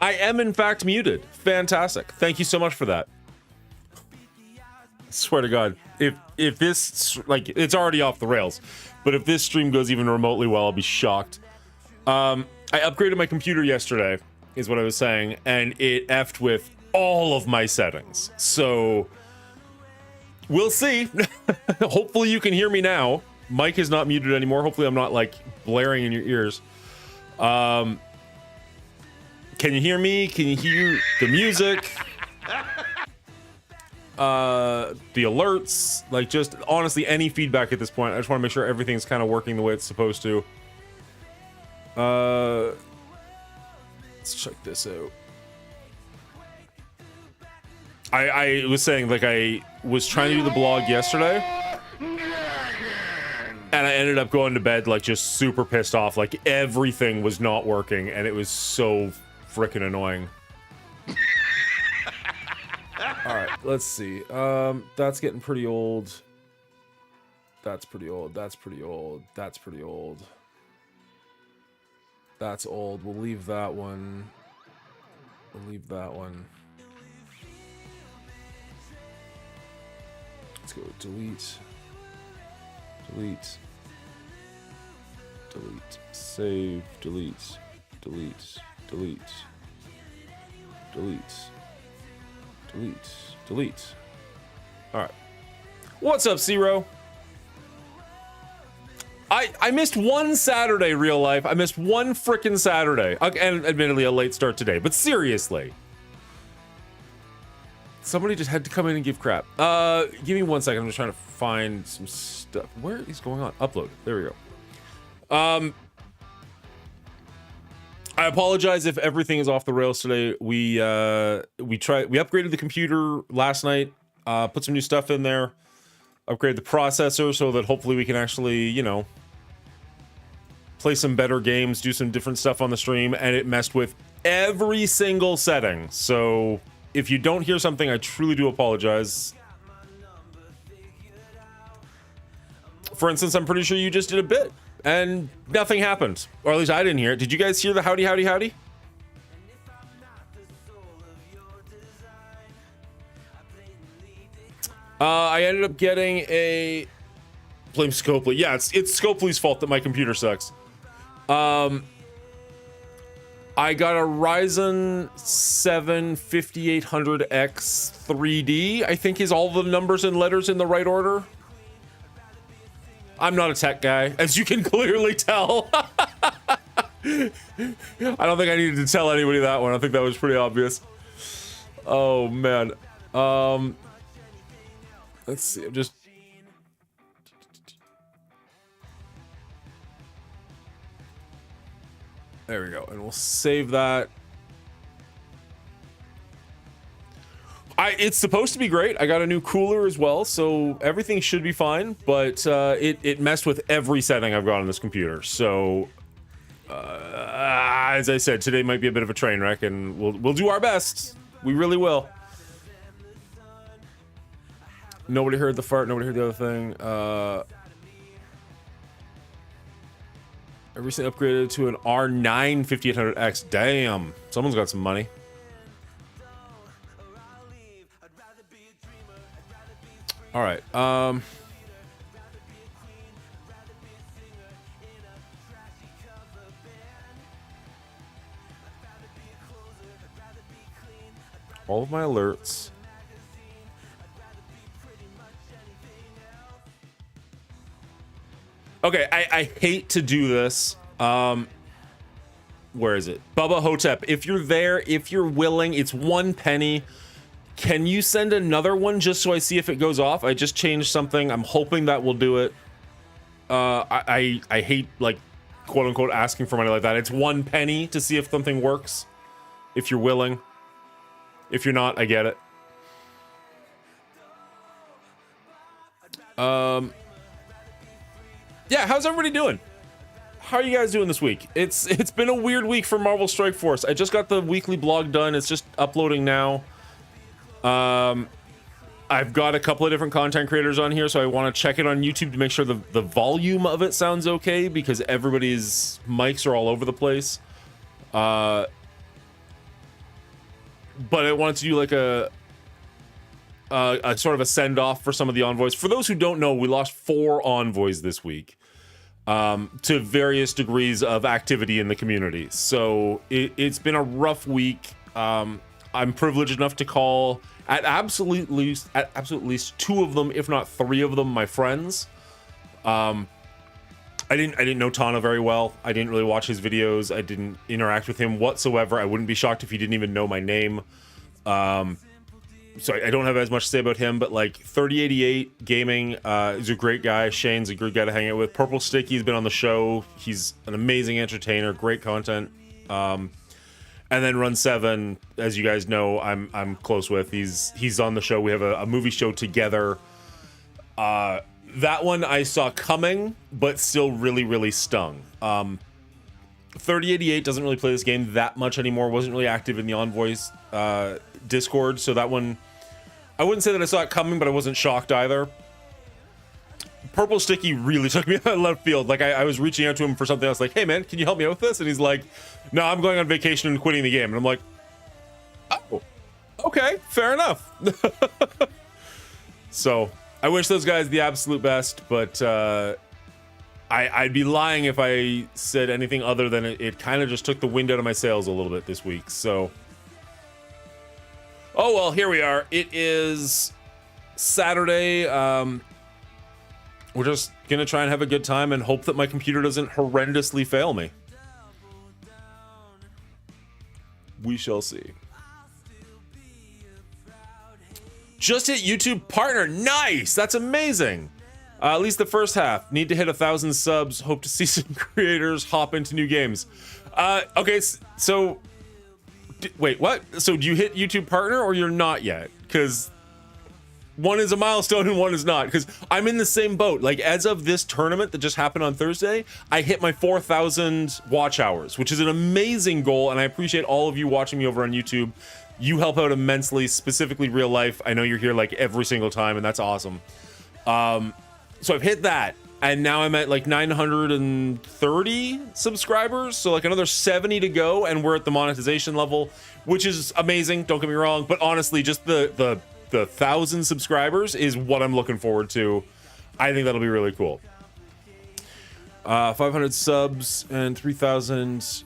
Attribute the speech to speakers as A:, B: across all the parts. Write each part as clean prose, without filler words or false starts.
A: I am in fact muted. Fantastic. Thank you so much for that. I swear to God, if this, like, it's already off the rails, but if this stream goes even remotely well, I'll be shocked. I upgraded my computer yesterday, is what I was saying, and it effed with all of my settings. So we'll see. Hopefully you can hear me now. Mic is not muted anymore. Hopefully I'm not like blaring in your ears. Can you hear me? Can you hear the music? The alerts? Like, just honestly, any feedback at this point. I just want to make sure everything's kind of working the way it's supposed to. Let's check this out. I was saying, like, I was trying to do the blog yesterday, and I ended up going to bed, like, just super pissed off. Like, everything was not working, and it was so freaking annoying. All right, let's see. That's getting pretty old. That's pretty old. That's pretty old. That's pretty old. That's old. We'll leave that one. We'll leave that one. Let's go delete. Delete. Delete. Save. Delete. Delete. Delete. Delete. Delete. Delete. Alright. What's up, Zero? I missed one Saturday, real life. I missed one frickin' Saturday. And admittedly, a late start today. But seriously. Somebody just had to come in and give crap. Give me 1 second. I'm just trying to find some stuff. Where is going on? Upload. There we go. I apologize if everything is off the rails today. We upgraded the computer last night, put some new stuff in there, upgraded the processor so that hopefully we can actually, you know, play some better games, do some different stuff on the stream, and it messed with every single setting. So if you don't hear something, I truly do apologize. For instance, I'm pretty sure you just did a bit and nothing happened, or at least I didn't hear it. Did you guys hear the howdy howdy howdy? I ended up getting a blame Scopely. Yeah, it's Scopely's fault that my computer sucks. I got a Ryzen 7 5800X 3D. I think is all the numbers and letters in the right order. I'm not a tech guy, as you can clearly tell. I don't think I needed to tell anybody that one. I think that was pretty obvious. Oh man. Let's see. I'm just. There we go, and we'll save that. It's supposed to be great. I got a new cooler as well, so everything should be fine. But it messed with every setting I've got on this computer. So, as I said, today might be a bit of a train wreck, and we'll do our best. We really will. Nobody heard the fart. Nobody heard the other thing. I recently upgraded to an R9 5800X. Damn, someone's got some money. All right. All of my alerts. Okay, I hate to do this. where is it? Bubba Hotep. If you're there, if you're willing, it's 1 penny. Can you send another one just so I see if it goes off? I just changed something. I'm hoping that will do it. I hate, like, quote unquote asking for money like that. It's 1 penny to see if something works. If you're willing. If you're not, I get it. Yeah, how's everybody doing? How are you guys doing this week? It's been a weird week for Marvel Strike Force. I just got the weekly blog done. It's just uploading now. I've got a couple of different content creators on here, so I want to check it on YouTube to make sure the volume of it sounds okay, because everybody's mics are all over the place. But I wanted to do like a sort of a send-off for some of the envoys. For those who don't know, we lost 4 envoys this week, to various degrees of activity in the community. So it's been a rough week. I'm privileged enough to call at absolute least 2 of them, if not 3 of them, my friends. I didn't know Tana very well. I didn't really watch his videos. I didn't interact with him whatsoever. I wouldn't be shocked if he didn't even know my name. So I don't have as much to say about him, but like 3088 Gaming is a great guy. Shane's a great guy to hang out with. Purple Sticky's been on the show. He's an amazing entertainer, great content. And then Run 7, as you guys know, I'm close with. He's on the show. We have a movie show together. That one I saw coming, but still really, really stung. 3088 doesn't really play this game that much anymore. Wasn't really active in the Envoys Discord, so that one, I wouldn't say that I saw it coming, but I wasn't shocked either. Purple Sticky really took me out of left field. Like, I was reaching out to him for something else, like, hey man, can you help me out with this? And he's like, no, I'm going on vacation and quitting the game. And I'm like, oh, okay, fair enough. So I wish those guys the absolute best, but I'd be lying if I said anything other than it kind of just took the wind out of my sails a little bit this week. So, oh well, here we are. It is Saturday. We're just gonna try and have a good time and hope that my computer doesn't horrendously fail me. We shall see. Just hit YouTube partner. Nice. That's amazing. At least the first half. Need to hit 1,000 subs. Hope to see some creators hop into new games. Okay, so wait, what? So do you hit YouTube partner or you're not yet? Because one is a milestone and one is not. Because I'm in the same boat. Like, as of this tournament that just happened on Thursday, I hit my 4,000 watch hours, which is an amazing goal. And I appreciate all of you watching me over on YouTube. You help out immensely, specifically real life. I know you're here like every single time, and that's awesome. So I've hit that, and now I'm at like 930 subscribers, so like another 70 to go, and we're at the monetization level, which is amazing, don't get me wrong, but honestly, just the 1,000 subscribers is what I'm looking forward to. I think that'll be really cool. 500 subs and 3,000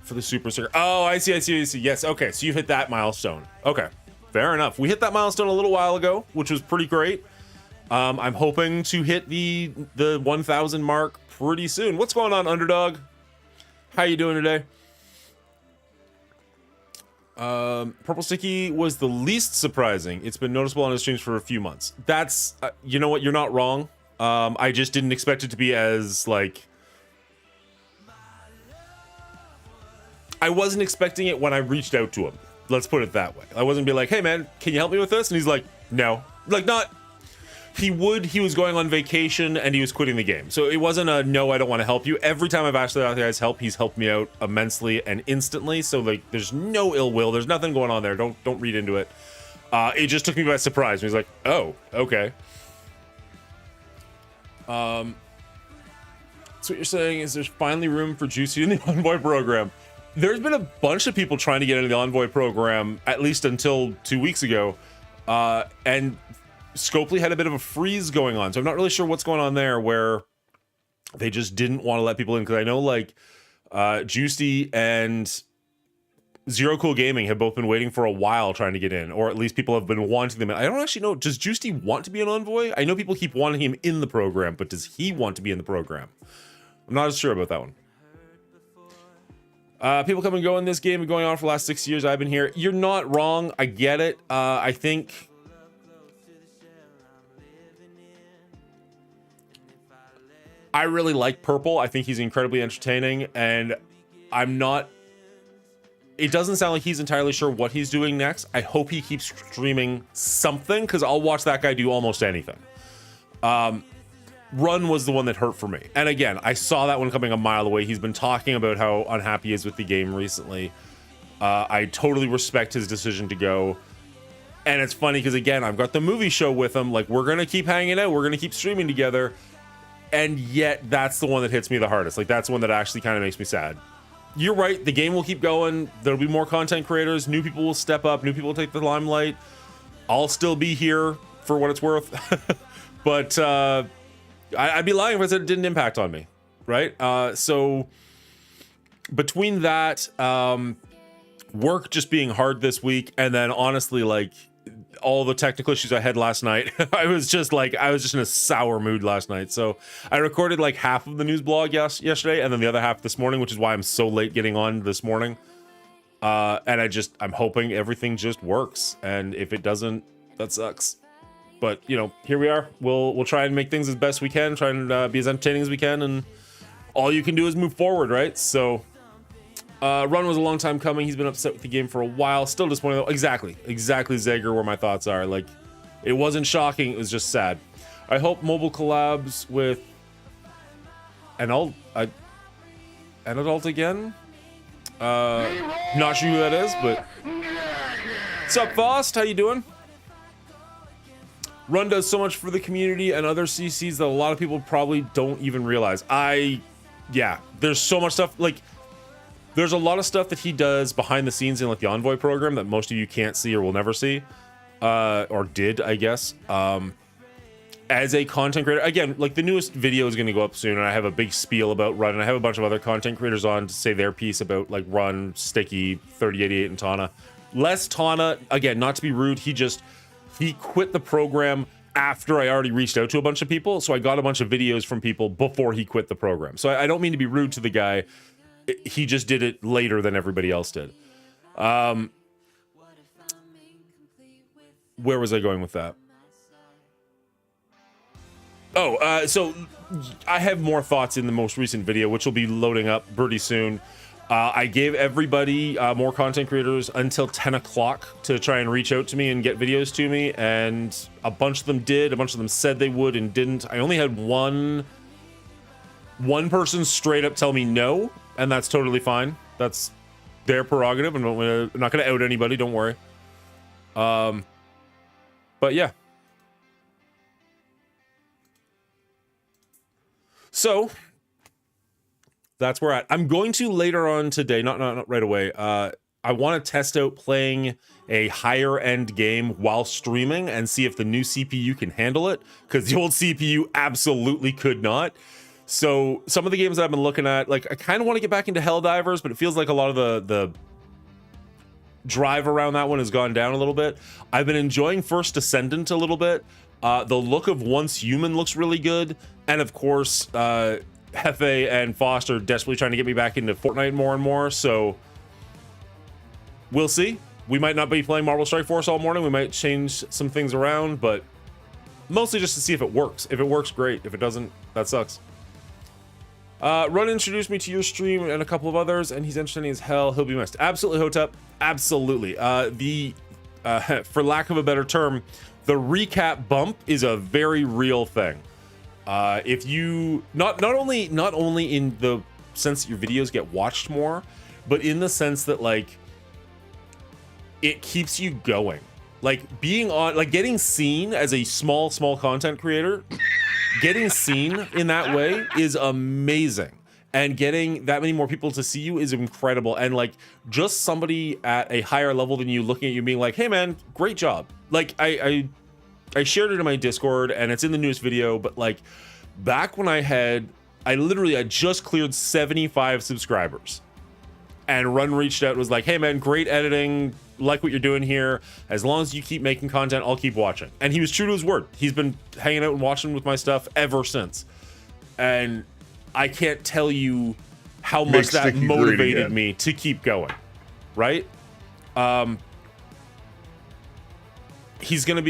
A: for the super sticker. Oh, I see. Yes, okay, so you hit that milestone. Okay, fair enough. We hit that milestone a little while ago, which was pretty great. I'm hoping to hit the 1,000 mark pretty soon. What's going on, Underdog? How you doing today? Purple Sticky was the least surprising. It's been noticeable on his streams for a few months. That's, you know what? You're not wrong. I just didn't expect it to be as, like... I wasn't expecting it when I reached out to him. Let's put it that way. I wasn't be like, hey man, can you help me with this? And he's like, no. Like, not... He was going on vacation and he was quitting the game. So it wasn't a, no, I don't want to help you. Every time I've asked that guy's help, he's helped me out immensely and instantly. So like, there's no ill will. There's nothing going on there. Don't read into it. It just took me by surprise. He's like, oh, okay. So what you're saying is there's finally room for Juicy in the Envoy program. There's been a bunch of people trying to get into the Envoy program, at least until 2 weeks ago. And Scopely had a bit of a freeze going on, so I'm not really sure what's going on there, where they just didn't want to let people in. Because I know like Juicy and Zero Cool Gaming have both been waiting for a while trying to get in, or at least people have been wanting them in. I don't actually know, does Juicy want to be an Envoy? I know people keep wanting him in the program, but does he want to be in the program? I'm not as sure about that one. People come and go in this game and going on for the last 6 years I've been here. You're not wrong. I get it. I think I really like Purple. I think he's incredibly entertaining, and it doesn't sound like he's entirely sure what he's doing next. I hope he keeps streaming something, because I'll watch that guy do almost anything. Run was the one that hurt for me. And again, I saw that one coming a mile away. He's been talking about how unhappy he is with the game recently. I totally respect his decision to go. And it's funny because, again, I've got the movie show with him. Like, we're going to keep hanging out. We're going to keep streaming together. And yet, that's the one that hits me the hardest. Like, that's the one that actually kind of makes me sad. You're right. The game will keep going. There'll be more content creators. New people will step up. New people will take the limelight. I'll still be here for what it's worth. But I'd be lying if I said it didn't impact on me, right? So between that, work just being hard this week, and then honestly, like, all the technical issues I had last night, I was just in a sour mood last night. So I recorded like half of the news blog yesterday, and then the other half this morning, which is why I'm so late getting on this morning. And I'm hoping everything just works, and if it doesn't, that sucks. But, you know, here we are. We'll try and make things as best we can, try and be as entertaining as we can, and all you can do is move forward, right? So, Run was a long time coming. He's been upset with the game for a while. Still disappointed, though. Exactly, Zager, where my thoughts are. Like, it wasn't shocking. It was just sad. I hope mobile collabs with an adult again. Not sure who that is, but what's up, Faust? How you doing? Run does so much for the community and other CCs that a lot of people probably don't even realize. Yeah, there's so much stuff. Like, there's a lot of stuff that he does behind the scenes in like the Envoy program that most of you can't see or will never see, or did, I guess. As a content creator, again, like the newest video is going to go up soon, and I have a big spiel about Run, and I have a bunch of other content creators on to say their piece about like Run, Sticky, 3088, and Tana. Less Tana, again, not to be rude, he quit the program after I already reached out to a bunch of people, so I got a bunch of videos from people before he quit the program. So I don't mean to be rude to the guy. He just did it later than everybody else did. Where was I going with that? So I have more thoughts in the most recent video, which will be loading up pretty soon. I gave everybody, more content creators, until 10 o'clock to try and reach out to me and get videos to me, and a bunch of them did. A bunch of them said they would and didn't. I only had one person straight up tell me no, and that's totally fine. That's their prerogative. I'm not going to out anybody, don't worry. But yeah. So that's where I'm going to later on today, not right away. I want to test out playing a higher end game while streaming and see if the new CPU can handle it, because the old CPU absolutely could not. So some of the games that I've been looking at, like, I kind of want to get back into Helldivers, but it feels like a lot of the drive around that one has gone down a little bit. I've been enjoying First Descendant a little bit. The look of Once Human looks really good, and of course, Hefe and Foster desperately trying to get me back into Fortnite more and more, so we'll see. We might not be playing Marvel Strike Force all morning. We might change some things around, but mostly just to see if it works. If it works, great. If it doesn't, that sucks. Run introduced me to your stream and a couple of others, and he's entertaining as hell. He'll be missed. Absolutely, Hotep. Absolutely. For lack of a better term, the recap bump is a very real thing. If you not only in the sense that your videos get watched more, but in the sense that, like, it keeps you going. Like, being on, like, getting seen as a small content creator, getting seen in that way is amazing, and getting that many more people to see you is incredible. And like, just somebody at a higher level than you looking at you being like, hey man, great job. Like, I shared it in my Discord, and it's in the newest video, but like, back when I just cleared 75 subscribers, and Run reached out and was like, hey man, great editing, like what you're doing here. As long as you keep making content, I'll keep watching. And he was true to his word. He's been hanging out and watching with my stuff ever since. And I can't tell you how much that motivated me to keep going, right? He's gonna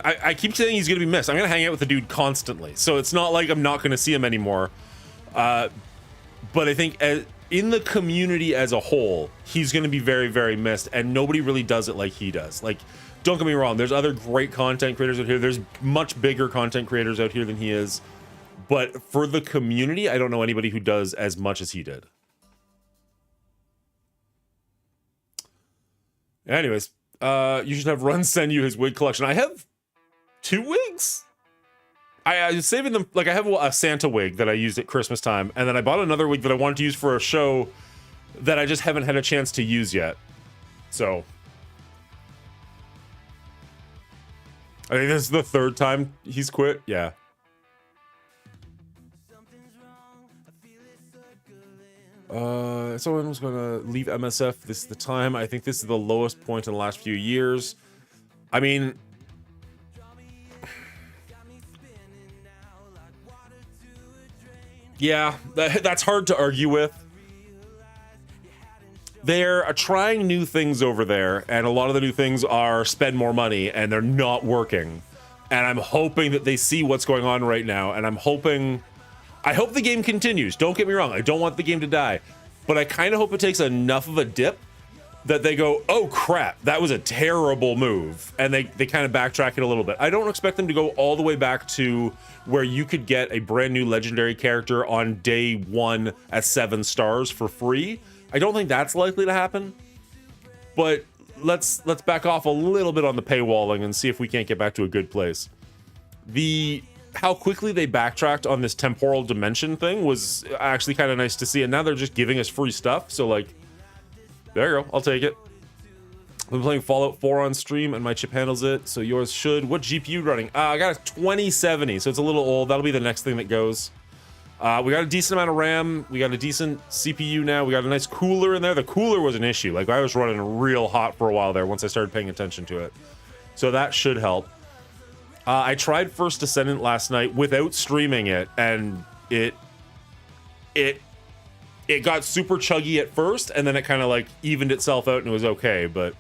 A: I keep saying he's gonna be missed. I'm gonna hang out with the dude constantly, so it's not like I'm not gonna see him anymore. But I think in the community as a whole, he's gonna be very, very missed, and nobody really does it like he does. Like, don't get me wrong, there's other great content creators out here. There's much bigger content creators out here than he is. But for the community, I don't know anybody who does as much as he did. Anyways, you should have Run send you his wig collection. I have 2 wigs. I was saving them. Like, I have a Santa wig that I used at Christmas time, and then I bought another wig that I wanted to use for a show that I just haven't had a chance to use yet. So I think this is the 3rd time he's quit. Yeah. Someone was gonna leave MSF. This is the time. I think this is the lowest point in the last few years. I mean, yeah, that's hard to argue with. They're trying new things over there, and a lot of the new things are spend more money, and they're not working. And I'm hoping that they see what's going on right now, and I hope the game continues. Don't get me wrong, I don't want the game to die, but I kind of hope it takes enough of a dip that they go, oh crap, that was a terrible move, and they kind of backtrack it a little bit. I don't expect them to go all the way back to where you could get a brand new legendary character on day 1 at 7 stars for free. I don't think that's likely to happen, but let's back off a little bit on the paywalling and see if we can't get back to a good place. How quickly they backtracked on this temporal dimension thing was actually kind of nice to see, and now they're just giving us free stuff, so like, there you go, I'll take it. I've been playing Fallout 4 on stream, and my chip handles it, so yours should. What GPU running? I got a 2070, so it's a little old. That'll be the next thing that goes. We got a decent amount of RAM, we got a decent CPU now, we got a nice cooler in there. The cooler was an issue, like I was running real hot for a while there once I started paying attention to it. So that should help. I tried First Descendant last night without streaming it, and it got super chuggy at first, and then it kind of like evened itself out and it was okay, but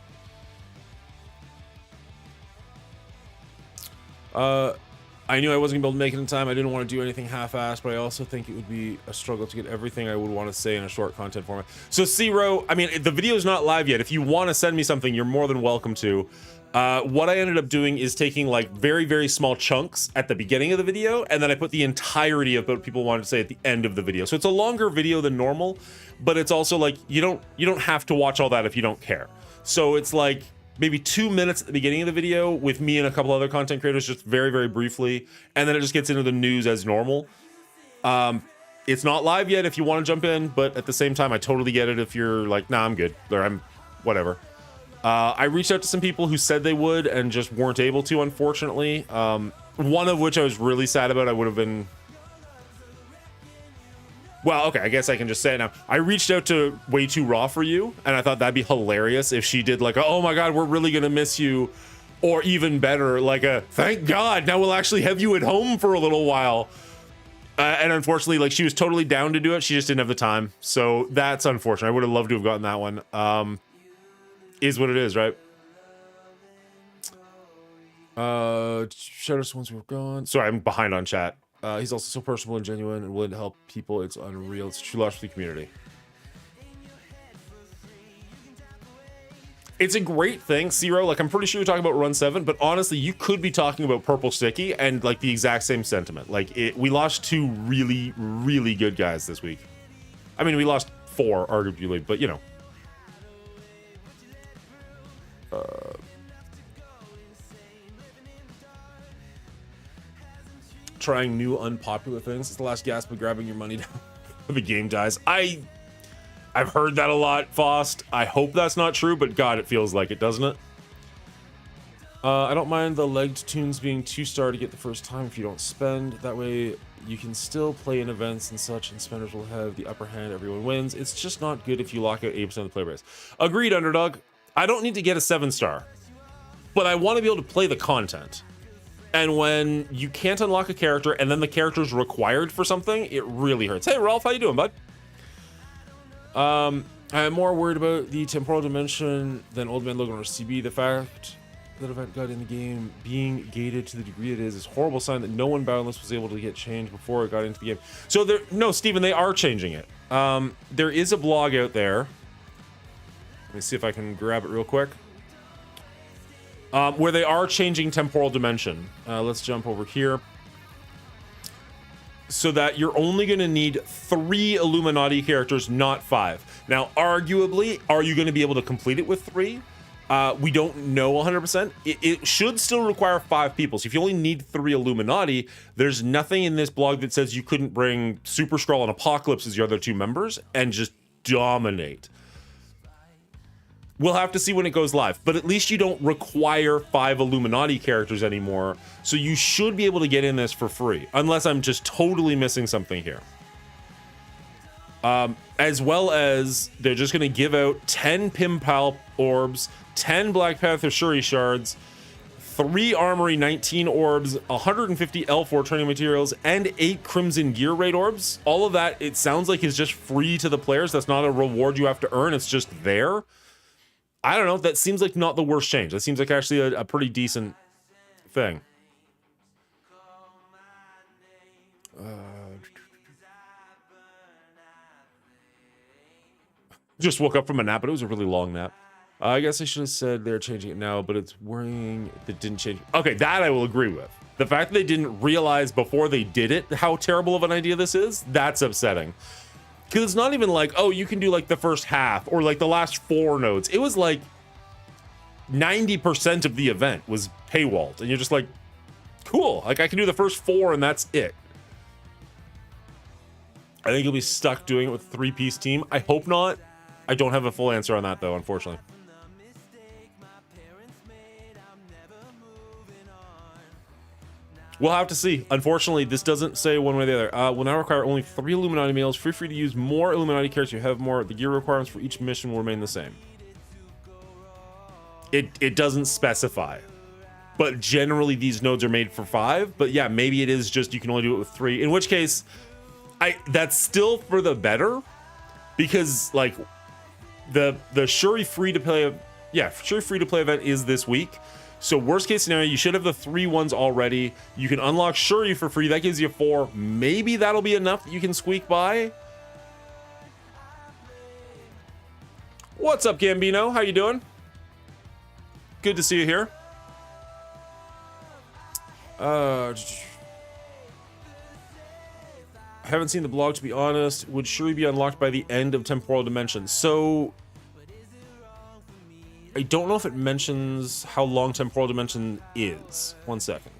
A: I knew I wasn't gonna be able to make it in time. I didn't want to do anything half-assed, but I also think it would be a struggle to get everything I would want to say in a short content format. So Zero, I mean, the video is not live yet. If you want to send me something, you're more than welcome to. What I ended up doing is taking like very, very small chunks at the beginning of the video, and then I put the entirety of what people wanted to say at the end of the video. So it's a longer video than normal, but it's also like you don't have to watch all that if you don't care. So it's like maybe 2 minutes at the beginning of the video with me and a couple other content creators, just very, very briefly, and then it just gets into the news as normal. It's not live yet if you want to jump in, but at the same time, I totally get it if you're like, nah, I'm good, or I'm whatever. I reached out to some people who said they would and just weren't able to, unfortunately. One of which I was really sad about. I would have been... Well, okay, I guess I can just say it now. I reached out to Way Too Raw for You, and I thought that'd be hilarious if she did like, oh my god, we're really gonna miss you. Or even better, like a, thank god, now we'll actually have you at home for a little while. And unfortunately, like, she was totally down to do it. She just didn't have the time. So that's unfortunate. I would have loved to have gotten that one. Is what it is, right? Shout us once we're gone. Sorry, I'm behind on chat. He's also so personable and genuine and willing to help people. It's unreal. It's a true loss for the community. It's a great thing, Zero. Like, I'm pretty sure you're talking about Run 7, but honestly, you could be talking about Purple Sticky and like the exact same sentiment. Like, we lost 2 really, really good guys this week. I mean, we lost 4, arguably, but you know. Trying new unpopular things. It's the last gasp of grabbing your money down when the game dies. I've heard that a lot, Faust. I hope that's not true, but god, it feels like it, doesn't it? I don't mind the legged tunes being 2-star to get the first time if you don't spend. That way you can still play in events and such, and spenders will have the upper hand. Everyone wins. It's just not good if you lock out 80% of the player base. Agreed, Underdog. I don't need to get a 7-star, but I want to be able to play the content. And when you can't unlock a character and then the character's required for something, it really hurts. Hey, Ralph, how you doing, bud? I am more worried about the temporal dimension than Old Man Logan or CB. The fact that event got in the game being gated to the degree it is horrible sign that no one boundless was able to get changed before it got into the game. So there, no, Steven, they are changing it. There is a blog out there. Let me see if I can grab it real quick. Where they are changing temporal dimension. Let's jump over here. So that you're only going to need 3 Illuminati characters, not 5. Now, arguably, are you going to be able to complete it with 3? We don't know 100%. It should still require 5 people. So if you only need 3 Illuminati, there's nothing in this blog that says you couldn't bring Super Skrull and Apocalypse as your other 2 members and just dominate. We'll have to see when it goes live, but at least you don't require 5 Illuminati characters anymore, so you should be able to get in this for free, unless I'm just totally missing something here. As well as they're just going to give out 10 Pimpal orbs, 10 Black Panther Shuri shards, 3 Armory 19 orbs, 150 L4 training materials, and 8 Crimson Gear Raid orbs. All of that, it sounds like, is just free to the players. That's not a reward you have to earn, it's just there. I don't know, that seems like not the worst change. That seems like actually a pretty decent thing. Just woke up from a nap, but it was a really long nap. I guess I should have said they're changing it now, but it's worrying that didn't change. Okay, that I will agree with. The fact that they didn't realize before they did it how terrible of an idea this is, that's upsetting. Because it's not even like, oh, you can do like the first half or like the last 4 nodes. It was like 90% of the event was paywalled. And you're just like, cool. Like I can do the first 4 and that's it. I think you'll be stuck doing it with a 3-piece team. I hope not. I don't have a full answer on that though, unfortunately. We'll have to see. Unfortunately, this doesn't say one way or the other. Will now require only 3 Illuminati males. Feel free to use more Illuminati characters. You have more. The gear requirements for each mission will remain the same. It doesn't specify. But generally, these nodes are made for 5. But yeah, maybe it is just you can only do it with 3. In which case, that's still for the better. Because, like, the Shuri free-to-play... Yeah, Shuri free-to-play event is this week. So worst case scenario, you should have the 3 ones already. You can unlock Shuri for free. That gives you 4. Maybe that'll be enough that you can squeak by. What's up, Gambino? How you doing? Good to see you here. I haven't seen the blog, to be honest. Would Shuri be unlocked by the end of Temporal Dimension? So... I don't know if it mentions how long Temporal Dimension is. 1 second.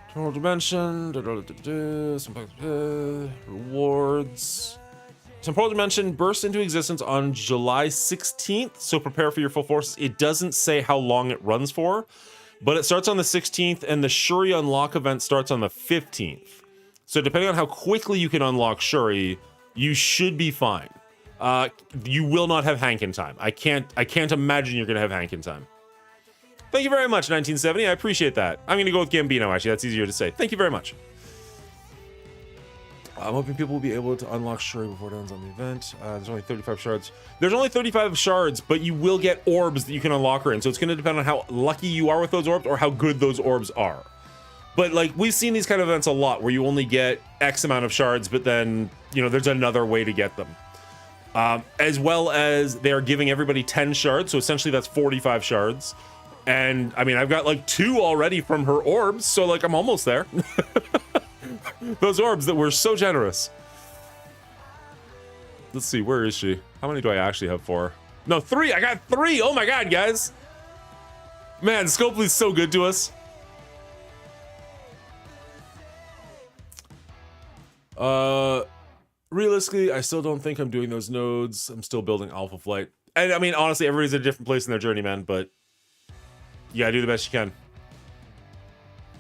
A: Temporal Dimension. Rewards. Temporal Dimension bursts into existence on July 16th, so prepare for your full forces. It doesn't say how long it runs for, but it starts on the 16th, and the Shuri unlock event starts on the 15th. So depending on how quickly you can unlock Shuri, you should be fine. You will not have Hankin time. I can't imagine you're gonna have Hankin time. Thank you very much, 1970. I appreciate that. I'm gonna go with Gambino, actually. That's easier to say. Thank you very much. I'm hoping people will be able to unlock Shuri before it ends on the event. There's only 35 shards. There's only 35 shards, but you will get orbs that you can unlock her in. So it's gonna depend on how lucky you are with those orbs or how good those orbs are. But like, we've seen these kind of events a lot where you only get X amount of shards, but then, you know, there's another way to get them. As well as they are giving everybody 10 shards, so essentially that's 45 shards. And I mean, I've got like 2 already from her orbs, so like I'm almost there. Those orbs that were so generous. Let's see, where is she? How many do I actually have for her? No, 3. I got 3. Oh my god, guys. Man, Scopely's so good to us. Realistically, I still don't think I'm doing those nodes. I'm still building Alpha Flight. And I mean, honestly, everybody's at a different place in their journey, man, but you gotta do the best you can.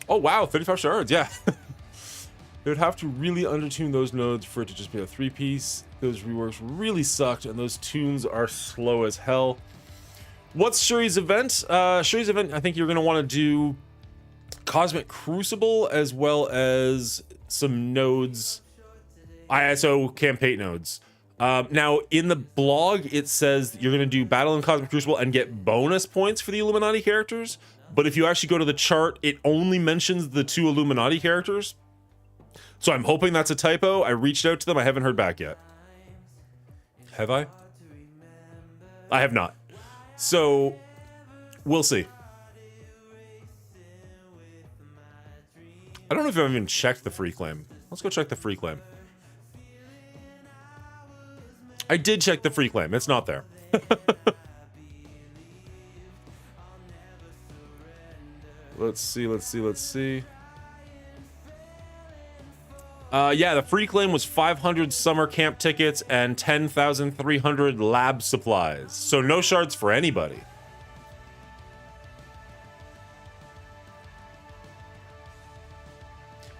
A: Oh, wow, 35 shards, yeah. They would have to really undertune those nodes for it to just be a 3-piece. Those reworks really sucked, and those tunes are slow as hell. What's Shuri's event? Shuri's event, I think you're gonna wanna do Cosmic Crucible as well as some nodes ISO campaign nodes. Now, in the blog, it says you're going to do Battle in Cosmic Crucible and get bonus points for the Illuminati characters. But if you actually go to the chart, it only mentions the 2 Illuminati characters. So I'm hoping that's a typo. I reached out to them. I haven't heard back yet. Have I? I have not. So we'll see. I don't know if I've even checked the free claim. Let's go check the free claim. I did check the free claim. It's not there. Let's see. Yeah, the free claim was 500 summer camp tickets and 10,300 lab supplies. So no shards for anybody.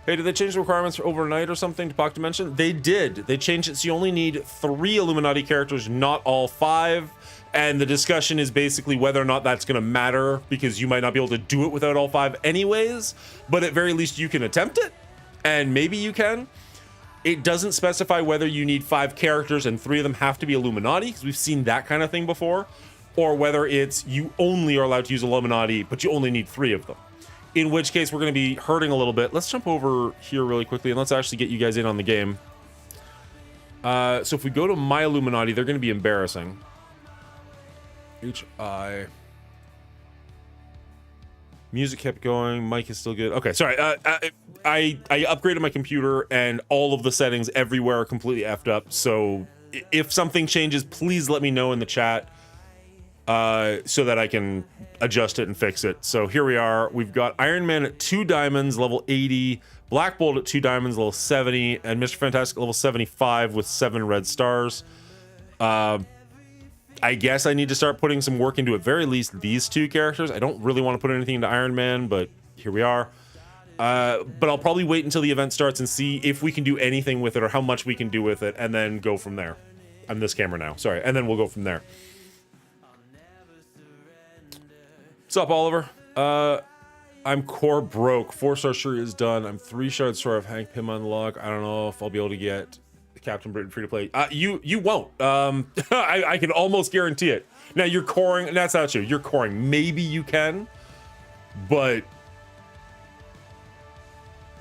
A: Hey, did they change the requirements for overnight or something to Pock Dimension? They did. They changed it so you only need 3 Illuminati characters, not all 5. And the discussion is basically whether or not that's going to matter, because you might not be able to do it without all 5 anyways. But at very least, you can attempt it. And maybe you can. It doesn't specify whether you need 5 characters and 3 of them have to be Illuminati, because we've seen that kind of thing before. Or whether it's you only are allowed to use Illuminati, but you only need 3 of them. In which case, we're going to be hurting a little bit. Let's jump over here really quickly, and let's actually get you guys in on the game. So if we go to My Illuminati, they're going to be embarrassing. HI. Music kept going. Mic is still good. Okay, sorry. I upgraded my computer, and all of the settings everywhere are completely effed up. So if something changes, please let me know in the chat. So that I can adjust it and fix it. So here we are. We've got Iron Man at 2 diamonds, level 80, Black Bolt at 2 diamonds, level 70, and Mr. Fantastic level 75 with 7 red stars. I guess I need to start putting some work into at very least these 2 characters. I don't really want to put anything into Iron Man, but here we are. But I'll probably wait until the event starts and see if we can do anything with it or how much we can do with it, and then go from there. I'm this camera now, sorry, and then we'll go from there. What's up, Oliver? I'm core broke. 4-star Shuri is done. I'm 3 shards short of Hank Pym unlock. I don't know if I'll be able to get Captain Britain free to play. You won't. I can almost guarantee it. Now you're coring. That's not true. You're coring. Maybe you can, but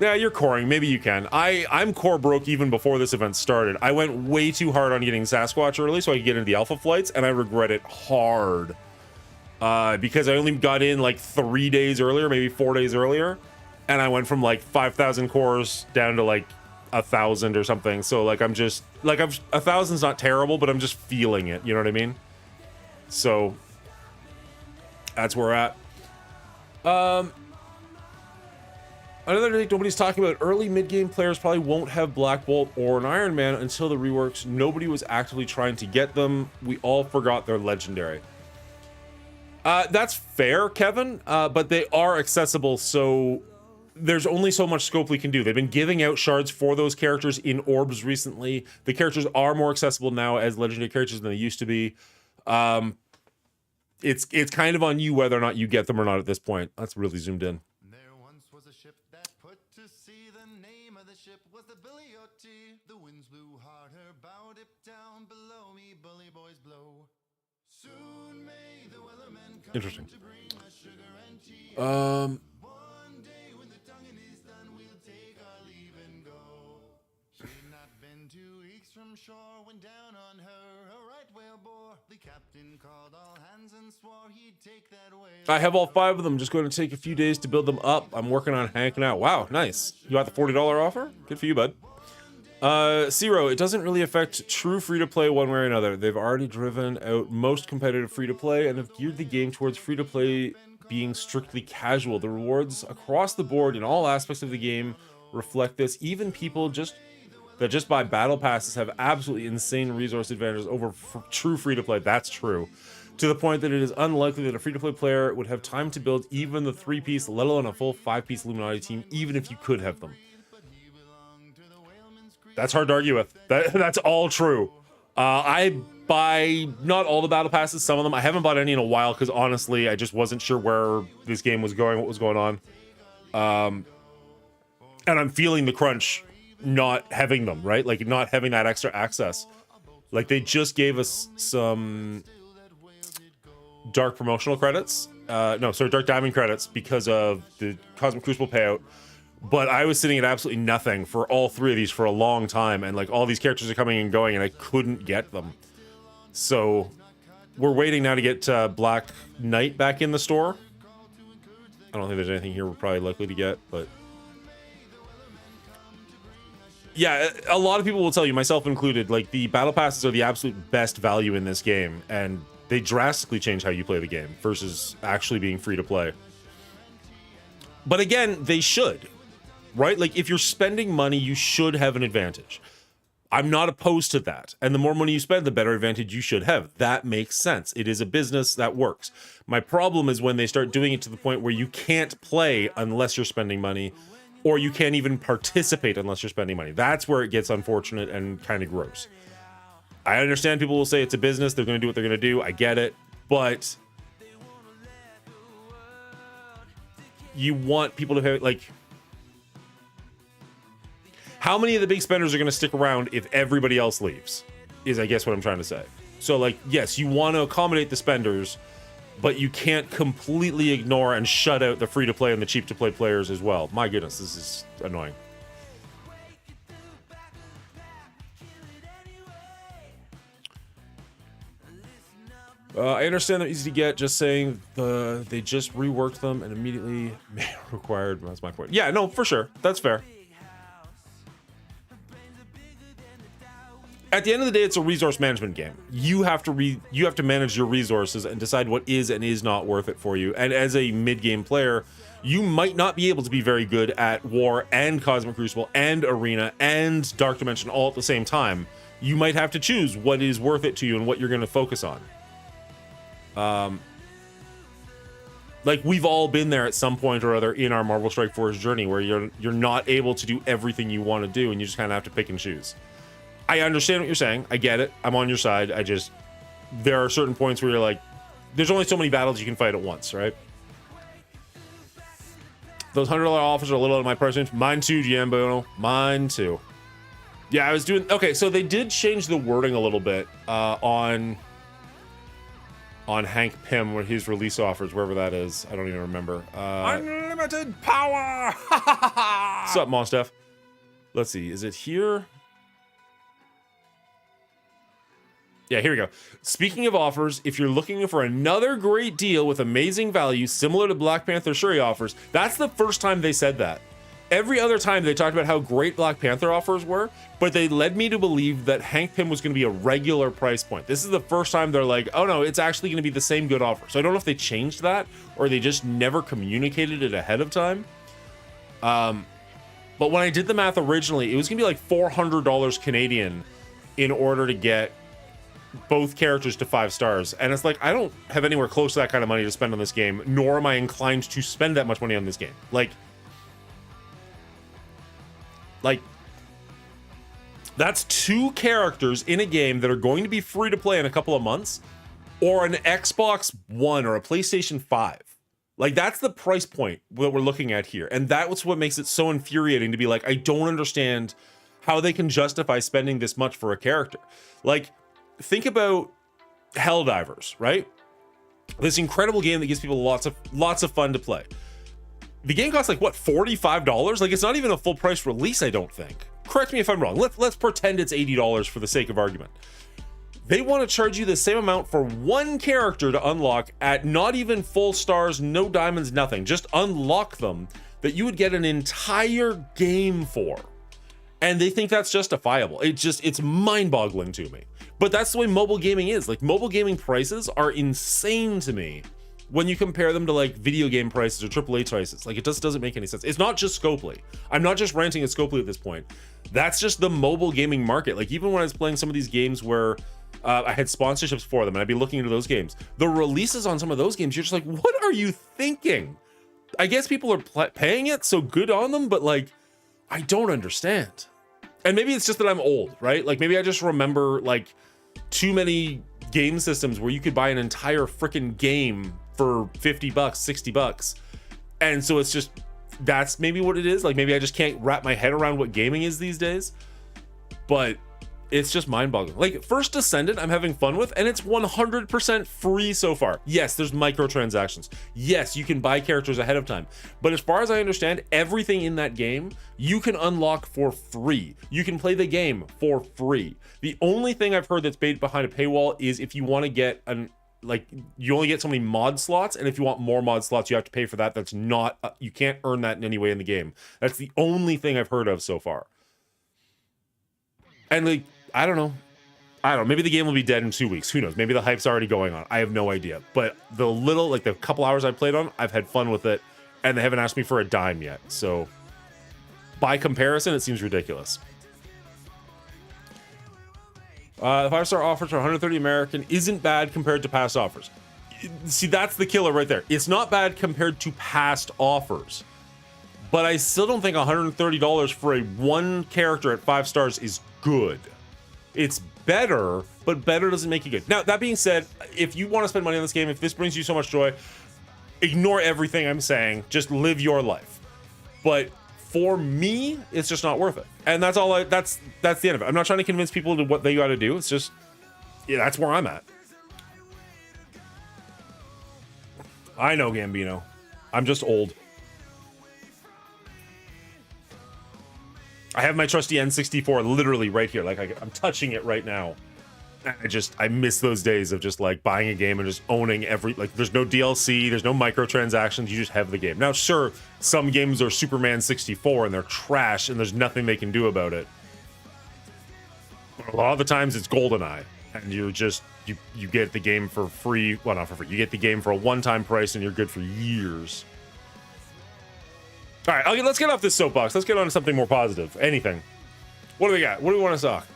A: yeah, you're coring. Maybe you can. I'm core broke even before this event started. I went way too hard on getting Sasquatch early so I could get into the alpha flights, and I regret it hard. Because I only got in like 3 days earlier, maybe 4 days earlier, and I went from like 5,000 cores down to like 1,000 or something. So like I'm just like 1,000's not terrible, but I'm just feeling it. You know what I mean? So that's where we're at. Another thing nobody's talking about: early mid-game players probably won't have Black Bolt or an Iron Man until the reworks. Nobody was actively trying to get them. We all forgot they're legendary. That's fair, Kevin, but they are accessible, so there's only so much scope we can do. They've been giving out shards for those characters in orbs recently. The characters are more accessible now as legendary characters than they used to be. It's kind of on you whether or not you get them or not at this point. That's really zoomed in.
B: There once was a ship that put to sea. The name of the ship was the Billy O.T. The winds blew hard, her bow dipped down. Below me, bully boys blow. Soon may the wellerman come.
A: Interesting.
B: To bring us sugar and tea.
A: Um,
B: One day when the tonguing is done, we'll take our leave and go. She'd not been 2 weeks from shore when down on her a right whale bore. The captain called all hands and swore he'd take that whale.
A: I have all 5 of them. Just going to take a few days to build them up. I'm working on hanking out. Wow, nice. You got the $40 offer? Good for you, bud. Zero, it doesn't really affect true free-to-play one way or another. They've already driven out most competitive free-to-play and have geared the game towards free-to-play being strictly casual. The rewards across the board in all aspects of the game reflect this. Even people just buy battle passes have absolutely insane resource advantages over true free-to-play. That's true. To the point that it is unlikely that a free-to-play player would have time to build even the 3-piece, let alone a full 5-piece Illuminati team, even if you could have them. That's hard to argue with. That's all true. I buy not all the battle passes, some of them. I haven't bought any in a while because honestly, I just wasn't sure where this game was going, what was going on. And I'm feeling the crunch not having them, right? Like not having that extra access. Like they just gave us some dark promotional credits. Dark diamond credits because of the Cosmic Crucible payout. But I was sitting at absolutely nothing for all three of these for a long time, and like all these characters are coming and going, and I couldn't get them. So we're waiting now to get Black Knight back in the store. I don't think there's anything here we're probably likely to get, but yeah, a lot of people will tell you, myself included, like the battle passes are the absolute best value in this game, and they drastically change how you play the game versus actually being free to play. But again, they should, right? Like if you're spending money, you should have an advantage. I'm not opposed to that. And the more money you spend, the better advantage you should have. That makes sense. It is a business that works. My problem is when they start doing it to the point where you can't play unless you're spending money, or you can't even participate unless you're spending money. That's where it gets unfortunate and kind of gross. I understand people will say it's a business, they're going to do what they're going to do. I get it. But you want people to have, like, how many of the big spenders are going to stick around if everybody else leaves? Is, I guess, what I'm trying to say. So, like, yes, you want to accommodate the spenders, but you can't completely ignore and shut out the free-to-play and the cheap-to-play players as well. My goodness, this is annoying. I understand they're easy to get, just saying they just reworked them and immediately required. That's my point. Yeah, no, for sure. That's fair. At the end of the day, it's a resource management game. You have to manage your resources and decide what is and is not worth it for you. And as a mid-game player, you might not be able to be very good at War and Cosmic Crucible and Arena and Dark Dimension all at the same time. You might have to choose what is worth it to you and what you're going to focus on. Like we've all been there at some point or other in our Marvel Strike Force journey where you're not able to do everything you want to do and you just kind of have to pick and choose. I understand what you're saying. I get it. I'm on your side. There are certain points where you're like, there's only so many battles you can fight at once, right? Those $100 offers are a little out of my price range. Mine too, GM Bono. Mine too. Yeah, I was doing, okay, so they did change the wording a little bit on Hank Pym, where his release offers, wherever that is. I don't even remember. Unlimited power! What's up, Monstef? Let's see, is it here? Yeah, here we go. Speaking of offers, if you're looking for another great deal with amazing value, similar to Black Panther Shuri offers, that's the first time they said that. Every other time they talked about how great Black Panther offers were, but they led me to believe that Hank Pym was going to be a regular price point. This is the first time they're like, oh no, it's actually going to be the same good offer. So I don't know if they changed that or they just never communicated it ahead of time. But when I did the math originally, it was going to be like $400 Canadian in order to get both characters to 5 stars, and it's like I don't have anywhere close to that kind of money to spend on this game, nor am I inclined to spend that much money on this game. Like that's 2 characters in a game that are going to be free to play in a couple of months, or an Xbox One or a PlayStation 5. Like that's the price point that we're looking at here, and that's what makes it so infuriating to be like, I don't understand how they can justify spending this much for a character. Like, think about Helldivers, right? This incredible game that gives people lots of fun to play. The game costs like what, $45? Like it's not even a full price release, I don't think. Correct me if I'm wrong. Let's pretend it's $80 for the sake of argument. They want to charge you the same amount for one character to unlock at not even full stars, no diamonds, nothing. Just unlock them that you would get an entire game for. And they think that's justifiable. It's mind-boggling to me. But that's the way mobile gaming is. Like mobile gaming prices are insane to me when you compare them to like video game prices or AAA prices. Like it just doesn't make any sense. It's not just Scopely. I'm not just ranting at Scopely at this point. That's just the mobile gaming market. Like even when I was playing some of these games where I had sponsorships for them and I'd be looking into those games, the releases on some of those games, you're just like, what are you thinking? I guess people are paying it, so good on them, but like, I don't understand. And maybe it's just that I'm old, right? Like maybe I just remember like too many game systems where you could buy an entire freaking game for $50, $60. And so it's just that's maybe what it is. Like maybe I just can't wrap my head around what gaming is these days. But it's just mind-boggling. Like First Descendant I'm having fun with, and it's 100% free so far. Yes, there's microtransactions. Yes, you can buy characters ahead of time. But as far as I understand, everything in that game you can unlock for free. You can play the game for free. The only thing I've heard that's baked behind a paywall is if you want to get like you only get so many mod slots, and if you want more mod slots you have to pay for that. That's not you can't earn that in any way in the game. That's the only thing I've heard of so far. And like I don't know, maybe the game will be dead in 2 weeks, who knows, maybe the hype's already going on, I have no idea. But the little, like the couple hours I played on, I've had fun with it, and they haven't asked me for a dime yet, so by comparison it seems ridiculous. The 5-star offer for 130 American isn't bad compared to past offers. See, that's the killer right there. It's not bad compared to past offers, but I still don't think $130 for a one character at 5 stars is good. It's better, but better doesn't make it good. Now, that being said, if you want to spend money on this game, if this brings you so much joy, ignore everything I'm saying. Just live your life. But for me, it's just not worth it. And that's all that's the end of it. I'm not trying to convince people to what they got to do. It's just, yeah, that's where I'm at. I know, Gambino. I'm just old. I have my trusty N64 literally right here. Like I'm touching it right now. I miss those days of just like buying a game and just owning like there's no DLC, there's no microtransactions, you just have the game. Now, sure, some games are Superman 64 and they're trash and there's nothing they can do about it. But a lot of the times it's GoldenEye and you get the game for free. Well, not for free. You get the game for a one-time price and you're good for years. All right, okay, let's get off this soapbox. Let's get on to something more positive. Anything. What do we got? What do we want to talk?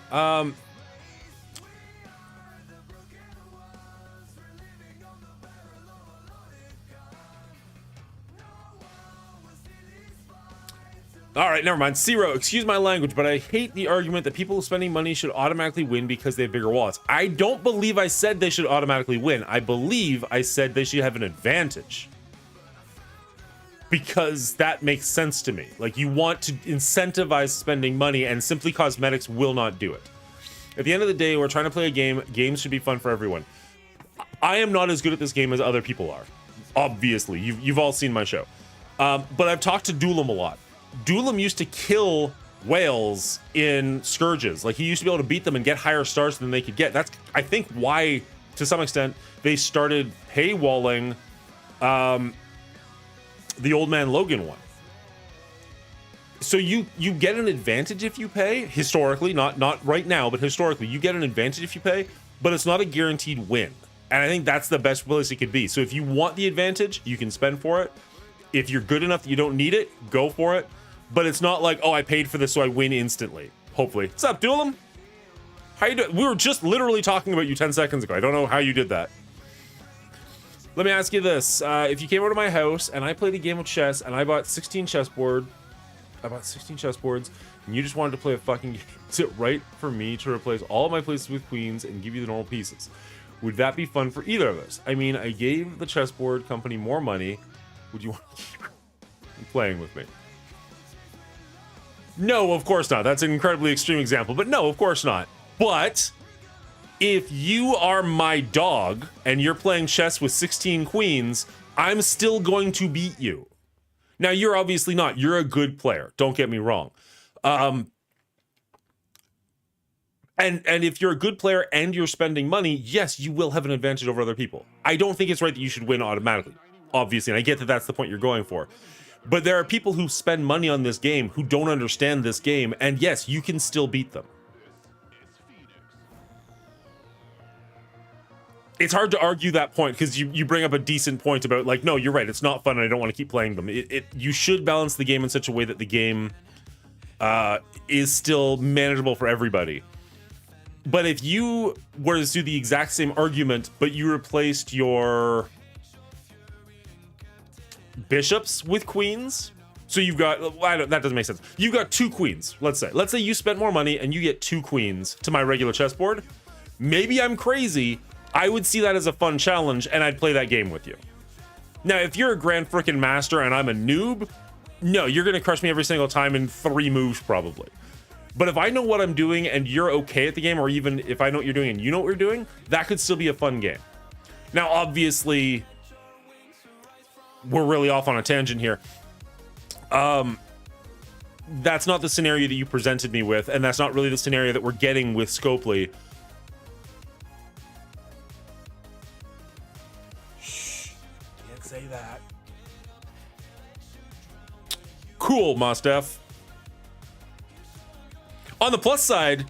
A: All right, never mind. Zero, excuse my language, but I hate the argument that people spending money should automatically win because they have bigger wallets. I don't believe I said they should automatically win. I believe I said they should have an advantage. Because that makes sense to me. Like, you want to incentivize spending money, and Simply Cosmetics will not do it. At the end of the day, we're trying to play a game. Games should be fun for everyone. I am not as good at this game as other people are. Obviously, you've all seen my show. But I've talked to Doolam a lot. Doolam used to kill whales in Scourges. Like, he used to be able to beat them and get higher stars than they could get. That's, I think, why, to some extent, they started paywalling the Old Man Logan one. So you get an advantage if you pay, historically, not right now, but historically, you get an advantage if you pay, but it's not a guaranteed win. And I think that's the best place it could be. So if you want the advantage, you can spend for it. If you're good enough that you don't need it, go for it. But it's not like, oh, I paid for this, so I win instantly. Hopefully. What's up, Doolam? How you doing? We were just literally talking about you 10 seconds ago. I don't know how you did that. Let me ask you this. If you came over to my house and I played a game of chess and I bought 16 chessboards, and you just wanted to play a fucking game, is it right for me to replace all of my pieces with queens and give you the normal pieces? Would that be fun for either of us? I mean, I gave the chessboard company more money. Would you want to keep playing with me? No, of course not. That's an incredibly extreme example, but no, of course not. But if you are my dog and you're playing chess with 16 queens, I'm still going to beat you. Now, you're obviously not. You're a good player. Don't get me wrong. And if you're a good player and you're spending money, yes, you will have an advantage over other people. I don't think it's right that you should win automatically, obviously. And I get that that's the point you're going for. But there are people who spend money on this game who don't understand this game. And yes, you can still beat them. It's hard to argue that point because you bring up a decent point about like, no, you're right. It's not fun and I don't want to keep playing them. You should balance the game in such a way that the game is still manageable for everybody. But if you were to do the exact same argument, but you replaced your bishops with queens, so you've got, that doesn't make sense. You've got 2 queens, let's say you spent more money and you get 2 queens to my regular chessboard. Maybe I'm crazy. I would see that as a fun challenge and I'd play that game with you. Now, if you're a grand frickin' master and I'm a noob, no, you're going to crush me every single time in 3 moves probably. But if I know what I'm doing and you're okay at the game, or even if I know what you're doing and you know what you're doing, that could still be a fun game. Now, obviously, we're really off on a tangent here. That's not the scenario that you presented me with, and that's not really the scenario that we're getting with Scopely. Shh, can't say that. Cool, Mostef. On the plus side,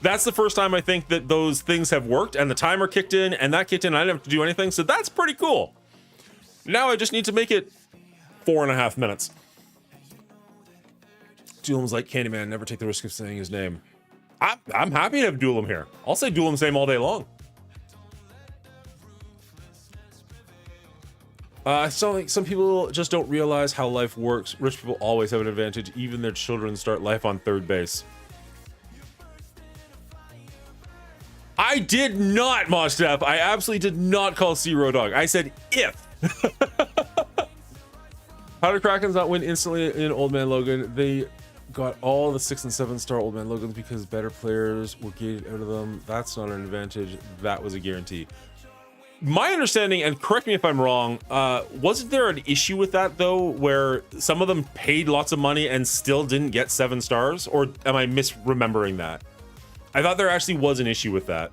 A: that's the first time I think that those things have worked, and the timer kicked in, and that kicked in, and I didn't have to do anything, so that's pretty cool. Now I just need to make it 4.5 minutes. Duelim's like Candyman, never take the risk of saying his name. I'm happy to have Duelim here. I'll say Duelim's name all day long. I still think some people just don't realize how life works. Rich people always have an advantage. Even their children start life on third base. I did not, Mostef. I absolutely did not call Zero Dog. I said if. How did Krakens not win instantly in Old Man Logan? They got all the 6 and 7 star Old Man Logans because better players were gated out of them. That's not an advantage. That was a guarantee. My understanding, and correct me if I'm wrong, wasn't there an issue with that though, where some of them paid lots of money and still didn't get 7 stars? Or am I misremembering that? I thought there actually was an issue with that.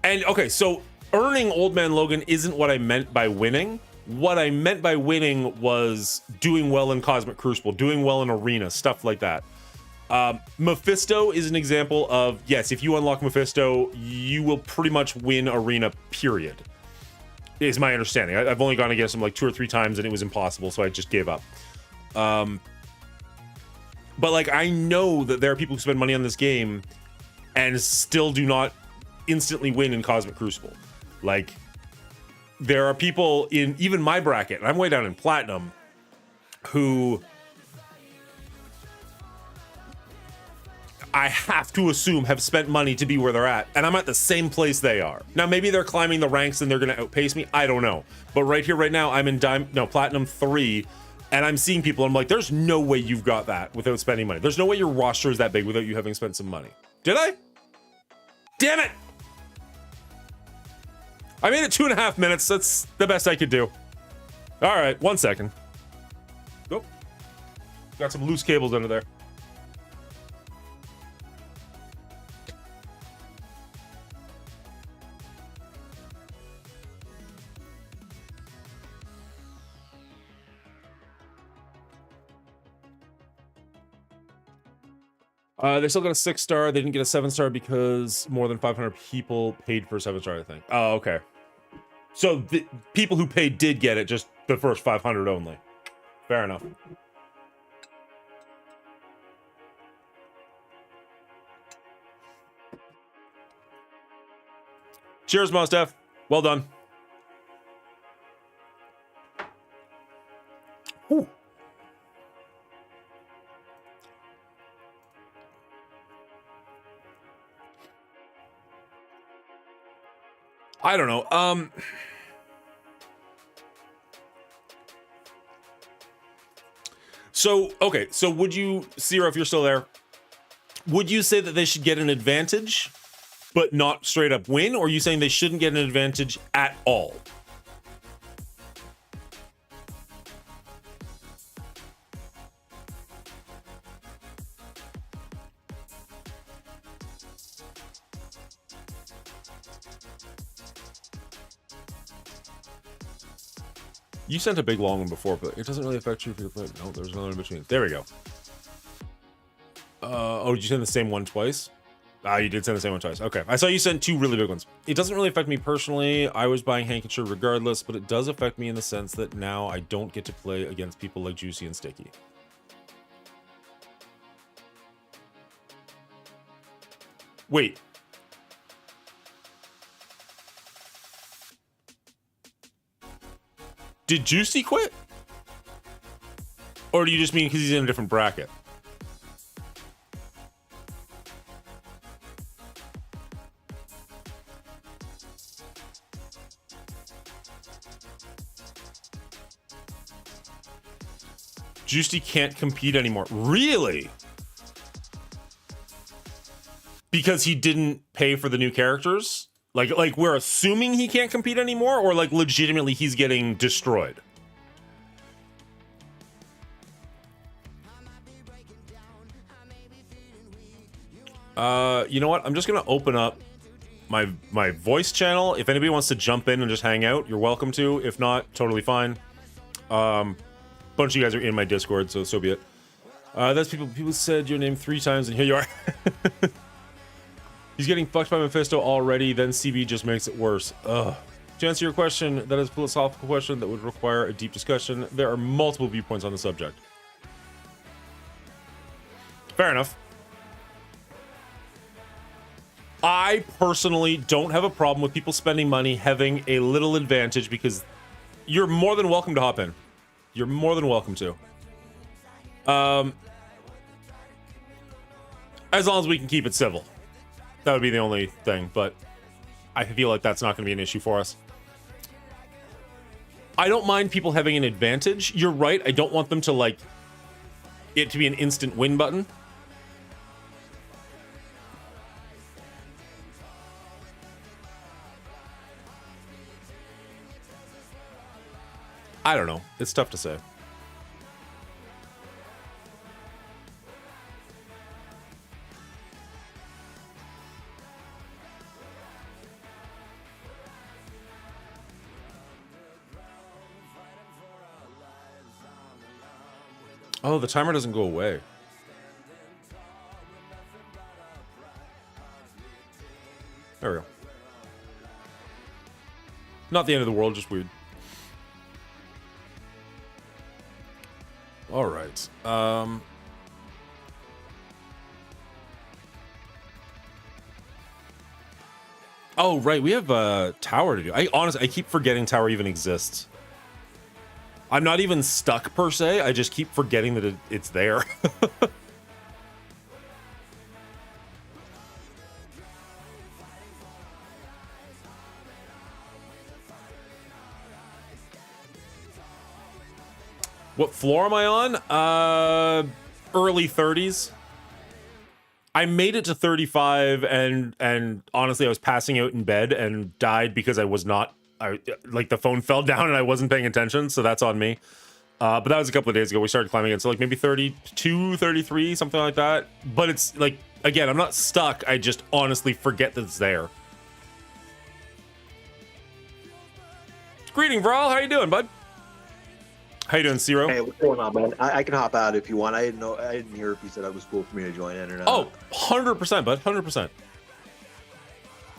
A: And okay, so earning Old Man Logan isn't what I meant by winning. What I meant by winning was doing well in Cosmic Crucible, doing well in Arena, stuff like that. Mephisto is an example of, yes, if you unlock Mephisto, you will pretty much win Arena, period. Is my understanding. I've only gone against him like 2 or 3 times and it was impossible, so I just gave up. But like, I know that there are people who spend money on this game and still do not instantly win in Cosmic Crucible. Like, there are people in even my bracket, and I'm way down in Platinum, who I have to assume have spent money to be where they're at, and I'm at the same place they are. Now, maybe they're climbing the ranks and they're going to outpace me. I don't know. But right here, right now, I'm in Platinum 3, and I'm seeing people, and I'm like, there's no way you've got that without spending money. There's no way your roster is that big without you having spent some money. Did I? Damn it! I made it 2.5 minutes. That's the best I could do. All right, 1 second. Oh, got some loose cables under there. They still got a 6 star. They didn't get a 7 star because more than 500 people paid for a 7 star, I think. Oh, okay. So the people who paid did get it, just the first 500 only. Fair enough. Cheers, Mostef. Well done. Ooh. I don't know. So, okay. So would you, Sierra, if you're still there, would you say that they should get an advantage, but not straight up win? Or are you saying they shouldn't get an advantage at all? You sent a big long one before, but it doesn't really affect you if you're playing. No, there's another in between. There we go. Oh, did you send the same one twice? Ah, you did send the same one twice. Okay, I saw you sent 2 really big ones. It doesn't really affect me personally. I was buying Handkerchief regardless, but it does affect me in the sense that now I don't get to play against people like Juicy and Sticky. Wait. Did Juicy quit? Or do you just mean because he's in a different bracket? Juicy can't compete anymore. Really? Because he didn't pay for the new characters? Like we're assuming he can't compete anymore, or like legitimately he's getting destroyed? You know what? I'm just gonna open up my voice channel. If anybody wants to jump in and just hang out, you're welcome to. If not, totally fine. Bunch of you guys are in my Discord, so be it. That's people said your name 3 times, and here you are. He's getting fucked by Mephisto already, then CB just makes it worse. Ugh. To answer your question, that is a philosophical question that would require a deep discussion. There are multiple viewpoints on the subject. Fair enough. I personally don't have a problem with people spending money having a little advantage, because you're more than welcome to hop in. You're more than welcome to. As long as we can keep it civil. That would be the only thing, but I feel like that's not going to be an issue for us. I don't mind people having an advantage. You're right. I don't want them to, like, it to be an instant win button. I don't know. It's tough to say. Oh, the timer doesn't go away. There we go. Not the end of the world, just weird. All right. Oh, right. We have a tower to do. I keep forgetting tower even exists. I'm not even stuck per se. I just keep forgetting that it's there. What floor am I on? Early 30s. I made it to 35, and honestly, I was passing out in bed and died because I was not. Like the phone fell down and I wasn't paying attention, so that's on me. But that was a couple of days ago. We started climbing it, so like maybe 32, 33, something like that. But it's like, again, I'm not stuck. I just honestly forget that it's there. Greeting, Vral. How you doing, bud? How you doing, Zero?
C: Hey, what's going on, man? I can hop out if you want. I didn't hear if you said it was cool for me to join in or not.
A: Oh, 100%, bud. 100%.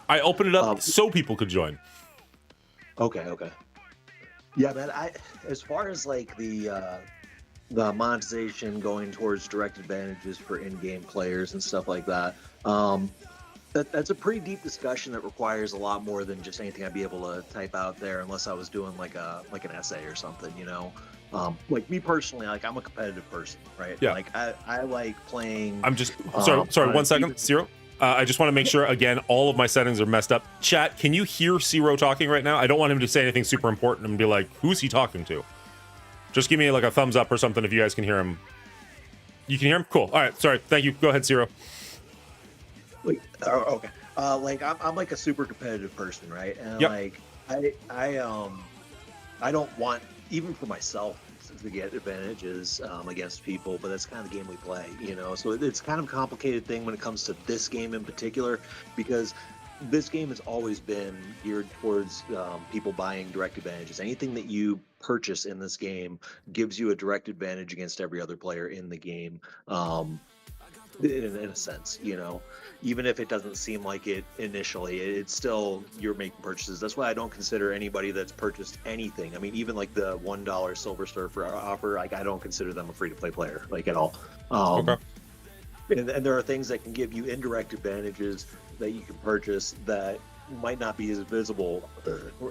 A: I opened it up so people could join.
C: Okay. Yeah, man. As far as like the monetization going towards direct advantages for in-game players and stuff like that, that's a pretty deep discussion that requires a lot more than just anything I'd be able to type out there, unless I was doing like an essay or something, you know. Like me personally, like I'm a competitive person, right?
A: Yeah.
C: Like I like playing.
A: I'm just sorry. 1 second, Zero. I just want to make sure, again, all of my settings are messed up. Chat, can you hear Zero talking right now? I don't want him to say anything super important and be like, who's he talking to? Just give me like a thumbs up or something if you guys can hear him. You can hear him? Cool. All right. Sorry. Thank you. Go ahead, Zero.
C: Like, okay. Like I'm like a super competitive person, right? And
A: yep.
C: Like I don't want, even for myself, to get advantages against people, but that's kind of the game we play, you know. So it's kind of a complicated thing when it comes to this game in particular, because this game has always been geared towards people buying direct advantages. Anything that you purchase in this game gives you a direct advantage against every other player in the game. In a sense, you know, even if it doesn't seem like it initially, it's still, you're making purchases. That's why I don't consider anybody that's purchased anything. I mean, even like the $1 Silver Surfer offer, like I don't consider them a free-to-play player, like at all.
A: Okay.
C: And there are things that can give you indirect advantages that you can purchase that might not be as visible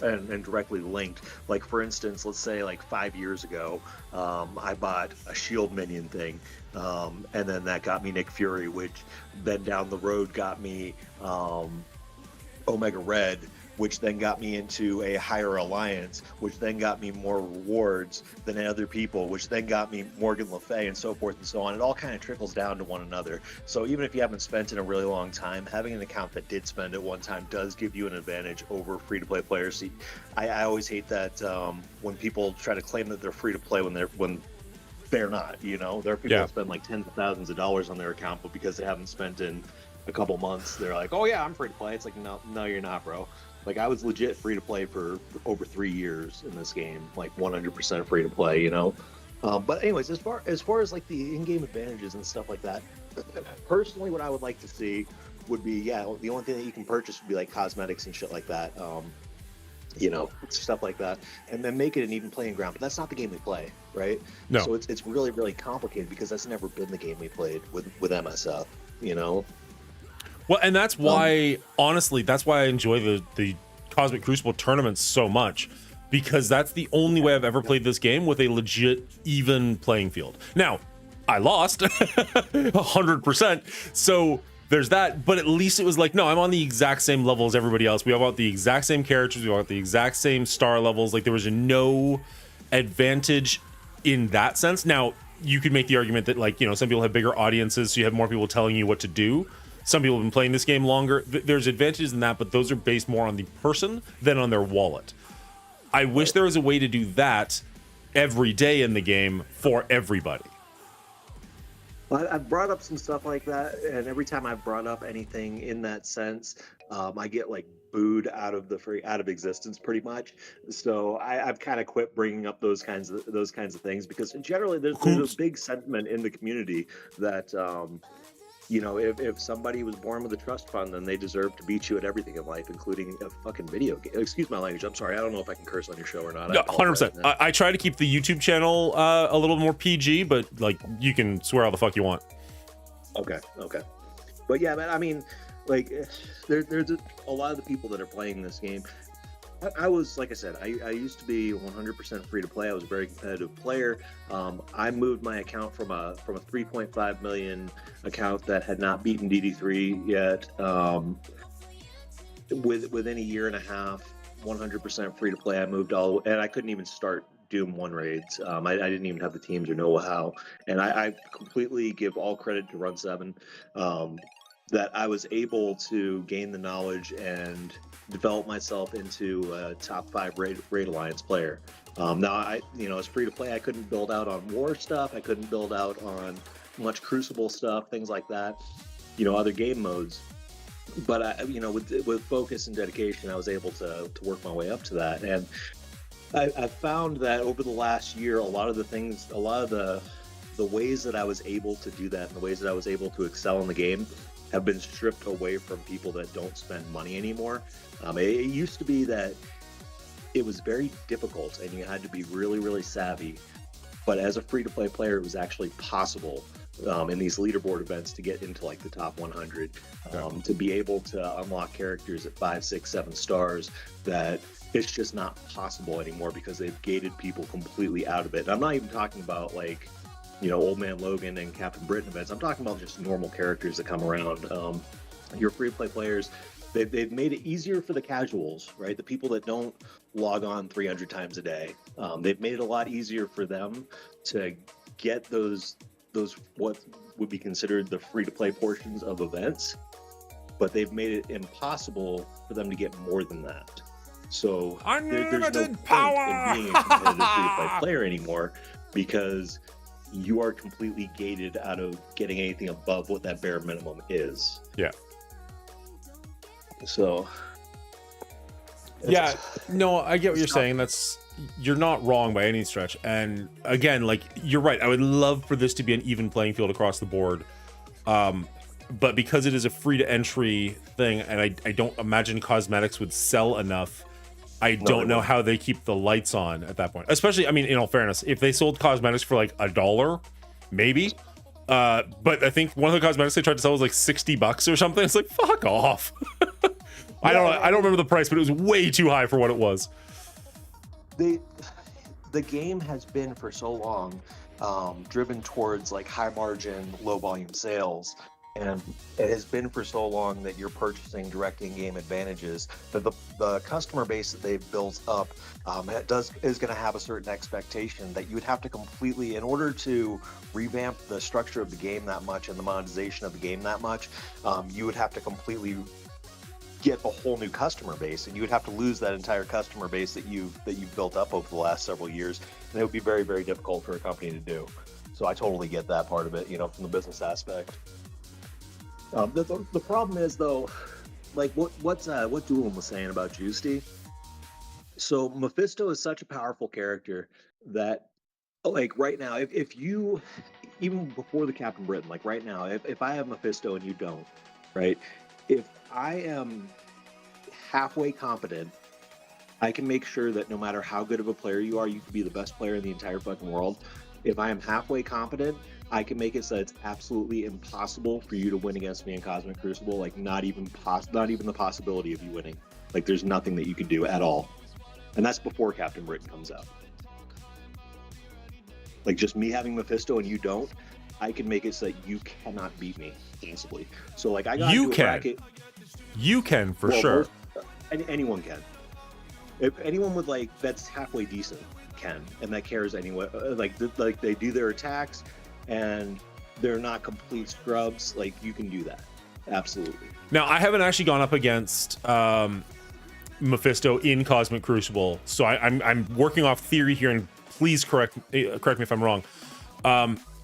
C: and directly linked. Like for instance, let's say like 5 years ago, I bought a shield minion thing, and then that got me Nick Fury, which then down the road got me Omega Red, which then got me into a higher alliance, which then got me more rewards than other people, which then got me Morgan Le Fay and so forth and so on. It all kind of trickles down to one another. So even if you haven't spent in a really long time, having an account that did spend at one time does give you an advantage over free-to-play players. See, I always hate that when people try to claim that they're free-to-play when they're not. You know, there are people that spend like tens of thousands of dollars on their account, but because they haven't spent in a couple months, they're like, oh yeah, I'm free to play. It's like, no, you're not, bro. Like, I was legit free to play for over 3 years in this game, like 100% free to play, you know. But anyways, as far as like the in-game advantages and stuff like that, personally, what I would like to see would be, the only thing that you can purchase would be like cosmetics and shit like that, you know, stuff like that, and then make it an even playing ground. But that's not the game we play, right?
A: No.
C: So it's really, really complicated because that's never been the game we played with MSF, you know.
A: Well, and that's why, honestly, that's why I enjoy the Cosmic Crucible tournaments so much, because that's the only way I've ever played this game with a legit even playing field. Now, I lost 100%, so there's that, but at least it was like, no, I'm on the exact same level as everybody else. We all got the exact same characters, we all got the exact same star levels. Like, there was no advantage in that sense. Now, you could make the argument that, like, you know, some people have bigger audiences, so you have more people telling you what to do. Some people have been playing this game longer. There's advantages in that, but those are based more on the person than on their wallet. I wish there was a way to do that every day in the game for everybody.
C: Well, I've brought up some stuff like that, and every time I've brought up anything in that sense, I get like booed out of existence pretty much. So I've kind of quit bringing up those kinds of things, because generally there's a big sentiment in the community that you know, if somebody was born with a trust fund, then they deserve to beat you at everything in life, including a fucking video game. Excuse my language. I'm sorry. I don't know if I can curse on your show or not.
A: No, 100%. I try to keep the YouTube channel a little more PG, but like, you can swear all the fuck you want.
C: Okay. But yeah, man, I mean, like, there's a lot of the people that are playing this game. I was, like I said, I used to be 100% free to play. I was a very competitive player. I moved my account from a 3.5 million account that had not beaten DD3 yet. Within a year and a half, 100% free to play. I moved and I couldn't even start Doom 1 raids. I didn't even have the teams or know how. And I completely give all credit to Run 7 that I was able to gain the knowledge and develop myself into a top 5 raid alliance player. Now, as free to play, I couldn't build out on war stuff. I couldn't build out on much Crucible stuff, things like that. You know, other game modes. But with focus and dedication, I was able to work my way up to that. And I found that over the last year, a lot of the ways that I was able to do that, and the ways that I was able to excel in the game, have been stripped away from people that don't spend money anymore. It used to be that it was very difficult and you had to be really, really savvy. But as a free-to-play player, it was actually possible in these leaderboard events to get into like the top 100, to be able to unlock characters at 5, 6, 7 stars that it's just not possible anymore because they've gated people completely out of it. And I'm not even talking about like, you know, Old Man Logan and Captain Britain events. I'm talking about just normal characters that come around. Your free-to-play players, they've made it easier for the casuals, right? The people that don't log on 300 times a day. They've made it a lot easier for them to get those what would be considered the free-to-play portions of events, but they've made it impossible for them to get more than that. So there's no point in being a competitive free-to-play player anymore, because you are completely gated out of getting anything above what that bare minimum is.
A: Yeah.
C: So.
A: Yeah, no, I get what you're saying. You're not wrong by any stretch. And again, like, you're right. I would love for this to be an even playing field across the board. But because it is a free to entry thing, and I don't imagine cosmetics would sell enough, I don't know how they keep the lights on at that point. Especially, I mean, in all fairness, if they sold cosmetics for like $1, maybe. But I think one of the cosmetics they tried to sell was like $60 or something. It's like, fuck off. I don't remember the price, but it was way too high for what it was.
C: The game has been for so long driven towards like high margin, low volume sales. and it has been for so long that you're purchasing direct in-game advantages that the customer base that they've built up is going to have a certain expectation that you would have to completely, in order to revamp the structure of the game that much and the monetization of the game that much, you would have to completely get a whole new customer base, and you would have to lose that entire customer base that you've built up over the last several years, and it would be very, very difficult for a company to do. So I totally get that part of it, from the business aspect. The problem is, though, like what Doolin was saying about Juicy. So Mephisto is such a powerful character that, like, right now, if you, even before the Captain Britain, like right now, if I have Mephisto and you don't, right? If I am halfway competent, I can make sure that no matter how good of a player you are, you can be the best player in the entire fucking world. If I am halfway competent, I can make it so it's absolutely impossible for you to win against me in Cosmic Crucible. Like, not even the possibility of you winning. Like, there's nothing that you can do at all. And that's before Captain Britain comes out. Like, just me having Mephisto and you don't, I can make it so that you cannot beat me possibly. So, like, I got
A: You
C: into a
A: can.
C: bracket.
A: You can for sure.
C: Anyone can. If anyone with, like, that's halfway decent can, and that cares anyway, like they do their attacks and they're not complete scrubs, like, you can do that. Absolutely.
A: Now, I haven't actually gone up against Mephisto in Cosmic Crucible, so I'm working off theory here, and please correct me if I'm wrong.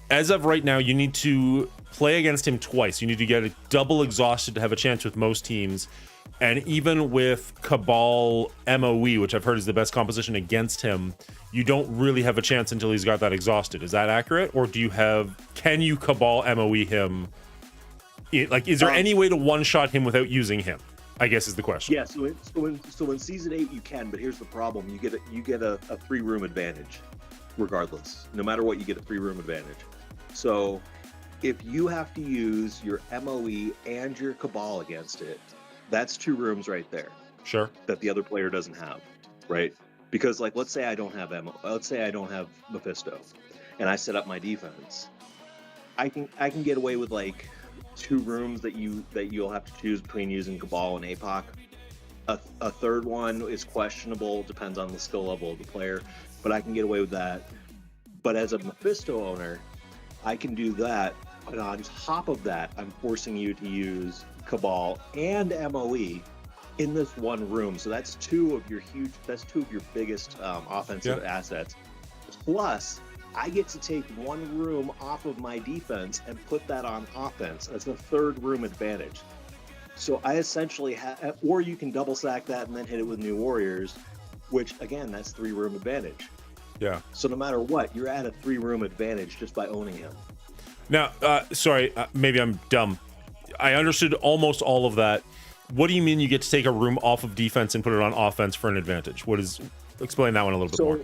A: As of right now, you need to play against him twice. You need to get a double exhausted to have a chance with most teams. And even with Cabal MOE, which I've heard is the best composition against him, you don't really have a chance until he's got that exhausted. Is that accurate? Or can you Cabal MOE him? Is there any way to one-shot him without using him? I guess is the question.
C: Yeah, so in Season 8 you can, but here's the problem. You get a 3-room advantage regardless. No matter what, you get a 3-room advantage. So if you have to use your MOE and your Cabal against it, that's 2 rooms right there.
A: Sure.
C: That the other player doesn't have, right? Because, like, let's say I don't have Mephisto, and I set up my defense. I can get away with, like, 2 rooms that you'll have to choose between using Cabal and APOC. A third one is questionable, depends on the skill level of the player, but I can get away with that. But as a Mephisto owner, I can do that, but on top of that, I'm forcing you to use Cabal and MOE in this one room. So that's 2 of your biggest offensive assets. Plus, I get to take 1 room off of my defense and put that on offense. That's a 3rd room advantage. So I essentially have, or you can double stack that and then hit it with New Warriors, which again, that's 3-room advantage.
A: Yeah.
C: So no matter what, you're at a 3-room advantage just by owning him.
A: Now, sorry, maybe I'm dumb. I understood almost all of that. What do you mean you get to take a room off of defense and put it on offense for an advantage? Explain that one a little bit more.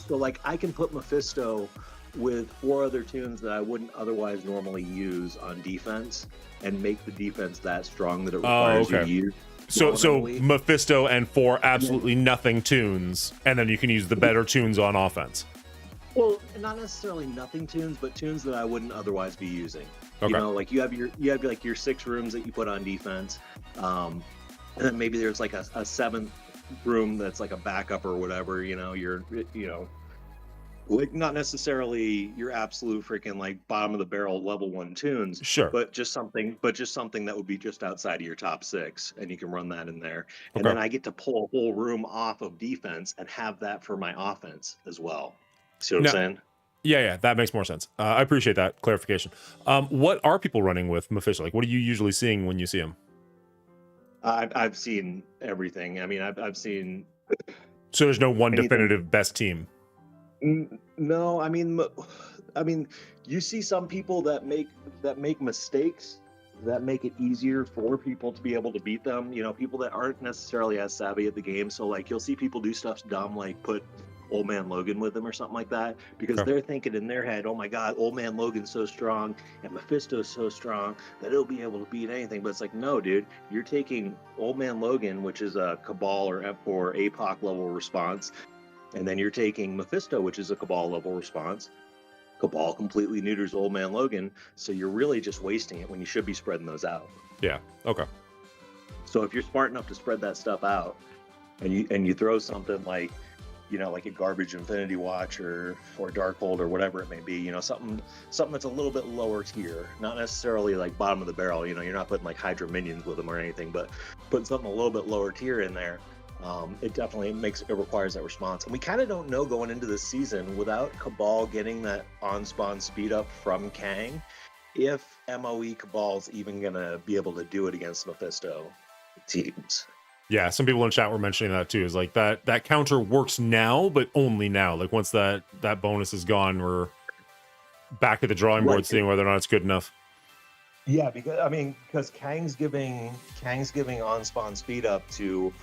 C: So, like, I can put Mephisto with 4 other tunes that I wouldn't otherwise normally use on defense and make the defense that strong that it requires you to use.
A: So Mephisto and 4 absolutely nothing tunes, and then you can use the better tunes on offense.
C: Well, not necessarily nothing tunes, but tunes that I wouldn't otherwise be using.
A: Okay.
C: Like you have like your 6 rooms that you put on defense, and then maybe there's like a 7th room that's like a backup or whatever. Like, not necessarily your absolute freaking, like, bottom of the barrel level 1 tunes.
A: Sure.
C: But just something that would be just outside of your top 6, and you can run that in there. And then I get to pull a whole room off of defense and have that for my offense as well. See what I'm saying?
A: Yeah, that makes more sense. I appreciate that clarification. What are people running with Mephisto? Like, what are you usually seeing when you see him?
C: I've seen everything. I mean, I've seen.
A: So there's no one definitive best team.
C: No, I mean, you see some people that make mistakes that make it easier for people to be able to beat them. People that aren't necessarily as savvy at the game. So, like, you'll see people do stuff dumb, like put Old Man Logan with him or something like that, because they're thinking in their head, oh my God, Old Man Logan's so strong and Mephisto's so strong that he'll be able to beat anything. But it's like, no, dude, you're taking Old Man Logan, which is a Cabal or APOC level response, and then you're taking Mephisto, which is a Cabal level response. Cabal completely neuters Old Man Logan, so you're really just wasting it when you should be spreading those out.
A: Yeah. Okay.
C: So if you're smart enough to spread that stuff out, and you throw something like, like a garbage Infinity Watch or Darkhold or whatever it may be, something that's a little bit lower tier, not necessarily like bottom of the barrel. You're not putting like Hydra minions with them or anything, but putting something a little bit lower tier in there. It definitely requires that response. And we kind of don't know going into this season, without Cabal getting that on-spawn speed up from Kang, if MOE Cabal's even going to be able to do it against Mephisto teams.
A: Yeah, some people in chat were mentioning that too. Is like that counter works now, but only now. Like once that bonus is gone, we're back at the drawing board, seeing whether or not it's good enough.
C: Yeah, because Kang's giving on-spawn speed up to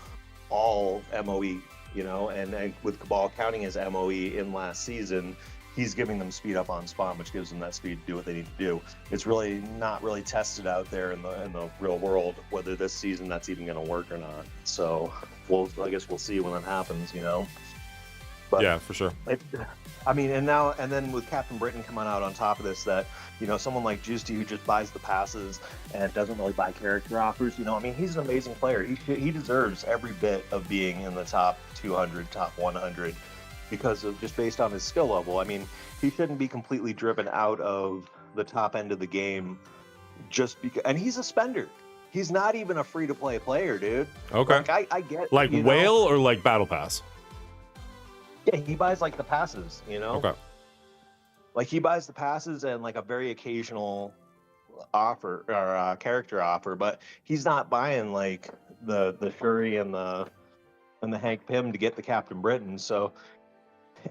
C: all MOE, and with Cabal counting as MOE in last season, he's giving them speed up on spawn, which gives them that speed to do what they need to do. It's really not really tested out there in the real world whether this season that's even going to work or not. So I guess we'll see when that happens, But
A: yeah, for sure.
C: And then with Captain Britain coming out on top of this, that someone like Juicy, who just buys the passes and doesn't really buy character offers, he's an amazing player. He deserves every bit of being in the top 200, top 100, because of just based on his skill level. He shouldn't be completely driven out of the top end of the game just because. And he's a spender. He's not even a free to play player, dude.
A: Okay.
C: Like I get
A: like Whale or like Battle Pass.
C: Yeah, he buys like the passes,
A: Okay.
C: Like he buys the passes and like a very occasional offer or character offer, but he's not buying like the Shuri and the Hank Pym to get the Captain Britain. So,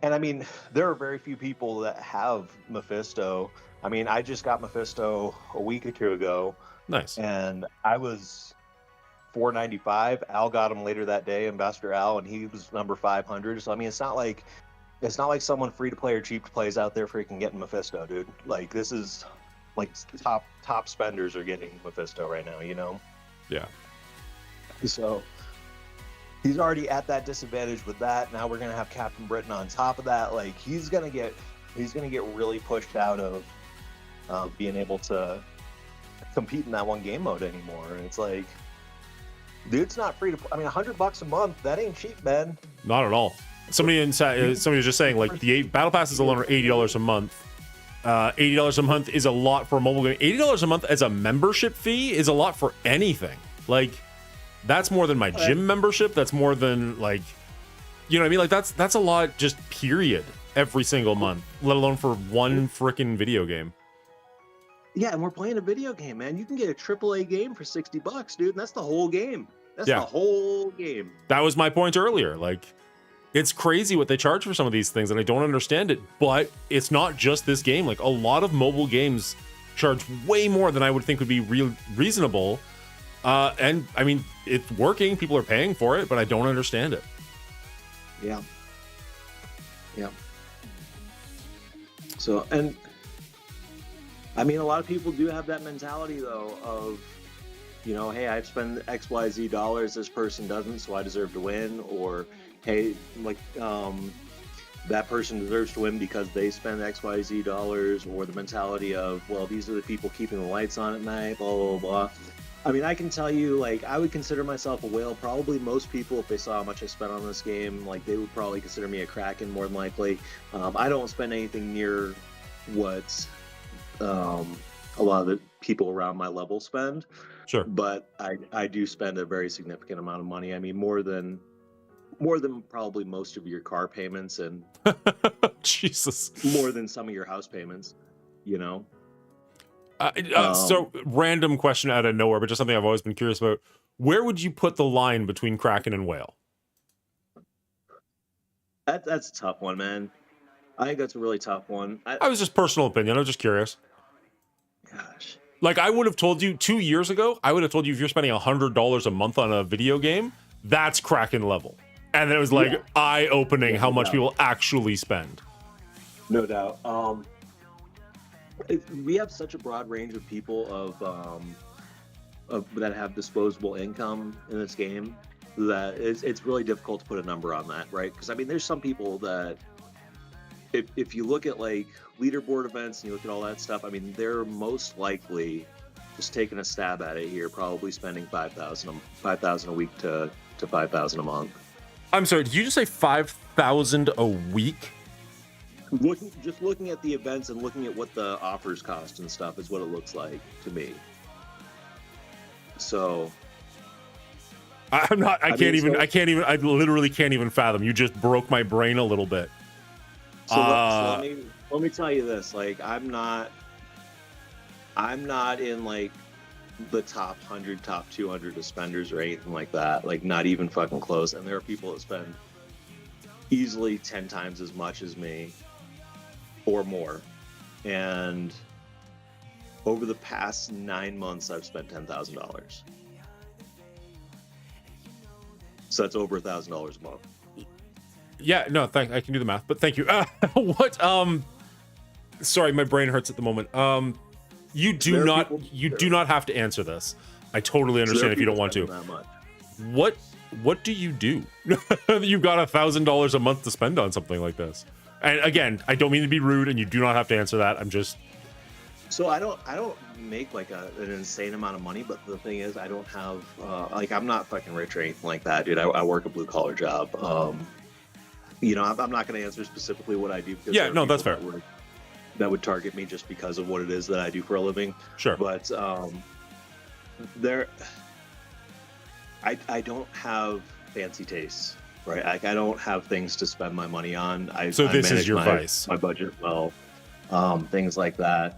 C: and there are very few people that have Mephisto. I just got Mephisto a week or two ago.
A: Nice.
C: And I was $495. Al got him later that day, Ambassador Al, and he was number 500. So it's not like someone free to play or cheap to play is out there freaking getting Mephisto, dude. Like this is like top spenders are getting Mephisto right now,
A: Yeah.
C: So he's already at that disadvantage with that. Now we're gonna have Captain Britain on top of that. Like he's gonna get really pushed out of being able to compete in that one game mode anymore. And it's like, dude's not free to play. $100 a month, that ain't cheap, man.
A: Not at all. Somebody was just saying like the Battle Passes alone are $80 a month. $80 a month is a lot for a mobile game. $80 a month as a membership fee is a lot for anything. Like that's more than my gym membership. That's more than like, Like that's a lot just period every single month, let alone for one freaking video game.
C: Yeah, and we're playing a video game, man. You can get a AAA game for $60, dude, and that's the whole game. That's the whole game.
A: That was my point earlier. Like, it's crazy what they charge for some of these things, and I don't understand it. But it's not just this game. Like, a lot of mobile games charge way more than I would think would be reasonable. And, it's working. People are paying for it, but I don't understand it.
C: Yeah. Yeah. So, and a lot of people do have that mentality, though, of, hey, I've spent XYZ dollars, this person doesn't, so I deserve to win. Or, hey, like, that person deserves to win because they spend XYZ dollars. Or the mentality of, well, these are the people keeping the lights on at night, blah, blah, blah. I can tell you, like, I would consider myself a whale. Probably most people, if they saw how much I spent on this game, like, they would probably consider me a Kraken more than likely. I don't spend anything near what a lot of the people around my level spend.
A: Sure.
C: But I do spend a very significant amount of money. More than probably most of your car payments, and
A: Jesus,
C: more than some of your house payments,
A: So random question out of nowhere, but just something I've always been curious about. Where would you put the line between Kraken and Whale?
C: That's a tough one, man. I think that's a really tough one.
A: I was just personal opinion. I was just curious.
C: Gosh.
A: Like, I would have told you 2 years ago, if you're spending $100 a month on a video game, that's Kraken level. And it was like eye-opening how much people actually spend.
C: No doubt. We have such a broad range of people of that have disposable income in this game that it's really difficult to put a number on that, right? Because there's some people that if you look at like leaderboard events and you look at all that stuff, I mean, they're most likely just taking a stab at it here, probably spending 5,000 a week to 5,000 a month.
A: I'm sorry, did you just say 5,000 a week?
C: Looking at the events and looking at what the offers cost and stuff is what it looks like to me. So
A: I literally can't even fathom. You just broke my brain a little bit.
C: So let me tell you this. Like, I'm not in like the top 100, top 200 of spenders or anything like that. Like, not even fucking close. And there are people that spend easily 10 times as much as me or more. And over the past 9 months, I've spent $10,000. So that's over $1,000 a month.
A: Yeah, no, I can do the math, but thank you. What? Sorry, my brain hurts at the moment. You do not have to answer this. I totally understand if you don't want to.
C: That much.
A: What do you do? You've got $1,000 a month to spend on something like this. And again, I don't mean to be rude, and you do not have to answer that. I'm just.
C: So I don't make like an insane amount of money, but the thing is, I don't have like, I'm not fucking rich or anything like that, dude. I work a blue collar job. You know, I'm not going to answer specifically what I do. Because
A: yeah, no, that's fair.
C: That would target me just because of what it is that I do for a living.
A: Sure.
C: But I don't have fancy tastes, right? Like, I don't have things to spend my money on.
A: So this is your vice.
C: My budget well, things like that.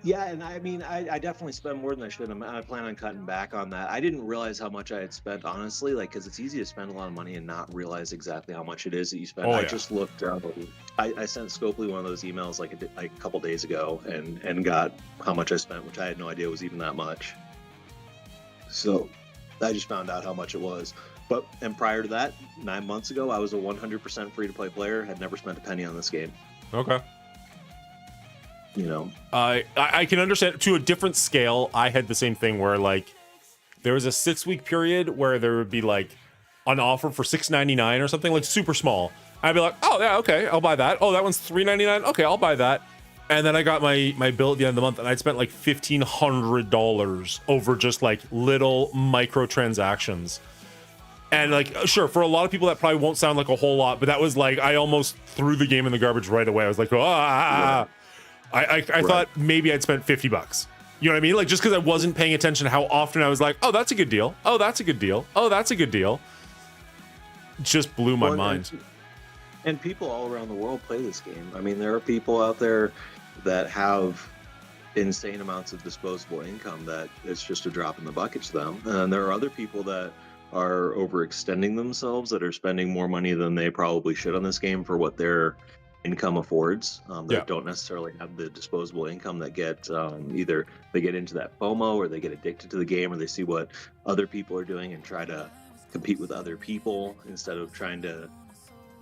C: Yeah, and I mean, I definitely spend more than I should. I plan on cutting back on that. I didn't realize how much I had spent, honestly, like, because it's easy to spend a lot of money and not realize exactly how much it is that you spend. I just looked, I sent Scopely one of those emails like a couple days ago and got how much I spent, which I had no idea was even that much. So I just found out how much it was. And prior to that, 9 months ago, I was a 100% free-to-play player, had never spent a penny on this game.
A: Okay.
C: You know,
A: I can understand to a different scale. I had the same thing where, like, there was a 6-week period where there would be like an offer for $6.99 or something, like super small. I'd be like, oh yeah, okay, I'll buy that. Oh, that one's $3.99. Okay, I'll buy that. And then I got my bill at the end of the month, and I'd spent like $1,500 over just like little microtransactions. And like, sure, for a lot of people that probably won't sound like a whole lot, but that was like, I almost threw the game in the garbage right away. I was like, I thought maybe I'd spent $50. You know what I mean? Like, just because I wasn't paying attention to how often I was like, oh, that's a good deal. Oh, that's a good deal. Oh, that's a good deal. Just blew my mind.
C: And people all around the world play this game. I mean, there are people out there that have insane amounts of disposable income that it's just a drop in the bucket to them. And there are other people that are overextending themselves, that are spending more money than they probably should on this game for what their income affords, that don't necessarily have the disposable income, that get either they get into that FOMO, or they get addicted to the game, or they see what other people are doing and try to compete with other people instead of trying to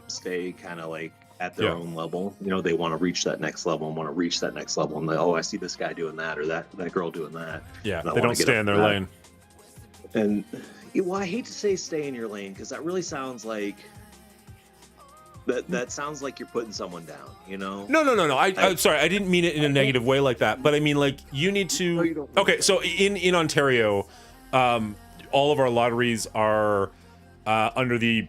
C: stay kind of like at their own level. You know, they want to reach that next level and want to reach that next level, and I see this guy doing that, or that girl doing that.
A: Yeah, they don't stay in their lane.
C: And well, I hate to say stay in your lane, because that really sounds like that sounds like you're putting someone down, you know?
A: No. I'm sorry, I didn't mean it in a negative way like that. But I mean, like, you need to.
C: No, you don't.
A: Okay, so in Ontario, all of our lotteries are under the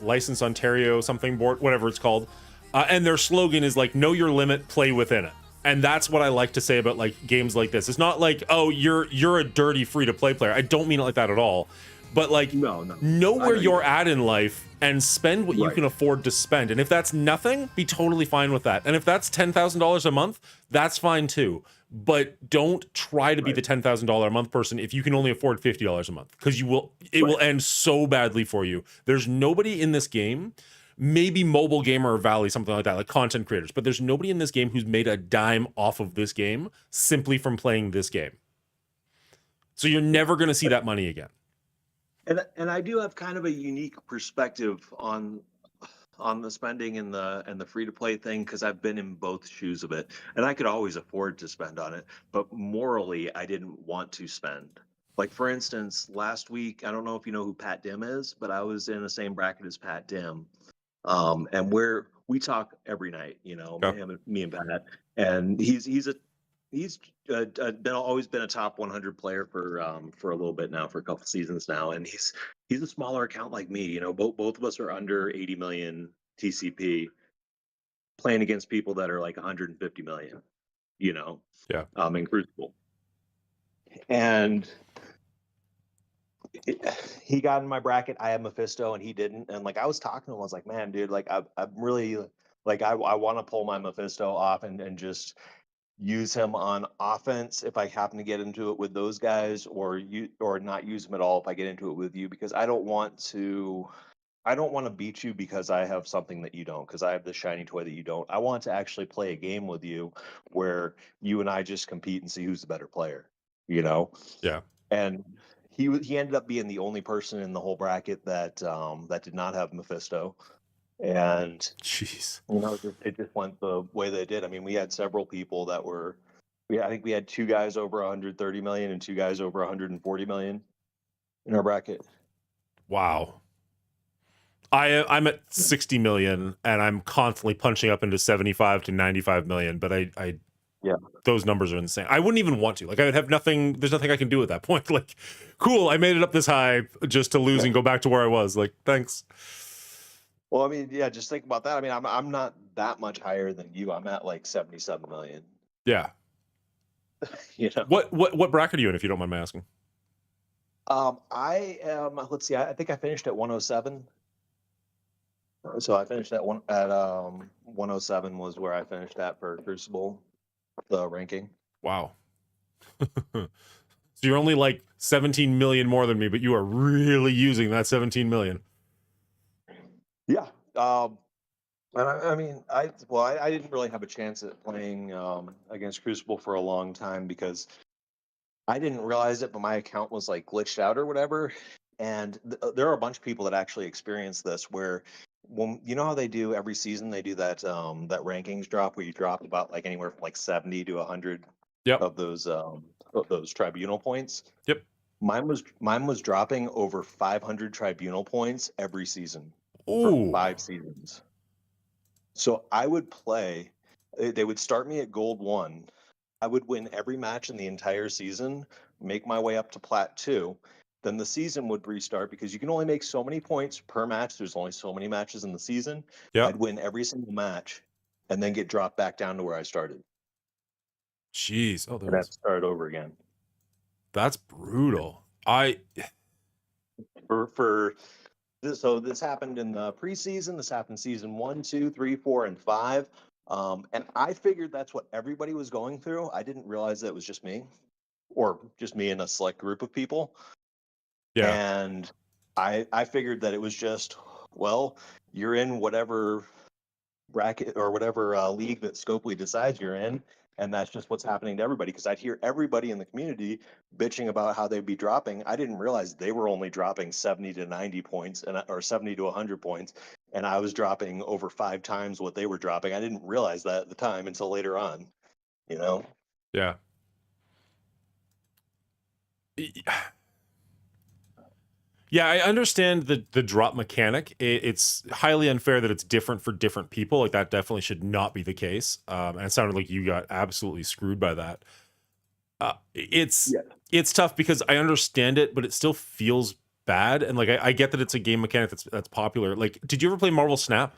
A: License Ontario something board, whatever it's called, and their slogan is like, "Know your limit, play within it." And that's what I like to say about like games like this. It's not like, oh, you're a dirty free to play player. I don't mean it like that at all. But like, know where you're at in life and spend what you can afford to spend. And if that's nothing, be totally fine with that. And if that's $10,000 a month, that's fine too. But don't try to be the $10,000 a month person if you can only afford $50 a month, because it will end so badly for you. There's nobody in this game, maybe Mobile Gamer or Valley, something like that, like content creators, but there's nobody in this game who's made a dime off of this game simply from playing this game. So you're never going to see that money again.
C: And I do have kind of a unique perspective on the spending and the free to play thing, because I've been in both shoes of it, and I could always afford to spend on it, but morally I didn't want to spend. Like, for instance, last week, I don't know if you know who Pat Dim is, but I was in the same bracket as Pat Dim, and we're we talk every night, you know,
A: Okay.
C: me and Pat, and he's been always been a top 100 player for a little bit now, for a couple seasons now, and he's a smaller account like me. You know, both of us are under 80 million TCP, playing against people that are like 150 million. You know,
A: Yeah.
C: in Crucible, and he got in my bracket. I had Mephisto and he didn't. And like I was talking to him, I was like, man, dude, like I'm really like I want to pull my Mephisto off and just use him on offense if I happen to get into it with those guys, or not use him at all if I get into it with you, because I don't want to beat you because I have something that you don't, because I have the shiny toy that you don't. I want to actually play a game with you where you and I just compete and see who's the better player, you know?
A: Yeah.
C: And he ended up being the only person in the whole bracket that did not have Mephisto. And
A: Jeez.
C: you know, it just went the way that it did. I mean, we had several people that were, I think we had two guys over 130 million and two guys over 140 million in our bracket.
A: Wow. I'm at 60 million and I'm constantly punching up into 75 to 95 million, but I
C: Yeah.
A: those numbers are insane. I wouldn't even want to. Like I would have nothing, there's nothing I can do at that point. Like, cool, I made it up this high just to lose and go back to where I was. Like, thanks.
C: Well, I mean, yeah, just think about that. I mean, I'm not that much higher than you. I'm at like 77 million.
A: Yeah.
C: You know.
A: What bracket are you in, if you don't mind me asking?
C: I am. Let's see. I think I finished at 107. So I finished at 107 was where I finished at for Crucible, the ranking.
A: Wow. So you're only like 17 million more than me, but you are really using that 17 million.
C: Yeah. And I mean, I didn't really have a chance at playing against Crucible for a long time because I didn't realize it, but my account was like glitched out or whatever. And there are a bunch of people that actually experience this, where when you know how they do every season, they do that rankings drop where you drop about like anywhere from like 70 to 100
A: Yep.
C: of those tribunal points.
A: Yep.
C: Mine was dropping over 500 tribunal points every season for
A: Ooh.
C: 5 seasons. So I would play. They would start me at gold 1. I would win every match in the entire season, make my way up to plat 2. Then the season would restart because you can only make so many points per match. There's only so many matches in the season.
A: Yep.
C: I'd win every single match and then get dropped back down to where I started.
A: Jeez. Oh,
C: And I'd start over again.
A: That's brutal.
C: So this happened in the preseason. This happened season 1, 2, 3, 4, and 5. And I figured that's what everybody was going through. I didn't realize that it was just me, or just me and a select group of people.
A: Yeah.
C: And I figured that it was just, well, you're in whatever bracket or whatever league that Scopely decides you're in, and that's just what's happening to everybody. Because I'd hear everybody in the community bitching about how they'd be dropping. I didn't realize they were only dropping 70 to 90 points, or 70 to 100 points, and I was dropping over 5 times what they were dropping. I didn't realize that at the time until later on, you know?
A: Yeah. Yeah, I understand the drop mechanic. It's highly unfair that it's different for different people. Like that definitely should not be the case. And it sounded like you got absolutely screwed by that. It's tough because I understand it, but it still feels bad. And like I get that it's a game mechanic that's popular. Like, did you ever play Marvel Snap?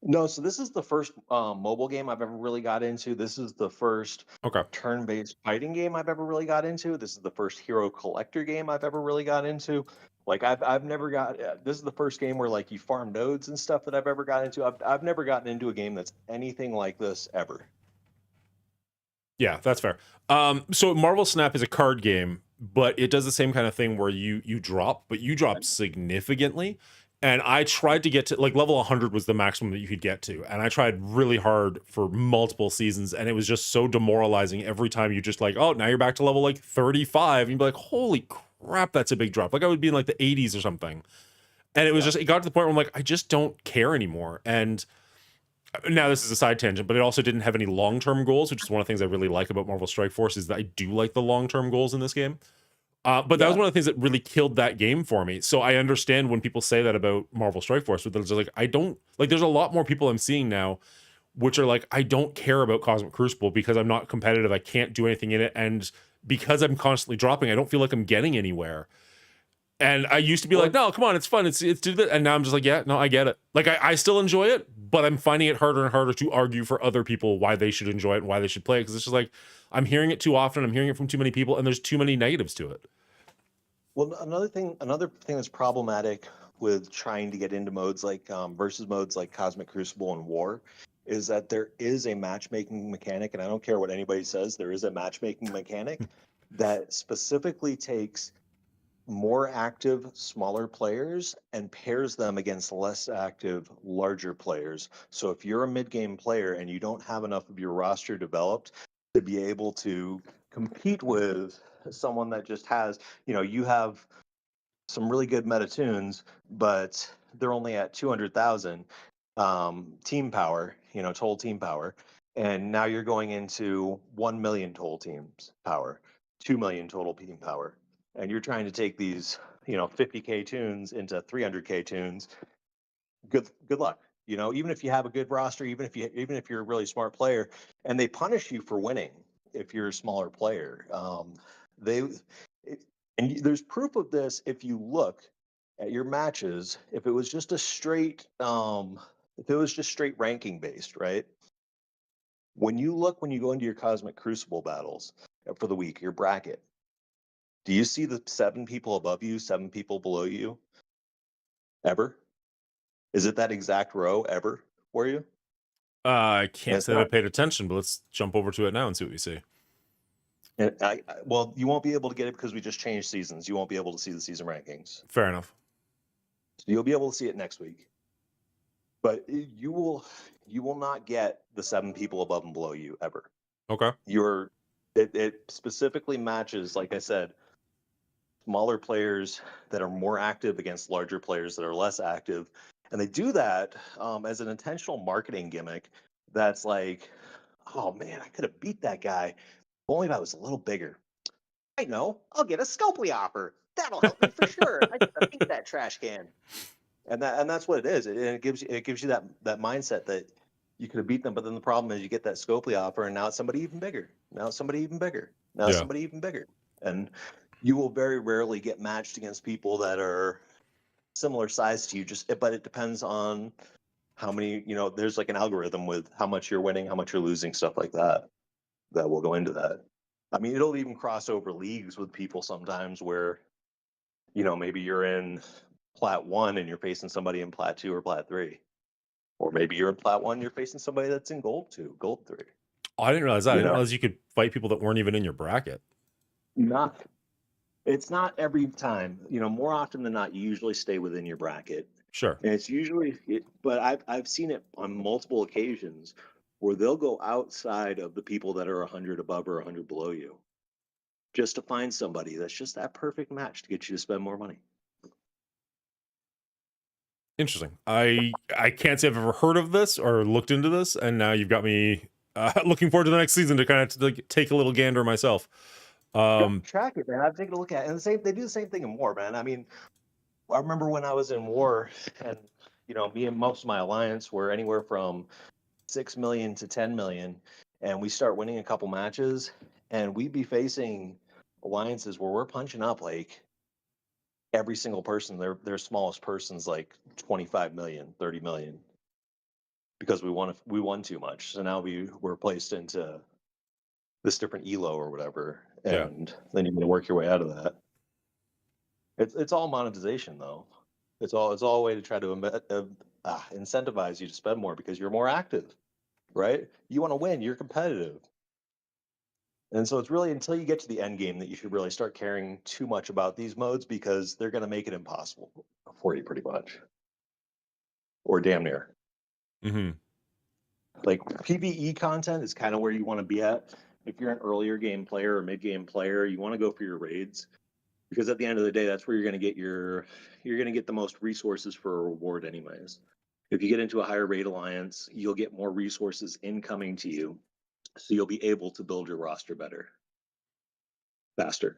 C: No, so this is the first mobile game I've ever really got into. This is the first
A: Okay.
C: turn-based fighting game I've ever really got into. This is the first hero collector game I've ever really got into. Like I've never got. This is the first game where like you farm nodes and stuff that I've ever got into. I've never gotten into a game that's anything like this ever.
A: Yeah, that's fair. So Marvel Snap is a card game, but it does the same kind of thing where you drop, but you drop significantly. And I tried to get to like level 100 was the maximum that you could get to. And I tried really hard for multiple seasons, and it was just so demoralizing every time you just like, oh, now you're back to level like 35. And you'd be like, holy crap, that's a big drop. Like I would be in like the 80s or something. And it was just, it got to the point where I'm like, I just don't care anymore. And now this is a side tangent, but it also didn't have any long-term goals, which is one of the things I really like about Marvel Strike Force is that I do like the long-term goals in this game. But that was
C: Yeah.
A: one of the things that really killed that game for me. So I understand when people say that about Marvel Strike Force, but there's like, I don't like, there's a lot more people I'm seeing now, which are like, I don't care about Cosmic Crucible because I'm not competitive. I can't do anything in it. And because I'm constantly dropping, I don't feel like I'm getting anywhere. And I used to be like,
C: Well,
A: no, come on, it's fun. It's do that. And now I'm just like, yeah, no, I get it. Like I still enjoy it, but I'm finding it harder and harder to argue for other people why they should enjoy it and why they should play it. Because it's just like, I'm hearing it too often. I'm hearing it from too many people, and there's too many negatives to it.
C: well, another thing that's problematic with trying to get into modes like versus modes like Cosmic Crucible and War is that there is a matchmaking mechanic, and I don't care what anybody says, there is a matchmaking mechanic that specifically takes more active, smaller players and pairs them against less active, larger players. So if you're a mid-game player and you don't have enough of your roster developed to be able to compete with someone that just has, you have some really good meta tunes, but they're only at 200,000 team power, total team power. And now you're going into 1 million total teams power, 2 million total team power. And you're trying to take these, 50K tunes into 300K tunes. Good luck. Even if you have a good roster, even if you're a really smart player, and they punish you for winning if you're a smaller player. They there's proof of this if you look at your matches. If it was just straight ranking based, right? When you go into your Cosmic Crucible battles for the week, your bracket, do you see the 7 people above you, 7 people below you ever? Is it that exact row ever for you?
A: I
C: And
A: can't
C: it's
A: say that I
C: not.
A: paid attention, but let's jump over to it now and see what we see.
C: And well, you won't be able to get it because we just changed seasons. You won't be able to see the season rankings.
A: Fair enough.
C: So you'll be able to see it next week. But you will not get the 7 people above and below you ever.
A: Okay.
C: It specifically matches, like I said, smaller players that are more active against larger players that are less active. And they do that as an intentional marketing gimmick that's like, oh man, I could have beat that guy if only if I was a little bigger. I know, I'll get a Scopely offer. That'll help me for sure. I just beat that trash can. And that's what it is. It gives you that mindset that you could have beat them, but then the problem is you get that Scopely offer, and now it's somebody even bigger. Now it's somebody even bigger. Now it's
A: Yeah.
C: somebody even bigger. And you will very rarely get matched against people that are similar size to you. But it depends on how many. There's like an algorithm with how much you're winning, how much you're losing, stuff like that. That will go into that. I mean, it'll even cross over leagues with people sometimes where maybe you're in Plat 1 and you're facing somebody in Plat 2 or Plat 3. Or maybe you're in Plat 1, you're facing somebody that's in Gold 2, Gold 3.
A: Oh, I didn't realize that. I
C: You
A: didn't
C: know,
A: realize you could fight people that weren't even in your bracket.
C: not it's not every time. More often than not, you usually stay within your bracket.
A: Sure.
C: And it's usually but I've seen it on multiple occasions where they'll go outside of the people that are 100 above or 100 below you just to find somebody that's just that perfect match to get you to spend more money.
A: Interesting. I can't say I've ever heard of this or looked into this, and now you've got me looking forward to the next season to kind of like, take a little gander myself.
C: Track it, man. I've taken a look at it. And they do the same thing in War, man. I mean, I remember when I was in War, and me and most of my alliance were anywhere from 6 million to 10 million, and we start winning a couple matches, and we'd be facing alliances where we're punching up like every single person. Their smallest person's like 25 million, 30 million, because we won too much. So now we're placed into this different elo or whatever,
A: Yeah.
C: and then you got to work your way out of that. It's all monetization though. It's all a way to try to incentivize you to spend more because you're more active, right? You want to win, you're competitive. And so it's really until you get to the end game that you should really start caring too much about these modes because they're going to make it impossible for you pretty much. Or damn near.
A: Hmm.
C: Like PvE content is kind of where you want to be at. If you're an earlier game player or mid game player, you want to go for your raids because at the end of the day, that's where you're going to get the most resources for a reward anyways. If you get into a higher raid alliance, you'll get more resources incoming to you, so you'll be able to build your roster better, faster.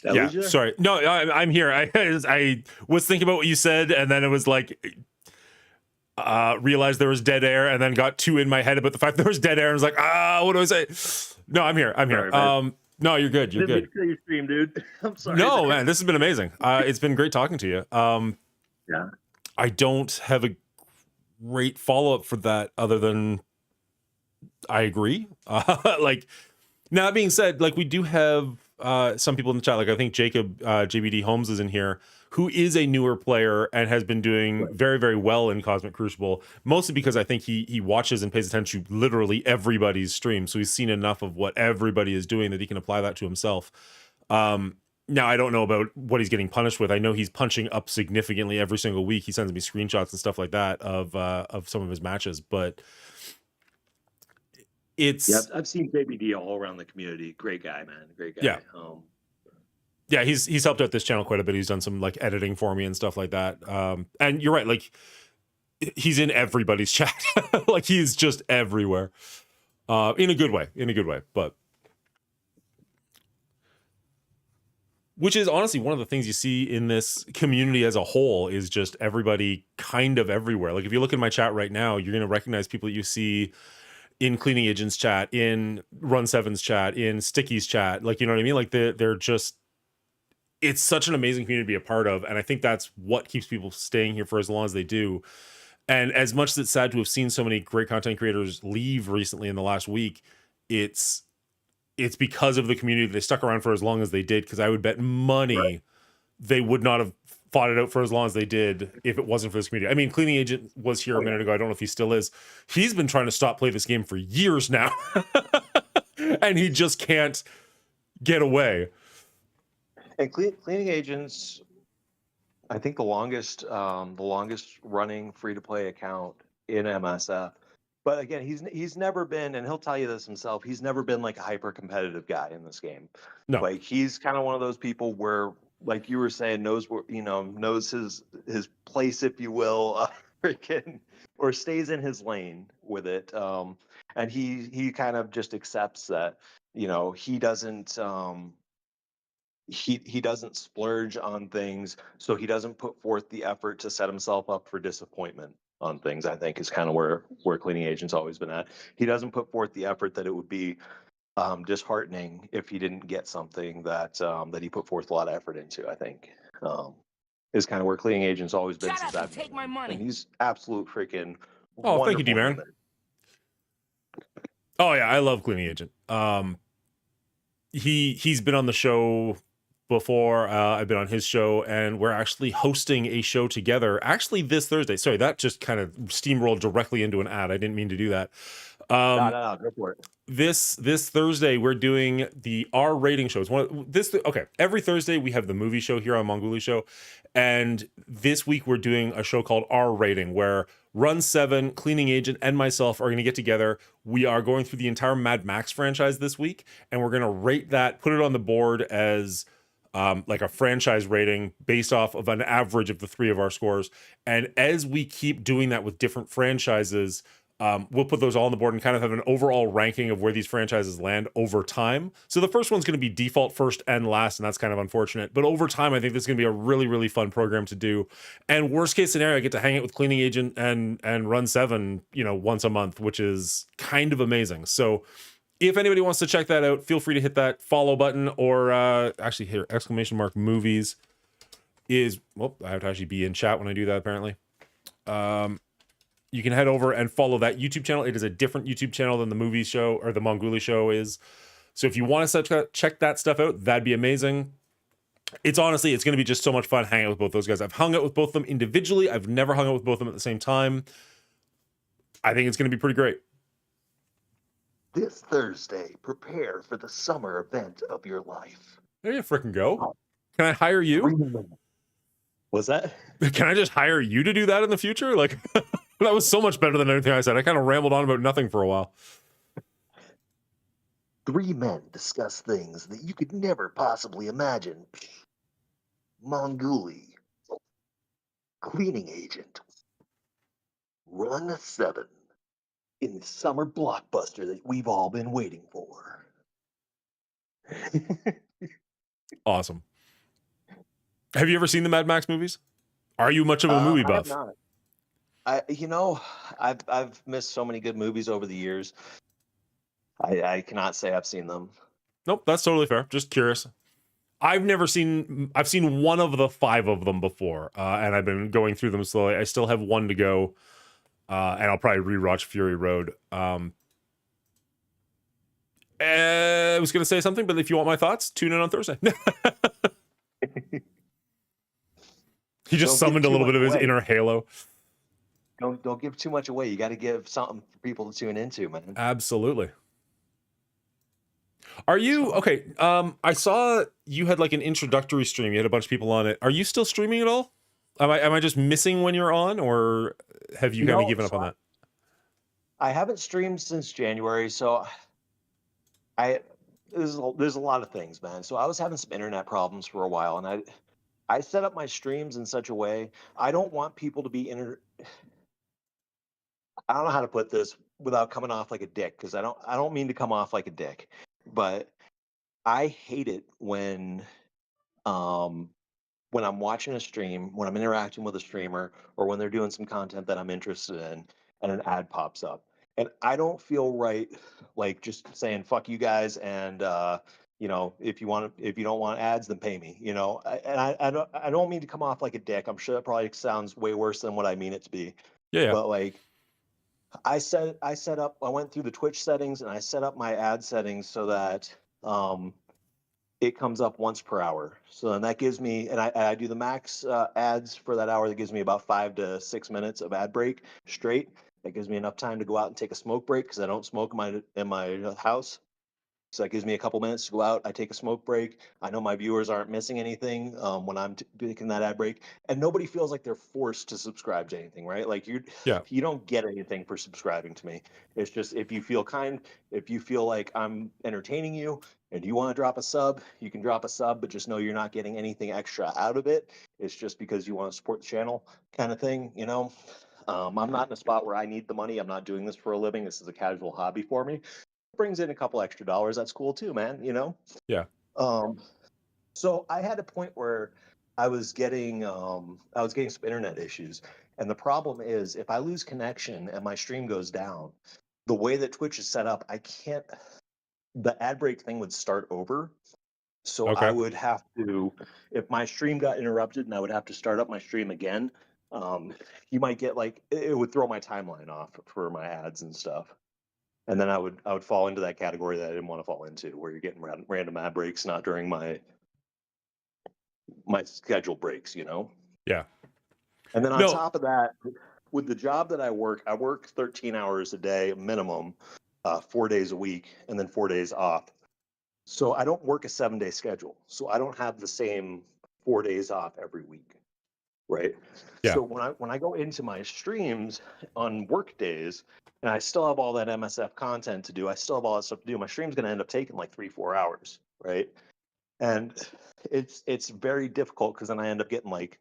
C: Did I
A: Yeah,
C: lose you there?
A: sorry. No, I'm here. I was thinking about what you said, and then it was like realized there was dead air, and then got too in my head about the fact there was dead air, and was like, what do I say? No, I'm here. I'm here.
C: Sorry, man.
A: No, you're good. You're
C: Didn't mean to
A: good.
C: kill your stream, dude. I'm sorry.
A: No,
C: there.
A: man, this has been amazing. It's been great talking to you.
C: Yeah.
A: I don't have a great follow up for that, other than I agree. Like, now that being said, like, we do have some people in the chat. Like, I think Jacob JBD Holmes is in here, who is a newer player and has been doing very, very well in Cosmic Crucible, mostly because I think he watches and pays attention to literally everybody's stream. So he's seen enough of what everybody is doing that he can apply that to himself. Now, I don't know about what he's getting punished with. I know he's punching up significantly every single week. He sends me screenshots and stuff like that of some of his matches, but it's
C: Yeah, I've seen JBD all around the community. Great guy, man. Great guy.
A: Yeah. Yeah, he's helped out this channel quite a bit. He's done some like editing for me and stuff like that. And you're right, like he's in everybody's chat. Like he's just everywhere. In a good way. In a good way. But which is honestly one of the things you see in this community as a whole, is just everybody kind of everywhere. Like if you look in my chat right now, you're gonna recognize people that you see in Cleaning Agents chat, in Run 7's chat, in Sticky's chat. Like, you know what I mean? Like they're just, it's such an amazing community to be a part of, and I think that's what keeps people staying here for as long as they do. And as much as it's sad to have seen so many great content creators leave recently in the last week, it's because of the community. They stuck around for as long as they did, because I would bet money they would not have fought it out for as long as they did if it wasn't for this community. I mean, Cleaning Agent was here a minute ago. I don't know if he still is. He's been trying to stop play this game for years now, and he just can't get away.
C: And Cleaning Agents, I think the longest running free to play account in MSF. But again, he's never been, and he'll tell you this himself, he's never been like a hyper competitive guy in this game.
A: No.
C: Like he's kind of one of those people where, like you were saying, knows his place, if you will, freaking, or stays in his lane with it. And he kind of just accepts that, he doesn't he doesn't splurge on things, so he doesn't put forth the effort to set himself up for disappointment on things. I think is kind of where Cleaning Agent's always been at. He doesn't put forth the effort that it would be disheartening if he didn't get something that he put forth a lot of effort into. I think is kind of where Cleaning Agent's always been since I've
D: take
C: known
D: my
C: him.
D: money.
C: And he's absolute freaking.
A: Oh, thank you, D-Man.
C: wonderful.
A: Oh yeah, I love Cleaning Agent. He's been on the show before. I've been on his show, and we're actually hosting a show together actually this Thursday. Sorry, that just kind of steamrolled directly into an ad. I didn't mean to do that.
C: No, go for it.
A: This Thursday we're doing the R rating show. It's every Thursday we have the movie show here on Monguli Show, and this week we're doing a show called R Rating, where Run 7, Cleaning Agent, and myself are going to get together. We are going through the entire Mad Max franchise this week, and we're going to rate that, put it on the board as like a franchise rating based off of an average of the three of our scores. And as we keep doing that with different franchises, we'll put those all on the board and kind of have an overall ranking of where these franchises land over time. So the first one's going to be default first and last, and that's kind of unfortunate. But over time, I think this is going to be a really, really fun program to do. And worst case scenario, I get to hang out with Cleaning Agent and Run 7, once a month, which is kind of amazing. So if anybody wants to check that out, feel free to hit that follow button, or actually here, !movies is, well, I have to actually be in chat when I do that, apparently. You can head over and follow that YouTube channel. It is a different YouTube channel than the movie show or the Monguli show is. So if you want to check that stuff out, that'd be amazing. It's going to be just so much fun hanging out with both those guys. I've hung out with both of them individually. I've never hung out with both of them at the same time. I think it's going to be pretty great.
C: This Thursday, prepare for the summer event of your life.
A: There you freaking go. Can I hire you?
C: What's that?
A: Can I just hire you to do that in the future? Like, that was so much better than anything I said. I kind of rambled on about nothing for a while.
C: 3 men discuss things that you could never possibly imagine. Monguli, Cleaning Agent, Run 7, in the summer blockbuster that we've all been waiting for.
A: Awesome. Have you ever seen the Mad Max movies? Are you much of a movie
C: I have
A: buff?
C: not. I've missed so many good movies over the years. I cannot say I've seen them.
A: Nope, that's totally fair. Just curious. I've seen one of the 5 of them before, and I've been going through them slowly. I still have one to go, and I'll probably rewatch Fury Road. I was going to say something, but if you want my thoughts, tune in on Thursday. He just
C: Don't give
A: summoned a
C: too
A: little
C: much
A: bit of his
C: away.
A: inner Halo.
C: Don't give too much away. You got to give something for people to tune into, man.
A: Absolutely. Are you
C: So,
A: okay? I saw you had like an introductory stream. You had a bunch of people on it. Are you still streaming at all? Am I just missing when you're on, or have you kind of
C: no,
A: given up
C: so
A: on that?
C: I haven't streamed since January, so I there's a lot of things, man. So I was having some internet problems for a while, and I set up my streams in such a way I don't want people to be I don't know how to put this without coming off like a dick because I don't mean to come off like a dick, but I hate it um when I'm watching a stream, when I'm interacting with a streamer, or when they're doing some content that I'm interested in, and an ad pops up. And I don't feel right, like just saying "fuck you guys," and if you don't want ads, then pay me. I don't mean to come off like a dick. I'm sure that probably sounds way worse than what I mean it to be.
A: Yeah, yeah,
C: But like, I went through the Twitch settings and I set up my ad settings so that um, it comes up once per hour. So then that gives me, and I do the max ads for that hour. That gives me about 5 to 6 minutes of ad break straight. That gives me enough time to go out and take a smoke break because I don't smoke in my house. So that gives me a couple minutes to go out. I take a smoke break. I know my viewers aren't missing anything when I'm taking that ad break, and nobody feels like they're forced to subscribe to anything, right? Like
A: yeah,
C: you don't get anything for subscribing to me. It's just if you feel kind, if you feel like I'm entertaining you, and you want to drop a sub, you can drop a sub, but just know you're not getting anything extra out of it. It's just because you want to support the channel, kind of thing, you know. I'm not in a spot where I need the money. I'm not doing this for a living. This is a casual hobby for me. Brings in a couple extra dollars. That's cool too, man.
A: yeah.
C: Um, so I had a point where I was getting some internet issues, and the problem is if I lose connection and my stream goes down, the way that Twitch is set up, I can't. The ad break thing would start over. So I
A: Okay.
C: would have to, if my stream got interrupted and I would have to start up my stream again, you might get like it would throw my timeline off for my ads and stuff. And then I would fall into that category that I didn't want to fall into, where you're getting random ad breaks, not during my schedule breaks, you know.
A: Yeah.
C: And then on
A: No.
C: top of that, with the job that I work 13 hours a day minimum, 4 days a week, and then 4 days off. So I don't work a 7 day schedule. So I don't have the same 4 days off every week, right?
A: Yeah.
C: So when I go into my streams on work days and I still have all that MSF content to do, I still have all that stuff to do. My stream's going to end up taking like 3-4 hours, right? And it's very difficult because then I end up getting like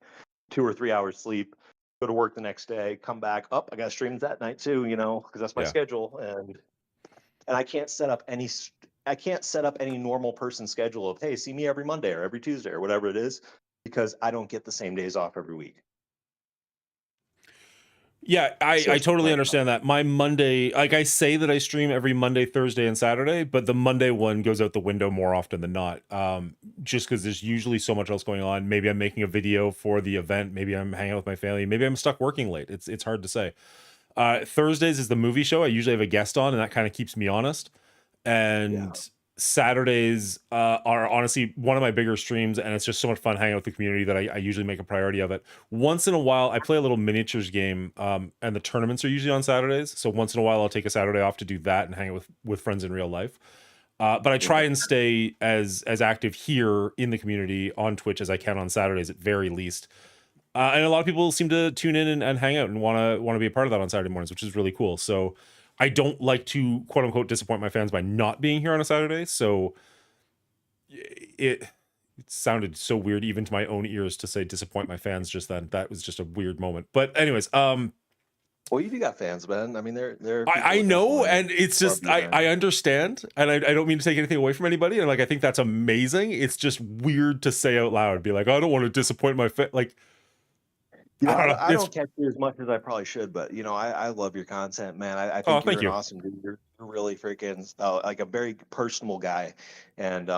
C: 2 or 3 hours sleep, go to work the next day, come back up. I got streams that night too, because that's my
A: Yeah.
C: schedule, and I can't set up any normal person schedule of, hey, see me every Monday or every Tuesday or whatever it is, because I don't get the same days off every week.
A: Yeah,
C: So
A: I
C: it's
A: totally
C: like,
A: understand that. My Monday, like I say that I stream every Monday, Thursday, and Saturday, but the Monday one goes out the window more often than not. Just because there's usually so much else going on. Maybe I'm making a video for the event. Maybe I'm hanging out with my family. Maybe I'm stuck working late. It's hard to say. Thursdays is the movie show. I usually have a guest on, and that kind of keeps me honest.
C: yeah,
A: And Saturdays are honestly one of my bigger streams, and it's just so much fun hanging out with the community that I usually make a priority of it. Once in a while, I play a little miniatures game, and the tournaments are usually on Saturdays. So once in a while, I'll take a Saturday off to do that and hang out with friends in real life. But I try
C: mhm.
A: and stay as active here in the community on Twitch as I can on Saturdays at very least. And a lot of people seem to tune in and hang out and want to be a part of that on Saturday mornings, which is really cool. So I don't like to quote unquote disappoint my fans by not being here on a Saturday. So it sounded so weird even to my own ears to say disappoint my fans just then. That was just a weird moment. But anyways,
C: Well, you do got fans, man. I mean, there are
A: I
C: people that
A: know,
C: definitely
A: and it's
C: love
A: just
C: you, man.
A: I understand, and I don't mean to take anything away from anybody, and like I think that's amazing. It's just weird to say out loud, be like, I don't want to disappoint my like
C: You
A: I
C: know,
A: don't know.
C: I
A: It's
C: don't catch you as much as I probably should, but you know, I love your content, man. I
A: oh,
C: think you're
A: thank
C: an
A: you.
C: awesome dude. You're really freaking like a very personal guy, and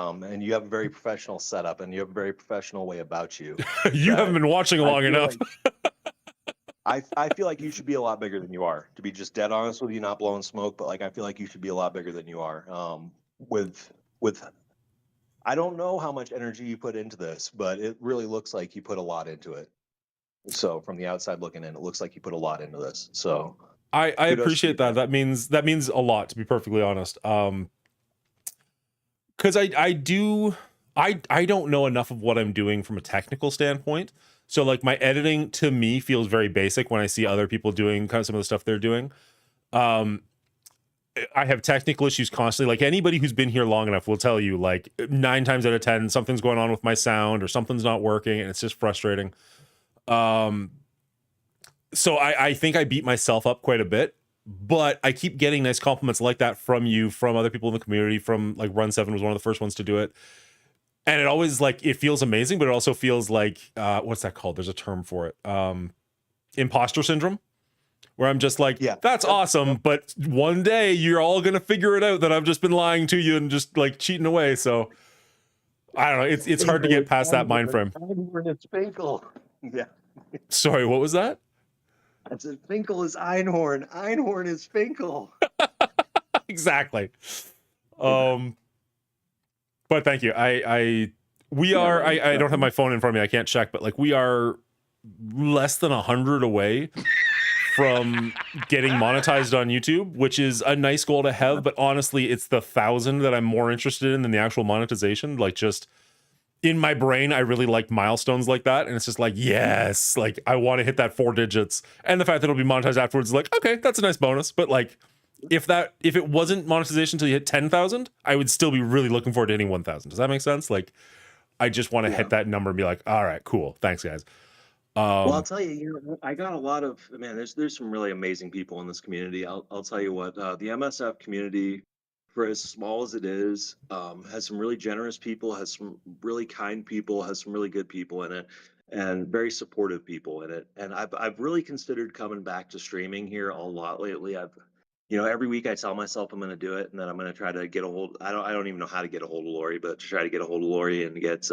C: you have a very professional setup, and you have a very professional way about you.
A: You haven't
C: That
A: been watching
C: I
A: long
C: feel
A: enough.
C: like I feel like you should be a lot bigger than you are. To be just dead honest with you, not blowing smoke, but like I feel like you should be a lot bigger than you are. With I don't know how much energy you put into this, but it really looks like you put a lot into it. So from the outside looking in, it looks like you put a lot into this. So
A: I
C: kudos to you,
A: appreciate that.
C: man.
A: That means a lot, to be perfectly honest. Because I don't know enough of what I'm doing from a technical standpoint. So like my editing to me feels very basic when I see other people doing kind of some of the stuff they're doing. Um, I have technical issues constantly. Like anybody who's been here long enough will tell you, like 9 times out of 10, something's going on with my sound or something's not working, and it's just frustrating. Um, so I think I beat myself up quite a bit, but I keep getting nice compliments like that from you, from other people in the community, from like Run 7 was one of the first ones to do it. And it always like it feels amazing, but it also feels like what's that called? There's a term for it. Imposter syndrome, where I'm just like,
C: Yeah.
A: that's
C: Yep.
A: awesome,
C: Yep.
A: but one day you're all gonna figure it out that I've just been lying to you and just like cheating away. So I don't know. It's hard to
C: Finkel
A: get
C: is
A: past that mind
C: Einhorn.
A: frame.
C: Einhorn is Finkel. Yeah.
A: Sorry, what was that?
C: I said Finkel is Einhorn. Einhorn is Finkel.
A: Exactly.
C: Yeah.
A: Um, but thank you. We
C: Yeah,
A: are.
C: man.
A: I don't have my phone in front of me. I can't check, but like we are less than 100 away from getting monetized on YouTube, which is a nice goal to have. But honestly, it's the 1,000 that I'm more interested in than the actual monetization. Like just in my brain, I really like milestones like that, and it's just like yes, like I want to hit that 4 digits, and the fact that it'll be monetized afterwards is like okay, that's a nice bonus. But like if it wasn't monetization until you hit 10,000, I would still be really looking forward to hitting 1,000. Does that make sense? Like I just want to
C: Yeah.
A: hit that number and be like, all right, cool, thanks guys.
C: Well, I'll tell you, I got a lot of man. There's some really amazing people in this community. I'll tell you what, the MSF community, for as small as it is, has some really generous people, has some really kind people, has some really good people in it, and very supportive people in it. And I've really considered coming back to streaming here a lot lately. Every week I tell myself I'm going to do it, and then I'm going to try to get a hold. I don't even know how to get a hold of Lori, but to try to get a hold of Lori and get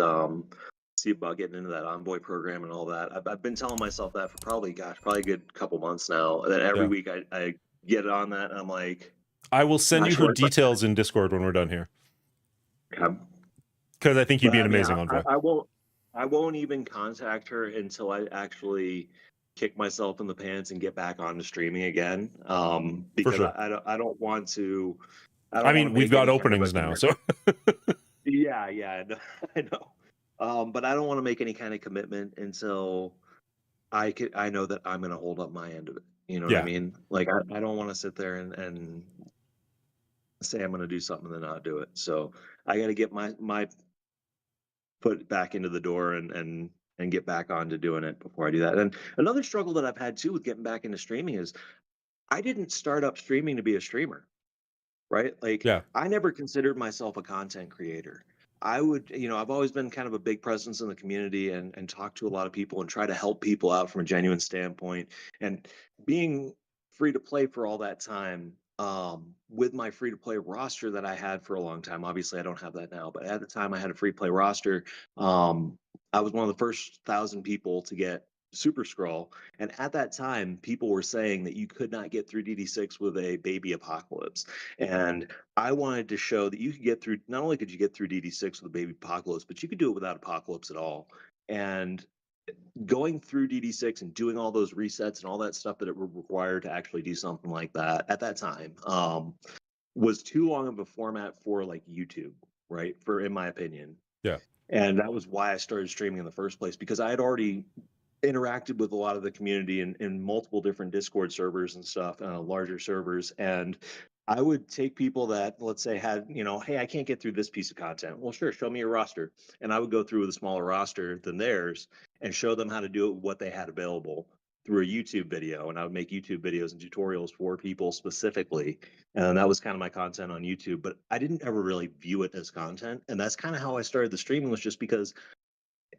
C: see about getting into that Envoy program and all that. I've been telling myself that for probably a good couple months now. And then every
A: Yeah.
C: week I get on that and I'm like,
A: I will send
C: not
A: you her
C: sure.
A: details in Discord when we're done here, because I think you'd
C: But
A: be an
C: I mean,
A: amazing envoy.
C: I won't even contact her until I actually kick myself in the pants and get back onto streaming again.
A: For
C: Because
A: sure.
C: I don't want to. I
A: I
C: don't want to
A: mean, we've
C: make
A: got
C: any kind of
A: openings now, so
C: yeah, I know. I know. But I don't want to make any kind of commitment until I know that I'm gonna hold up my end of it. You know what I
A: yeah,
C: mean? Like I don't want to sit there and say I'm gonna do something and then not do it. So I got to get my foot back into the door and get back on to doing it before I do that. And another struggle that I've had too with getting back into streaming is I didn't start up streaming to be a streamer, right? Like
A: yeah,
C: I never considered myself a content creator. I would, I've always been kind of a big presence in the community and talk to a lot of people and try to help people out from a genuine standpoint. And being free to play for all that time, with my free to play roster that I had for a long time. Obviously, I don't have that now, but at the time I had a free play roster. Um, I was one of the first 1,000 people to get Super Scroll, and at that time, people were saying that you could not get through DD6 with a baby apocalypse. And I wanted to show that you could get through, not only could you get through DD6 with a baby apocalypse, but you could do it without apocalypse at all. And going through DD6 and doing all those resets and all that stuff that it would require to actually do something like that at that time, was too long of a format for like YouTube, right? For in my opinion.
A: yeah,
C: And that was why I started streaming in the first place, because I had already interacted with a lot of the community in multiple different Discord servers and stuff, larger servers. And I would take people that, let's say, had, hey, I can't get through this piece of content. Well, sure, show me your roster. And I would go through with a smaller roster than theirs and show them how to do it with what they had available. through a YouTube video, and I would make YouTube videos and tutorials for people specifically. And that was kind of my content on YouTube, but I didn't ever really view it as content. And that's kind of how I started the streaming, was just because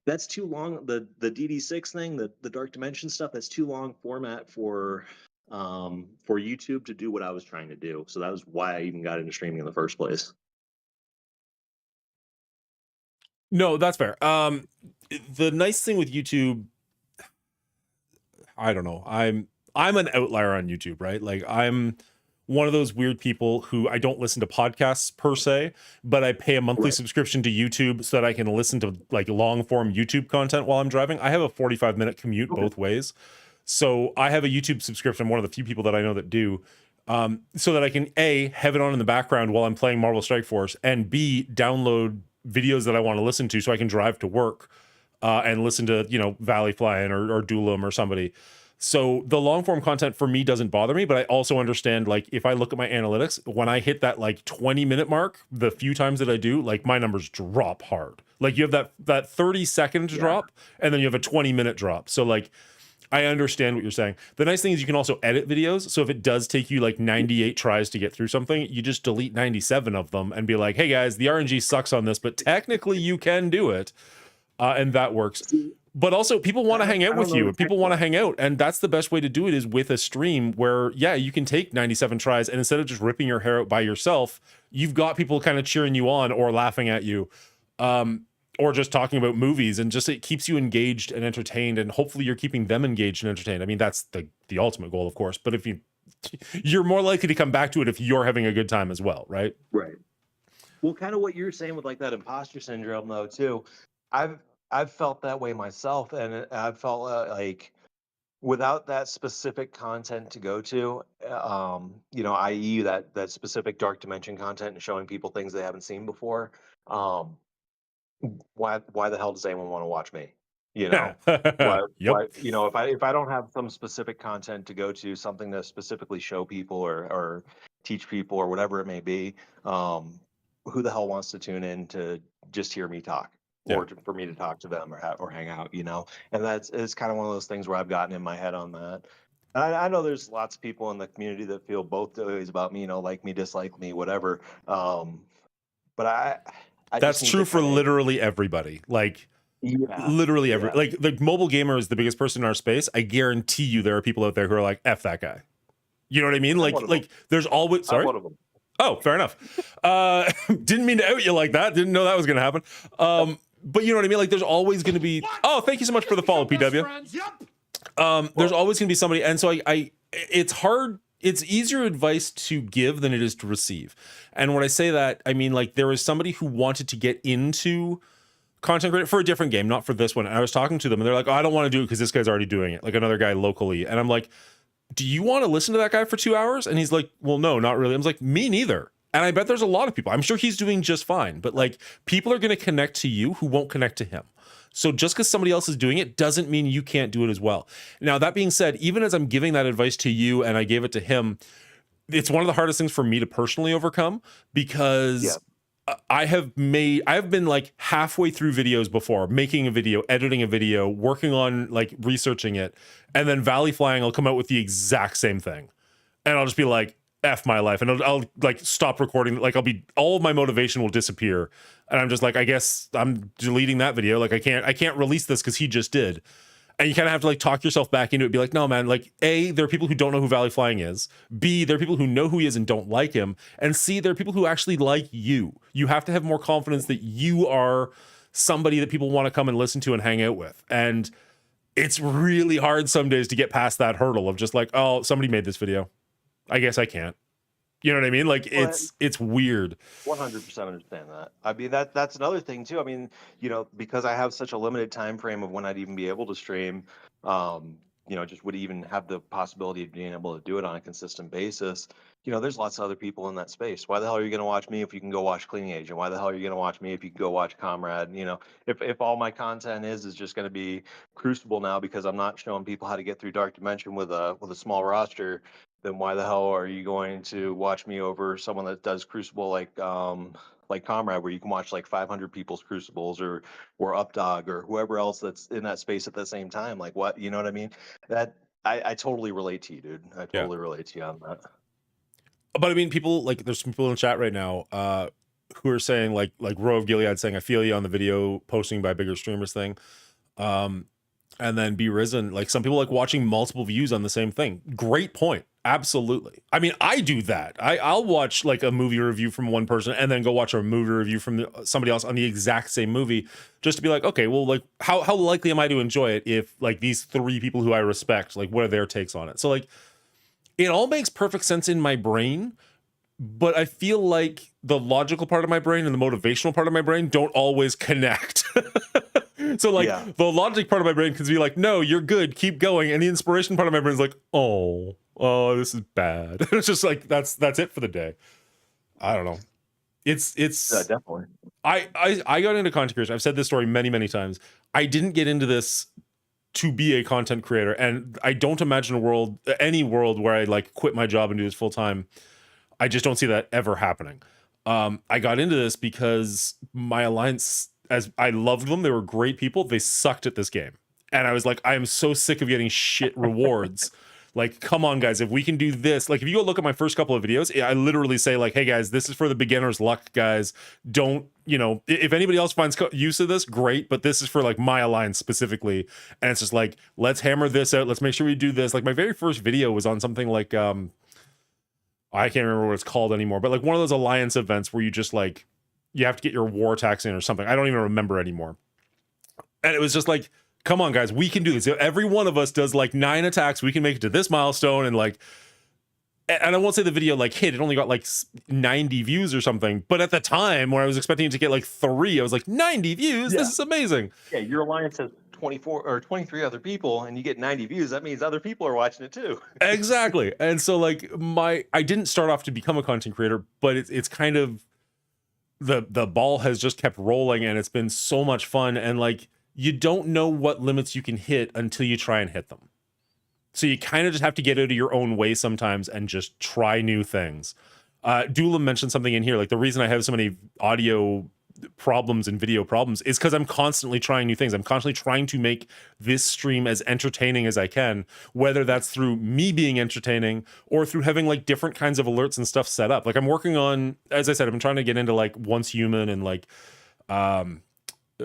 C: that's too long. The DD6 thing, the Dark Dimension stuff, that's too long format for YouTube to do what I was trying to do. So that was why I even got into streaming in the first place.
A: No, that's fair. The nice thing with YouTube, I don't know. I'm an outlier on YouTube, right? Like I'm one of those weird people who I don't listen to podcasts per se, but I pay a monthly
C: Right.
A: subscription to YouTube so that I can listen to like long form YouTube content while I'm driving. I have a 45-minute commute
C: Okay.
A: both ways. So I have a YouTube subscription. I'm one of the few people that I know that do. So that I can A, have it on in the background while I'm playing Marvel Strike Force, and B, download videos that I want to listen to so I can drive to work and listen to, you know, Valley Flying or Duelim or somebody. So the long form content for me doesn't bother me, but I also understand, like, if I look at my analytics, when I hit that like 20-minute mark, the few times that I do, like my numbers drop hard. Like you have that 30-second
C: Yeah.
A: drop, and then you have a 20-minute drop. So like I understand what you're saying. The nice thing is you can also edit videos. So if it does take you like 98 tries to get through something, you just delete 97 of them and be like, hey guys, the RNG sucks on this, but technically you can do it. And that works. But also people want to hang out with you. People want to hang out. And that's the best way to do it, is with a stream where, yeah, you can take 97 tries, and instead of just ripping your hair out by yourself, you've got people kind of cheering you on or laughing at you. Or just talking about movies, and just it keeps you engaged and entertained, and hopefully you're keeping them engaged and entertained. I mean, that's the ultimate goal, of course. But if you're more likely to come back to it if you're having a good time as well, right?
C: Right. Well, kind of what you're saying with like that imposter syndrome, though, too. I've felt that way myself, and I've felt like without that specific content to go to, i.e., that specific Dark Dimension content and showing people things they haven't seen before. Um, why the hell does anyone want to watch me? You know,
A: Yep.
C: if I don't have some specific content to go to, something to specifically show people or teach people or whatever it may be, who the hell wants to tune in to just hear me talk,
A: Yeah.
C: or for me to talk to them or hang out, And it's kind of one of those things where I've gotten in my head on that. And I know there's lots of people in the community that feel both ways about me, like me, dislike me, whatever. But I
A: That's
C: just need
A: true
C: to
A: for
C: kind of,
A: literally everybody. Like
C: yeah,
A: literally
C: yeah.
A: like the mobile gamer is the biggest person in our space. I guarantee you there are people out there who are like, F that guy. You know what I mean?
C: I'm
A: Like
C: one of
A: like there's always
C: I'm
A: sorry.
C: one of them.
A: Oh, fair enough. Didn't mean to out you like that. Didn't know that was gonna happen. But you know what I mean? Like there's always gonna be oh, thank you so much for the follow, PW. There's always gonna be somebody, and so I it's hard, it's easier advice to give than it is to receive. And when I say that, I mean like there was somebody who wanted to get into content creator for a different game, not for this one. And I was talking to them and they're like, oh, I don't want to do it because this guy's already doing it, like another guy locally. And I'm like, do you want to listen to that guy for 2 hours? And he's like, well, no, not really. I was like, me neither. And I bet there's a lot of people, I'm sure he's doing just fine, but like people are going to connect to you who won't connect to him. So just because somebody else is doing it doesn't mean you can't do it as well. Now, that being said, even as I'm giving that advice to you and I gave it to him, it's one of the hardest things for me to personally overcome, because I have been like halfway through videos before, making a video, editing a video, working on like researching it, and then Valley Flying will come out with the exact same thing. And I'll just be like, F my life. And I'll like stop recording. Like all of my motivation will disappear. And I'm just like, I guess I'm deleting that video. Like I can't release this because he just did. And you kind of have to like talk yourself back into it, be like, no, man, like A, there are people who don't know who Valley Flying is. B, there are people who know who he is and don't like him. And C, there are people who actually like you. You have to have more confidence that you are somebody that people want to come and listen to and hang out with. And it's really hard some days to get past that hurdle of just like, oh, somebody made this video, I guess I can't. You know what I mean? Like it's weird.
C: 100% understand that. I mean, that's another thing too. I mean, because I have such a limited time frame of when I'd even be able to stream, just would even have the possibility of being able to do it on a consistent basis. There's lots of other people in that space. Why the hell are you going to watch me if you can go watch Cleaning Agent? Why the hell are you going to watch me if you can go watch Comrade? If all my content is just going to be Crucible now because I'm not showing people how to get through Dark Dimension with a small roster, then why the hell are you going to watch me over someone that does Crucible like Comrade, where you can watch like 500 people's Crucibles or Updog or whoever else that's in that space at the same time? Like what, you know what I mean? That I totally relate to you, dude. I
A: Yeah.
C: totally relate to you on that.
A: But I mean, people like there's some people in the chat right now who are saying like Roe of Gilead saying I feel you on the video posting by bigger streamers thing. And then Be Risen, like some people like watching multiple views on the same thing. Great point. Absolutely. I mean, I do that. I'll watch like a movie review from one person and then go watch a movie review from somebody else on the exact same movie just to be like, okay, well, like how likely am I to enjoy it if like these three people who I respect, like what are their takes on it? So like it all makes perfect sense in my brain, but I feel like the logical part of my brain and the motivational part of my brain don't always connect. So like the logic part of my brain can be like, no, you're good, keep going. And the inspiration part of my brain is like, oh, this is bad. It's just like, that's it for the day. I don't know. It's
C: definitely.
A: I got into content creation. I've said this story many, many times. I didn't get into this to be a content creator. And I don't imagine any world where I like quit my job and do this full time. I just don't see that ever happening. I got into this because my alliance, as I loved them, they were great people. They sucked at this game. And I was like, I am so sick of getting shit rewards. Like, come on, guys, if we can do this. Like, if you go look at my first couple of videos, I literally say like, hey, guys, this is for the beginner's luck, guys. Don't, if anybody else finds use of this, great. But this is for like my alliance specifically. And it's just like, let's hammer this out. Let's make sure we do this. Like my very first video was on something like, I can't remember what it's called anymore, but like one of those alliance events where you just like, you have to get your war tax in or something. I don't even remember anymore. And it was just like, come on, guys, we can do this. Every one of us does like 9 attacks. We can make it to this milestone. And like, and I won't say the video like hit, it only got like 90 views or something. But at the time when I was expecting it to get like 3, I was like 90 views. Yeah. This is amazing.
C: Yeah. Your alliance has 24 or 23 other people and you get 90 views. That means other people are watching it too.
A: Exactly. And so like I didn't start off to become a content creator, but it's kind of the ball has just kept rolling and it's been so much fun. And like, you don't know what limits you can hit until you try and hit them. So you kind of just have to get out of your own way sometimes and just try new things. Dula mentioned something in here. Like the reason I have so many audio problems and video problems is because I'm constantly trying new things. I'm constantly trying to make this stream as entertaining as I can, whether that's through me being entertaining or through having like different kinds of alerts and stuff set up. Like I'm working on, as I said, I've been trying to get into like Once Human and like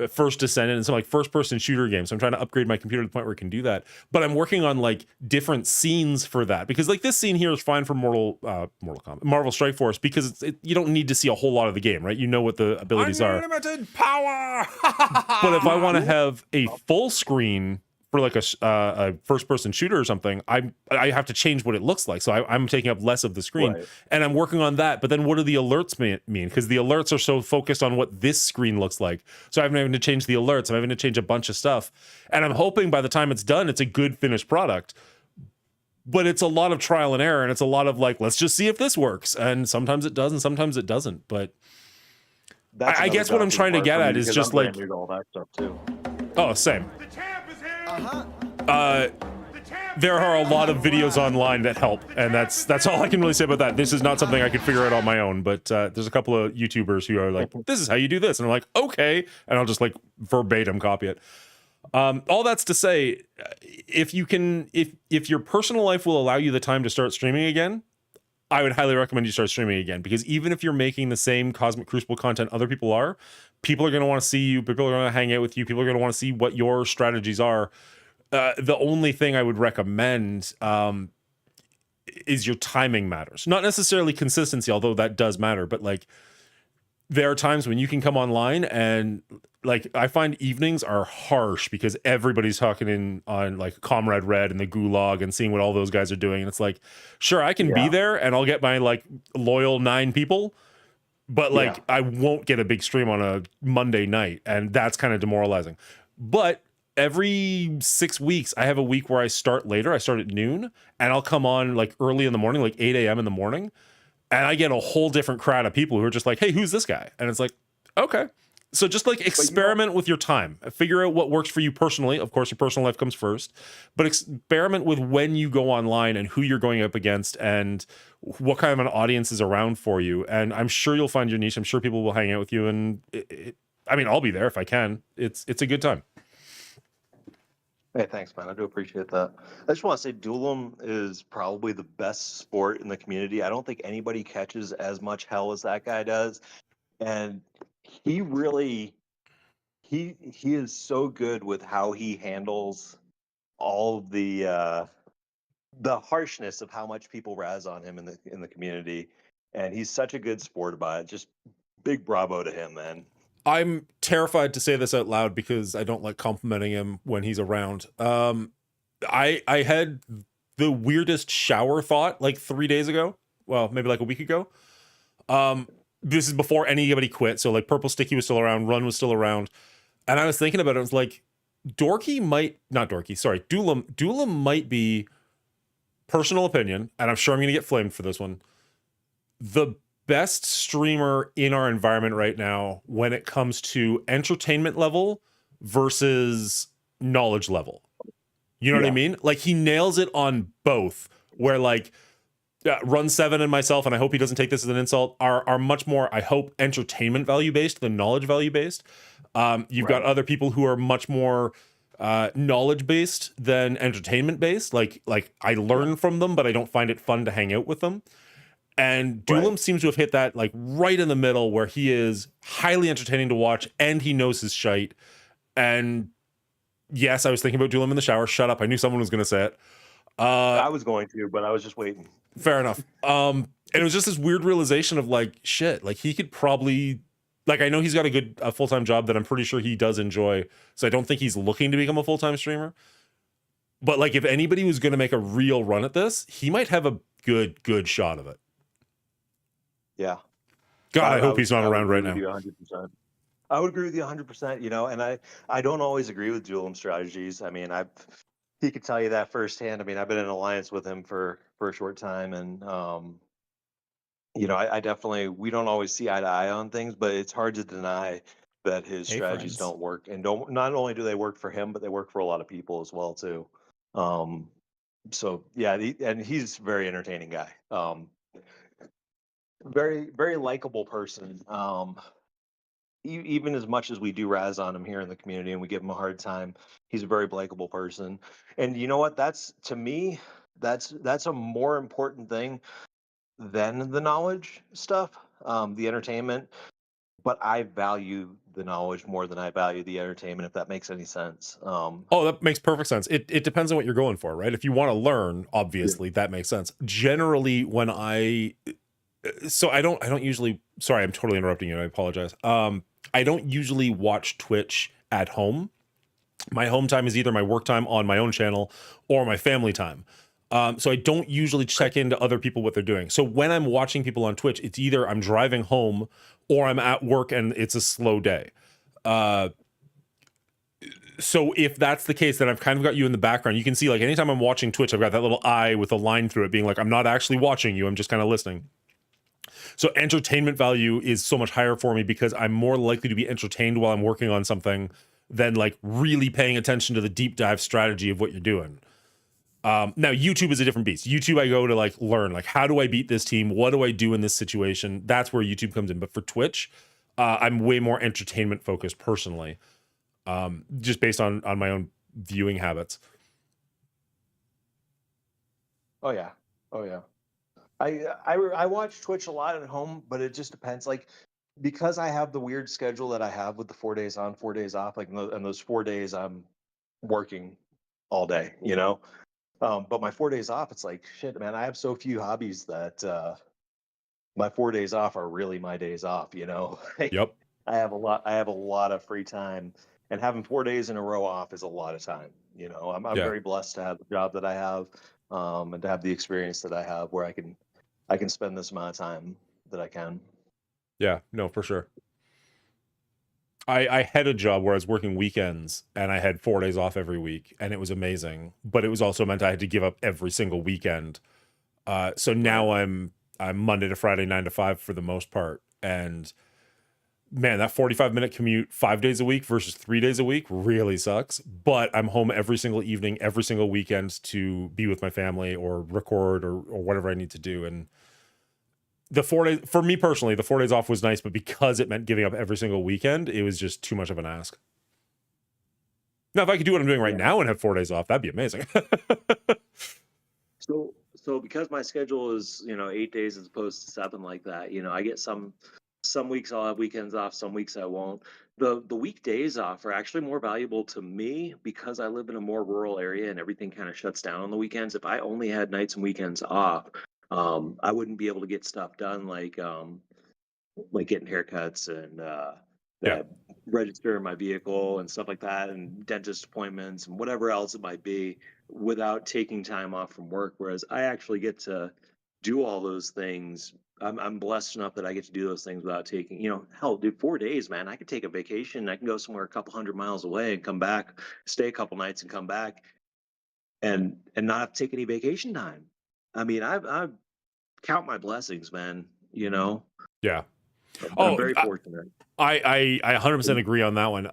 A: First Descendant and some like first person shooter games. So I'm trying to upgrade my computer to the point where it can do that. But I'm working on like different scenes for that because like this scene here is fine for Mortal Kombat, Marvel Strike Force, because you don't need to see a whole lot of the game, right? You know what the abilities are.
D: Unlimited power.
A: But if I want to have a full screen for like a first person shooter or something, I have to change what it looks like. So I'm taking up less of the screen, right. And I'm working on that. But then what do the alerts mean? Because the alerts are so focused on what this screen looks like. So I'm having to change the alerts. I'm having to change a bunch of stuff. And I'm hoping by the time it's done, it's a good finished product. But it's a lot of trial and error. And it's a lot of like, let's just see if this works. And sometimes it does and sometimes it doesn't. But I guess what I'm trying to get at is just like,
C: all that stuff too.
A: Oh, same. There are a lot of videos online that help, and that's all I can really say about that. This is not something I could figure out on my own, but there's a couple of YouTubers who are like, this is how you do this, and I'm like, okay, and I'll just like verbatim copy it. All that's to say, if your personal life will allow you the time to start streaming again, I would highly recommend you start streaming again, because even if you're making the same Cosmic Crucible content other people are going to want to see you, people are going to hang out with you, people are going to want to see what your strategies are. The only thing I would recommend is your timing matters. Not necessarily consistency, although that does matter, but like there are times when you can come online and like I find evenings are harsh because everybody's talking on like Comrade Red and the Gulag and seeing what all those guys are doing. And it's like, sure, I can be there and I'll get my like loyal 9 people, but like I won't get a big stream on a Monday night, and that's kind of demoralizing. But every 6 weeks, I have a week where I start later. I start at noon, and I'll come on like early in the morning, like 8 a.m. in the morning, and I get a whole different crowd of people who are just like, hey, who's this guy? And it's like, okay. So just like experiment with your time. Figure out what works for you personally. Of course, your personal life comes first, but experiment with when you go online and who you're going up against and what kind of an audience is around for you. And I'm sure you'll find your niche. I'm sure people will hang out with you. And I mean, I'll be there if I can. It's a good time.
C: Hey, thanks, man. I do appreciate that. I just want to say Duelim is probably the best sport in the community. I don't think anybody catches as much hell as that guy does. And he really he is so good with how he handles all of the harshness of how much people razz on him in the community. And he's such a good sport about it. Just big bravo to him, man.
A: I'm terrified to say this out loud because I don't like complimenting him when he's around. I had the weirdest shower thought like 3 days ago. Well, maybe like a week ago. This is before anybody quit. So like Purple Sticky was still around, Run was still around. And I was thinking about it. I was like, Duelim might be, personal opinion, and I'm sure I'm going to get flamed for this one, the best streamer in our environment right now when it comes to entertainment level versus knowledge level. You know what I mean? Like he nails it on both, where like Run 7 and myself, and I hope he doesn't take this as an insult, are much more, I hope, entertainment value based than knowledge value based. You've got other people who are much more knowledge based than entertainment based. Like I learn from them, but I don't find it fun to hang out with them. And Duelim seems to have hit that like right in the middle, where he is highly entertaining to watch and he knows his shite. And yes, I was thinking about Duelim in the shower. Shut up. I knew someone was going to say it.
C: I was going to, but I was just waiting.
A: Fair enough. And it was just this weird realization of like, shit, like he could probably, like, I know he's got a full-time job that I'm pretty sure he does enjoy. So I don't think he's looking to become a full-time streamer. But like, if anybody was going to make a real run at this, he might have a good shot of it.
C: Yeah.
A: God, I hope he's not around right now.
C: 100%. I would agree with you 100%, you know, and I don't always agree with Duelim strategies. I mean, he could tell you that firsthand. I mean, I've been in alliance with him for a short time, and you know, I definitely, we don't always see eye to eye on things, but it's hard to deny that his strategies don't work, and not only do they work for him, but they work for a lot of people as well too. So yeah, and he's a very entertaining guy. Very likable person. Even as much as we do razz on him here in the community and we give him a hard time, he's a very likable person. And you know what? That's, to me, that's a more important thing than the knowledge stuff, the entertainment. But I value the knowledge more than I value the entertainment, if that makes any sense.
A: Oh, that makes perfect sense. It depends on what you're going for, right? If you want to learn, obviously that makes sense. Generally, when I don't usually, sorry, I'm totally interrupting you. I apologize. I don't usually watch Twitch at home. My home time is either my work time on my own channel or my family time. So I don't usually check into other people what they're doing. So when I'm watching people on Twitch, it's either I'm driving home or I'm at work and it's a slow day. So if that's the case, then I've kind of got you in the background. You can see, like, anytime I'm watching Twitch, I've got that little eye with a line through it being like, I'm not actually watching you, I'm just kind of listening. So entertainment value is so much higher for me because I'm more likely to be entertained while I'm working on something than like really paying attention to the deep dive strategy of what you're doing. Now YouTube is a different beast. YouTube, I go to like learn, like, how do I beat this team? What do I do in this situation? That's where YouTube comes in. But for Twitch, I'm way more entertainment focused personally, just based on my own viewing habits.
C: Oh yeah. I watch Twitch a lot at home, but it just depends. Like, because I have the weird schedule that I have with the 4 days on, 4 days off. Like, and those 4 days I'm working all day, you know. But my 4 days off, it's like, shit, man. I have so few hobbies that my 4 days off are really my days off. You know.
A: Yep.
C: I have a lot of free time, and having 4 days in a row off is a lot of time. You know, I'm very blessed to have the job that I have, and to have the experience that I have, where I can spend this amount of time that I can.
A: Yeah, no, for sure. I had a job where I was working weekends and I had 4 days off every week, and it was amazing. But it was also meant I had to give up every single weekend. So now I'm Monday to Friday, 9 to 5 for the most part. And man, that 45-minute commute 5 days a week versus 3 days a week really sucks. But I'm home every single evening, every single weekend to be with my family or record or whatever I need to do. And the 4 days, for me personally, the 4 days off was nice, but because it meant giving up every single weekend, it was just too much of an ask. Now, if I could do what I'm doing right
C: Yeah.
A: now and have 4 days off, that'd be amazing.
C: So because my schedule is, 8 days as opposed to seven like that, I get some weeks I'll have weekends off, some weeks I won't. The weekdays off are actually more valuable to me because I live in a more rural area and everything kind of shuts down on the weekends. If I only had nights and weekends off, I wouldn't be able to get stuff done like getting haircuts and
A: Yeah.
C: register my vehicle and stuff like that, and dentist appointments and whatever else it might be, without taking time off from work. Whereas I actually get to do all those things. I'm blessed enough that I get to do those things without taking, hell, dude, 4 days, man. I could take a vacation. I can go somewhere a couple hundred miles away and come back, stay a couple nights and come back, and not have to take any vacation time. I mean, I count my blessings, man.
A: Yeah.
C: I'm
A: Oh,
C: very fortunate.
A: I 100% agree on that one.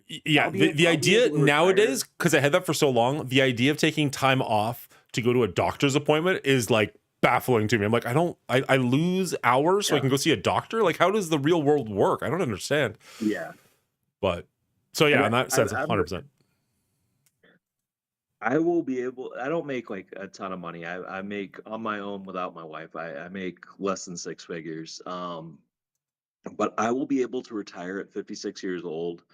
A: Yeah,
C: I'll be
A: the
C: able
A: idea
C: to retire.
A: nowadays, because I had that for so long, the idea of taking time off to go to a doctor's appointment is like baffling to me. I'm like, I lose hours so I
C: Yeah.
A: can go see a doctor. Like, how does the real world work? I don't understand.
C: Yeah.
A: But so yeah,
C: And
A: in that sense,
C: I'm
A: 100%.
C: I will be able. I don't make like a ton of money. I make on my own without my wife. I make less than six figures. But I will be able to retire at 56 years old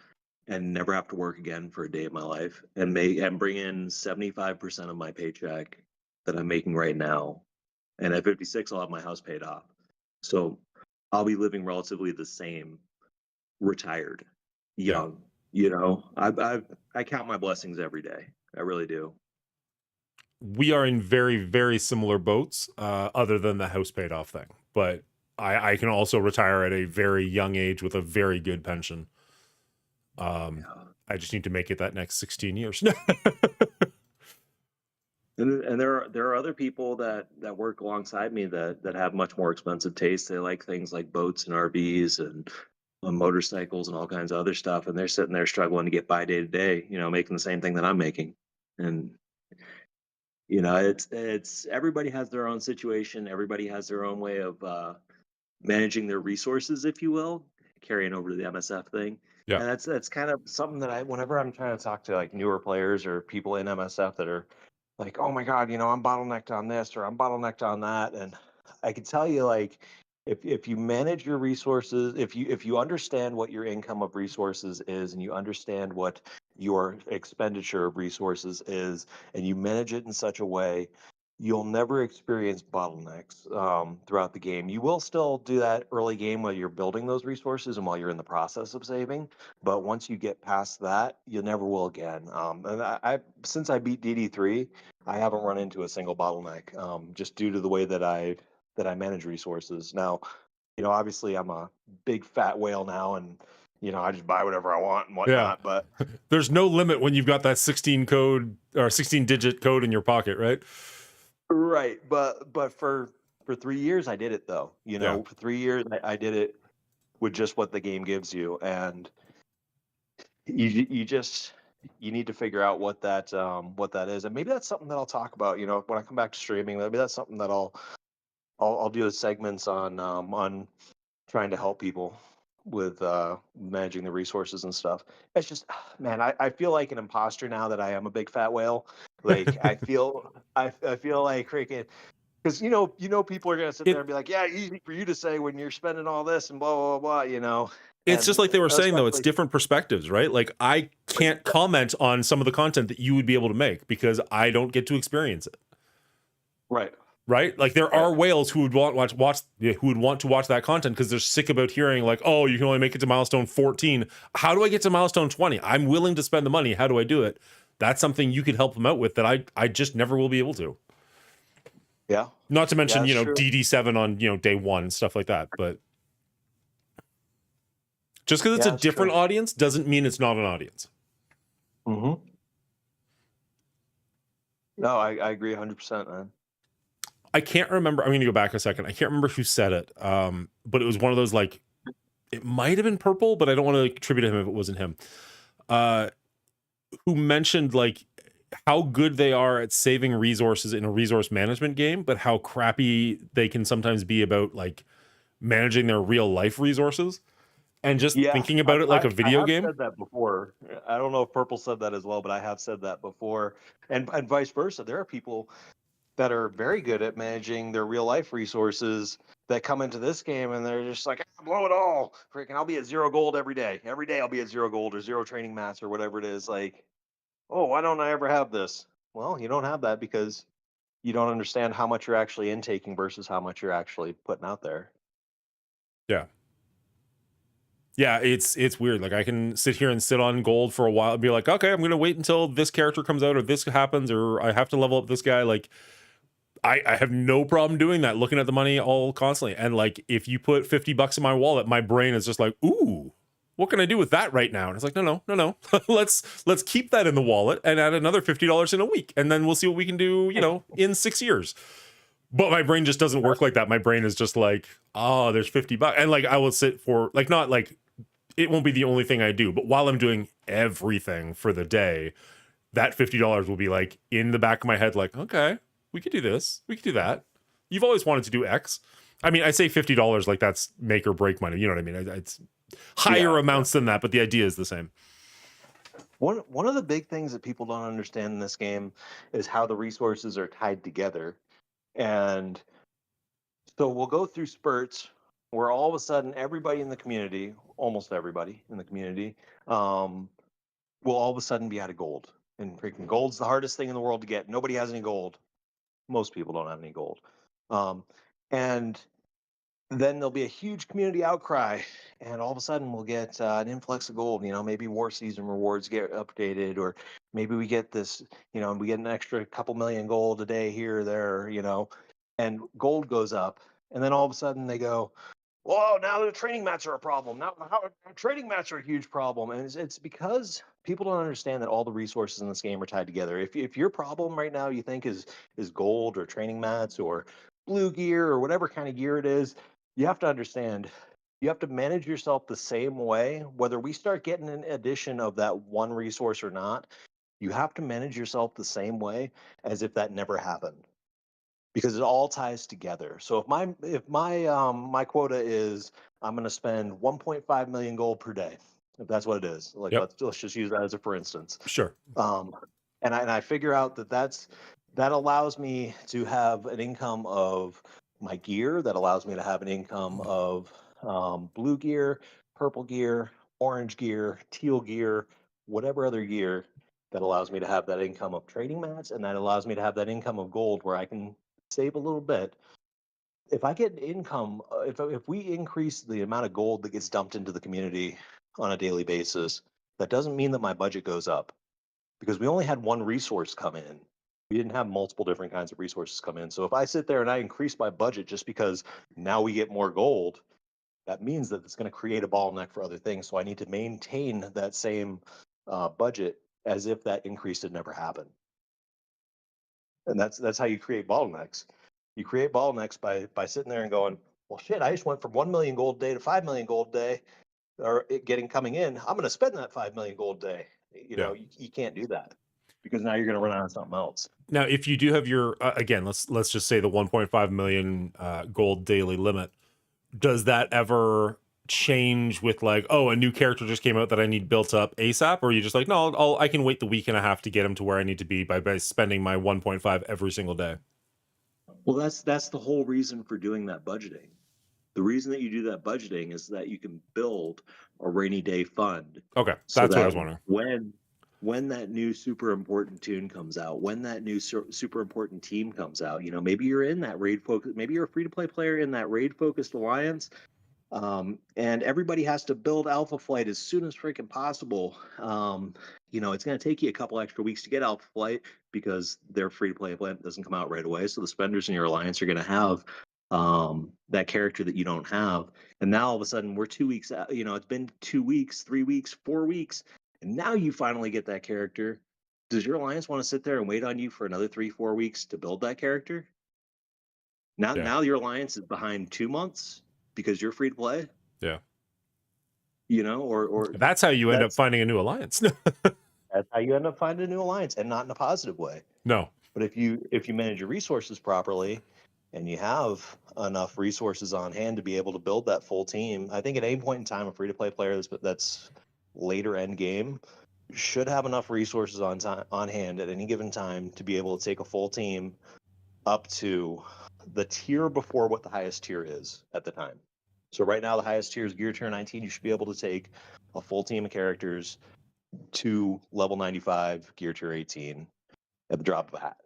C: and never have to work again for a day of my life, and bring in 75% of my paycheck that I'm making right now. And at 56, I'll have my house paid off. So I'll be living relatively the same, retired,
A: Yeah.
C: young. I count my blessings every day. I really do.
A: We are in very, very similar boats, other than the house paid off thing. But I can also retire at a very young age with a very good pension.
C: Yeah.
A: I just need to make it that next 16 years.
C: And there are other people that work alongside me that have much more expensive tastes. They like things like boats and RVs and motorcycles and all kinds of other stuff, and they're sitting there struggling to get by day to day, making the same thing that I'm making. And it's everybody has their own situation. Everybody has their own way of managing their resources, if you will, carrying over to the MSF thing.
A: Yeah.
C: And that's kind of something that whenever I'm trying to talk to like newer players or people in MSF that are like, oh my God, I'm bottlenecked on this or I'm bottlenecked on that. And I can tell you, like, if you manage your resources, if you understand what your income of resources is and you understand what your expenditure of resources is, and you manage it in such a way, you'll never experience bottlenecks throughout the game. You will still do that early game while you're building those resources and while you're in the process of saving. But once you get past that, you never will again. And since I beat DD3, I haven't run into a single bottleneck, just due to the way that I manage resources. Now, obviously I'm a big fat whale now, and I just buy whatever I want and
A: Yeah.
C: whatnot. But
A: There's no limit when you've got that 16 code or 16 digit code in your pocket, right?
C: right, but for 3 years I did it though.
A: Yeah.
C: For 3 years I did it with just what the game gives you, and you need to figure out what that is, and maybe that's something that I'll talk about. When I come back to streaming, maybe that's something that I'll do segments on trying to help people with managing the resources and stuff. It's just, man, I feel like an imposter now that I am a big fat whale. Like I feel like freaking, because people are gonna sit there and be like, yeah, easy for you to say when you're spending all this and blah blah blah blah.
A: It's just
C: And
A: like they were saying, though, it's
C: especially,
A: different perspectives, right? Like, I can't comment on some of the content that you would be able to make because I don't get to experience it.
C: right.
A: Right? Like, there are whales who would who would want to watch that content because they're sick about hearing like, oh, you can only make it to milestone 14. How do I get to milestone 20? I'm willing to spend the money. How do I do it? That's something you could help them out with that I just never will be able to.
C: Yeah.
A: Not to mention,
C: Yeah, that's true.
A: DD7 on, day one and stuff like that. But just because it's
C: Yeah,
A: a
C: that's
A: different
C: true.
A: audience doesn't mean it's not an audience.
C: Mm-hmm. No, I agree 100%, man.
A: I can't remember. I'm going to go back a second. I can't remember who said it. But it was one of those, like, it might have been Purple, but I don't want to attribute to him if it wasn't him. Who mentioned like how good they are at saving resources in a resource management game, but how crappy they can sometimes be about like managing their real life resources. and just
C: Yeah,
A: thinking about it like a
C: I
A: video
C: have
A: game.
C: said that before. I don't know if Purple said that as well, but I have said that before, and vice versa. There are people that are very good at managing their real life resources that come into this game and they're just like, "Ah, blow it all. Freaking, I'll be at 0 gold every day. Every day I'll be at 0 gold or 0 training mats or whatever it is." Like, oh, why don't I ever have this? Well, you don't have that because you don't understand how much you're actually intaking versus how much you're actually putting out there.
A: Yeah. Yeah, it's weird. Like I can sit here and sit on gold for a while and be like, okay, I'm gonna wait until this character comes out or this happens or I have to level up this guy. Like I have no problem doing that, looking at the money all constantly. And like if you put $50 in my wallet, my brain is just like, ooh, what can I do with that right now? And it's like, no. let's keep that in the wallet and add another $50 in a week. And then we'll see what we can do, in 6 years. But my brain just doesn't work like that. My brain is just like, oh, there's $50. And like I will sit for like not like it won't be the only thing I do, but while I'm doing everything for the day, that $50 will be like in the back of my head, like, okay, we could do this, we could do that. You've always wanted to do X. I mean, I say $50 like that's make or break money. You know what I mean? It's higher amounts than that, but the idea is the same.
C: One of the big things that people don't understand in this game is how the resources are tied together. And so we'll go through spurts where all of a sudden everybody in the community, almost everybody in the community, will all of a sudden be out of gold. And freaking gold's the hardest thing in the world to get. Nobody has any gold. Most people don't have any gold. And then there'll be a huge community outcry, and all of a sudden we'll get an influx of gold. Maybe war season rewards get updated, or maybe we get this, and we get an extra couple million gold a day here or there, and gold goes up, and then all of a sudden they go, whoa, now the training mats are a problem. Now training mats are a huge problem. And it's because people don't understand that all the resources in this game are tied together. If your problem right now you think is gold or training mats or blue gear or whatever kind of gear it is, you have to understand you have to manage yourself the same way, whether we start getting an addition of that one resource or not. You have to manage yourself the same way as if that never happened, because it all ties together. So if my quota is I'm going to spend 1.5 million gold per day, if that's what it is, like
A: Yep.
C: let's just use that as a for instance.
A: Sure.
C: And I figure out that allows me to have an income of my gear, that allows me to have an income of blue gear, purple gear, orange gear, teal gear, whatever other gear, that allows me to have that income of trading mats, and that allows me to have that income of gold where I can save a little bit. If I get income, if we increase the amount of gold that gets dumped into the community on a daily basis, that doesn't mean that my budget goes up, because we only had one resource come in. We didn't have multiple different kinds of resources come in. So if I sit there and I increase my budget just because now we get more gold, that means that it's going to create a bottleneck for other things. So I need to maintain that same budget as if that increase had never happened. And that's how you create bottlenecks. You create bottlenecks by sitting there and going, well, shit, I just went from 1 million gold a day to 5 million gold a day, or it getting coming in. I'm going to spend that 5 million gold a day. You can't do that, because now you're going to run out of something else.
A: Now, if you do have your again, let's just say the 1.5 million gold daily limit, does that ever change with like, oh, a new character just came out that I need built up ASAP, or are you just like, no, I can wait the week and a half to get him to where I need to be by spending my 1.5 every single day?
C: Well, that's the whole reason for doing that budgeting. The reason that you do that budgeting is that you can build a rainy day fund,
A: Okay,
C: so
A: that's what I
C: that
A: was wondering.
C: when that new super important tune comes out, when that new super important team comes out, maybe you're in that raid focus, maybe you're a free to play player in that raid focused alliance, and everybody has to build Alpha Flight as soon as freaking possible. It's going to take you a couple extra weeks to get Alpha Flight because their free to play event doesn't come out right away. So the spenders in your alliance are going to have that character that you don't have. And now all of a sudden we're 2 weeks out. It's been 2 weeks, 3 weeks, 4 weeks, and now you finally get that character. Does your alliance want to sit there and wait on you for another 3-4 weeks to build that character? Now your alliance is behind 2 months because you're free to play.
A: Yeah.
C: Or
A: That's how you end up finding a new alliance.
C: that's how you end up finding a new alliance, and not in a positive way.
A: No.
C: But if you manage your resources properly and you have enough resources on hand to be able to build that full team, I think at any point in time, a free-to-play player that's later end game should have enough resources on hand at any given time to be able to take a full team up to the tier before what the highest tier is at the time. So right now the highest tier is gear tier 19. You should be able to take a full team of characters to level 95, gear tier 18 at the drop of a hat.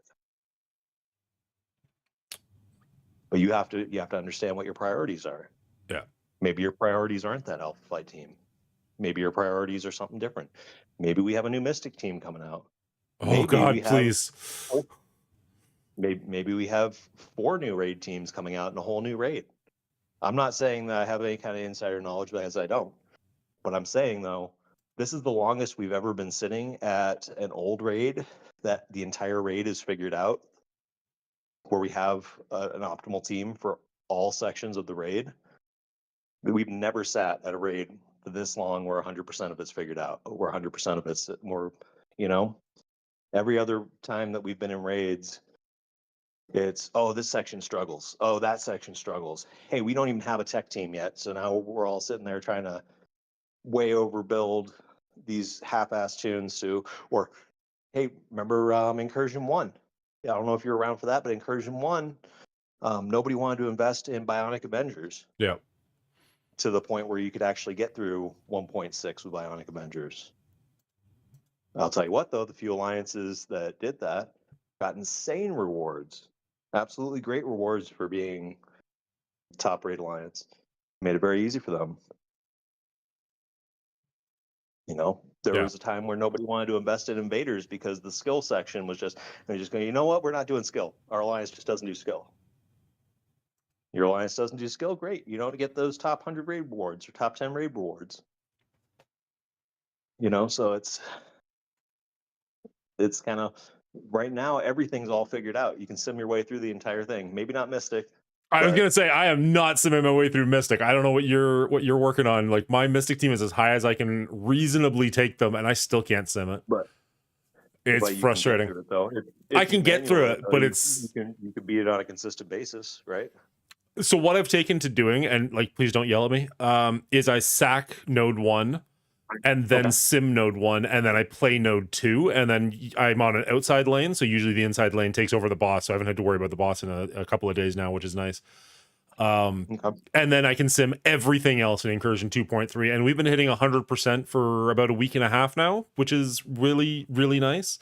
C: But you have to understand what your priorities are.
A: Yeah.
C: Maybe your priorities aren't that Alpha Flight team. Maybe your priorities are something different. Maybe we have a new Mystic team coming out.
A: Oh God, please.
C: Maybe we have 4 new raid teams coming out in a whole new raid. I'm not saying that I have any kind of insider knowledge because I don't. But I'm saying though, this is the longest we've ever been sitting at an old raid that the entire raid is figured out, where we have an optimal team for all sections of the raid. We've never sat at a raid for this long where 100% of it's figured out, where 100% of it's more, every other time that we've been in raids, it's, oh, this section struggles. Oh, that section struggles. Hey, we don't even have a tech team yet. So now we're all sitting there trying to way overbuild these half-ass tunes or, hey, remember Incursion 1? Yeah, I don't know if you're around for that, but Incursion 1, nobody wanted to invest in Bionic Avengers.
A: Yeah.
C: To the point where you could actually get through 1.6 with Bionic Avengers. I'll tell you what, though, the few alliances that did that got insane rewards. Absolutely great rewards for being top rate alliance. Made it very easy for them. There was a time where nobody wanted to invest in invaders because the skill section was just going, you know what, we're not doing skill. Our alliance just doesn't do skill. Your alliance doesn't do skill, great. You don't get those top 100 raid rewards or top 10 raid rewards. So it's kind of, right now everything's all figured out. You can sim your way through the entire thing. Maybe not Mystic.
A: I was gonna say I am not simming my way through Mystic. I don't know what you're working on. Like my Mystic team is as high as I can reasonably take them, and I still can't sim it. It's frustrating. I can get through it, but it's
C: you can beat it on a consistent basis, right?
A: So what I've taken to doing, and like please don't yell at me, is I sack node 1 and then sim node 1, and then I play node 2, and then I'm on an outside lane, so usually the inside lane takes over the boss, so I haven't had to worry about the boss in a couple of days now, which is nice. And then I can sim everything else in Incursion 2.3, and we've been hitting 100% for about a week and a half now, which is really, really nice.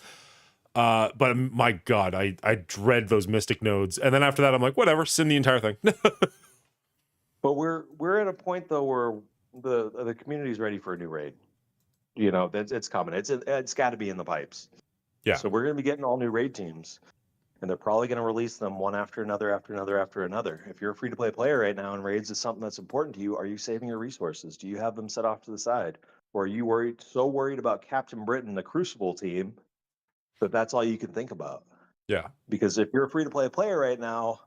A: But my God, I dread those Mystic nodes, and then after that I'm like, whatever, sim the entire thing.
C: But we're at a point though where the community's ready for a new raid. It's coming. It's got to be in the pipes.
A: Yeah.
C: So we're going to be getting all new raid teams, and they're probably going to release them one after another, after another, after another. If you're a free-to-play player right now and raids is something that's important to you, are you saving your resources? Do you have them set off to the side, or are you so worried about Captain Britain, the Crucible team, that that's all you can think about?
A: Yeah.
C: Because if you're a free-to-play player right now,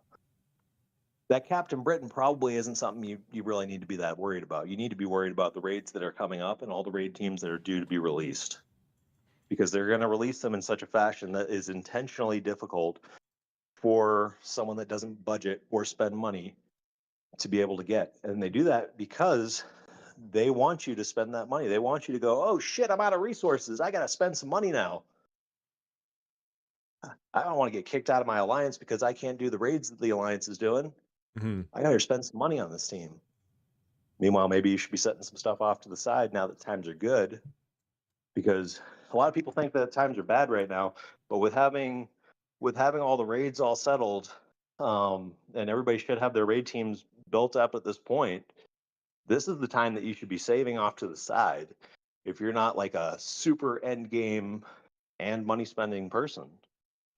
C: that Captain Britain probably isn't something you really need to be that worried about. You need to be worried about the raids that are coming up and all the raid teams that are due to be released, because they're going to release them in such a fashion that is intentionally difficult for someone that doesn't budget or spend money to be able to get. And they do that because they want you to spend that money. They want you to go, oh shit, I'm out of resources. I got to spend some money now. I don't want to get kicked out of my alliance because I can't do the raids that the alliance is doing. I got to spend some money on this team. Meanwhile, maybe you should be setting some stuff off to the side now that times are good, because a lot of people think that times are bad right now. But with having all the raids all settled, and everybody should have their raid teams built up at this point, this is the time that you should be saving off to the side if you're not like a super end game and money spending person.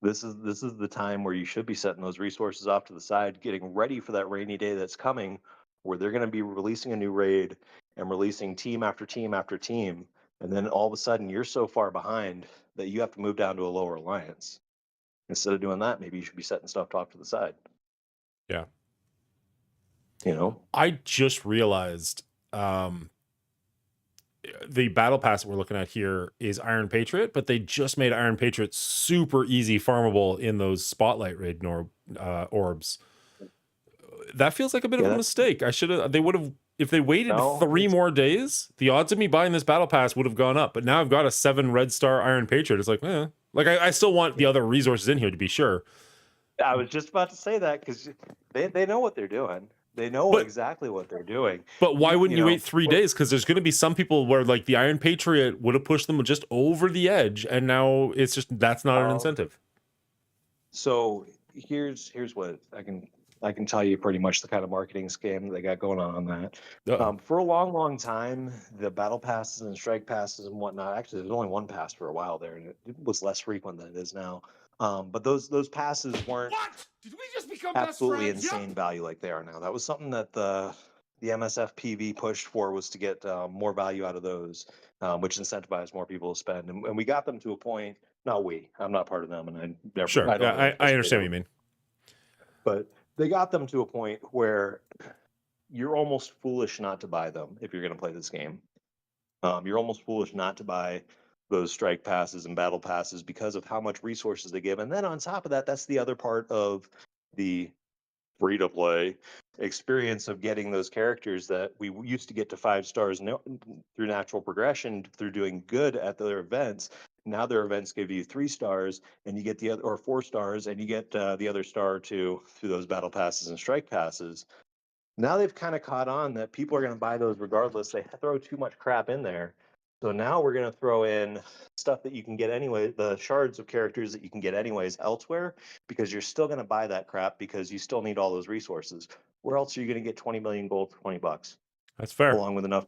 C: This is the time where you should be setting those resources off to the side, getting ready for that rainy day that's coming, where they're going to be releasing a new raid and releasing team after team after team. And then all of a sudden you're so far behind that you have to move down to a lower alliance. Instead of doing that, maybe you should be setting stuff off to the side.
A: Yeah.
C: I
A: just realized the battle pass that we're looking at here is Iron Patriot, but they just made Iron Patriot super easy farmable in those spotlight raid orbs. That feels like a bit
C: Yeah,
A: of a
C: that's
A: mistake. They would have, if they waited
C: no,
A: 3
C: it's
A: more days, the odds of me buying this battle pass would have gone up. But now I've got a 7 red star Iron Patriot. It's like, like I still want the other resources in here to be sure.
C: I was just about to say that because they know what they're doing. They know
A: But
C: exactly what they're doing.
A: but why wouldn't
C: You
A: you
C: know,
A: wait 3 days? Because there's going to be some people where like the Iron Patriot would have pushed them just over the edge, and now it's just that's not an
C: um,
A: incentive.
C: so here's what I can tell you pretty much the kind of marketing scam that they got going on that.
A: Uh-oh.
C: For a long time, the battle passes and strike passes and whatnot. Actually, there's only one pass for a while there, and it was less frequent than it is now. But those passes weren't
D: What? Did we just become best
C: absolutely
D: friends?
C: insane value like they are now. That was something that the MSFPV pushed for, was to get more value out of those, which incentivized more people to spend. And we got them to a point. Not we. I'm not part of them, and
A: Sure.
C: I don't really
A: Yeah, I
C: participate
A: understand
C: in
A: what you
C: it.
A: mean.
C: But they got them to a point where you're almost foolish not to buy them if you're going to play this game. You're almost foolish not to buy those strike passes and battle passes because of how much resources they give. And then on top of that, that's the other part of the free to play experience of getting those characters that we used to get to 5 stars through natural progression through doing good at their events. Now their events give you 3 stars, and you get the other, or 4 stars, and you get the other star through those battle passes and strike passes. Now they've kind of caught on that people are going to buy those regardless. They throw too much crap in there. So now we're going to throw in stuff that you can get anyway, the shards of characters that you can get anyways elsewhere, because you're still going to buy that crap because you still need all those resources. Where else are you going to get 20 million gold for $20?
A: That's fair.
C: Along with enough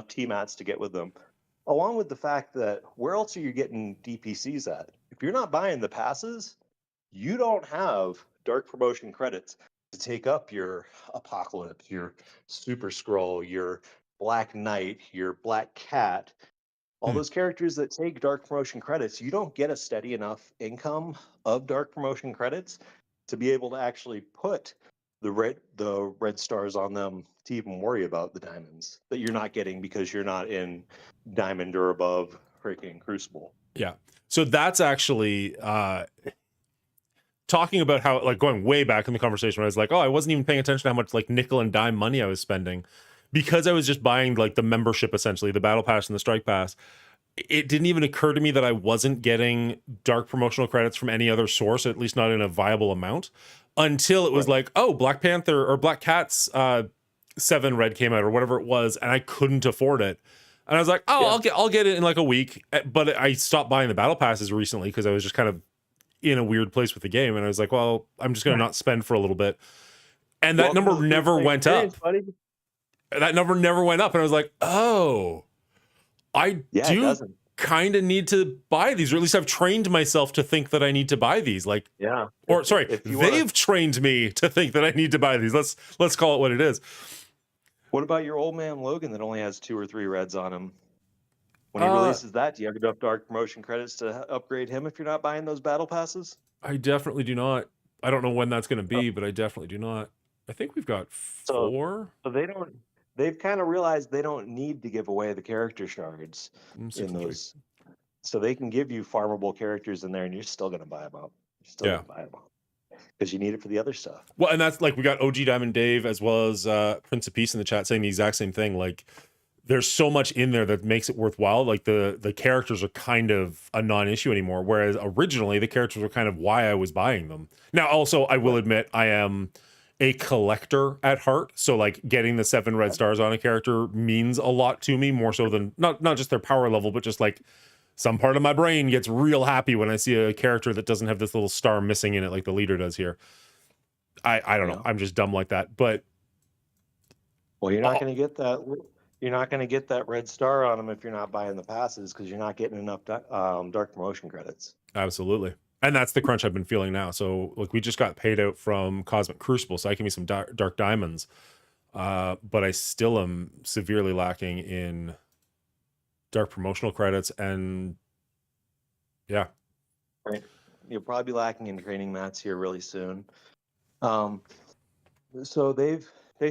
C: T mats to get with them. Along with the fact that where else are you getting DPCs at? If you're not buying the passes, you don't have dark promotion credits to take up your Apocalypse, your Super Scroll, your Black Knight, your Black Cat, all
A: Hmm.
C: those characters that take dark promotion credits. You don't get a steady enough income of dark promotion credits to be able to actually put the red stars on them to even worry about the diamonds that you're not getting because you're not in diamond or above freaking Crucible.
A: Yeah. So that's actually talking about how, like, going way back in the conversation where I was like, oh, I wasn't even paying attention to how much like nickel and dime money I was spending because I was just buying like the membership, essentially the battle pass and the strike pass. It didn't even occur to me that I wasn't getting dark promotional credits from any other source, at least not in a viable amount, until it was
C: Right.
A: like, oh, Black Panther or Black Cat's 7 red came out or whatever it was, and I couldn't afford it. And I was like, oh,
C: Yeah.
A: I'll get it in like a week. But I stopped buying the battle passes recently because I was just kind of in a weird place with the game, and I was like, well, I'm just gonna not spend for a little bit. And that
C: Welcome to
A: number
C: the
A: never
C: free-to-play
A: went up.
C: experience, buddy.
A: That number never went up, and I was like, oh, I
C: Yeah, it
A: do
C: doesn't.
A: kind of need to buy these, or at least I've trained myself to think that I need to buy these. Like,
C: Yeah.
A: or sorry,
C: If you want to,
A: they've trained me to think that I need to buy these. Let's call it what it is.
C: what about your old man Logan that only has 2 or 3 reds on him? When he
A: Uh,
C: releases that, do you have enough dark promotion credits to upgrade him if you're not buying those battle passes?
A: I definitely do not. I don't know when that's going to
C: Oh,
A: be, but I definitely do not. I think we've got
C: So,
A: 4.
C: so they don't. They've kind of realized they don't need to give away the character shards in
A: 63.
C: those, so they can give you farmable characters in there, and you're still going to buy them out. You're still
A: Yeah.
C: going to buy them out because you need it for the other stuff.
A: Well, and that's like we got OG Diamond Dave as well as Prince of Peace in the chat saying the exact same thing. Like, there's so much in there that makes it worthwhile. Like the characters are kind of a non-issue anymore, whereas originally the characters were kind of why I was buying them. Now, also, I will admit I am a collector at heart, so like getting the 7 red stars on a character means a lot to me, more so than not just their power level, but just like some part of my brain gets real happy when I see a character that doesn't have this little star missing in it like the leader does here. I don't know.
C: Yeah.
A: I'm just dumb like that. But
C: Well, you're not
A: oh,
C: going to get that. You're not going to get that red star on them if you're not buying the passes because you're not getting enough dark promotion credits.
A: absolutely. And that's the crunch I've been feeling now. So like we just got paid out from Cosmic Crucible, so I can be some dark diamonds. But I still am severely lacking in dark promotional credits, and yeah.
C: Right. You'll probably be lacking in training mats here really soon. So they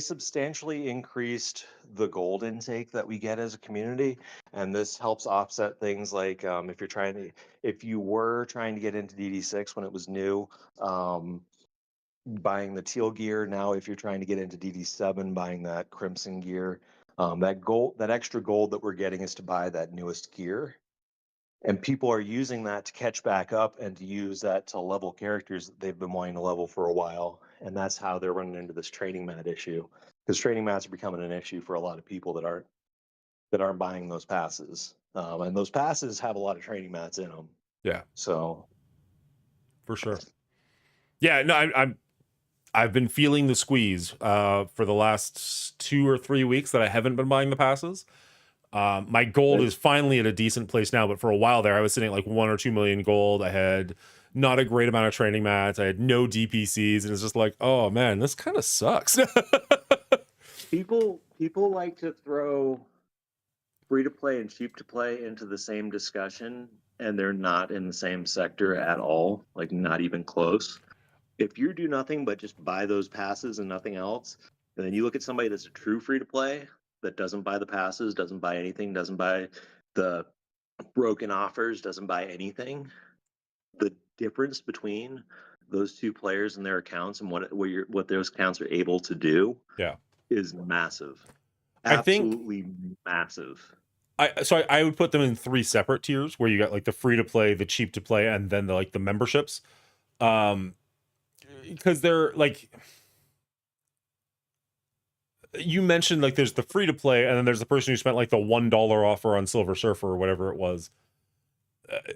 C: substantially increased the gold intake that we get as a community, and this helps offset things like if you were trying to get into DD6 when it was new, buying the teal gear. Now, if you're trying to get into DD7, buying that crimson gear, that extra gold that we're getting is to buy that newest gear. And people are using that to catch back up and to use that to level characters that they've been wanting to level for a while. And that's how they're running into this training mat issue, because training mats are becoming an issue for a lot of people that aren't buying those passes. And those passes have a lot of training mats in them.
A: Yeah,
C: So
A: for sure. Yeah, no, I've been feeling the squeeze for the last 2 or 3 weeks that I haven't been buying the passes. My gold is finally at a decent place now, but for a while there, I was sitting at like 1 or 2 million gold. I had not a great amount of training mats. I had no DPCs, and it's just like, oh man, this kind of sucks.
C: people like to throw free to play and cheap to play into the same discussion, and they're not in the same sector at all, like not even close. If you do nothing but just buy those passes and nothing else, and then you look at somebody that's a true free to play that doesn't buy the passes, doesn't buy anything, doesn't buy the broken offers, doesn't buy anything, the difference between those two players and their accounts and what those accounts are able to do
A: Yeah,
C: is massive.
A: I think
C: Absolutely massive.
A: I would put them in 3 separate tiers where you got like the free to play, the cheap to play, and then the memberships. Because they're like, you mentioned like there's the free to play, and then there's the person who spent like the $1 offer on Silver Surfer or whatever it was.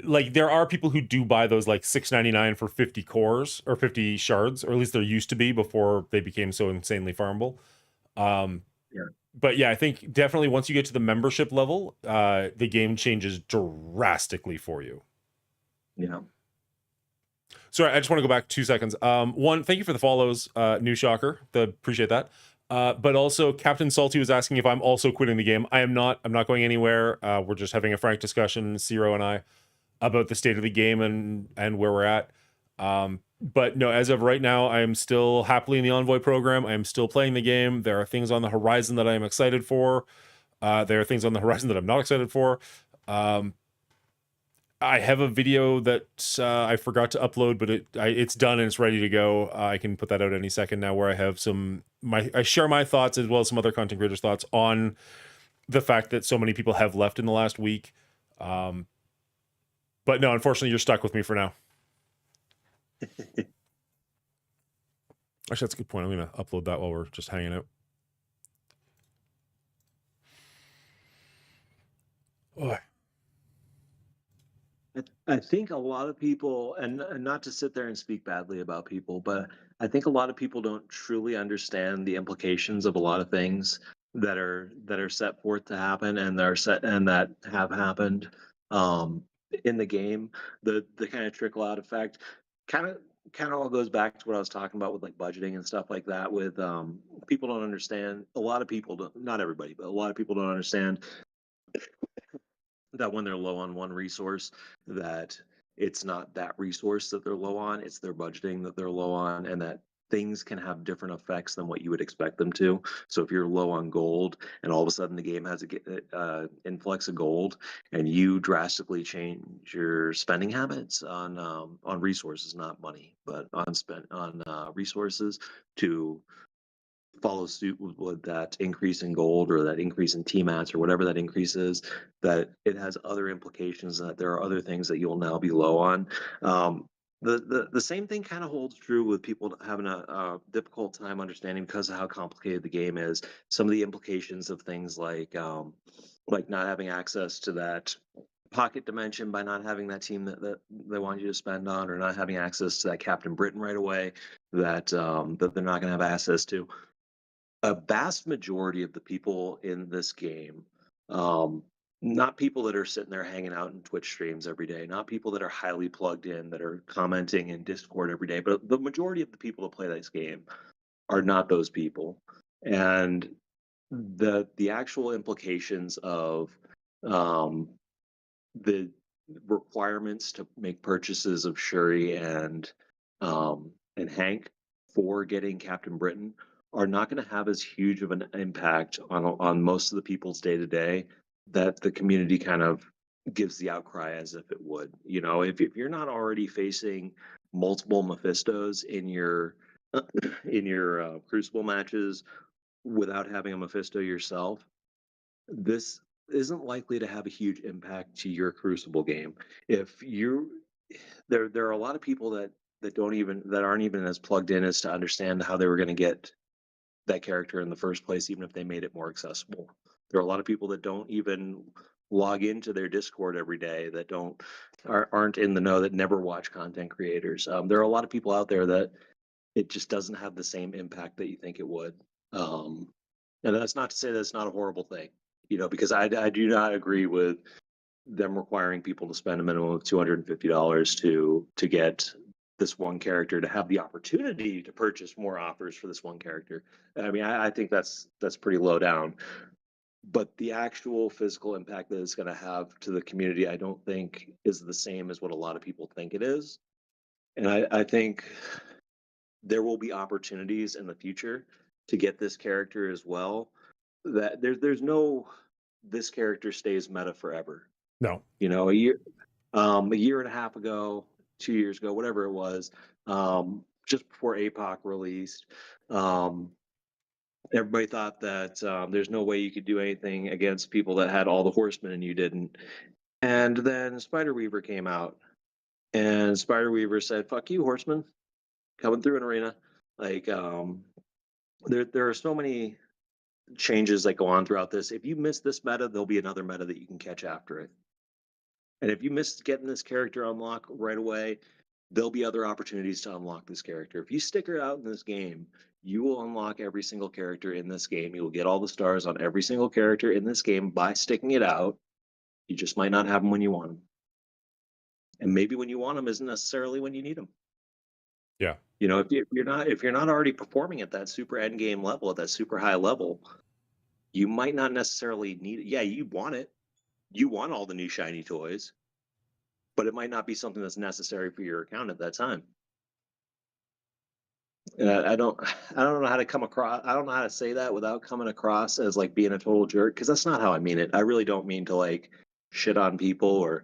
A: Like there are people who do buy those like $6.99 for 50 cores or 50 shards, or at least there used to be before they became so insanely farmable.
C: Yeah.
A: But yeah, I think definitely once you get to the membership level, the game changes drastically for you.
C: Yeah.
A: Sorry, I just want to go back 2 seconds. One, thank you for the follows, New Shocker. Appreciate that. But also, Captain Salty was asking if I'm also quitting the game. I am not. I'm not going anywhere. We're just having a frank discussion, Ciro and I, about the state of the game and where we're at. But no, as of right now, I am still happily in the Envoy program. I am still playing the game. There are things on the horizon that I am excited for. There are things on the horizon that I'm not excited for. I have a video that I forgot to upload, but it's done and it's ready to go. I can put that out any second now, where I have I share my thoughts as well as some other content creators' thoughts on the fact that so many people have left in the last week. But no, unfortunately, you're stuck with me for now. Actually, that's a good point. I'm going to upload that while we're just hanging out. Oh.
C: I think a lot of people, and not to sit there and speak badly about people, but I think a lot of people don't truly understand the implications of a lot of things that are set forth to happen and that have happened in the game. The kind of trickle out effect kind of all goes back to what I was talking about with like budgeting and stuff like that. With people don't understand. A lot of people don't, not everybody, but a lot of people don't understand that when they're low on one resource, that it's not that resource that they're low on, it's their budgeting that they're low on, and that things can have different effects than what you would expect them to. So if you're low on gold and all of a sudden the game has a influx of gold, and you drastically change your spending habits on resources, not money, but on resources, to follow suit with that increase in gold or that increase in TMATs or whatever that increase is, that it has other implications, that there are other things that you'll now be low on. The same thing kind of holds true with people having a difficult time understanding, because of how complicated the game is, some of the implications of things like not having access to that pocket dimension by not having that team that they want you to spend on, or not having access to that Captain Britain right away that they're not going to have access to. A vast majority of the people in this game, um, not people that are sitting there hanging out in Twitch streams every day, not people that are highly plugged in, that are commenting in Discord every day, but the majority of the people that play this game are not those people. And the actual implications of um, the requirements to make purchases of Shuri and Hank for getting Captain Britain are not going to have as huge of an impact on most of the people's day to day that the community kind of gives the outcry as if it would. You know, if you're not already facing multiple Mephistos in your in your Crucible matches without having a Mephisto yourself, this isn't likely to have a huge impact to your Crucible game. If you there are a lot of people that aren't even as plugged in as to understand how they were going to get that character in the first place, even if they made it more accessible. There are a lot of people that don't even log into their Discord every day, that aren't in the know, that never watch content creators. There are a lot of people out there that it just doesn't have the same impact that you think it would. Um, and that's not to say that's not a horrible thing, because I do not agree with them requiring people to spend a minimum of $250 to get this one character, to have the opportunity to purchase more offers for this one character. I mean, I think that's pretty low down. But the actual physical impact that it's going to have to the community, I don't think is the same as what a lot of people think it is. And I think there will be opportunities in the future to get this character as well. That there's no this character stays meta forever.
A: No.
C: A year and a half ago, 2 years ago, whatever it was, just before APOC released, everybody thought that there's no way you could do anything against people that had all the horsemen and you didn't. And then Spider Weaver came out, and Spider Weaver said, "Fuck you, horsemen, coming through an arena." Like, there are so many changes that go on throughout this. If you miss this meta, there'll be another meta that you can catch after it. And if you miss getting this character unlocked right away, there'll be other opportunities to unlock this character. If you stick it out in this game, you will unlock every single character in this game. You will get all the stars on every single character in this game by sticking it out. You just might not have them when you want them. And maybe when you want them isn't necessarily when you need them.
A: Yeah.
C: If you're not already performing at that super end game level, at that super high level, you might not necessarily need it. Yeah, you want it. You want all the new shiny toys, but it might not be something that's necessary for your account at that time. And I don't know how to come across. I don't know how to say that without coming across as like being a total jerk, because that's not how I mean it. I really don't mean to like shit on people or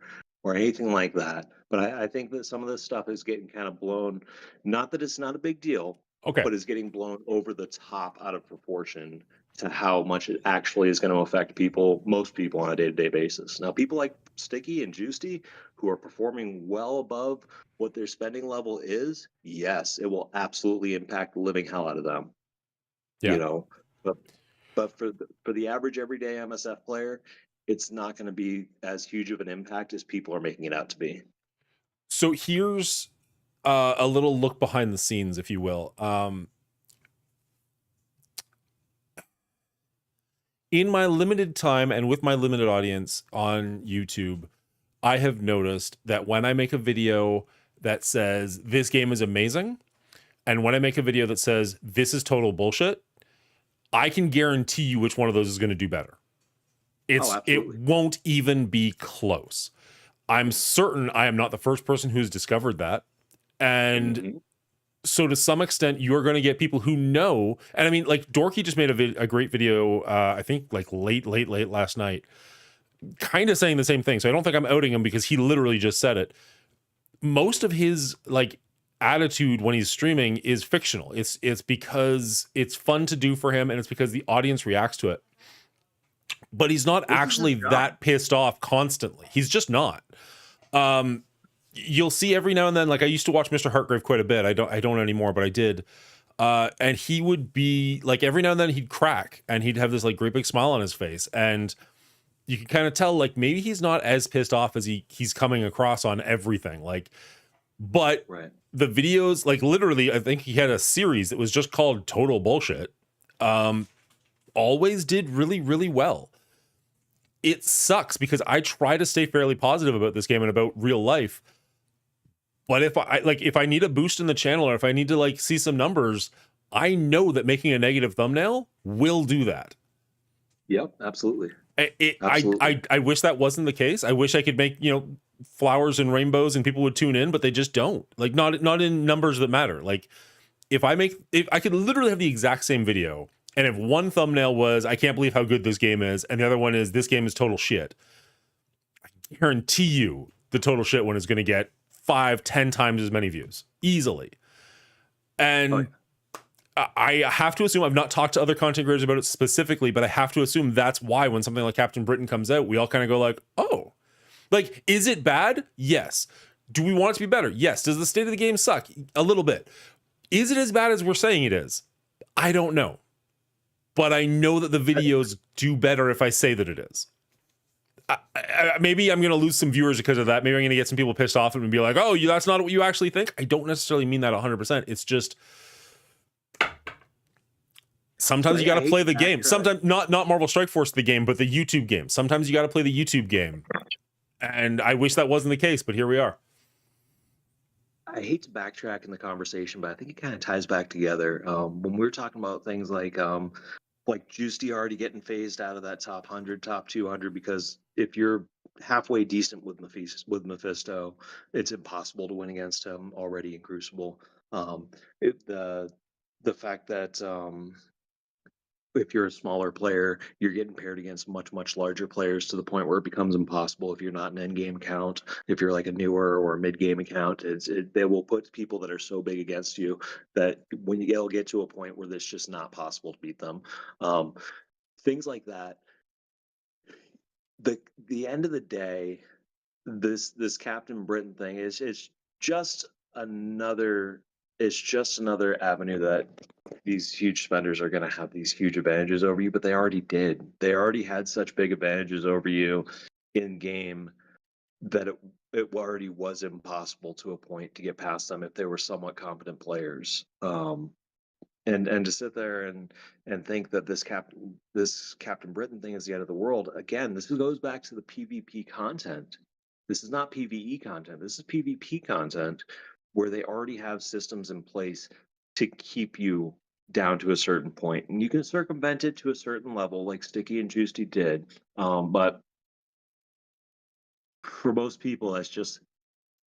C: anything like that. But I think that some of this stuff is getting kind of blown. Not that it's not a big deal,
A: Okay.
C: but it's getting blown over the top, out of proportion to how much it actually is going to affect most people on a day-to-day basis. Now, people like Sticky and Juicy, who are performing well above what their spending level is, yes, it will absolutely impact the living hell out of them.
A: Yeah.
C: But for the average everyday MSF player, it's not going to be as huge of an impact as people are making it out to be.
A: So here's a little look behind the scenes, if you will. In my limited time and with my limited audience on YouTube, I have noticed that when I make a video that says this game is amazing, and when I make a video that says this is total bullshit, I can guarantee you which one of those is going to do better. It won't even be close. I'm certain I am not the first person who's discovered that. And so to some extent, you're going to get people who know. And I mean, like Dorky just made a great video, I think like late last night, kind of saying the same thing. So I don't think I'm outing him because he literally just said it. Most of his like attitude when he's streaming is fictional. It's because it's fun to do for him, and it's because the audience reacts to it. But he's not actually that pissed off constantly. He's just not. You'll see every now and then, like I used to watch Mr. Hartgrave quite a bit. I don't anymore, but I did. And he would be like, every now and then he'd crack and he'd have this like great big smile on his face. And you can kind of tell like maybe he's not as pissed off as he's coming across on everything. Like, but the videos, like literally, I think he had a series that was just called Total Bullshit. Always did really, really well. It sucks because I try to stay fairly positive about this game and about real life. But if I need a boost in the channel, or if I need to like see some numbers, I know that making a negative thumbnail will do that.
C: Yep, absolutely.
A: I wish that wasn't the case. I wish I could make, flowers and rainbows and people would tune in, but they just don't. Like not in numbers that matter. Like if I could literally have the exact same video, and if one thumbnail was, I can't believe how good this game is, and the other one is, this game is total shit, I guarantee you the total shit one is going to get 5-10 times as many views easily. And I have to assume, I've not talked to other content creators about it specifically, but I have to assume that's why when something like Captain Britain comes out, we all kind of go like, oh, like, is it bad? Yes. Do we want it to be better? Yes. Does the state of the game suck? A little bit. Is it as bad as we're saying it is? I don't know. But I know that the videos do better if I say that it is. Maybe I'm going to lose some viewers because of that. Maybe I'm going to get some people pissed off and be like, oh, that's not what you actually think. I don't necessarily mean that 100%. It's just sometimes you got to play the game. Sometimes not Marvel Strike Force the game, but the YouTube game. Sometimes you got to play the YouTube game. And I wish that wasn't the case, but here we are.
C: I hate to backtrack in the conversation, but I think it kind of ties back together. When we were talking about things like Juicy already getting phased out of that top 100, top 200, because if you're halfway decent with Mephisto, it's impossible to win against him already in Crucible. The fact that if you're a smaller player, you're getting paired against much larger players to the point where it becomes impossible if you're not an end game account. If you're like a newer or a mid game account, they will put people that are so big against you that when you'll get to a point where it's just not possible to beat them. Things like that. The end of the day, this Captain Britain thing is just another it's just another avenue that these huge spenders are going to have these huge advantages over you, but they already did. They already had such big advantages over you in game that it already was impossible to a point to get past them if they were somewhat competent players. And to sit there and think that this Captain Britain thing is the end of the world, again, this goes back to the PvP content. This is not PvE content. This is PvP content where they already have systems in place to keep you down to a certain point. And you can circumvent it to a certain level, like Sticky and Juicy did. But for most people, that's just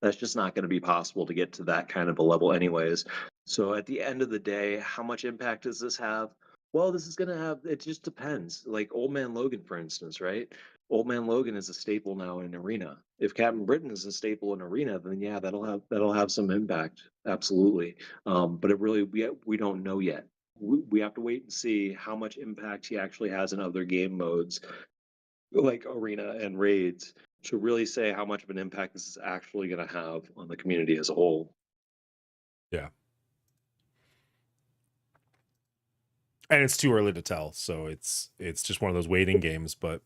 C: not going to be possible to get to that kind of a level anyways. So at the end of the day, how much impact does this have? Well, this is going to have, it just depends. Like Old Man Logan, for instance, right? Old Man Logan is a staple now in Arena. If Captain Britain is a staple in Arena, then yeah, that'll have some impact. Absolutely. But it really, we don't know yet. We have to wait and see how much impact he actually has in other game modes like Arena and Raids to really say how much of an impact this is actually going to have on the community as a whole.
A: Yeah. And it's too early to tell, so it's just one of those waiting games. But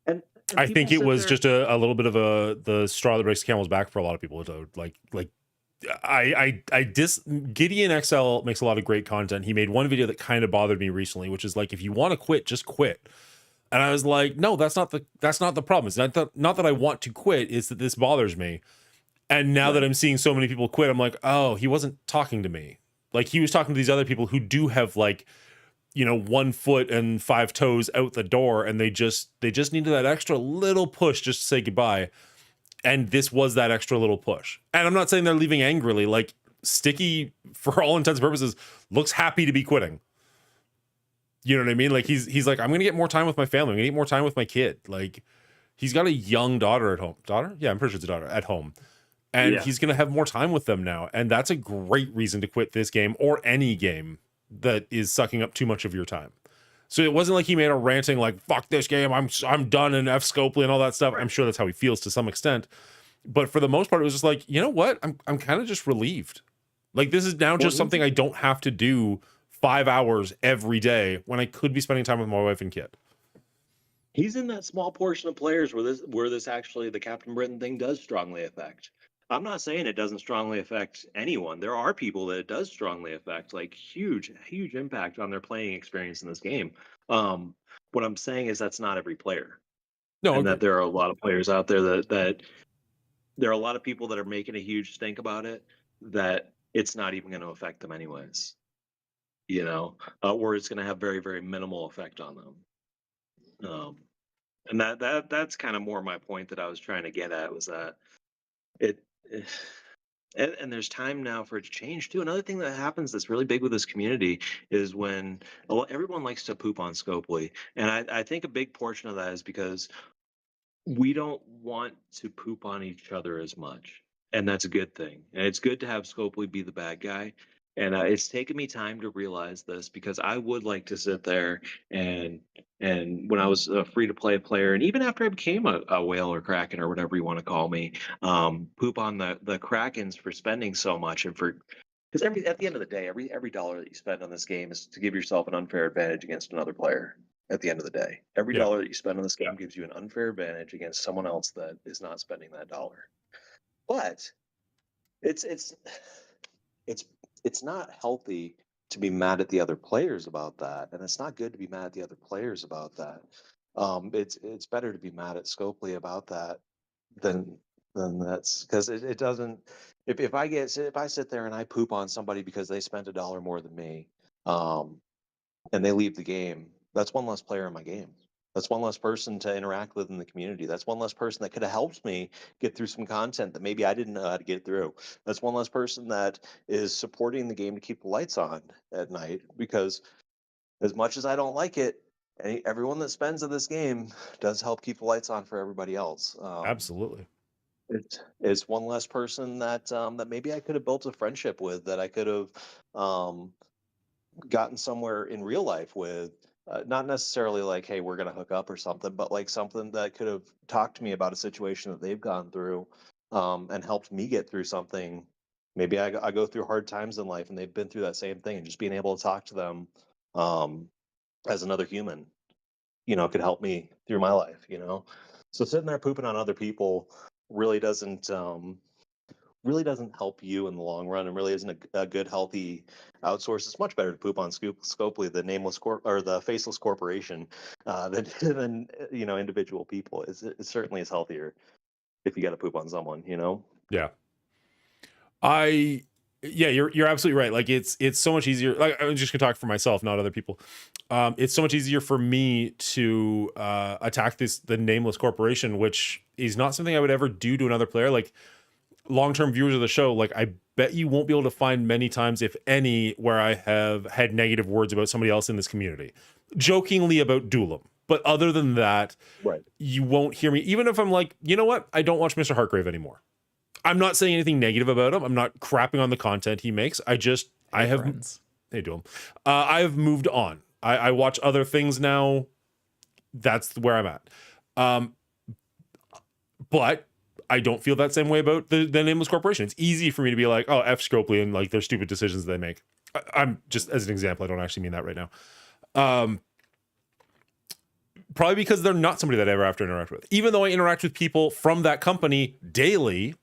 C: And
A: I think it was just a little bit of the straw that breaks the camel's back for a lot of people. So like Gideon XL makes a lot of great content. He made one video that kind of bothered me recently, which is like, if you want to quit, just quit. And I was like, no, that's not the problem. It's not that I want to quit, it's that this bothers me. And now that I'm seeing so many people quit, I'm like, oh, he wasn't talking to me. Like, he was talking to these other people who do have, like, 1 foot and 5 toes out the door, and they just needed that extra little push just to say goodbye. And this was that extra little push. And I'm not saying they're leaving angrily. Like, Sticky, for all intents and purposes, looks happy to be quitting. You know what I mean? Like, he's like, I'm going to get more time with my family. I'm going to get more time with my kid. Like, he's got a young daughter at home. Daughter? Yeah, I'm pretty sure it's a daughter at home. And he's going to have more time with them now. And that's a great reason to quit this game or any game that is sucking up too much of your time. So it wasn't like he made a ranting like, fuck this game, I'm done, and F Scopely and all that stuff. I'm sure that's how he feels to some extent. But for the most part, it was just like, you know what? I'm kind of just relieved. Like, this is now just something I don't have to do 5 hours every day when I could be spending time with my wife and kid.
C: He's in that small portion of players where this actually, the Captain Britain thing does strongly affect. I'm not saying it doesn't strongly affect anyone. There are people that it does strongly affect, like huge impact on their playing experience in this game. What I'm saying is that's not every player.
A: No,
C: and that there are a lot of players out there that there are a lot of people that are making a huge stink about it, that it's not even going to affect them anyways. Or it's going to have very minimal effect on them. And that's kind of more my point that I was trying to get at, was that it and there's time now for it to change too. Another thing that happens that's really big with this community is when everyone likes to poop on Scopely, and I think a big portion of that is because we don't want to poop on each other as much, and that's a good thing. And it's good to have Scopely be the bad guy, And it's taken me time to realize this because I would like to sit there and when I was a free to play player, and even after I became a whale or kraken or whatever you want to call me, poop on the krakens for spending so much and for because every at the end of the day, every dollar that you spend on this game is to give yourself an unfair advantage against another player. At the end of the day, every
A: Yeah.
C: dollar that you spend on this game gives you an unfair advantage against someone else that is not spending that dollar. But it's it's it's not healthy to be mad at the other players about that, and it's not good to be mad at the other players about that. It's better to be mad at Scopely about that than that's because it doesn't. If I sit there and I poop on somebody because they spent a dollar more than me, um, and they leave the game, that's one less player in my game. That's one less person to interact with in the community. That's one less person that could have helped me get through some content that maybe I didn't know how to get through. That's one less person that is supporting the game to keep the lights on at night because as much as I don't like it, everyone that spends in this game does help keep the lights on for everybody else.
A: Absolutely.
C: It's one less person that maybe I could have built a friendship with, that I could have um, gotten somewhere in real life with, not necessarily like, hey, we're gonna hook up or something, but like something that could have talked to me about a situation that they've gone through, and helped me get through something. Maybe I go through hard times in life and they've been through that same thing, and just being able to talk to them um, as another human, could help me through my life. So sitting there pooping on other people really doesn't help you in the long run, and really isn't a good healthy outsource. It's much better to poop on Scopely, the nameless or the faceless corporation, than than individual people. It certainly is healthier if you got to poop on someone.
A: Yeah. I yeah, you're absolutely right. Like it's so much easier. Like I'm just gonna talk for myself, not other people. It's so much easier for me to attack the nameless corporation, which is not something I would ever do to another player. Like long-term viewers of the show, like I bet you won't be able to find many times, if any, where I have had negative words about somebody else in this community, jokingly about Doolum. But other than that,
C: Right.
A: you won't hear me. Even if I'm like, you know what, I don't watch Mr. Hartgrave anymore. I'm not saying anything negative about him. I'm not crapping on the content he makes. I
D: Hey,
A: have,
D: friends.
A: hey, Doolum. I have moved on. I watch other things now. That's where I'm at. Um, but I don't feel that same way about the nameless corporation. It's easy for me to be like, oh, F Scopely and like their stupid decisions they make. I'm just as an example. I don't actually mean that right now. Probably because they're not somebody that I ever have to interact with. Even though I interact with people from that company daily,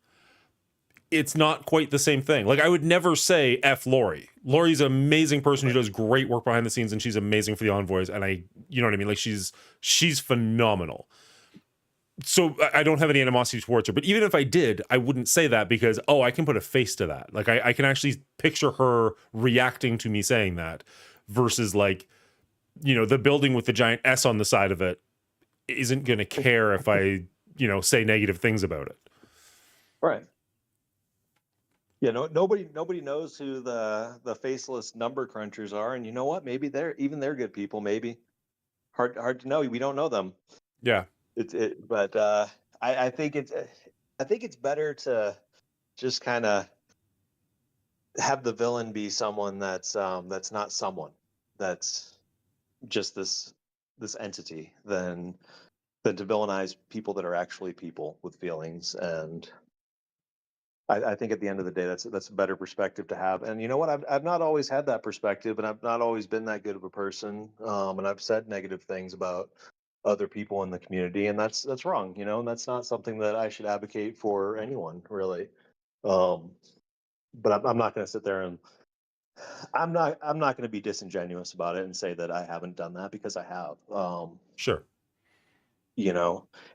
A: it's not quite the same thing. Like I would never say F Lori. Lori's an amazing person who does great work behind the scenes, and she's amazing for the envoys. And you know what I mean? Like she's phenomenal. So I don't have any animosity towards her, but even if I did, I wouldn't say that because, oh, I can put a face to that. Like I can actually picture her reacting to me saying that versus like, the building with the giant S on the side of it isn't going to care if I, say negative things about it.
C: Right. Yeah, no, nobody knows who the faceless number crunchers are, and you know what? Maybe they're good people. Maybe hard to know. We don't know them.
A: Yeah.
C: But I think it's better to just kind of have the villain be someone that's not someone, that's just this entity, than to villainize people that are actually people with feelings. And I think at the end of the day, that's a better perspective to have. And you know what? I've not always had that perspective, and I've not always been that good of a person. And I've said negative things about other people in the community, and that's wrong. And that's not something that I should advocate for anyone, really. Um, but I'm not going to sit there and I'm not going to be disingenuous about it and say that I haven't done that, because I have.
A: Sure.
C: And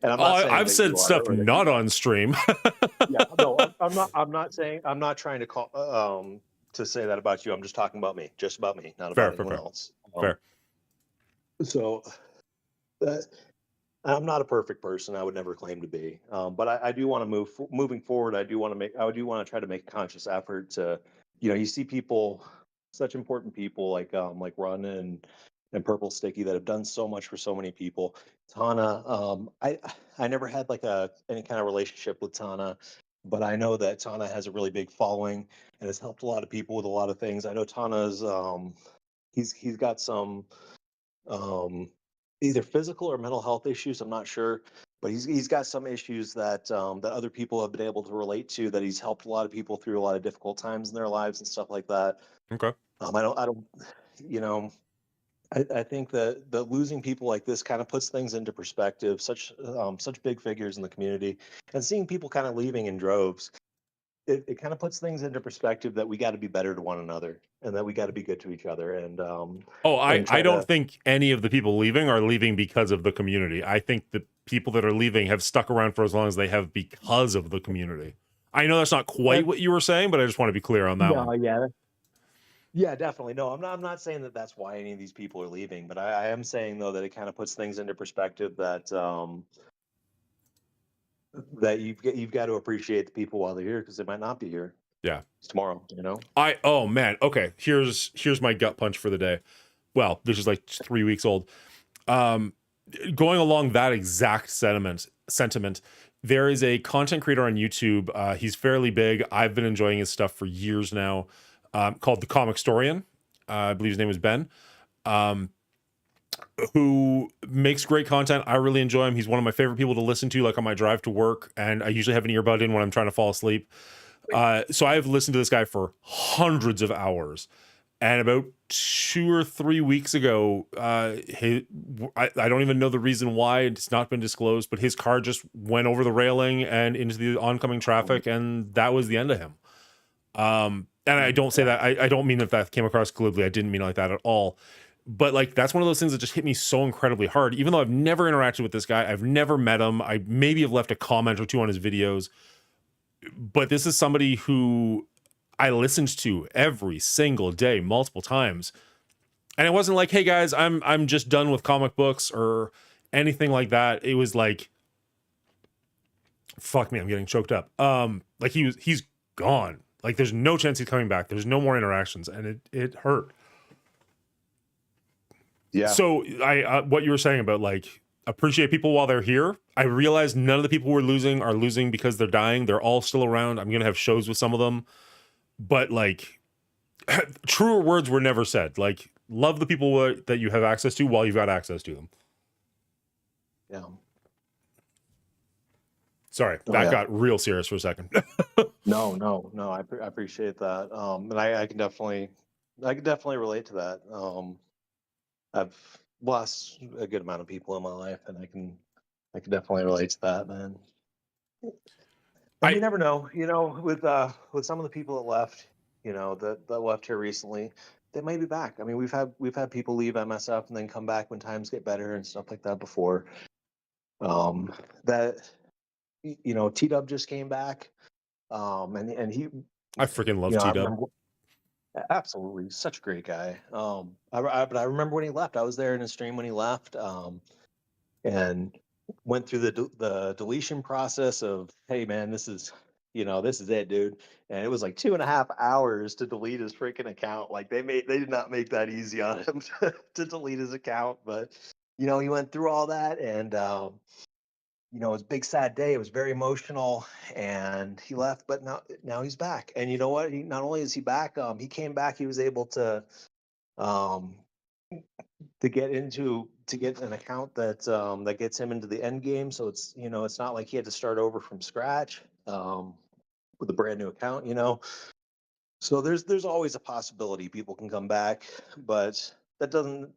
C: I'm not saying
A: I've
C: that
A: said
C: you are,
A: stuff
C: or that
A: not on stream.
C: yeah, no, I'm not saying, I'm not trying to call to say that about you. I'm just talking about me, just about me, not
A: Fair,
C: about
A: fair,
C: anyone
A: fair.
C: else.
A: Fair.
C: So that I'm not a perfect person. I would never claim to be. But I do want to moving forward. I do want to try to make a conscious effort to, you see people, such important people like Run and Purple Sticky, that have done so much for so many people. Tana, I never had like any kind of relationship with Tana. but I know that Tana has a really big following and has helped a lot of people with a lot of things. I know Tana's he's got some um, either physical or mental health issues. I'm not sure, but he's got some issues that that other people have been able to relate to. That he's helped a lot of people through a lot of difficult times in their lives and stuff like that.
A: Okay.
C: I don't, you know, I think that losing people like this kind of puts things into perspective. Such big figures in the community, and seeing people kind of leaving in droves, it kind of puts things into perspective that we got to be better to one another, and that we got to be good to each other,
A: Oh,
C: and
A: I
C: try
A: don't
C: to.
A: think any of the people leaving are leaving because of the community. I think the people that are leaving have stuck around for as long as they have because of the community. I know that's not quite
C: That,
A: what you were saying, but I just want to be clear on that one.
C: no, yeah, yeah, definitely. No, I'm not saying that that's why any of these people are leaving, but I am saying though that it kind of puts things into perspective that you've got to appreciate the people while they're here because they might not be here
A: Yeah.
C: tomorrow. You know.
A: Oh man, okay. Here's my gut punch for the day. Well, this is like 3 weeks old. Um Going along that exact sentiment, there is a content creator on YouTube. He's fairly big. I've been enjoying his stuff for years now. Called the Comic Storian. I believe his name is Ben. Um, who makes great content. I really enjoy him. He's one of my favorite people to listen to, like on my drive to work, and I usually have an earbud in when I'm trying to fall asleep. So I've listened to this guy for hundreds of hours. And about 2 or 3 weeks ago, I don't even know the reason why. It's not been disclosed, but his car just went over the railing and into the oncoming traffic, and that was the end of him. And I don't say that, I don't mean that came across glibly. I didn't mean like that at all. But like, that's one of those things that just hit me so incredibly hard. Even though I've never interacted with this guy, I've never met him. I maybe have left a comment or two on his videos, but this is somebody who I listened to every single day, multiple times. And it wasn't like, hey guys, I'm just done with comic books or anything like that. It was like, fuck me, I'm getting choked up. Like he's gone. Like there's no chance he's coming back. There's no more interactions, and it hurt.
C: Yeah.
A: So what you were saying about like appreciate people while they're here. I realize none of the people we're losing are losing because they're dying. They're all still around. I'm gonna have shows with some of them, but like truer words were never said. Like love the people that you have access to while you've got access to them.
C: Yeah.
A: Sorry, that got real serious for a second.
C: No. I appreciate that. And I can definitely relate to that. I've lost a good amount of people in my life, and I can definitely relate to that, man. And you never know, with some of the people that left, that left here recently, they may be back. I mean, we've had people leave MSF and then come back when times get better and stuff like that before. That T Dub just came back. And he,
A: I freaking love
C: I
A: T-Dub.
C: remember absolutely such a great guy. But I remember when he left. I was there in his stream when he left. And went through the deletion process of, hey man, this is it, dude. And it was like 2.5 hours to delete his freaking account. Like they did not make that easy on him to delete his account, but he went through all that, and it was a big sad day. It was very emotional, and he left, but now he's back. And you know what? Not only is he back, he came back. He was able um, to get an account that gets him into the end game. So it's not like he had to start over from scratch with a brand new account. So there's always a possibility people can come back, but that doesn't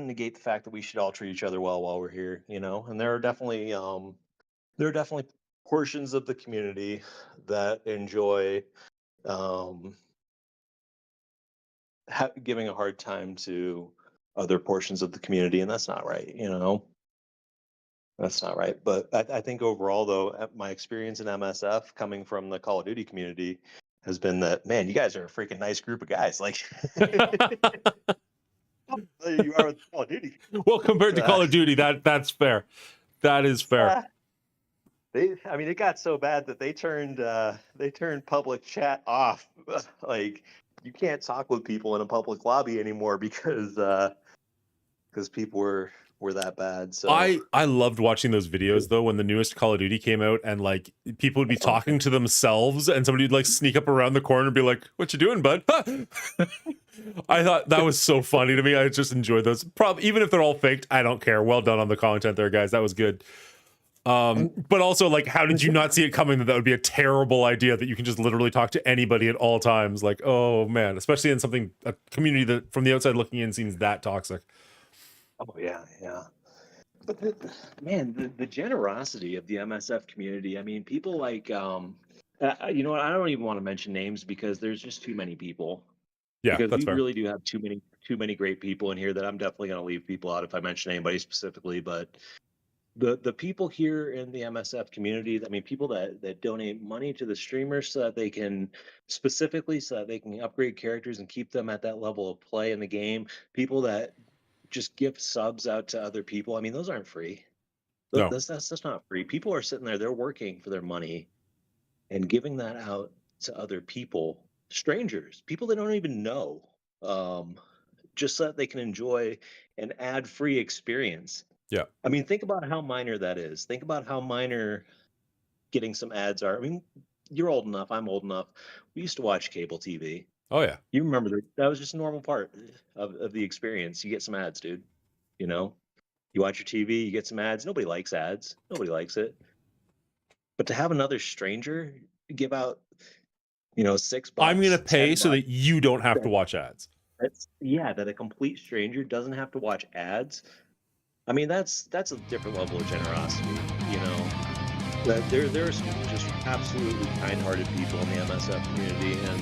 C: negate the fact that we should all treat each other well while we're here. And there are definitely portions of the community that enjoy um, giving a hard time to other portions of the community, and that's not right. That's not right. But I think overall, though, my experience in MSF coming from the Call of Duty community has been that, man, you guys are a freaking nice group of guys. Like you are with Call of Duty.
A: Well, compared to Call of Duty, that's fair. That is fair.
C: It got so bad that they turned public chat off. Like you can't talk with people in a public lobby anymore because people were were that bad. So,
A: I loved watching those videos though when the newest Call of Duty came out, and like people would be talking to themselves, and somebody would like sneak up around the corner and be like, "What you doing, bud?" I thought that was so funny to me. I just enjoyed those. Probably even if they're all faked, I don't care. Well done on the content there, guys. That was good. But also, like, how did you not see it coming that would be a terrible idea that you can just literally talk to anybody at all times? Like, oh man, especially in a community that from the outside looking in seems that toxic.
C: oh yeah, yeah. But man, the generosity of the MSF community. I mean, people like, you know what? I don't even want to mention names because there's just too many people.
A: Yeah,
C: Because
A: that's
C: we
A: fair.
C: really do have too many great people in here that I'm definitely going to leave people out if I mention anybody specifically. But the people here in the MSF community, I mean, people that donate money to the streamers so that they can specifically so that they can upgrade characters and keep them at that level of play in the game. People that just gift subs out to other people. I mean, those aren't free.
A: No,
C: That's not free. People are sitting there, they're working for their money and giving that out to other people, strangers, people they don't even know, um, just so that they can enjoy an ad-free experience.
A: yeah,
C: I mean, think about how minor that is. Think about how minor getting some ads are. I mean, you're old enough. I'm old enough. We used to watch cable TV.
A: oh yeah,
C: You remember that was just a normal part of the experience. You get some ads, dude. You know, you watch your TV, you get some ads. Nobody likes ads. Nobody likes it. But to have another stranger give out, six
A: I'm gonna
C: bucks,
A: pay
C: 10
A: so
C: bucks,
A: that you don't have to
C: that,
A: watch ads.
C: that a complete stranger doesn't have to watch ads. I mean, that's a different level of generosity, you know. That there are some just absolutely kind-hearted people in the MSF community, and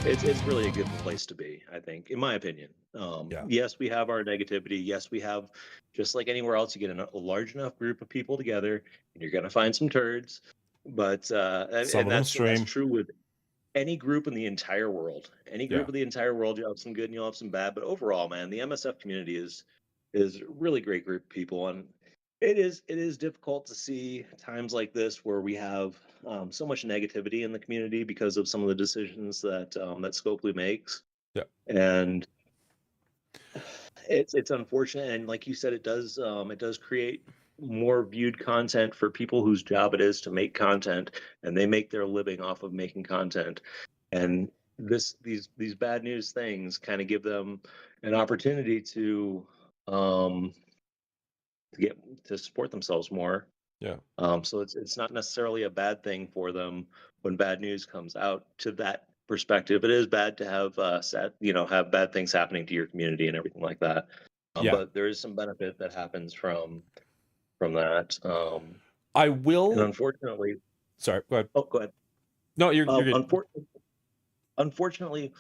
C: it's really a good place to be, I think, in my opinion.
A: Yeah,
C: Yes, we have our negativity. Yes, we have, just like anywhere else, you get a large enough group of people together, and you're gonna find some turds. But
A: some
C: and
A: of them
C: that's
A: stream.
C: true with any group in the entire world. Any
A: Yeah,
C: group of the entire world, you'll have some good and you'll have some bad. But overall, man, the MSF community is a really great group of people, and it is difficult to see times like this where we have so much negativity in the community because of some of the decisions that Scopely makes,
A: yeah,
C: and it's unfortunate. And like you said, it does create more viewed content for people whose job it is to make content, and they make their living off of making content. And these bad news things kind of give them an opportunity um, to support themselves more.
A: yeah.
C: So it's not necessarily a bad thing for them when bad news comes out. To that perspective, it is bad to have have bad things happening to your community and everything like that.
A: Yeah.
C: But there is some benefit that happens from that.
A: I
C: And
A: will.
C: unfortunately,
A: Sorry, go ahead.
C: oh, go ahead.
A: No, you're good.
C: Unfortunately,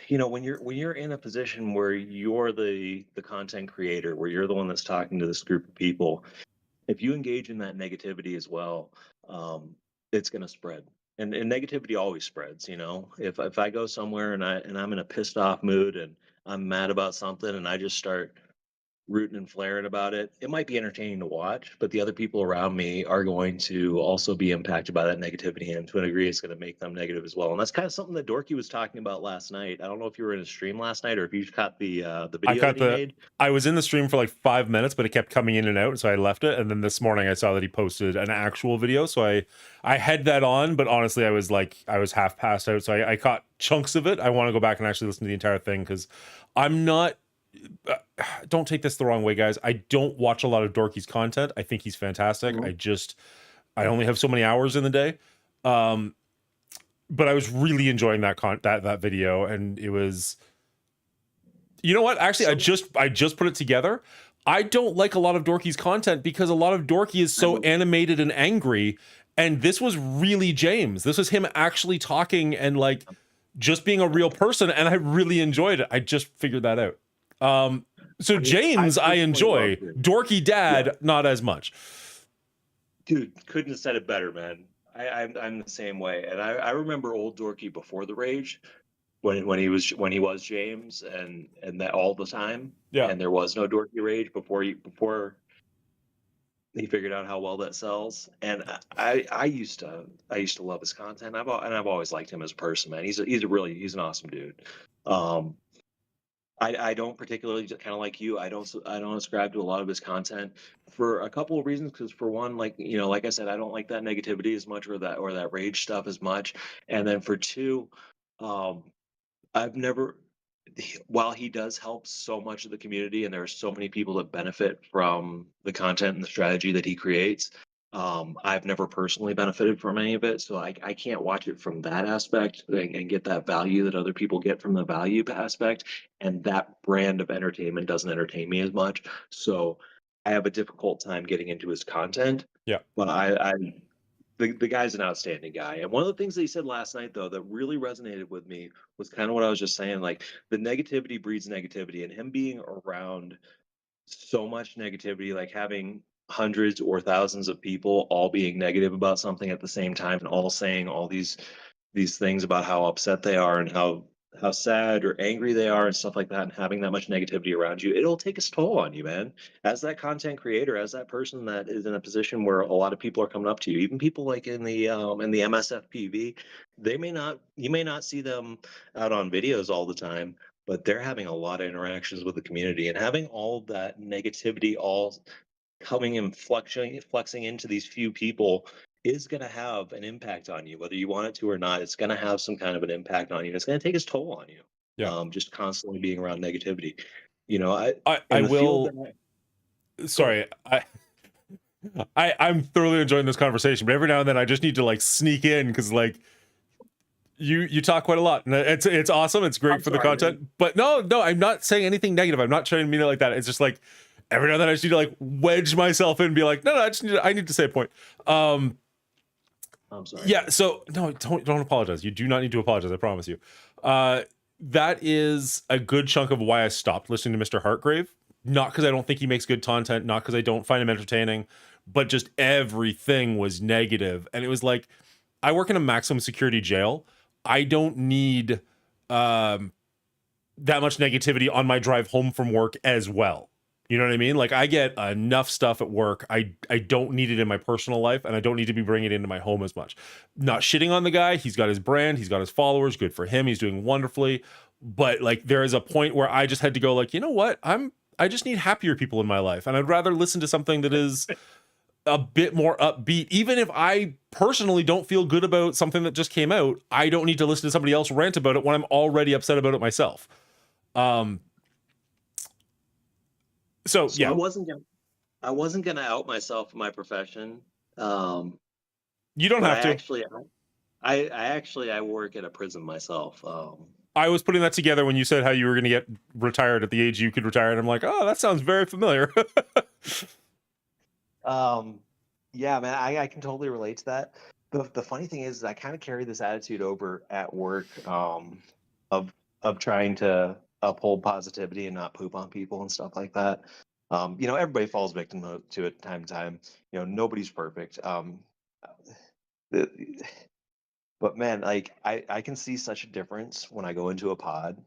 C: when you're in a position where you're the content creator, where you're the one that's talking to this group of people, if you engage in that negativity as well, it's going to spread. And negativity always spreads. If I go somewhere and I'm in a pissed off mood and I'm mad about something and I just start rooting and flaring about it, it might be entertaining to watch, but the other people around me are going to also be impacted by that negativity, and to a degree it's going to make them negative as well. And that's kind of something that Dorky was talking about last night. I don't know if you were in a stream last night or if you caught the
A: I
C: video that
A: caught
C: he made.
A: I was in the stream for like 5 minutes, but it kept coming in and out, so I left it. And then this morning I saw that he posted an actual video, so I had that on, but honestly I was half passed out, so I caught chunks of it. I want to go back and actually listen to the entire thing because I'm not. Don't take this the wrong way, guys. I don't watch a lot of Dorky's content. I think he's fantastic.
C: Mhm.
A: I only have so many hours in the day. Um, but I was really enjoying that video, and it was. You know what? Actually,
C: So
A: I just put it together. I don't like a lot of Dorky's content because a lot of Dorky is so
C: I'm
A: animated and angry, and this was really James. This was him actually talking and like just being a real person, and I really enjoyed it. I just figured that out. So
C: I
A: James, I
C: personally
A: enjoy.
C: loved it.
A: Dorky
C: Yeah,
A: Dad, not as much.
C: dude, couldn't have said it better, man. I'm the same way, and I remember old Dorky before the rage, when he was James, and that all the time,
A: Yeah,
C: and there was no Dorky rage before he figured out how well that sells. And I used to love his content. I've always liked him as a person, man. He's an awesome dude. Um, I don't particularly, kind of like you. I don't ascribe to a lot of his content for a couple of reasons. Because for one, like like I said, I don't like that negativity as much, or that rage stuff as much. And then for two, um, I've never while he does help so much of the community and there are so many people that benefit from the content and the strategy that he creates, I've never personally benefited from any of it. So I can't watch it from that aspect and get that value that other people get from the value aspect. And that brand of entertainment doesn't entertain me as much. So I have a difficult time getting into his content.
A: Yeah.
C: But the guy's an outstanding guy. And one of the things that he said last night, though, that really resonated with me was kind of what I was just saying. Like, the negativity breeds negativity, and him being around so much negativity, like having hundreds or thousands of people all being negative about something at the same time and all saying all these things about how upset they are and how sad or angry they are and stuff like that, and having that much negativity around you, it'll take its toll on you, man. As that content creator, as that person that is in a position where a lot of people are coming up to you, even people like in the MSFPV, you may not see them out on videos all the time, but they're having a lot of interactions with the community, and having all of that negativity all coming and flexing into these few people is going to have an impact on you, whether you want it to or not. It's going to have some kind of an impact on you. It's going to take its toll on you.
A: Yeah.
C: Just constantly being around negativity. I
A: I
C: in the field
A: will.
C: that
A: Sorry, I'm thoroughly enjoying this conversation, but every now and then I just need to like sneak in because like you talk quite a lot, and it's awesome. It's great
C: I'm
A: for the
C: sorry,
A: content.
C: man.
A: But no, I'm not saying anything negative. I'm not trying to mean it like that. It's just like every now and then I just need to like wedge myself in and be like, no, I need to say a point.
C: I'm sorry.
A: Yeah, so no, don't apologize. You do not need to apologize, I promise you. That is a good chunk of why I stopped listening to Mr. Hartgrave. Not because I don't think he makes good content, not because I don't find him entertaining, but just everything was negative. And it was like, I work in a maximum security jail. I don't need that much negativity on my drive home from work as well. You know what I mean? Like, I get enough stuff at work. I don't need it in my personal life, and I don't need to be bringing it into my home as much. Not shitting on the guy. He's got his brand. He's got his followers. Good for him. He's doing wonderfully. But like, there is a point where I just had to go like, you know what? I just need happier people in my life, and I'd rather listen to something that is a bit more upbeat. Even if I personally don't feel good about something that just came out, I don't need to listen to somebody else rant about it when I'm already upset about it myself. So
C: So
A: yeah,
C: I wasn't gonna out myself in my profession.
A: you don't
C: But
A: have to.
C: I work at a prison myself.
A: I was putting that together when you said how you were going to get retired at the age you could retire, and I'm like, oh, that sounds very familiar.
C: Yeah, man, I can totally relate to that. The funny thing is, I kind of carry this attitude over at work, of trying to uphold positivity and not poop on people and stuff like that. Everybody falls victim to it time to time. Nobody's perfect. The, but man, like I can see such a difference when I go into a pod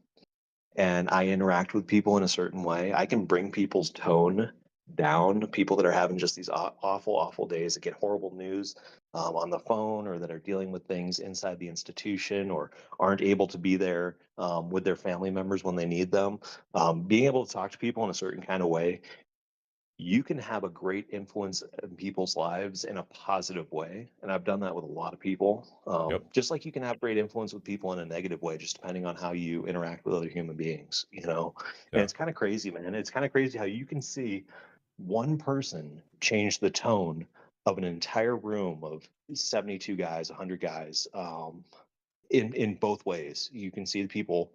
C: and I interact with people in a certain way. I can bring people's tone down, people that are having just these awful, awful days that get horrible news on the phone, or that are dealing with things inside the institution, or aren't able to be there with their family members when they need them. Being able to talk to people in a certain kind of way, you can have a great influence in people's lives in a positive way. And I've done that with a lot of people.
A: Yep.
C: Just like you can have great influence with people in a negative way, just depending on how you interact with other human beings. And
A: Yeah.
C: it's kind of crazy, man. It's kind of crazy how you can see one person change the tone of an entire room of 72 guys, 100 guys, in both ways. You can see the people,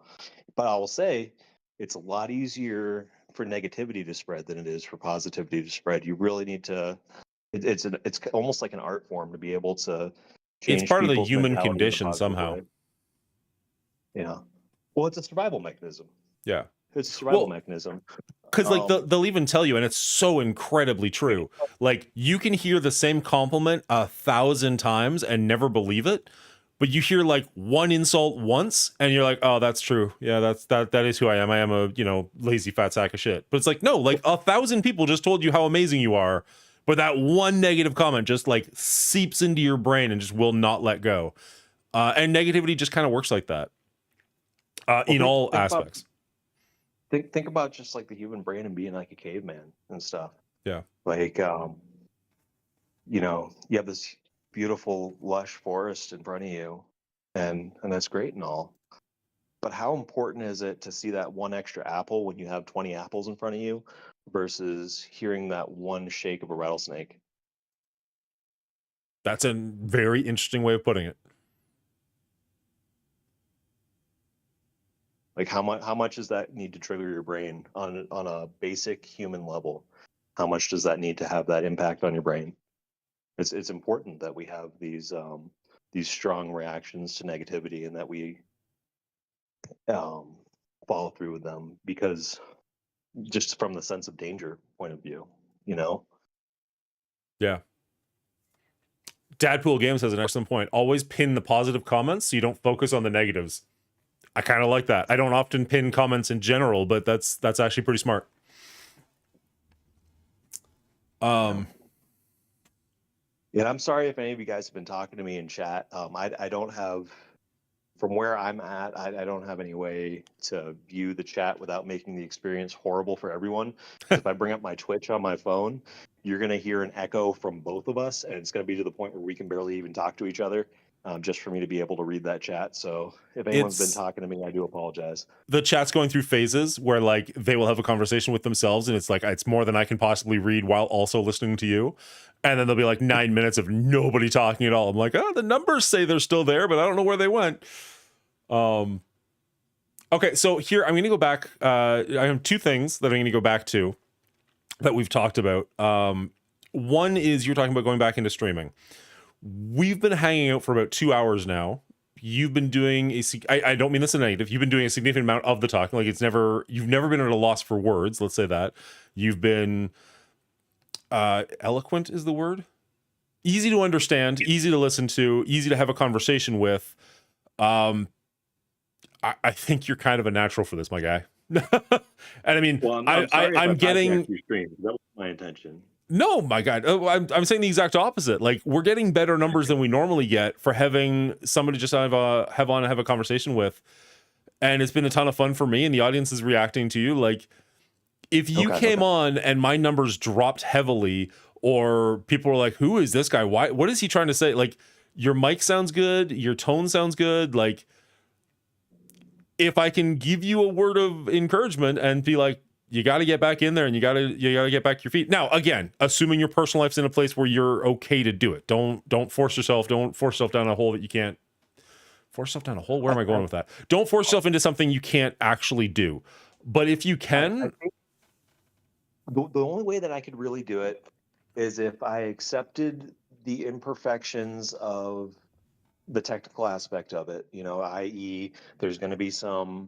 C: but I will say it's a lot easier for negativity to spread than it is for positivity to spread. You really need to. It's almost like an art form to be able to
A: It's
C: change
A: part of the
C: people's
A: human
C: mentality in a
A: condition
C: positive
A: somehow.
C: way. Yeah. Well, it's a survival mechanism.
A: Yeah.
C: It's a survival
A: Well,
C: mechanism.
A: because like
C: Um,
A: they'll even tell you, and it's so incredibly true. Like, you can hear the same compliment 1,000 times and never believe it, but you hear like one insult once, and you're like, oh, that's true. Yeah, that is who I am. I am a lazy fat sack of shit. But it's like, no, like 1,000 people just told you how amazing you are, but that one negative comment just like seeps into your brain and just will not let go. And negativity just kind of works like that
C: well,
A: in all
C: think about
A: aspects.
C: think about just like the human brain and being like a caveman and stuff.
A: Yeah.
C: Like, you have this beautiful, lush forest in front of you, and that's great and all. But how important is it to see that one extra apple when you have 20 apples in front of you versus hearing that one shake of a rattlesnake?
A: That's a very interesting way of putting it.
C: Like how much does that need to trigger your brain on a basic human level? How much does that need to have that impact on your brain? It's important that we have these strong reactions to negativity and that we um, follow through with them because just from the sense of danger point of view, you know.
A: Yeah. Dadpool Games has an excellent point. Always pin the positive comments so you don't focus on the negatives. I kind of like that. I don't often pin comments in general, but that's actually pretty smart.
C: Yeah, I'm sorry if any of you guys have been talking to me in chat. I don't have, from where I'm at, I don't have any way to view the chat without making the experience horrible for everyone. 'Cause if I bring up my Twitch on my phone, you're going to hear an echo from both of us, and it's going to be to the point where we can barely even talk to each other, just for me to be able to read that chat. So if anyone's been
A: It's
C: talking to me, I do apologize.
A: the chat's going through phases where like they will have a conversation with themselves and it's like it's more than I can possibly read while also listening to you. And then there'll be like 9 minutes of nobody talking at all. I'm like, oh, the numbers say they're still there, but I don't know where they went. Okay, so here I'm going to go back. I have two things that I'm going to go back to that we've talked about. One is you're talking about going back into streaming. We've been hanging out for about 2 hours now. You've been doing I don't mean this in a negative. You've been doing a significant amount of the talking. Like you've never been at a loss for words. Let's say that. You've been eloquent is the word. Easy to understand, easy to listen to, easy to have a conversation with. I think you're kind of a natural for this, my guy. And I mean,
C: Well, I'm sorry if
A: I'm
C: I
A: getting
C: hijacked your stream. That was my intention.
A: no, my God. Oh, I'm saying the exact opposite. Like we're getting better numbers than we normally get for having somebody just have a conversation with, and it's been a ton of fun for me. And the audience is reacting to you. Like if you
C: Okay,
A: came
C: okay.
A: on and my numbers dropped heavily, or people were like, "Who is this guy? Why? What is he trying to say?" Like your mic sounds good, your tone sounds good. Like if I can give you a word of encouragement and be like, you got to get back in there and you got to get back your feet. Now, again, assuming your personal life's in a place where you're okay to do it. Don't force yourself. Don't force yourself down a hole that you can't force yourself down a hole. Where am I going with that? Don't force yourself into something you can't actually do. But if you
C: I
A: can,
C: think the only way that I could really do it is if I accepted the imperfections of the technical aspect of it, i.e., there's going to be some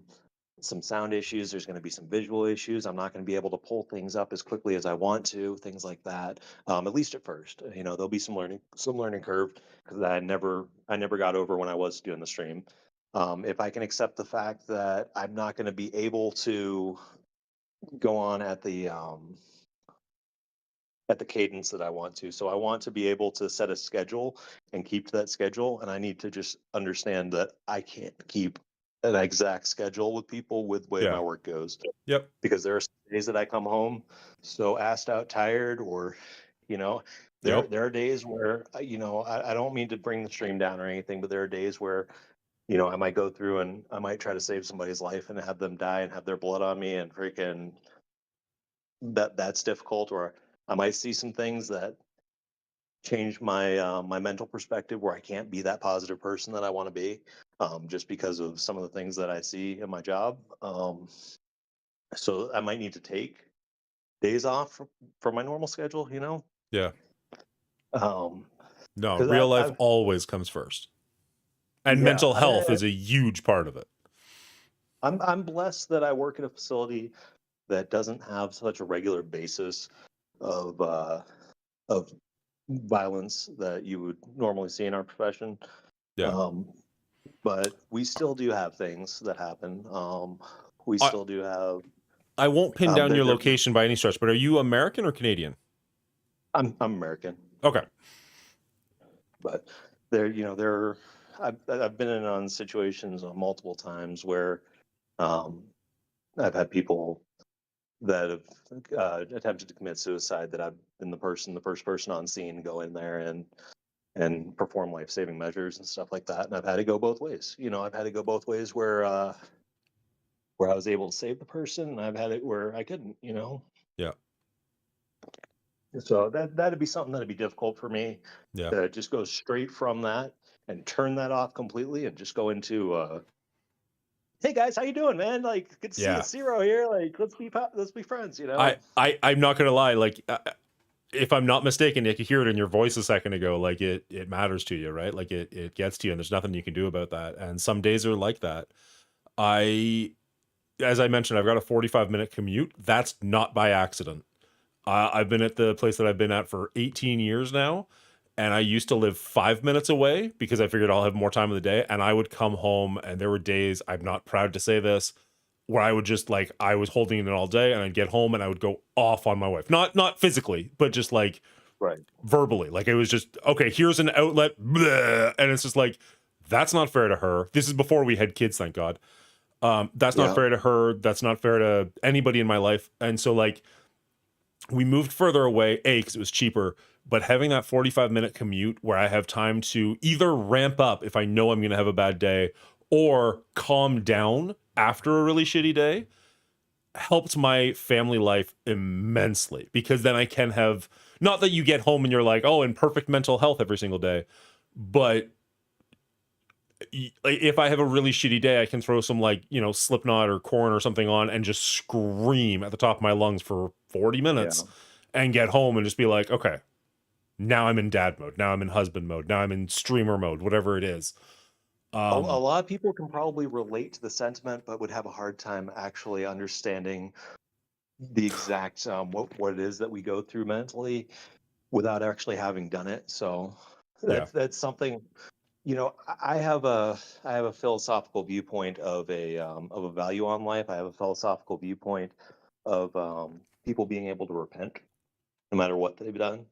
C: sound issues, there's going to be some visual issues. I'm not going to be able to pull things up as quickly as I want to, things like that. At least at first, there'll be some learning curve because I never got over when I was doing the stream. If I can accept the fact that I'm not going to be able to go on at the cadence that I want to. So I want to be able to set a schedule and keep to that schedule. And I need to just understand that I can't keep an exact schedule with people with the way
A: yeah,
C: my work goes.
A: yep,
C: Because there are some days that I come home so assed out tired, or, you know, there
A: yep,
C: there are days where I don't mean to bring the stream down or anything, but there are days where, I might go through and I might try to save somebody's life and have them die and have their blood on me and freaking that's difficult. Or I might see some things that change my mental perspective where I can't be that positive person that I want to be, just because of some of the things that I see in my job. So I might need to take days off from my normal schedule.
A: yeah.
C: Um,
A: No,
C: because
A: real life
C: I've
A: always comes first, and
C: yeah,
A: mental health is a huge part of it.
C: I'm blessed that I work at a facility that doesn't have such a regular basis of violence that you would normally see in our profession.
A: Yeah.
C: Um, but we still do have things that happen. We
A: I
C: still do have.
A: I won't pin down
C: There,
A: your
C: there,
A: location by any stretch, but are you American or Canadian?
C: I'm American,
A: Okay.
C: but there. I've been in on situations multiple times where, um, I've had people that have attempted to commit suicide that I've been the first person on scene to go in there and perform life-saving measures and stuff like that. And I've had to go both ways. I've had to go both ways where I was able to save the person, and I've had it where I couldn't.
A: Yeah.
C: So that'd be something that'd be difficult for me
A: Yeah.
C: to just go straight from that and turn that off completely and just go into hey guys, how you doing, man? Like, good to see you.
A: Yeah.
C: It's Zero here. Like, let's be friends.
A: I'm not gonna lie. Like, if I'm not mistaken, I could hear it in your voice a second ago. Like, it matters to you, right? Like, it gets to you, and there's nothing you can do about that. And some days are like that. As I mentioned, I've got a 45-minute commute. That's not by accident. I've been at the place that I've been at for 18 years now, and I used to live 5 minutes away because I figured I'll have more time of the day. And I would come home, and there were days, I'm not proud to say this, where I would just like, I was holding it in all day, and I'd get home and I would go off on my wife. Not physically, but just like
C: right.
A: verbally. Like, it was just, okay, here's an outlet, bleh, and it's just like, that's not fair to her. This is before we had kids, thank God. That's not
C: Yeah.
A: fair to her. That's not fair to anybody in my life. And so, like, we moved further away, because it was cheaper, but having that 45-minute commute where I have time to either ramp up if I know I'm going to have a bad day or calm down after a really shitty day helped my family life immensely, because then I can have, not that you get home and you're like, oh, in perfect mental health every single day, but if I have a really shitty day, I can throw some, like, Slipknot or Korn or something on and just scream at the top of my lungs for 40 minutes and get home and just be like, okay, now I'm in dad mode. Now I'm in husband mode. Now I'm in streamer mode, whatever it is.
C: A lot of people can probably relate to the sentiment, but would have a hard time actually understanding the exact what it is that we go through mentally without actually having done it. So that's something. I have a philosophical viewpoint of a value on life. I have a philosophical viewpoint of people being able to repent no matter what they've done.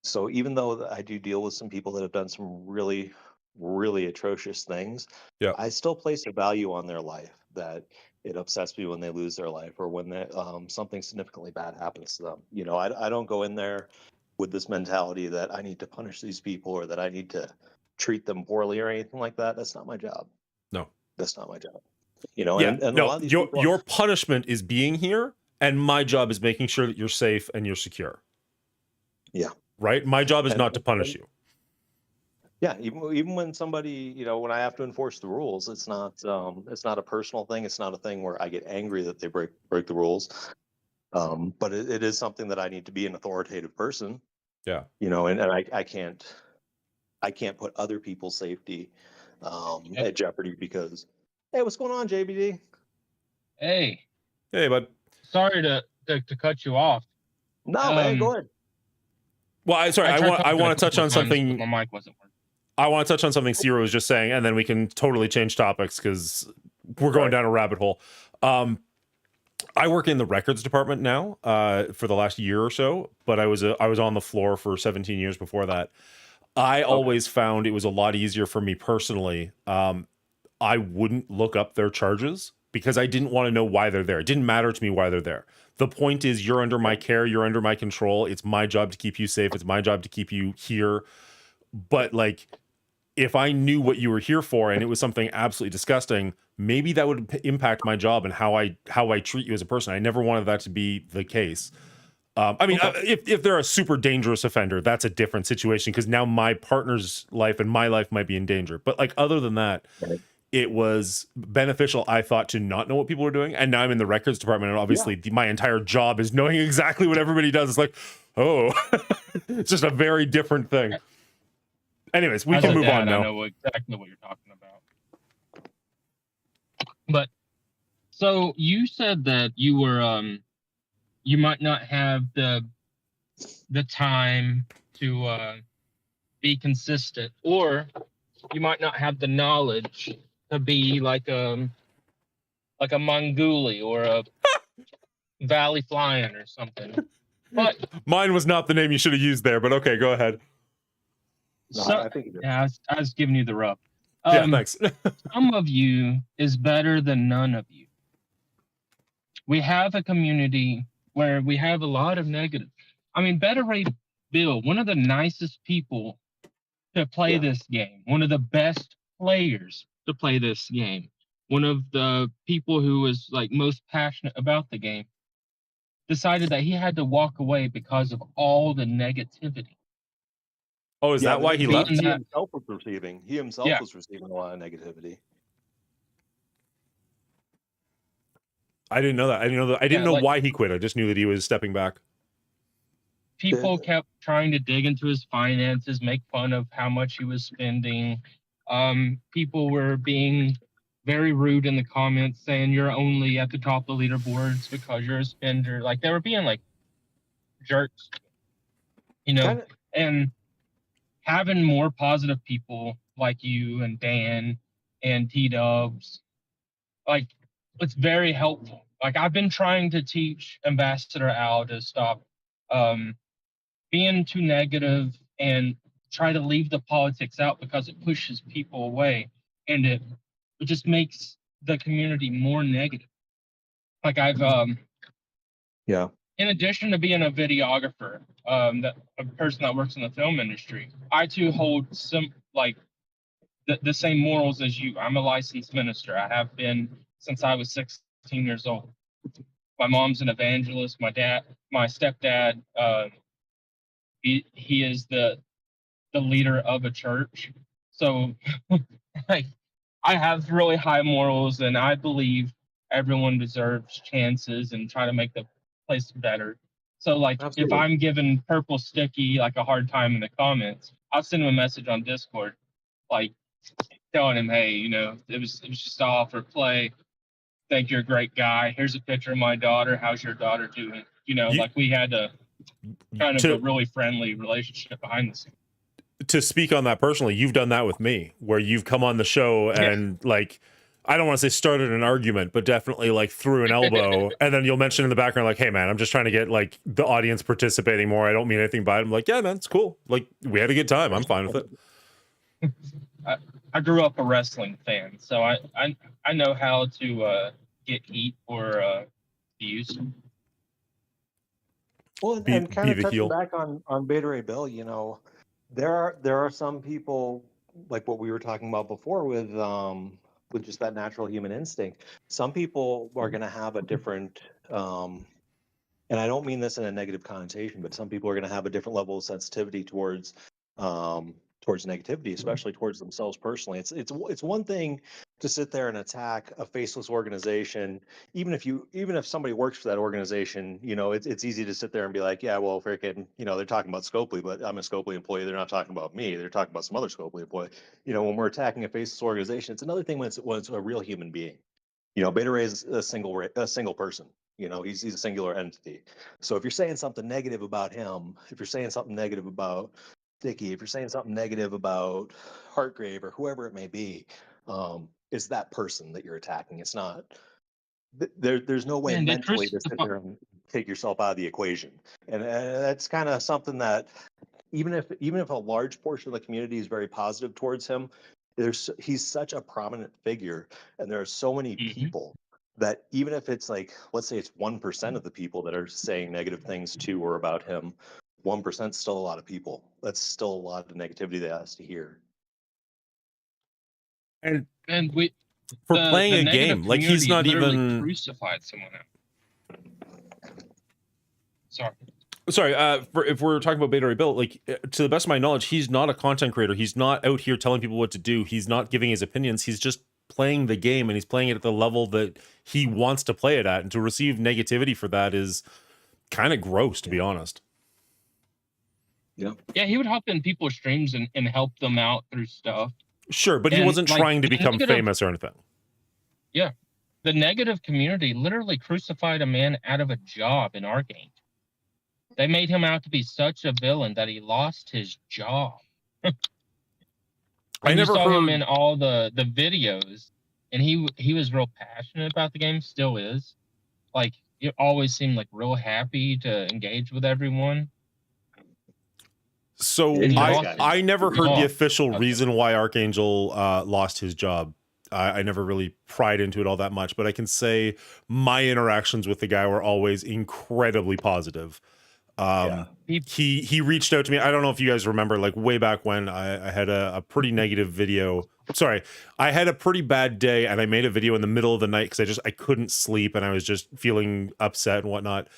C: So even though I do deal with some people that have done some really, really atrocious things,
A: Yeah.
C: I still place a value on their life, that it upsets me when they lose their life or when something significantly bad happens to them. I don't go in there with this mentality that I need to punish these people or that I need to treat them poorly or anything like that. That's not my job.
A: No.
C: That's not my job.
A: Yeah.
C: And a
A: No,
C: lot of these
A: your punishment is being here, and my job is making sure that you're safe and you're secure.
C: Yeah.
A: Right? My job is not to punish you.
C: Yeah, even when somebody, when I have to enforce the rules, it's not a personal thing. It's not a thing where I get angry that they break the rules. But it is something that I need to be an authoritative person.
A: Yeah.
C: And I can't put other people's safety at jeopardy because, hey, what's going on, JBD?
D: Hey,
A: bud.
D: Sorry to cut you off.
C: No, man, go ahead.
A: Well, I want to touch on something.
D: My mic wasn't working.
A: I want to touch on something Ciro was just saying, and then we can totally change topics because we're going down a rabbit hole. I work in the records department now for the last year or so, but I was on the floor for 17 years before that. I always found it was a lot easier for me personally. I wouldn't look up their charges because I didn't want to know why they're there. It didn't matter to me why they're there. The point is, you're under my care, you're under my control. It's my job to keep you safe. It's my job to keep you here. But like, if I knew what you were here for and it was something absolutely disgusting, maybe that would impact my job and how I treat you as a person. I never wanted that to be the case. If they're a super dangerous offender, that's a different situation because now my partner's life and my life might be in danger. But like, other than that, it was beneficial, I thought, to not know what people were doing. And now I'm in the records department, and obviously my entire job is knowing exactly what everybody does. It's like, oh, it's just a very different thing. Anyways, we can move on now.
D: I know exactly what you're talking about. But so you said that you were you might not have the time to be consistent, or you might not have the knowledge to be like a Mongoolie or a Valley Flying or something. But
A: mine was not the name you should have used there, but okay, go ahead.
C: No,
D: so,
C: I think
D: I was giving you the rub.
A: Yeah, thanks.
D: Some of you is better than none of you. we have a community where we have a lot of negative. I mean, Better Ray Bill, one of the nicest people to play this game, one of the best players to play this game, one of the people who was like most passionate about the game, decided that he had to walk away because of all the negativity.
A: Oh, is that why he left?
C: He himself was receiving. He himself
D: Yeah.
C: was receiving a lot of negativity.
A: I didn't know that. I didn't know why he quit. I just knew that he was stepping back.
D: People kept trying to dig into his finances, make fun of how much he was spending. People were being very rude in the comments, saying you're only at the top of the leaderboards because you're a spender. Like they were being like jerks, you know. And having more positive people like you and Dan and T-Dubs, like it's very helpful. Like I've been trying to teach Ambassador Al to stop being too negative and try to leave the politics out because it pushes people away and it just makes the community more negative. Like I've in addition to being a videographer, that a person that works in the film industry, I too hold some like the same morals as you. I'm a licensed minister. I have been since I was 16 years old. My mom's an evangelist. My stepdad, he is the leader of a church. So like I have really high morals and I believe everyone deserves chances and try to make the place better. So like if I'm giving Purple Sticky like a hard time in the comments, I'll send him a message on Discord, like telling him, hey, you know, it was just all for play. Think you're a great guy. Here's a picture of my daughter. How's your daughter doing? You know, like we had a kind of a really friendly relationship behind the scenes.
A: To speak on that personally, you've done that with me, where you've come on the show and like, I don't want to say started an argument, but definitely like threw an elbow, and then you'll mention in the background like, "Hey man, I'm just trying to get like the audience participating more. I don't mean anything by it." I'm like, "Yeah man, it's cool. Like we had a good time. I'm fine with it."
D: I grew up a wrestling fan, so I know how to get heat or views.
C: Well, and kind of touching back on Beta Ray Bill, you know, there are some people like what we were talking about before with just that natural human instinct. Some people are going to have a different, and I don't mean this in a negative connotation, but some people are going to have a different level of sensitivity towards negativity, especially towards themselves personally. It's one thing to sit there and attack a faceless organization, even if somebody works for that organization. You know, it's easy to sit there and be like, yeah, well, freaking, you know, they're talking about Scopely, but I'm a Scopely employee. They're not talking about me. They're talking about some other Scopely employee. You know, when we're attacking a faceless organization, it's another thing when it's a real human being. You know, Beta Ray is a single person. You know, he's a singular entity. So if you're saying something negative about him, if you're saying something negative about Sticky, if you're saying something negative about Heartgrave or whoever it may be, it's that person that you're attacking. It's not. There's no way mentally to sit there and take yourself out of the equation, and that's kind of something that even if a large portion of the community is very positive towards him, he's such a prominent figure, and there are so many people that even if it's like, let's say it's 1% of the people that are saying negative things to or about him, 1% is still a lot of people. That's still a lot of negativity that has to hear.
A: And
D: we
A: for playing a game, like he's not even
D: crucified someone else.
A: Sorry, if we're talking about Beta Ray Bill, like to the best of my knowledge, he's not a content creator. He's not out here telling people what to do. He's not giving his opinions. He's just playing the game, and he's playing it at the level that he wants to play it at. And to receive negativity for that is kind of gross, to be honest.
D: Yeah, he would hop in people's streams and help them out through stuff.
A: Sure, but he wasn't trying to become famous or anything.
D: Yeah. The negative community literally crucified a man out of a job in our game. They made him out to be such a villain that he lost his job. I never saw him in all the videos, and he was real passionate about the game, still is. Like, it always seemed like real happy to engage with everyone.
A: So I never heard the official reason why Archangel lost his job. I never really pried into it all that much, but I can say my interactions with the guy were always incredibly positive. He reached out to me. I don't know if you guys remember, like way back when I had a pretty negative video. Sorry, I had a pretty bad day, and I made a video in the middle of the night because I couldn't sleep, and I was just feeling upset and whatnot.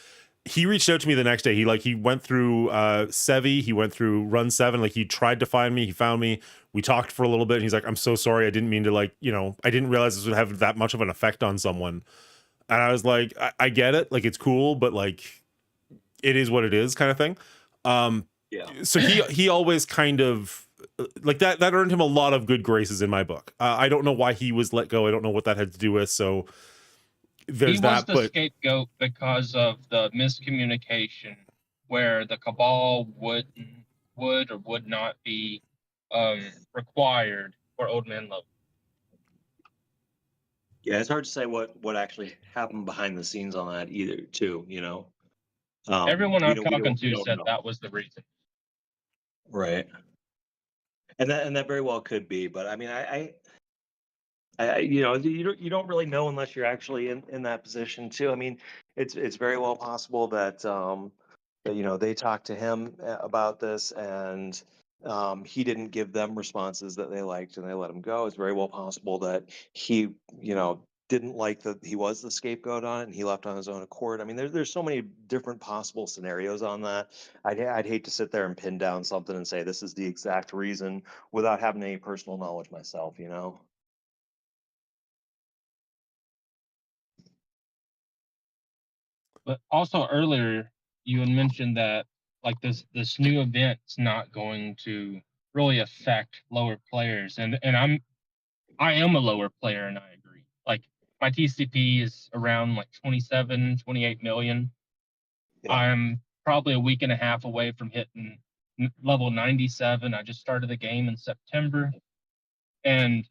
A: He reached out to me the next day. He went through Sevi, he went through Run 7, like he tried to find me, he found me. We talked for a little bit, and he's like, I'm so sorry, I didn't mean to, like, you know, I didn't realize this would have that much of an effect on someone. And I was like, I get it, like it's cool, but like it is what it is, kind of thing. So he always kind of like that earned him a lot of good graces in my book. I don't know why he was let go. I don't know what that had to do with. So there's that.
D: He was the scapegoat because of the miscommunication, where the cabal would or would not be required for Old Man Low.
C: Yeah, it's hard to say what actually happened behind the scenes on that either, too. You know,
D: Everyone I'm
C: we
D: talking to
C: don't
D: said
C: know.
D: that was the reason.
C: Right, and that very well could be. But I mean, you know, you don't really know unless you're actually in that position too. I mean, it's very well possible that that, you know, they talked to him about this, and he didn't give them responses that they liked, and they let him go. It's very well possible that he, you know, didn't like that he was the scapegoat on it, and he left on his own accord. I mean, there's so many different possible scenarios on that. I'd hate to sit there and pin down something and say this is the exact reason without having any personal knowledge myself. You know.
D: But also earlier, you had mentioned that like this new event's not going to really affect lower players, and I am a lower player, and I agree. Like my TCP is around like 27, 28 million.
C: Yeah.
D: I'm probably a week and a half away from hitting level 97. I just started the game in September, and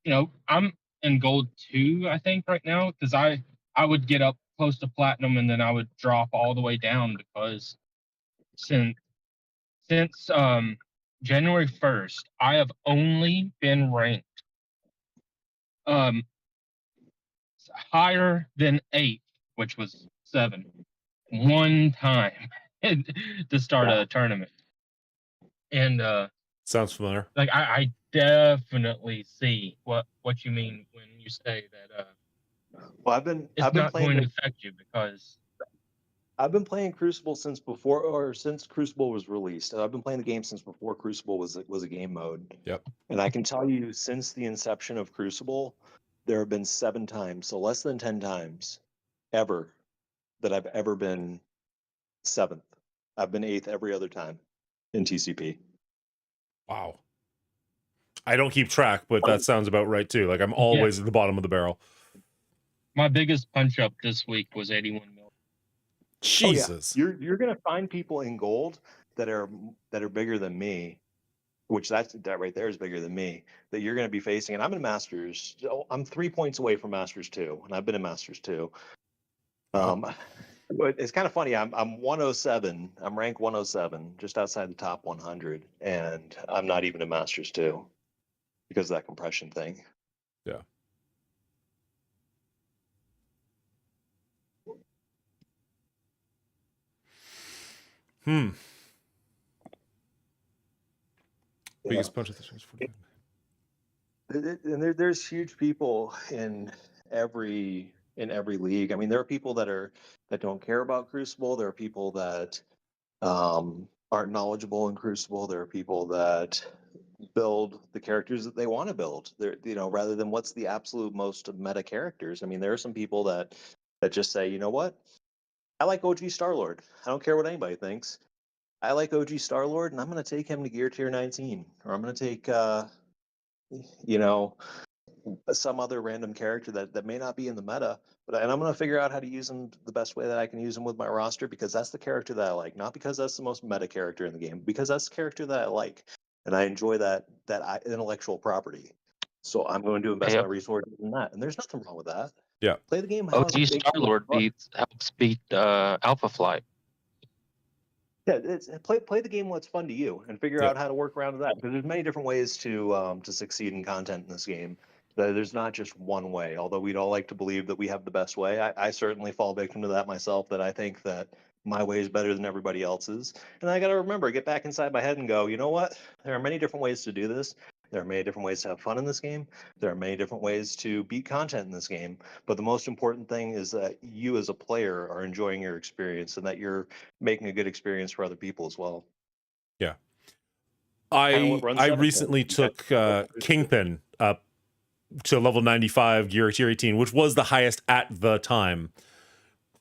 D: you know I'm in gold 2, I think, right now, because I would get up close to platinum and then I would drop all the way down because since January 1st, I have only been ranked um higher than 8, which was 7, one time to start a tournament. And
A: sounds familiar.
D: like I definitely see what you mean when you say that
C: Well,
D: it's not going to affect you because
C: I've been playing Crucible since since Crucible was released. I've been playing the game since before Crucible was a game mode.
A: Yep.
C: And I can tell you, since the inception of Crucible, there have been 7 times, so less than 10 times, ever, that I've ever been 7th. I've been 8th every other time in TCP.
A: Wow. I don't keep track, but that sounds about right too. Like I'm always at the bottom of the barrel.
D: my biggest punch up this week was 81 million.
A: Jesus.
C: Oh, yeah. You're gonna find people in gold that are bigger than me, which that right there is bigger than me, that you're going to be facing. And I'm in Masters. I'm 3 points away from Masters 2, and I've been in Masters 2. But it's kind of funny. I'm 107. I'm ranked 107, just outside the top 100, and I'm not even in Masters 2 because of that compression thing.
A: Yeah. Biggest punch of the series.
C: And there's huge people in every league. I mean, there are people that don't care about Crucible. There are people that aren't knowledgeable in Crucible. There are people that build the characters that they want to build. They're, you know, rather than what's the absolute most meta characters. I mean, there are some people that just say, you know what, I like OG Star-Lord. I don't care what anybody thinks. I like OG Star-Lord, and I'm going to take him to gear tier 19, or I'm going to take you know, some other random character that may not be in the meta, and I'm going to figure out how to use them the best way that I can use them with my roster, because that's the character that I like, not because that's the most meta character in the game, because that's the character that I like, and I enjoy that intellectual property. So I'm going to invest my resources in that, and there's nothing wrong with that.
A: Yeah.
C: Play the game how
D: OG
C: it makes you
D: Star-Lord
C: fun.
D: helps beat Alpha Flight.
C: Yeah, play the game what's fun to you, and figure out how to work around that, because there's many different ways to succeed in content in this game. There's not just one way, although we'd all like to believe that we have the best way. I certainly fall victim to that myself, that I think that my way is better than everybody else's. And I got to remember, get back inside my head and go, you know what? There are many different ways to do this. There are many different ways to have fun in this game. There are many different ways to beat content in this game. But the most important thing is that you as a player are enjoying your experience and that you're making a good experience for other people as well.
A: Yeah.
C: Kinda what runs
A: I
C: Center
A: recently
C: Point. You
A: took
C: guys-
A: Kingpin up to level 95 gear tier 18, which was the highest at the time.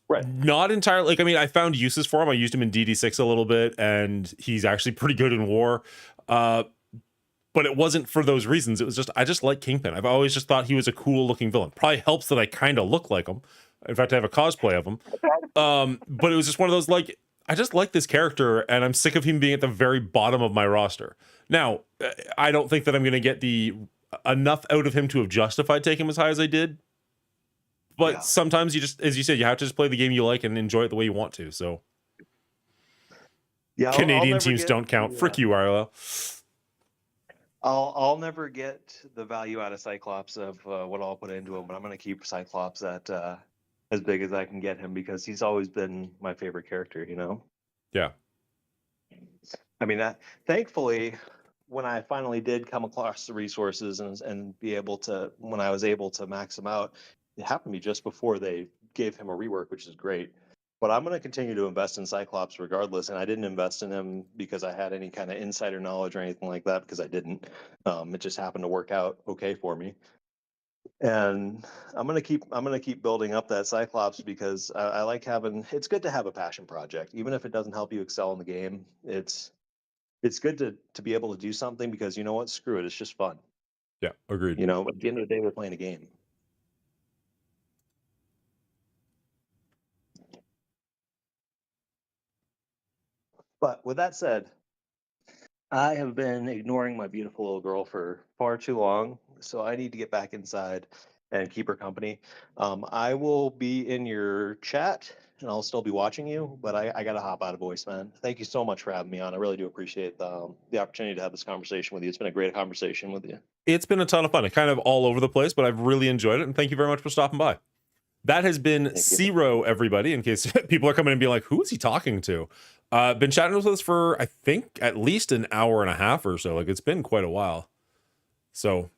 C: Right.
A: Not entirely, like, I mean, I found uses for him. I used him in DD6 a little bit, and he's actually pretty good in war. But it wasn't for those reasons. It was just, I just like Kingpin. I've always just thought he was a cool looking villain. Probably helps that I kind of look like him. In fact, I have a cosplay of him. But it was just one of those, like, I just like this character, and I'm sick of him being at the very bottom of my roster. Now, I don't think that I'm going to get the enough out of him to have justified taking him as high as I did. But
C: Yeah.
A: sometimes you just, as you said, you have to just play the game you like and enjoy it the way you want to. So
C: Yeah, I'll
A: Canadian
C: never
A: teams
C: get
A: don't count.
C: the,
A: Frick you, Arlo.
C: I'll never get the value out of Cyclops of what I'll put into him, but I'm going to keep Cyclops at as big as I can get him because he's always been my favorite character. You know.
A: Yeah.
C: I mean, thankfully, when I finally did come across the resources and be able to, when I was able to max them out, it happened to me just before they gave him a rework, which is great. But I'm going to continue to invest in Cyclops regardless, and I didn't invest in him because I had any kind of insider knowledge or anything like that, because I didn't. It just happened to work out okay for me. And I'm gonna keep building up that Cyclops because I like having. It's good to have a passion project, even if it doesn't help you excel in the game. It's good to be able to do something because you know what? Screw it. It's just fun.
A: Yeah. Agreed.
C: You know, at the end of the day, we're playing a game. But with that said, I have been ignoring my beautiful little girl for far too long, so I need to get back inside and keep her company. I will be in your chat and I'll still be watching you, but I got to hop out of voice, man. Thank you so much for having me on. I really do appreciate the opportunity to have this conversation with you. It's been a great conversation with you.
A: It's been a ton of fun. It's kind of all over the place, but I've really enjoyed it. And thank you very much for stopping by. That has been
C: Thank you.
A: Zero, everybody, in case people are coming and being like, who is he talking to? Been chatting with us for, I think, at least an hour and a half or so. Like, it's been quite a while. So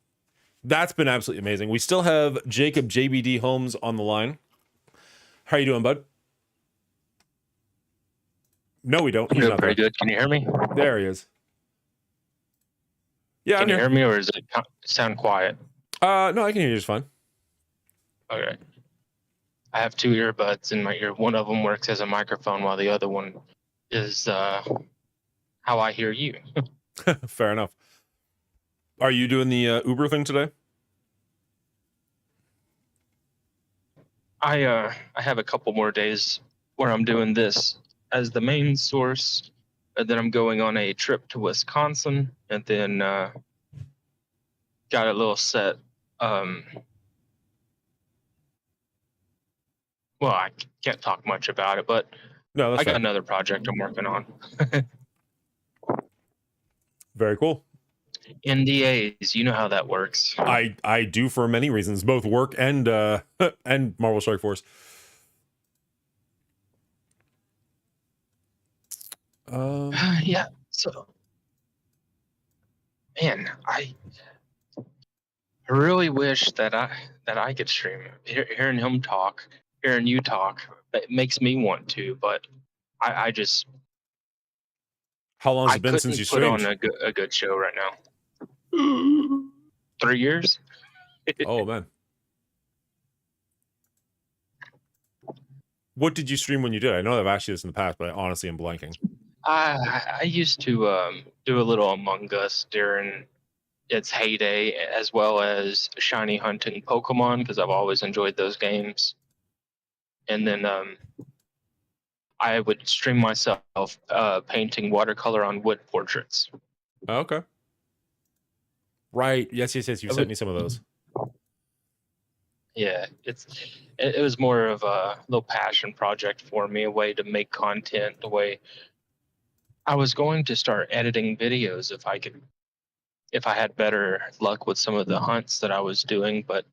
A: that's been absolutely amazing. We still have Jacob JBD Holmes on the line. How are you doing, bud? No, we don't.
D: I'm
A: He's
D: doing
A: not
D: pretty
A: there.
D: good. Can you hear me?
A: There he is. Yeah,
D: Can
A: I'm
D: you
A: here.
D: hear me, or does it sound quiet?
A: No, I can hear you just fine.
D: Okay. I have two earbuds in my ear. One of them works as a microphone, while the other one is how I hear you.
A: Fair enough. Are you doing the Uber thing today?
D: I have a couple more days where I'm doing this as the main source, and then I'm going on a trip to Wisconsin, and then got a little set. Well, I can't talk much about it, but
A: No, that's
D: I got
A: fair.
D: another project I'm working on.
A: Very cool.
D: NDAs, you know how that works.
A: I do for many reasons, both work and and Marvel Strike Force.
D: Yeah. So, man, I really wish that I could stream. Hearing him talk, hearing you talk, it makes me want to, but I just
A: How long has
D: I
A: it been since you
D: couldn't put
A: streamed?
D: on a good show right now. 3 years.
A: Oh man. What did you stream when you did? I know I've asked you this in the past, but I honestly am blanking.
D: I used to do a little Among Us during its heyday, as well as shiny hunting Pokemon, because I've always enjoyed those games. And then I would stream myself painting watercolor on wood portraits.
A: Oh, okay. Right. Yes. You sent me some of those.
D: Yeah, it was more of a little passion project for me, a way to make content, a way I was going to start editing videos if I had better luck with some of the hunts that I was doing, but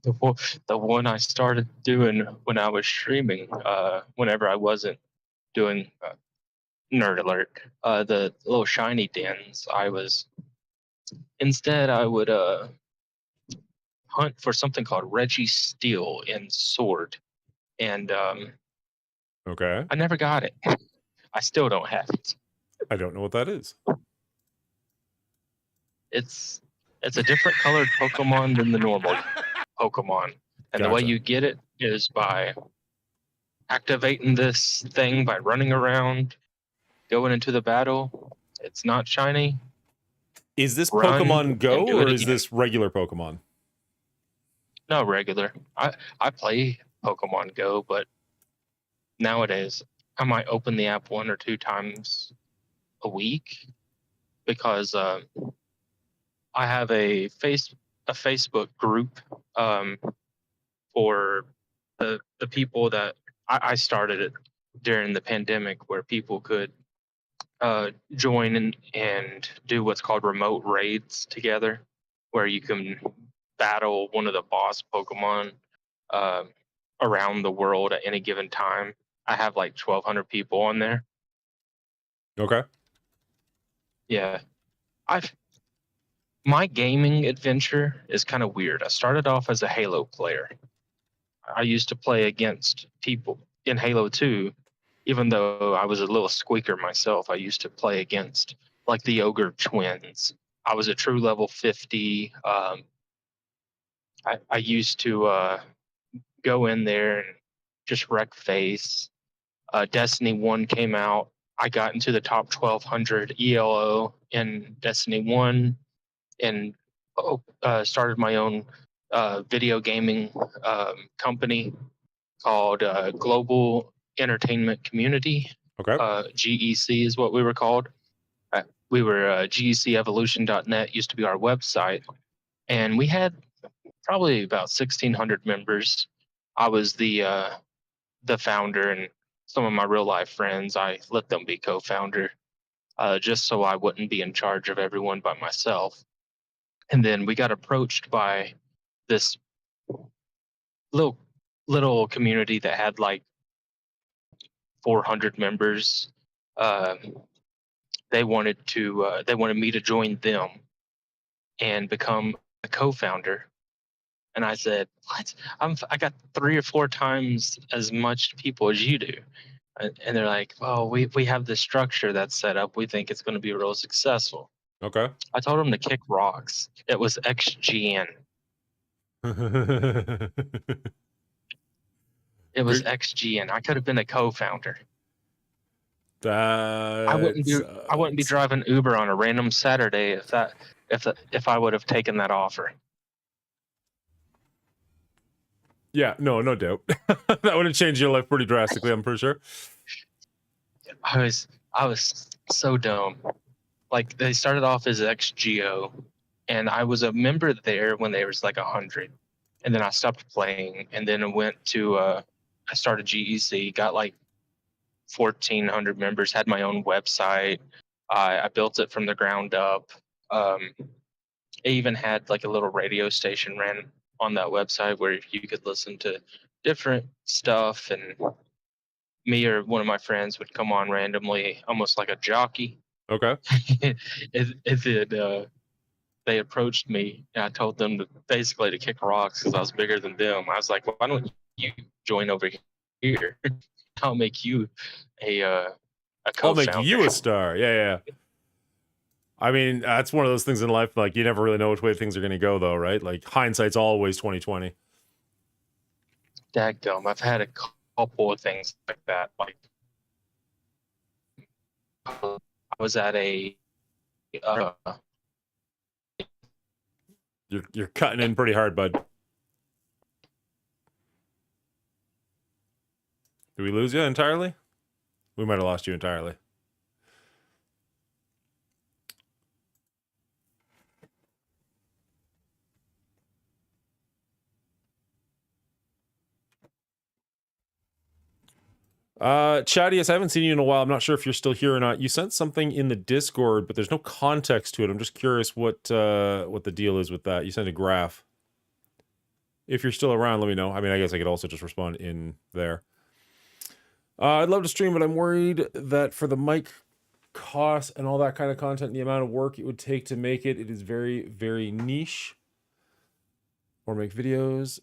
D: the one I started doing when I was streaming, whenever I wasn't doing nerd alert, the little shiny dens, I would hunt for something called Reggie Steel in Sword, and
A: Okay.
D: I never got it. I still don't have it.
A: I don't know what that is.
D: It's a different colored Pokemon than the normal Pokemon, and the way
A: Gotcha.
D: you get it is by activating this thing by running around, going into the battle. It's not shiny.
A: Is this
D: Run
A: Pokemon
D: and
A: Go
D: do it
A: or is
D: again.
A: this regular Pokemon?
D: No, regular. I play Pokemon Go, but nowadays I might open the app 1 or 2 times a week because I have a Facebook group for the people that I started it during the pandemic, where people could join and do what's called remote raids together, where you can battle one of the boss Pokemon uh, around the world at any given time. I have like 1,200 people on there.
A: Okay.
D: Yeah, I've my gaming adventure is kind of weird. I started off as a Halo player. I used to play against people in Halo 2, even though I was a little squeaker myself. I used to play against like the Ogre twins. I was a true level 50. I used to go in there and just wreck face. Destiny 1 came out. I got into the top 1,200 ELO in Destiny 1 and started my own video gaming company called Global Entertainment Community.
A: Okay.
D: GEC is what we were called. We were GECevolution.net used to be our website, and we had probably about 1,600 members. I was the founder, and some of my real life friends, I let them be co-founder, just so I wouldn't be in charge of everyone by myself. And then we got approached by this little little community that had like 400 members. Um, they wanted me to join them and become a co-founder. And I said, "What? I got 3 or 4 times as much people as you do." And they're like, "Well, we have this structure that's set up. We think it's going to be real successful."
A: Okay.
D: I told them to kick rocks. It was XGN. It was
A: Very-
D: XGN. I could have been a co-founder.
A: That's
D: I wouldn't be driving Uber on a random Saturday if I would have taken that offer.
A: yeah, no doubt. That would have changed your life pretty drastically, I'm pretty sure.
D: I was so dumb. Like, they started off as XGO, and I was a member there when there was like 100, and then I stopped playing, and then I went to I started GEC, got like 1,400 members, had my own website. I built it from the ground up. I even had like a little radio station ran on that website where you could listen to different stuff, and me or one of my friends would come on randomly, almost like a jockey.
A: Okay.
D: They approached me, and I told them to basically to kick rocks because I was bigger than them. I was like, "Why don't you join over here? I'll make you a
A: I'll make
D: co-founder."
A: you a star. Yeah. I mean, that's one of those things in life, like, you never really know which way things are going to go, though, right? Like, hindsight's always 20/20.
D: Dadgum, I've had a couple of things like that. Like, I was at a uh,
A: You're cutting in pretty hard, bud. Did we lose you entirely? We might have lost you entirely. Chadius, I haven't seen you in a while. I'm not sure if you're still here or not. You sent something in the Discord, but there's no context to it. I'm just curious what the deal is with that. You sent a graph. If you're still around, let me know. I mean, I guess I could also just respond in there. I'd love to stream, but I'm worried that for the mic costs and all that kind of content, and the amount of work it would take to make it, it is very, very niche. Or make videos.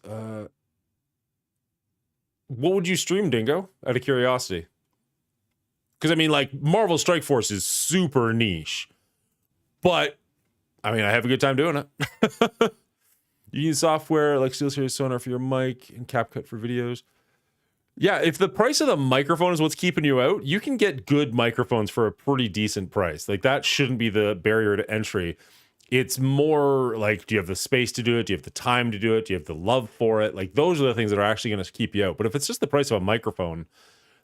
A: What would you stream, Dingo? Out of curiosity. Because, I mean, like, Marvel Strike Force is super niche. But, I mean, I have a good time doing it. You use software like SteelSeries Sonar for your mic and CapCut for videos. Yeah, if the price of the microphone is what's keeping you out, you can get good microphones for a pretty decent price. Like, that shouldn't be the barrier to entry. It's more like, do you have the space to do it? Do you have the time to do it? Do you have the love for it? Like, those are the things that are actually going to keep you out. But if it's just the price of a microphone,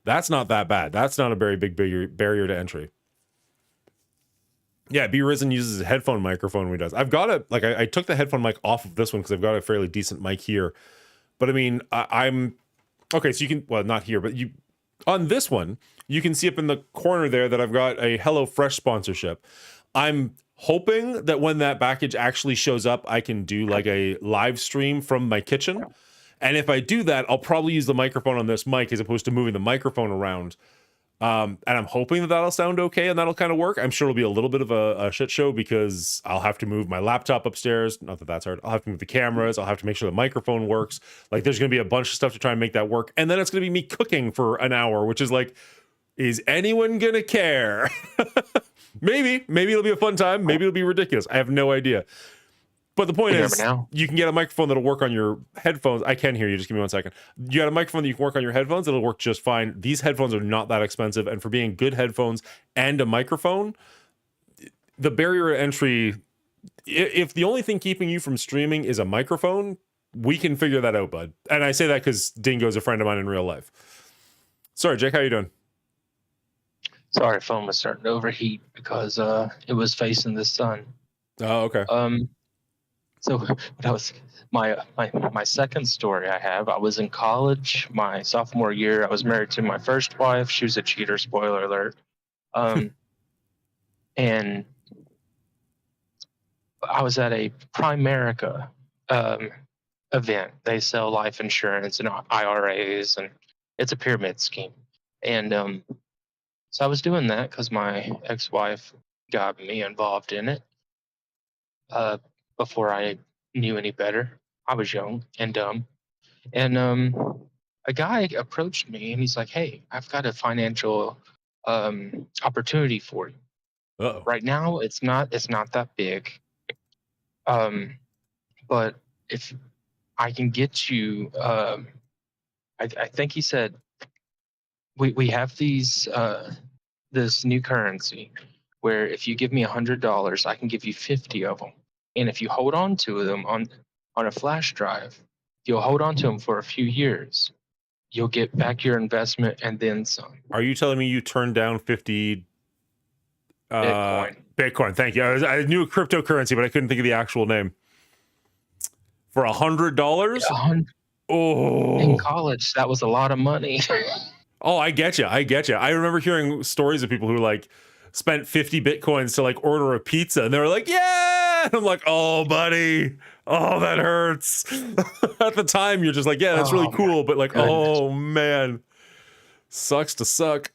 A: that's not that bad. That's not a very big barrier to entry. Yeah, B Risen uses a headphone microphone when he does. I've got I took the headphone mic off of this one because I've got a fairly decent mic here. But I mean, I'm okay. So you can, well, not here, but you on this one, you can see up in the corner there that I've got a HelloFresh sponsorship. I'm hoping that when that package actually shows up, I can do like a live stream from my kitchen. And if I do that, I'll probably use the microphone on this mic as opposed to moving the microphone around. And I'm hoping that that'll sound okay and that'll kind of work. I'm sure it'll be a little bit of a shit show because I'll have to move my laptop upstairs. Not that that's hard. I'll have to move the cameras. I'll have to make sure the microphone works. Like, there's going to be a bunch of stuff to try and make that work. And then it's going to be me cooking for an hour, which is like, is anyone going to care? Maybe it'll be a fun time. Maybe it'll be ridiculous. I have no idea. But the point is, you can get a microphone that'll work on your headphones. I can hear you. Just give me 1 second. You got a microphone that you can work on your headphones. It'll work just fine. These headphones are not that expensive. And for being good headphones and a microphone, the barrier to entry, if the only thing keeping you from streaming is a microphone, we can figure that out, bud. And I say that because Dingo's a friend of mine in real life. Sorry, Jake, how you doing?
D: Sorry, phone was starting to overheat because it was facing the sun.
A: Oh, okay.
D: So that was my second story I have. I was in college my sophomore year. I was married to my first wife. She was a cheater, spoiler alert. And I was at a Primerica event. They sell life insurance and IRAs, and it's a pyramid scheme. And so I was doing that because my ex-wife got me involved in it. Before I knew any better. I was young and dumb. And a guy approached me and he's like, "Hey, I've got a financial opportunity for you.
A: Uh-oh.
D: Right now it's not that big. But if I can get you I think he said we have these this new currency where if you give me $100, I can give you 50 of them. And if you hold on to them on a flash drive, you'll hold on to them for a few years. You'll get back your investment and then some."
A: Are you telling me you turned down 50 Bitcoin? Thank you. I knew cryptocurrency, but I couldn't think of the actual name. For $100? Oh,
D: in college, that was a lot of money.
A: Oh, I get you. I remember hearing stories of people who like spent 50 Bitcoins to like order a pizza and they were like, yeah. And I'm like, oh, buddy. Oh, that hurts. At the time, you're just like, yeah, that's really cool. But like, oh, man. Sucks to suck.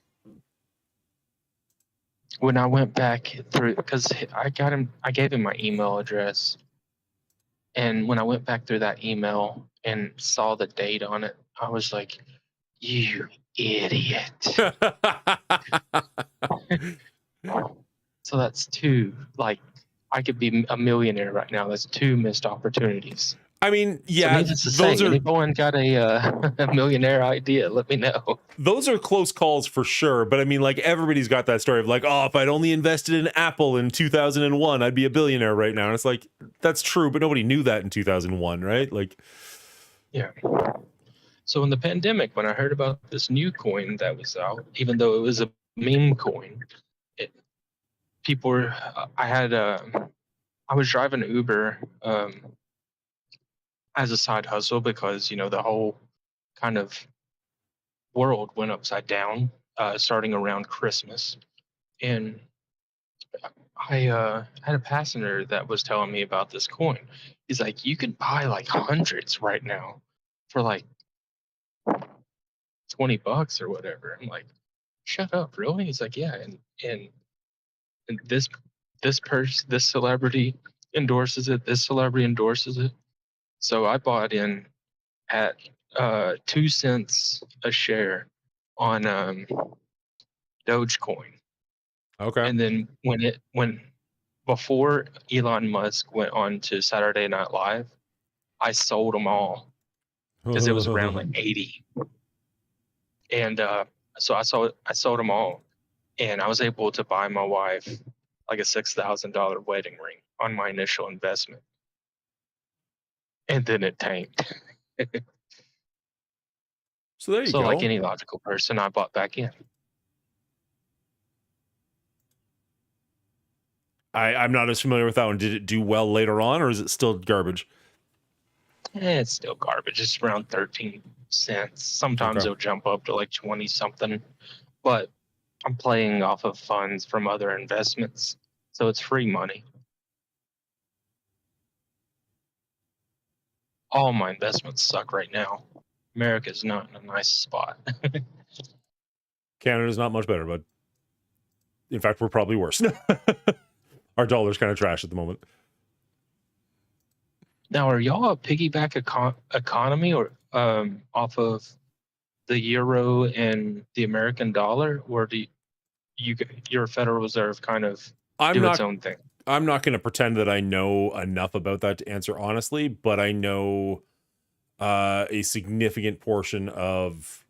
D: When I went back through, because I gave him my email address. And when I went back through that email and saw the date on it, I was like, you idiot. So that's two. Like, I could be a millionaire right now. That's two missed opportunities.
A: I mean, yeah,
D: so those are. Anyone got a millionaire idea? Let me know.
A: Those are close calls for sure. But I mean, like, everybody's got that story of like, oh, if I'd only invested in Apple in 2001, I'd be a billionaire right now. And it's like, that's true, but nobody knew that in 2001, right? Like,
D: yeah. So in the pandemic, when I heard about this new coin that was out, even though it was a meme coin, people were. I was driving Uber as a side hustle because the whole kind of world went upside down, starting around Christmas, and I had a passenger that was telling me about this coin. He's like, you could buy like hundreds right now for like $20 or whatever. I'm like, shut up, really? He's like, yeah, and this celebrity endorses it. This celebrity endorses it. So I bought in at 2 cents a share on Dogecoin,
A: Okay.
D: and then when before Elon Musk went on to Saturday Night Live, I sold them all because it was around like 80, and so I sold them all, and I was able to buy my wife like a $6,000 wedding ring on my initial investment, and then it tanked.
A: So there you
D: So
A: go.
D: like any logical person, I bought back in.
A: I'm not as familiar with that one. Did it do well later on, or is it still garbage?
D: It's still garbage. It's around 13 cents. Sometimes
A: Okay.
D: it'll jump up to like 20 something, but I'm playing off of funds from other investments, so it's free money. All my investments suck right now. America's not in a nice spot.
A: Canada's not much better, bud. In fact, we're probably worse. Our dollar's kind of trash at the moment.
D: Now, are y'all a piggyback economy or off of the euro and the American dollar, or do your Federal Reserve kind of do its own thing?
A: I'm not going to pretend that I know enough about that to answer honestly, but I know a significant portion of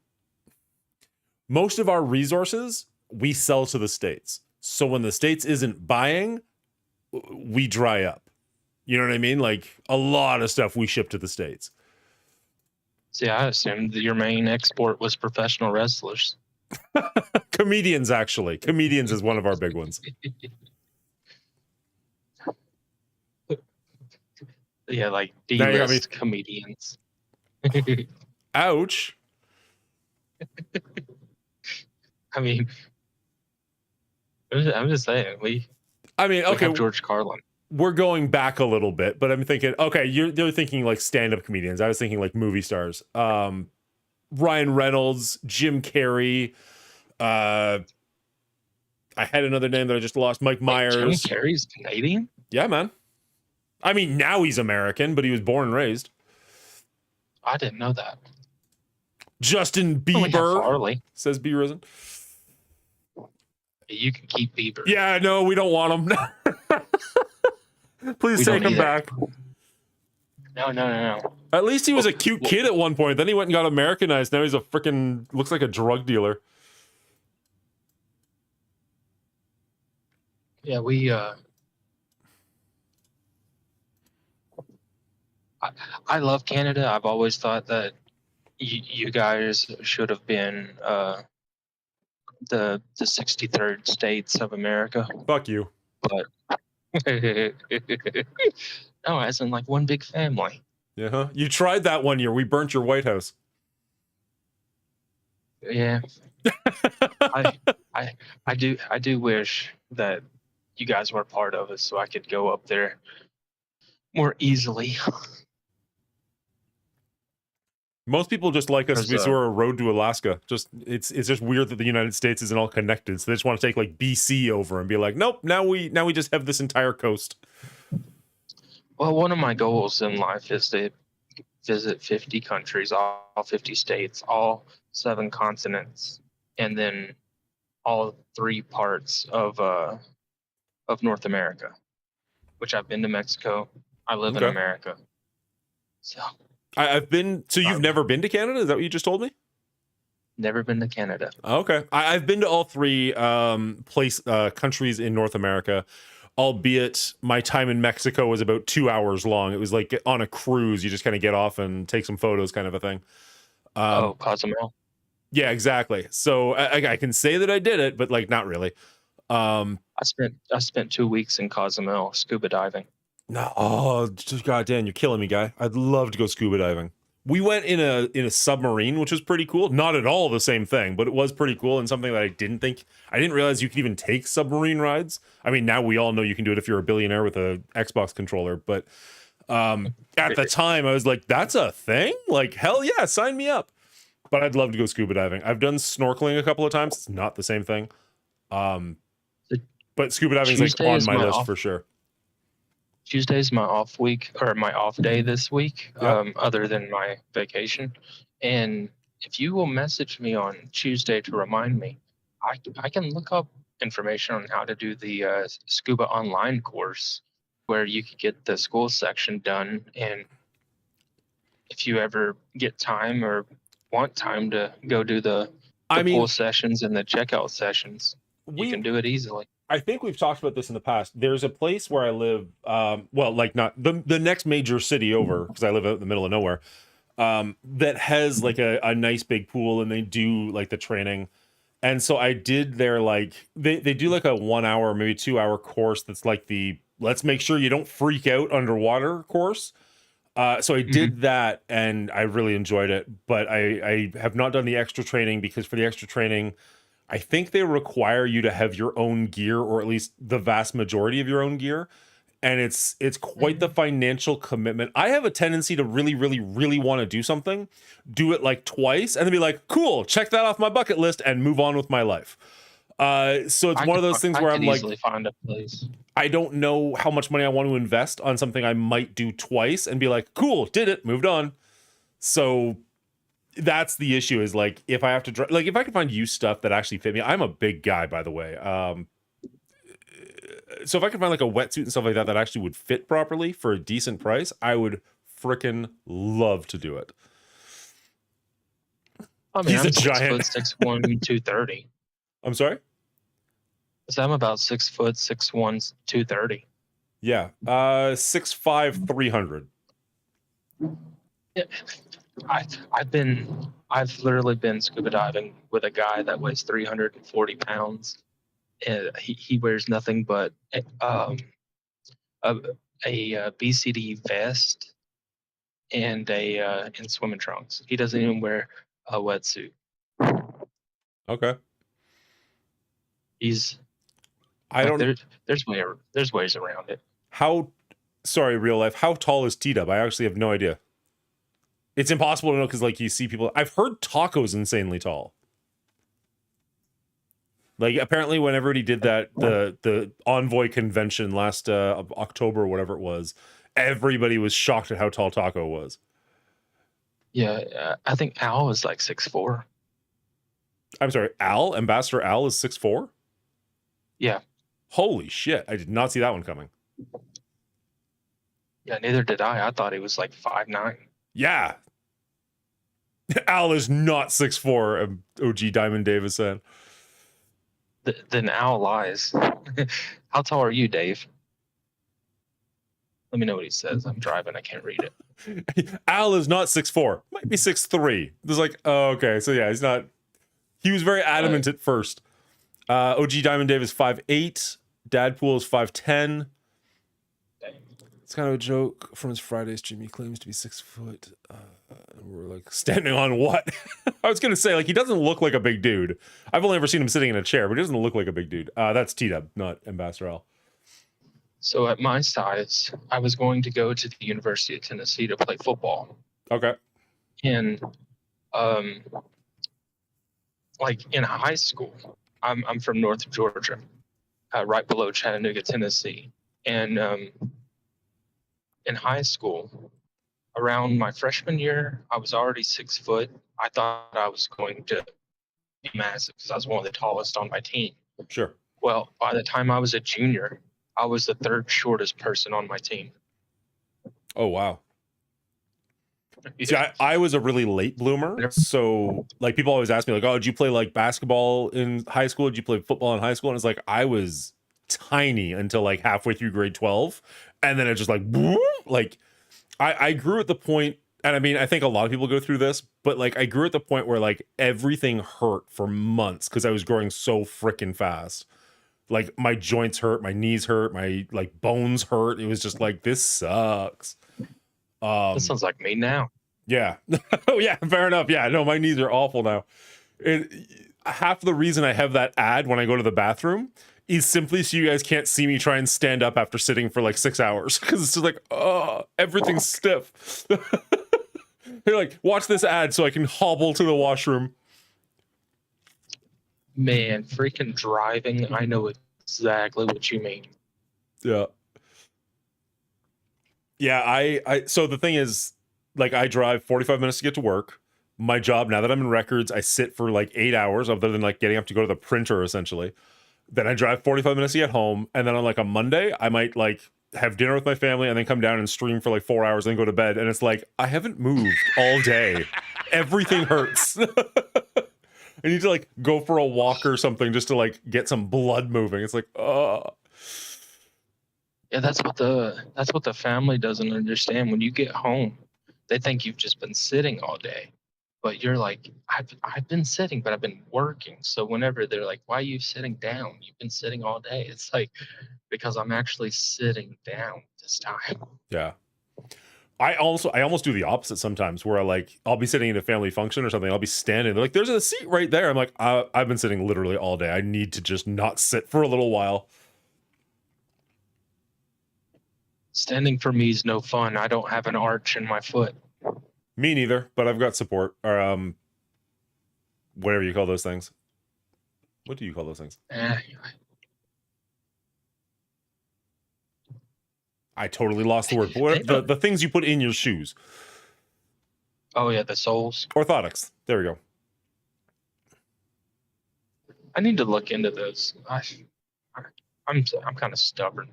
A: most of our resources we sell to the States. So when the States isn't buying, we dry up. You know what I mean? Like a lot of stuff we ship to the States.
D: See, I assumed that your main export was professional wrestlers.
A: Comedians, actually. Comedians is one of our big ones.
D: Yeah, like
A: Now you got me-
D: D-list comedians.
A: Ouch.
D: I mean, I'm just saying, we
A: Okay,
D: have George Carlin.
A: we're going back a little bit, but I'm thinking, okay, you're thinking like stand-up comedians. I was thinking like movie stars. Ryan Reynolds, Jim Carrey. I had another name that I just lost. Mike Myers.
D: Jim Carrey's Canadian?
A: Yeah, man. I mean, now he's American, but he was born and raised.
D: I didn't know that.
A: Justin
D: We have
A: Bieber,
D: Farley.
A: says B Risen.
D: You can keep Bieber.
A: Yeah, no, we don't want him. Please
D: We
A: take
D: don't
A: him
D: either.
A: back.
D: No.
A: At least he was a cute kid at one point. Then he went and got Americanized. Now he's a freaking, looks like a drug dealer.
D: Yeah, we I love Canada. I've always thought that you guys should have been the 63rd states of America.
A: Fuck you.
D: But no, as in like one big family.
A: Yeah, huh? You tried that one year. We burnt your White House.
D: Yeah. I do wish that you guys were part of it so I could go up there more easily.
A: Most people just like us
D: There's
A: because we're a road to Alaska. Just it's just weird that the United States isn't all connected. So they just want to take like BC over and be like, nope, now we just have this entire coast.
D: Well, one of my goals in life is to visit 50 countries, all 50 states, all 7 continents, and then all 3 parts of North America, which I've been to Mexico. I live in
A: Okay.
D: America. So
A: I've been. So you've never been to Canada? Is that what you just told me?
D: never been to Canada.
A: Okay, I've been to all 3 countries in North America, albeit my time in Mexico was about 2 hours long. It was like on a cruise. You just kind of get off and take some photos, kind of a thing.
D: Cozumel.
A: Yeah, exactly. So I can say that I did it, but like not really.
D: I spent 2 weeks in Cozumel scuba diving.
A: No, oh, goddamn, you're killing me, guy. I'd love to go scuba diving. We went in a submarine, which was pretty cool. Not at all the same thing, but it was pretty cool and something that I didn't realize you could even take submarine rides. I mean, now we all know you can do it if you're a billionaire with a Xbox controller, but at the time I was like, that's a thing? Like, hell yeah, sign me up. But I'd love to go scuba diving. I've done snorkeling a couple of times. It's not the same thing. But scuba diving is like
D: Tuesday
A: on
D: is
A: my
D: my
A: list
D: off-
A: for sure.
D: Tuesday's my off week or my off day this week,
A: Yeah.
D: other than my vacation. And if you will message me on Tuesday to remind me, I can look up information on how to do the scuba online course where you could get the school section done. And if you ever get time or want time to go do the pool sessions and the checkout sessions, you can do it easily.
A: I think we've talked about this in the past. There's a place where I live, well, like not the next major city over, because I live out in the middle of nowhere, that has like a nice big pool, and they do like the training. And so I did their like they do like a 1 hour, maybe 2 hour course that's like the let's make sure you don't freak out underwater course. So I did that and I really enjoyed it, but I have not done the extra training because for the extra training, I think they require you to have your own gear, or at least the vast majority of your own gear. And it's quite the financial commitment. I have a tendency to really, really, really want to do something, do it like twice, and then be like, cool, check that off my bucket list and move on with my life. So it's one of those things where I'm like,
D: find a place.
A: I don't know how much money I want to invest on something I might do twice and be like, cool, did it, moved on. So that's the issue, is like if I have to like if I can find used stuff that actually fit me. I'm a big guy, by the way. So if I could find like a wetsuit and stuff like that that actually would fit properly for a decent price, I would frickin' love to do it.
D: I mean,
A: He's
D: I'm
A: a giant.
D: 6'1", 230.
A: I'm sorry?
D: So I'm about 6'1", 230.
A: Yeah. 6'5", 300.
D: Yeah. I've literally been scuba diving with a guy that weighs 340 pounds. And he wears nothing but a BCD vest and and swimming trunks. He doesn't even wear a wetsuit.
A: Okay.
D: There's ways around it.
A: Sorry, real life. How tall is T-Dub? I actually have no idea. It's impossible to know because like you see people. I've heard Taco's insanely tall. Like apparently, whenever he did that the Envoy convention last October or whatever it was, everybody was shocked at how tall Taco was.
D: Yeah, I think Al is like 6'4".
A: I'm sorry, Ambassador Al is 6'4"?
D: Yeah.
A: Holy shit! I did not see that one coming.
D: Yeah, neither did I. I thought he was like 5'9".
A: Yeah. Al is not 6'4", OG Diamond Davis said.
D: Then Al lies. How tall are you, Dave? Let me know what he says. I'm driving. I can't read
A: it. Al is not 6'4". Might be 6'3". It's like, oh, okay. So yeah, he's not. He was very adamant at first. OG Diamond Davis 5'8". Dadpool is 5'10". It's kind of a joke. From his Friday stream, he claims to be 6 foot. We're like, standing on what? I was gonna say, like, he doesn't look like a big dude. I've only ever seen him sitting in a chair, but he doesn't look like a big dude. That's T-Dub, not Ambassador Al.
D: So at my size, I was going to go to the University of Tennessee to play football.
A: Okay.
D: And like in high school, I'm from North Georgia, right below Chattanooga, Tennessee. And in high school, around my freshman year, I was already 6 foot. I thought I was going to be massive because I was one of the tallest on my team.
A: Sure.
D: Well, by the time I was a junior, I was the third shortest person on my team.
A: Oh, wow. See, I was a really late bloomer. So, like, people always ask me, like, oh, did you play, like, basketball in high school? Did you play football in high school? And it's like, I was tiny until, like, halfway through grade 12. And then it just, like, boom, like, I grew at the point, and I mean, I think a lot of people go through this, but, like, I grew at the point where, like, everything hurt for months because I was growing so freaking fast. Like, my joints hurt, my knees hurt, my, like, bones hurt. It was just like, this sucks.
D: That sounds like me now.
A: Yeah. Oh yeah, fair enough. Yeah, no, my knees are awful now. Half the reason I have that ad when I go to the bathroom is simply so you guys can't see me try and stand up after sitting for like 6 hours because it's just like, oh, everything's stiff. They're like, watch this ad so I can hobble to the washroom.
D: Man, freaking driving. I know exactly what you mean.
A: Yeah. Yeah, I so the thing is, like, I drive 45 minutes to get to work. My job, now that I'm in records, I sit for like 8 hours other than like getting up to go to the printer essentially. Then I drive 45 minutes to get home, and then on like a Monday, I might like have dinner with my family and then come down and stream for like 4 hours and then go to bed. And it's like, I haven't moved all day. Everything hurts. I need to like go for a walk or something just to like get some blood moving. It's like,
D: Yeah, that's what the family doesn't understand. When you get home, they think you've just been sitting all day. But you're like, I've been sitting, but I've been working. So whenever they're like, why are you sitting down? You've been sitting all day. It's like, because I'm actually sitting down this time.
A: yeah. I almost do the opposite sometimes where I'll be sitting in a family function or something. I'll be standing. They're like, there's a seat right there. I'm like, I've been sitting literally all day. I need to just not sit for a little while.
D: Standing for me is no fun. I don't have an arch in my foot.
A: Me neither, but I've got support or whatever you call those things. What do you call those things? I totally lost the word. But what, the things you put in your shoes.
D: Oh yeah, the soles.
A: Orthotics. There we go.
D: I need to look into those. I'm kind of stubborn.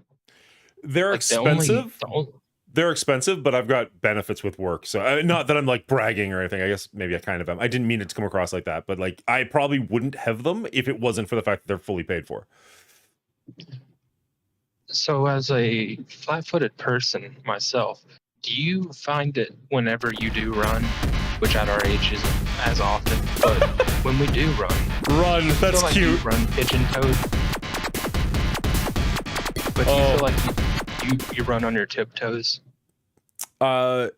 A: They're
D: Like
A: expensive.
D: the only,
A: They're expensive, but I've got benefits with work. So not that I'm like bragging or anything. I guess maybe I kind of am. I didn't mean it to come across like that, but like I probably wouldn't have them if it wasn't for the fact that they're fully paid for.
D: So as a flat-footed person myself, do you find it whenever you do run, which at our age isn't as often, but when we do run,
A: That's
D: like
A: cute.
D: You run pigeon-toed, but do you feel like you run on your tiptoes?
A: I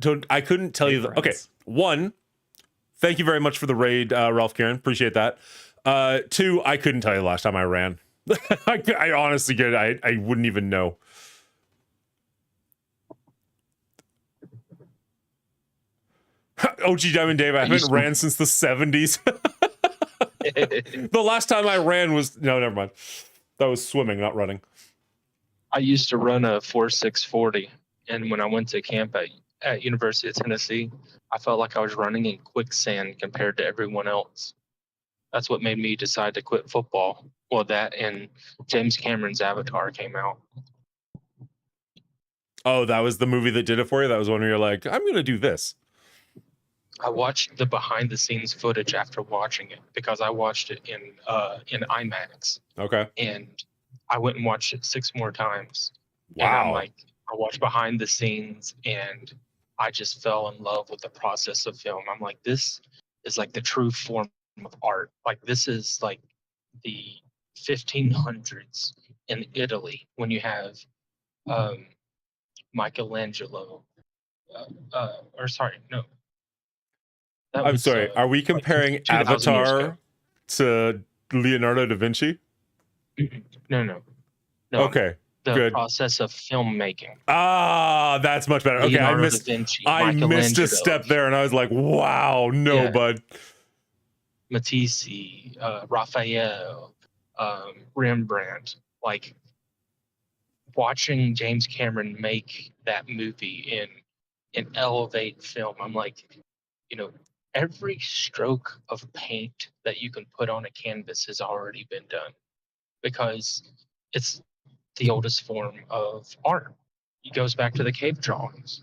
A: couldn't tell you. Okay, one, thank you very much for the raid, Ralph Kieran. Appreciate that. Two, I couldn't tell you the last time I ran. I honestly could. I wouldn't even know. OG Diamond Dave, I haven't ran since the 70s. The last time I ran was no, never mind. That was swimming, not running.
D: I used to run a 4.640, and when I went to camp at University of Tennessee, I felt like I was running in quicksand compared to everyone else. That's what made me decide to quit football. Well, that and James Cameron's Avatar came out.
A: Oh, that was the movie that did it for you? That was one where you're like, I'm going to do this.
D: I watched the behind the scenes footage after watching it because I watched it in IMAX.
A: Okay.
D: And I went and watched it 6 more times.
A: Wow.
D: And I'm like, I watched behind the scenes and I just fell in love with the process of film. I'm like, this is like the true form of art. Like this is like the 1500s in Italy when you have Michelangelo. Or sorry, no.
A: I'm sorry. Are we comparing
D: like 2,000 years ago.
A: Avatar to Leonardo da Vinci?
D: No.
A: Okay.
D: The
A: good.
D: process of filmmaking.
A: Ah, that's much better. Okay,
D: Leonardo da Vinci,
A: I missed a step there, and I was like, "Wow, no, bud."
D: Matisse, Raphael, Rembrandt. Like watching James Cameron make that movie in elevate film. I'm like, every stroke of paint that you can put on a canvas has already been done because it's the oldest form of art. It goes back to the cave drawings.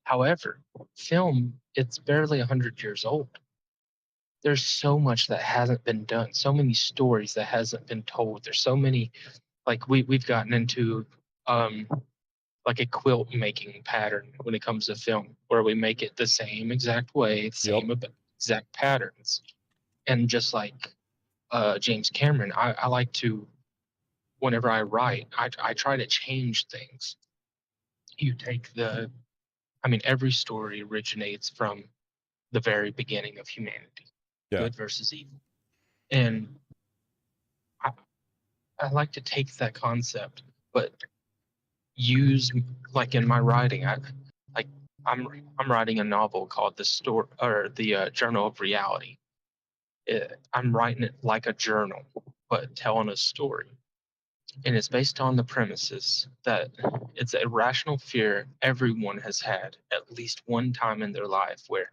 D: However, film, it's barely 100 years old. There's so much that hasn't been done, so many stories that hasn't been told. There's so many, like we've gotten into like a quilt making pattern when it comes to film, where we make it the same exact way, same exact patterns. And just like James Cameron, I like to, whenever I write, I try to change things. You take I mean, every story originates from the very beginning of humanity,
A: Yeah.
D: good versus evil. And I, I like to take that concept, but use like in my writing, like I'm I'm writing a novel called the story or the Journal of Reality. I'm writing it like a journal, but telling a story. And it's based on the premises that it's a rational fear everyone has had at least one time in their life where,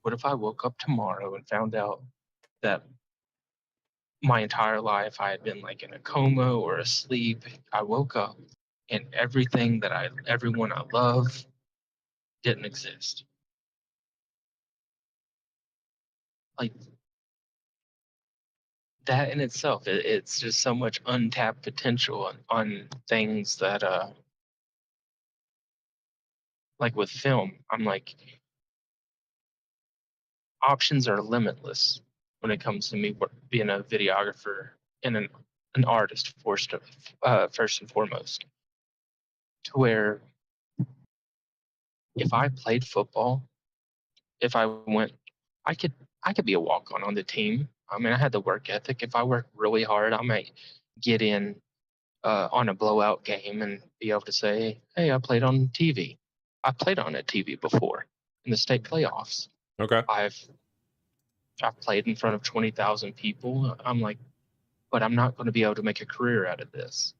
D: what if I woke up tomorrow and found out that my entire life I had been like in a coma or asleep? I woke up and everyone I love didn't exist. Like that in itself, it's just so much untapped potential on things that like with film, I'm like, options are limitless when it comes to me being a videographer and an artist first and foremost. To where if I played football, if I went, I could I could be a walk on the team. I mean, I had the work ethic. If I work really hard, I might get in on a blowout game and be able to say, "Hey, I played on TV. I played on a TV before in the state playoffs.
A: Okay.
D: I've I've played in front of 20,000 people." I'm like, but I'm not going to be able to make a career out of this.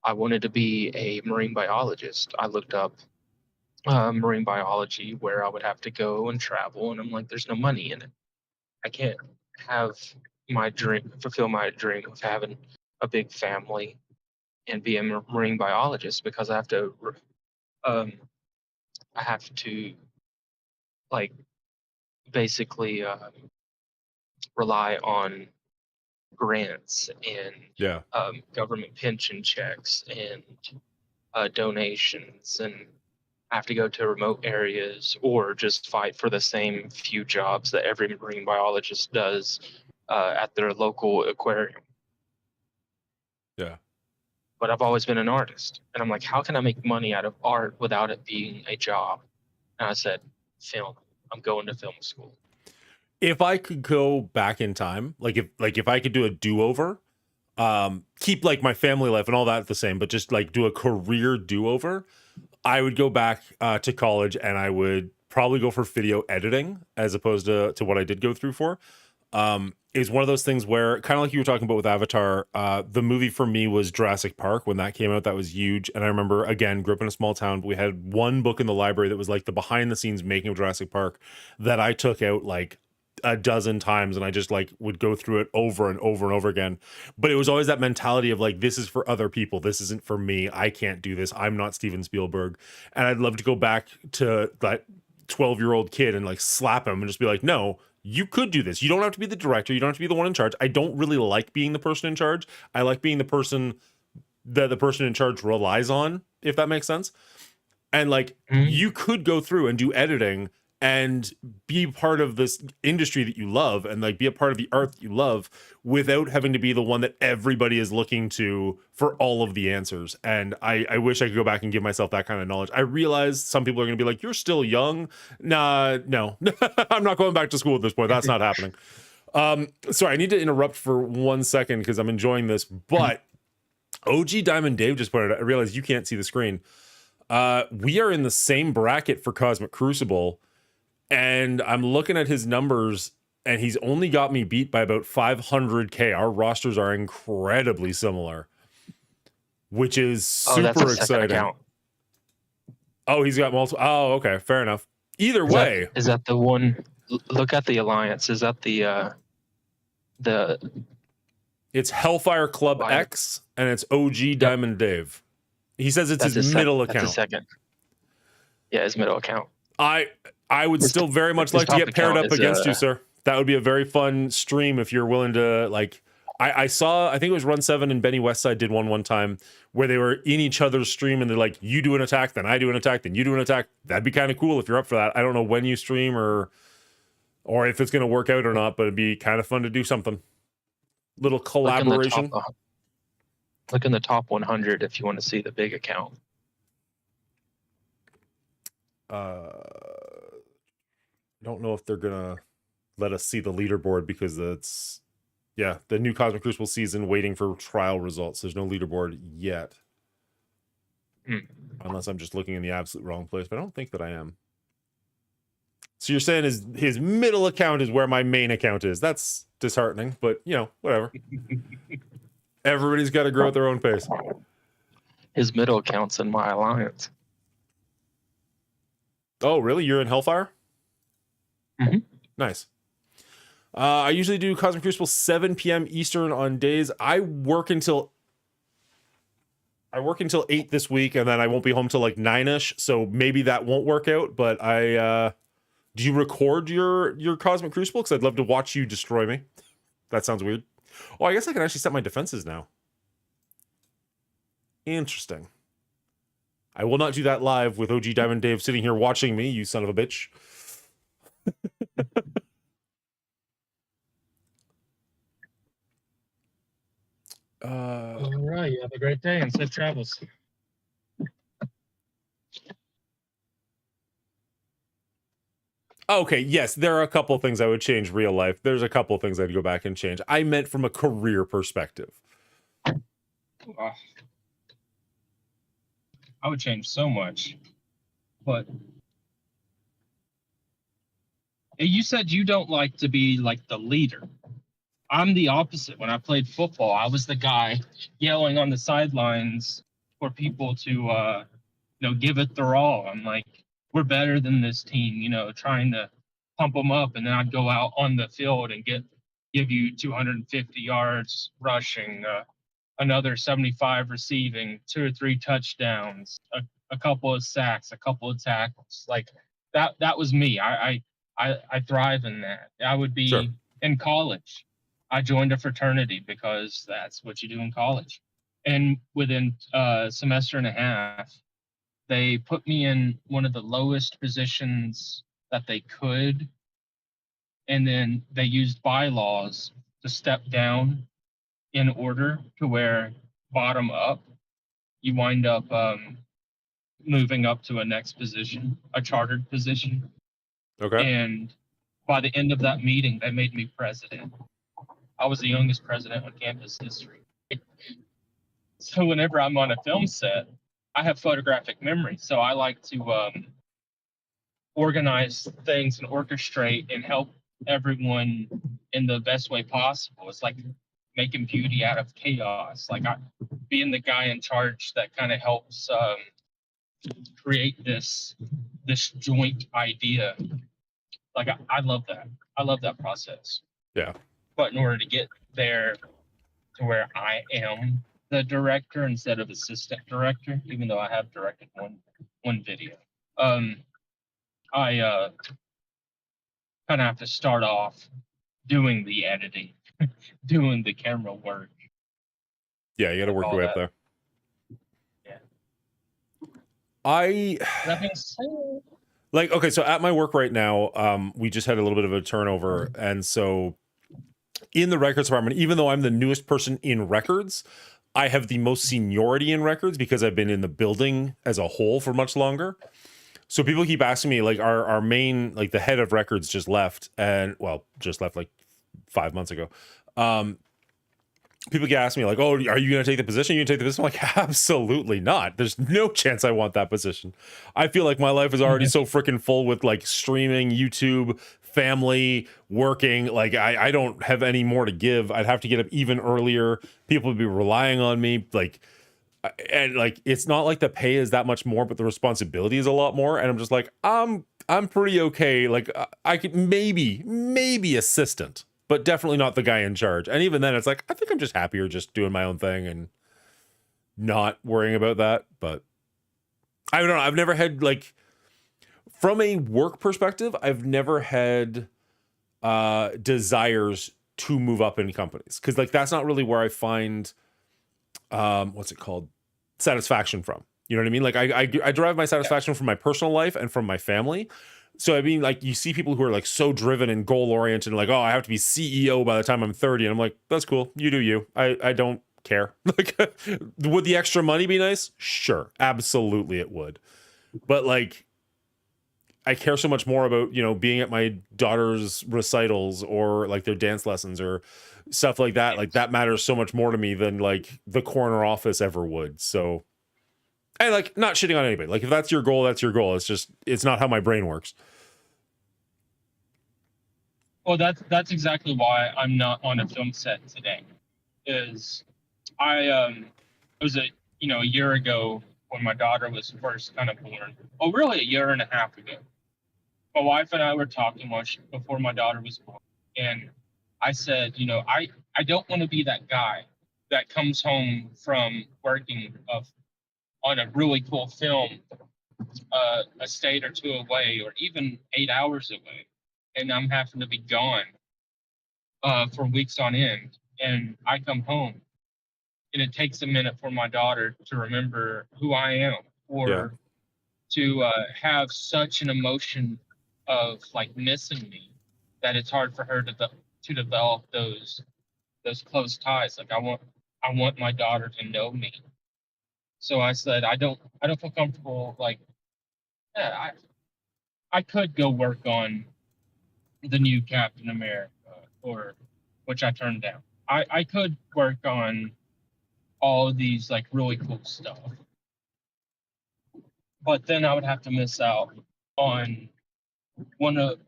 D: I wanted to be a marine biologist. I looked up marine biology where I would have to go and travel, and I'm like, there's no money in it. I can't have fulfill my dream of having a big family and be a marine biologist because um, I have to like basically rely on grants and
A: Yeah.
D: government pension checks and donations, and have to go to remote areas or just fight for the same few jobs that every marine biologist does at their local aquarium.
A: Yeah.
D: But I've always been an artist, and I'm like, how can I make money out of art without it being a job? And I said, film. I'm going to film school.
A: If I could go back in time, like if I could do a do-over, keep like my family life and all that the same, but just like do a career do-over, I would go back to college and I would probably go for video editing as opposed to what I did go through for. Is one of those things where, kind of like you were talking about with Avatar, the movie for me was Jurassic Park. When that came out, that was huge. And I remember, again, grew up in a small town, but we had one book in the library that was like the behind the scenes making of Jurassic Park that I took out like a dozen times, and I just like would go through it over and over and over again. But it was always that mentality of like, this is for other people, this isn't for me, I can't do this, I'm not Steven Spielberg. And I'd love to go back to that 12-year-old kid and like slap him and just be like, no, you could do this. You don't have to be the director, you don't have to be the one in charge. I don't really like being the person in charge. I like being the person that the person in charge relies on, if that makes sense. And like, you could go through and do editing and be part of this industry that you love and like be a part of the art that you love without having to be the one that everybody is looking to for all of the answers. And I wish I could go back and give myself that kind of knowledge. I realize some people are going to be like, you're still young. Nah, no, I'm not going back to school at this point. That's not happening. Sorry, I need to interrupt for 1 second because I'm enjoying this, but OG Diamond Dave just pointed out, I realize you can't see the screen. We are in the same bracket for Cosmic Crucible, and I'm looking at his numbers, and he's only got me beat by about 500k. Our rosters are incredibly similar, which is super exciting. Account. Oh, he's got multiple. Oh, okay, fair enough. Either way,
D: is that the one? Look at the alliance. Is that the?
A: It's Hellfire Club X, and it's OG Diamond Dave. He says it's his middle account.
D: That's his second. Yeah, his middle account.
A: I would still very much like to get paired up against you, sir. That would be a very fun stream if you're willing to, like, I saw, I think it was Run 7 and Benny Westside did one time where they were in each other's stream and they're like, you do an attack, then I do an attack, then you do an attack. That'd be kind of cool if you're up for that. I don't know when you stream or if it's going to work out or not, but it'd be kind of fun to do something. Little collaboration.
D: Look in the top 100 if you want to see the big account.
A: don't know if they're gonna let us see the leaderboard because it's the new Cosmic Crucible season waiting for trial results. There's no leaderboard yet. Unless I'm just looking in the absolute wrong place, but I don't think that I am. So you're saying his middle account is where my main account is. That's disheartening, but whatever. Everybody's got to grow at their own pace.
D: His middle account's in my alliance.
A: Oh, really? You're in Hellfire?
D: Mm-hmm.
A: Nice. I usually do Cosmic Crucible 7 p.m. Eastern on days. I work until 8 this week, and then I won't be home till like 9ish. So maybe that won't work out. But do you record your Cosmic Crucible? Because I'd love to watch you destroy me. That sounds weird. Oh, I guess I can actually set my defenses now. Interesting. I will not do that live with OG Diamond Dave sitting here watching me, you son of a bitch.
D: All right. You have a great day and safe travels.
A: Okay, yes, there are a couple things I would change real life. There's a couple things I'd go back and change. I meant from a career perspective.
D: I would change so much, but you said you don't like to be like the leader. I'm the opposite. When I played football, I was the guy yelling on the sidelines for people to, give it their all. I'm like, we're better than this team, trying to pump them up. And then I'd go out on the field and give you 250 yards rushing, another 75 receiving, 2 or 3 touchdowns, a couple of sacks, a couple of tackles. Like that was me. I thrive in that. I would be
A: Sure.
D: in college. I joined a fraternity because that's what you do in college. And within a semester and a half, they put me in one of the lowest positions that they could. And then they used bylaws to step down in order to where bottom up, you wind up moving up to a next position, a chartered position.
A: Okay.
D: And by the end of that meeting, they made me president. I was the youngest president on campus history. So whenever I'm on a film set, I have photographic memory. So I like to organize things and orchestrate and help everyone in the best way possible. It's like making beauty out of chaos. Like being the guy in charge that kind of helps create this joint idea. Like I love that. I love that process.
A: Yeah.
D: But in order to get there to where I am the director instead of assistant director, even though I have directed one video, I kind of have to start off doing the editing, doing the camera work.
A: Yeah, you got to work your way up there.
D: Yeah.
A: Okay, so at my work right now, we just had a little bit of a turnover, and so in the records department, even though I'm the newest person in records, I have the most seniority in records because I've been in the building as a whole for much longer. So people keep asking me, like, our main, like, the head of records just left, like 5 months ago. People get asking me, like, oh, are you going to take the position? I'm like, absolutely not. There's no chance I want that position. I feel like my life is already so freaking full with, like, streaming, YouTube, family, working. Like, I don't have any more to give. I'd have to get up even earlier. People would be relying on me. Like, and like, it's not like the pay is that much more, but the responsibility is a lot more. And I'm just like, I'm pretty okay. Like, I could maybe assistant, but definitely not the guy in charge. And even then, it's like, I think I'm just happier just doing my own thing and not worrying about that. But I don't know. I've never had, like, from a work perspective, I've never had desires to move up in companies. Because, like, that's not really where I find, what's it called? Satisfaction from. You know what I mean? Like, I derive my satisfaction from my personal life and from my family. So, I mean, like, you see people who are, like, so driven and goal-oriented and like, oh, I have to be CEO by the time I'm 30. And I'm like, that's cool. You do you. I don't care. Like, would the extra money be nice? Sure. Absolutely it would. But, like, I care so much more about, being at my daughter's recitals or like their dance lessons or stuff like that. Like that matters so much more to me than like the corner office ever would. So, and like not shitting on anybody. Like if that's your goal, that's your goal. It's not how my brain works.
D: Well, that's exactly why I'm not on a film set today. Is it was a year ago when my daughter was first kind of born. Oh, really, a year and a half ago. My wife and I were talking before my daughter was born, and I said, I don't want to be that guy that comes home from working on a really cool film, a state or two away, or even 8 hours away, and I'm having to be gone for weeks on end, and I come home, and it takes a minute for my daughter to remember who I am, or to have such an emotion of like missing me that it's hard for her to develop those close ties. Like I want my daughter to know me. So I said I don't feel comfortable. Like, yeah, I could go work on the new Captain America, or which I turned down. I could work on all of these like really cool stuff, but then I would have to miss out on one of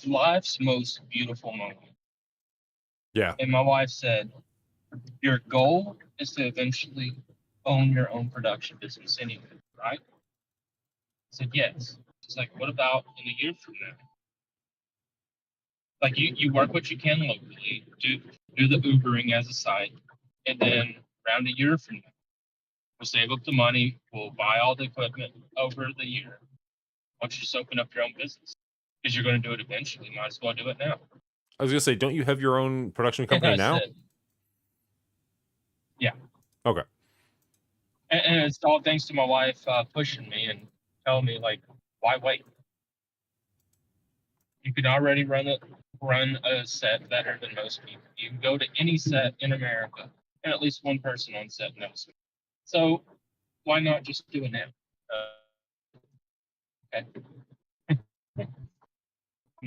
D: life's most beautiful moments.
A: Yeah.
D: And my wife said, your goal is to eventually own your own production business anyway, right? I said, yes. She's like, what about in a year from now? Like you work what you can locally, do the Ubering as a side, and then around a year from now, we'll save up the money, we'll buy all the equipment over the year. Why don't you just open up your own business? Because you're going to do it eventually. Might as well do it now.
A: I was gonna say, don't you have your own production company
D: And I
A: now?
D: said, yeah.
A: Okay.
D: And it's all thanks to my wife pushing me and telling me, like, why wait? You can already run a set better than most people. You can go to any set in America, and at least one person on set knows me. So why not just do it now? Okay.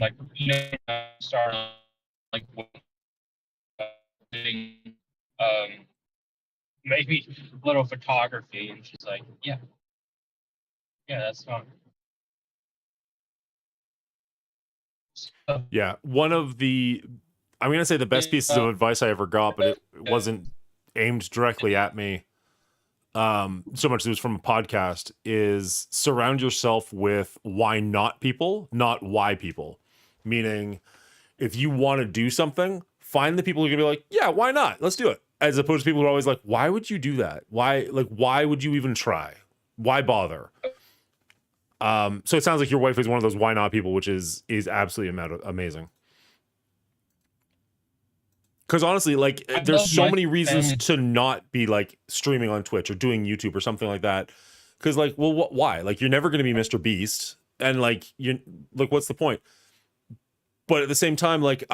D: Like, start like doing maybe a little photography, and she's like, yeah, that's fine. So,
A: Yeah. One of the, I'm going to say the best pieces of advice I ever got, but it wasn't aimed directly at me. So much as it was from a podcast, is surround yourself with why not people, not why people. Meaning, if you want to do something, find the people who are going to be like, yeah, why not? Let's do it. As opposed to people who are always like, why would you do that? Why would you even try? Why bother? So it sounds like your wife is one of those why not people, which is absolutely amazing. Because honestly, like, there's so many reasons to not be like streaming on Twitch or doing YouTube or something like that. Because like, well, why? Like, you're never going to be Mr. Beast, and like, what's the point? But at the same time, like,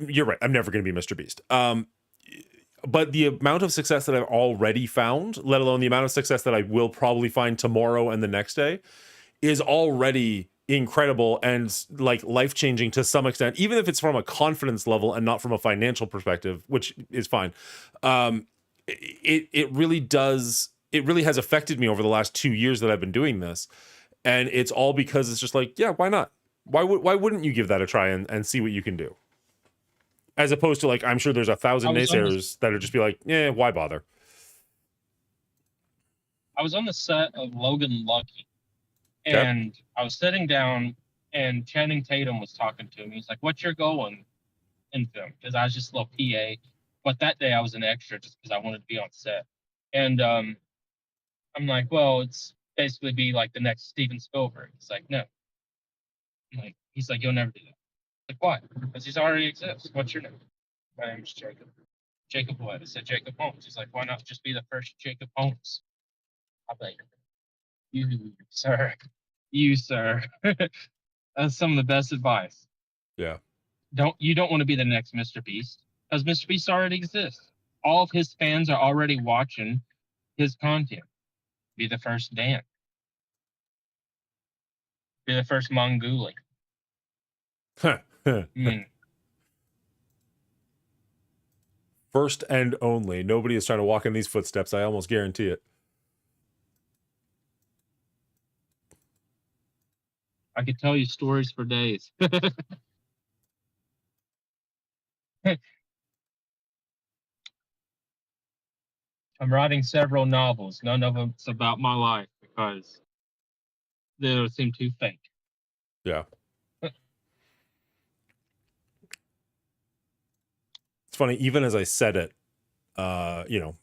A: you're right. I'm never going to be Mr. Beast. But the amount of success that I've already found, let alone the amount of success that I will probably find tomorrow and the next day, is already incredible and like life-changing to some extent, even if it's from a confidence level and not from a financial perspective, which is fine. It really has affected me over the last 2 years that I've been doing this. And it's all because it's just like, yeah, why not? Why wouldn't you give that a try and see what you can do? As opposed to, like, I'm sure there's 1,000 naysayers that'll just be like, yeah, why bother?
D: I was on the set of Logan Lucky, and I was sitting down, and Channing Tatum was talking to me. He's like, what's your goal in film? Because I was just a little PA. But that day I was an extra just because I wanted to be on set. And I'm like, well, it's basically be like the next Steven Spielberg. He's like, no. He's like, you'll never do that. Like, why? Because he's already exists. What's your name? My name is Jacob. Jacob what? I said Jacob Holmes. He's like, why not just be the first Jacob Holmes? I'm like, you, sir. That's some of the best advice.
A: Yeah.
D: You don't want to be the next Mr. Beast, because Mr. Beast already exists. All of his fans are already watching his content. Be the first Dan. Be the first Mongoli.
A: First and only. Nobody is trying to walk in these footsteps. I almost guarantee it.
D: I could tell you stories for days. I'm writing several novels. None of them's about my life because they don't seem too fake.
A: Yeah. It's funny, even as I said it, you know,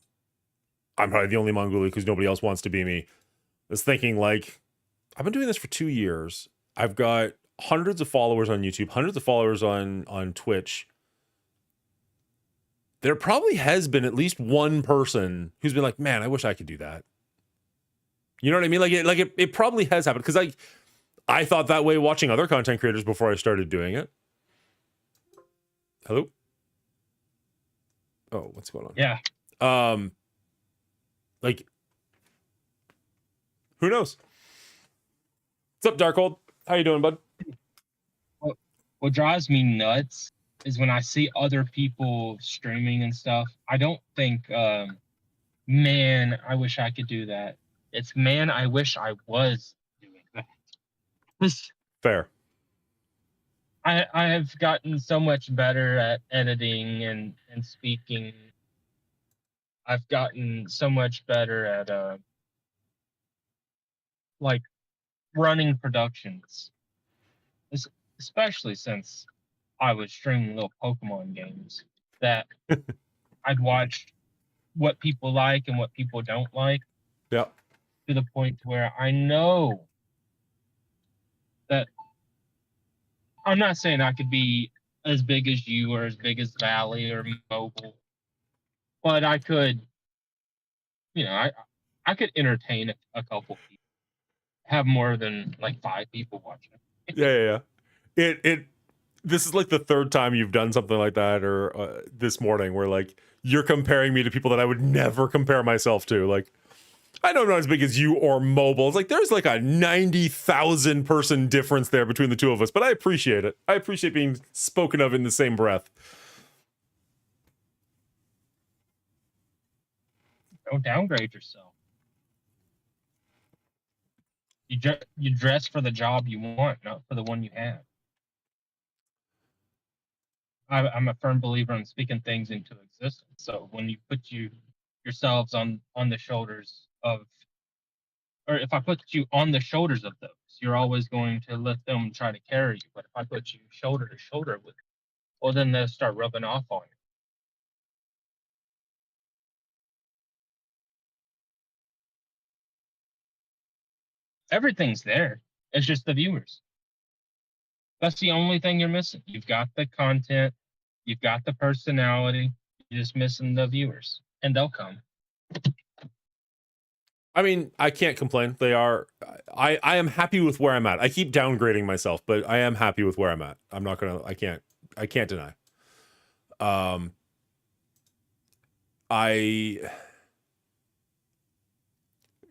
A: I'm probably the only Mongoli because nobody else wants to be me. I was thinking, like, I've been doing this for 2 years. I've got hundreds of followers on YouTube, hundreds of followers on Twitch. There probably has been at least one person who's been like, man, I wish I could do that. You know what I mean? It probably has happened because I thought that way watching other content creators before I started doing it. Hello? Oh, what's going on?
D: Yeah.
A: Like, who knows? What's up, Darkhold? How you doing, bud?
D: What drives me nuts is when I see other people streaming and stuff. I don't think, man, I wish I could do that. It's, man, I wish I was doing that.
A: Fair.
D: I have gotten so much better at editing and speaking. I've gotten so much better at like running productions, especially since I was streaming little Pokemon games that I'd watch what people like and what people don't like.
A: Yeah.
D: To the point where I know that I'm not saying I could be as big as you or as big as Valley or Mobile, but I could, you know, I could entertain a couple people, have more than like 5 people watching.
A: Yeah. This is like the third time you've done something like that, or this morning where like you're comparing me to people that I would never compare myself to. Like, I know I'm not as big as you or Mobile. It's like there's like a 90,000 person difference there between the two of us, but I appreciate it. I appreciate being spoken of in the same breath.
D: Don't downgrade yourself. You dress for the job you want, not for the one you have. I'm a firm believer in speaking things into existence. So when you put yourselves on the shoulders of, or if I put you on the shoulders of those, you're always going to let them try to carry you. But if I put you shoulder to shoulder with, well, then they'll start rubbing off on you. Everything's there. It's just the viewers. That's the only thing you're missing. You've got the content, you've got the personality, you're just missing the viewers, and they'll come.
A: I mean, I can't complain. They are. I am happy with where I'm at. I keep downgrading myself, but I am happy with where I'm at. I'm not gonna. I can't deny.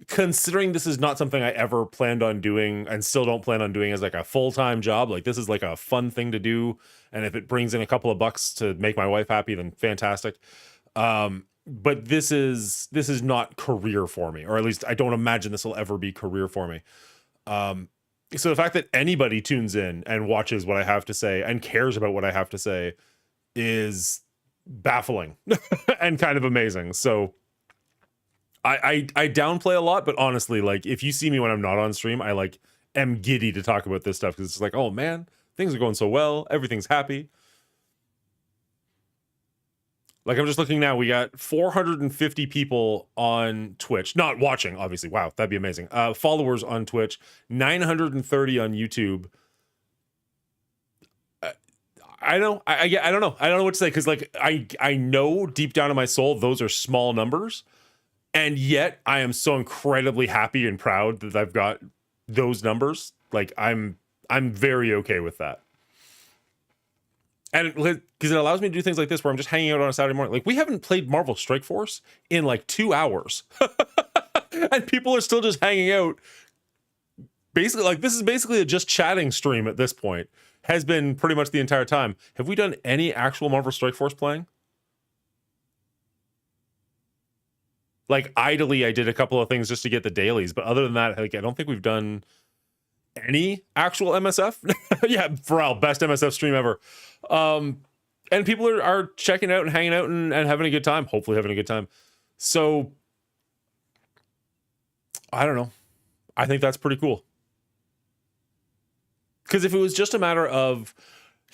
A: Considering this is not something I ever planned on doing and still don't plan on doing as like a full-time job, like this is like a fun thing to do, and if it brings in a couple of bucks to make my wife happy, then fantastic. But this is not career for me, or at least I don't imagine this will ever be career for me. So the fact that anybody tunes in and watches what I have to say and cares about what I have to say is baffling and kind of amazing. So I downplay a lot, but honestly, like if you see me when I'm not on stream, I like am giddy to talk about this stuff because it's like, oh man, things are going so well, everything's happy. Like I'm just looking now, we got 450 people on Twitch, not watching, obviously. Wow, that'd be amazing. Followers on Twitch, 930 on YouTube. I don't know. I don't know. I don't know what to say because like I know deep down in my soul those are small numbers. And yet I am so incredibly happy and proud that I've got those numbers. Like I'm very okay with that. And because it allows me to do things like this where I'm just hanging out on a Saturday morning. Like we haven't played Marvel Strike Force in like 2 hours. And people are still just hanging out basically, like, this is basically a just chatting stream at this point. Has been pretty much the entire time. Have we done any actual Marvel Strike Force playing? Like, idly, I did a couple of things just to get the dailies, but other than that, like, I don't think we've done any actual MSF. Yeah, Pharrell, best MSF stream ever. And people are checking out and hanging out and having a good time, hopefully having a good time. So, I don't know. I think that's pretty cool. Because if it was just a matter of,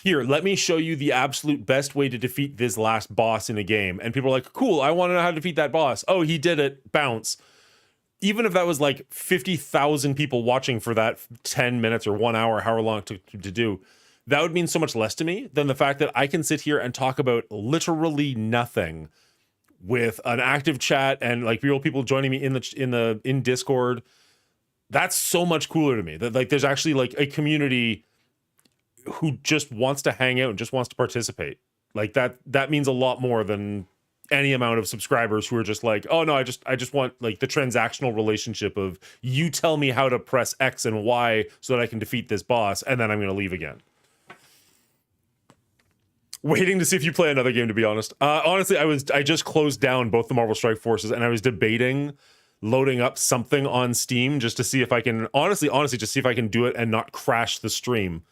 A: here, let me show you the absolute best way to defeat this last boss in a game, and people are like, cool, I want to know how to defeat that boss. Oh, he did it, bounce. Even if that was like 50,000 people watching for that 10 minutes or 1 hour, however long it took to do, that would mean so much less to me than the fact that I can sit here and talk about literally nothing with an active chat and like real people joining me in Discord. That's so much cooler to me that like there's actually like a community who just wants to hang out and just wants to participate. Like that means a lot more than any amount of subscribers who are just like, oh no, I just want like the transactional relationship of you tell me how to press X and Y so that I can defeat this boss and then I'm going to leave again. Waiting to see if you play another game, to be honest. Honestly, I just closed down both the Marvel Strike Forces and I was debating loading up something on Steam just to see if I can honestly just see if I can do it and not crash the stream.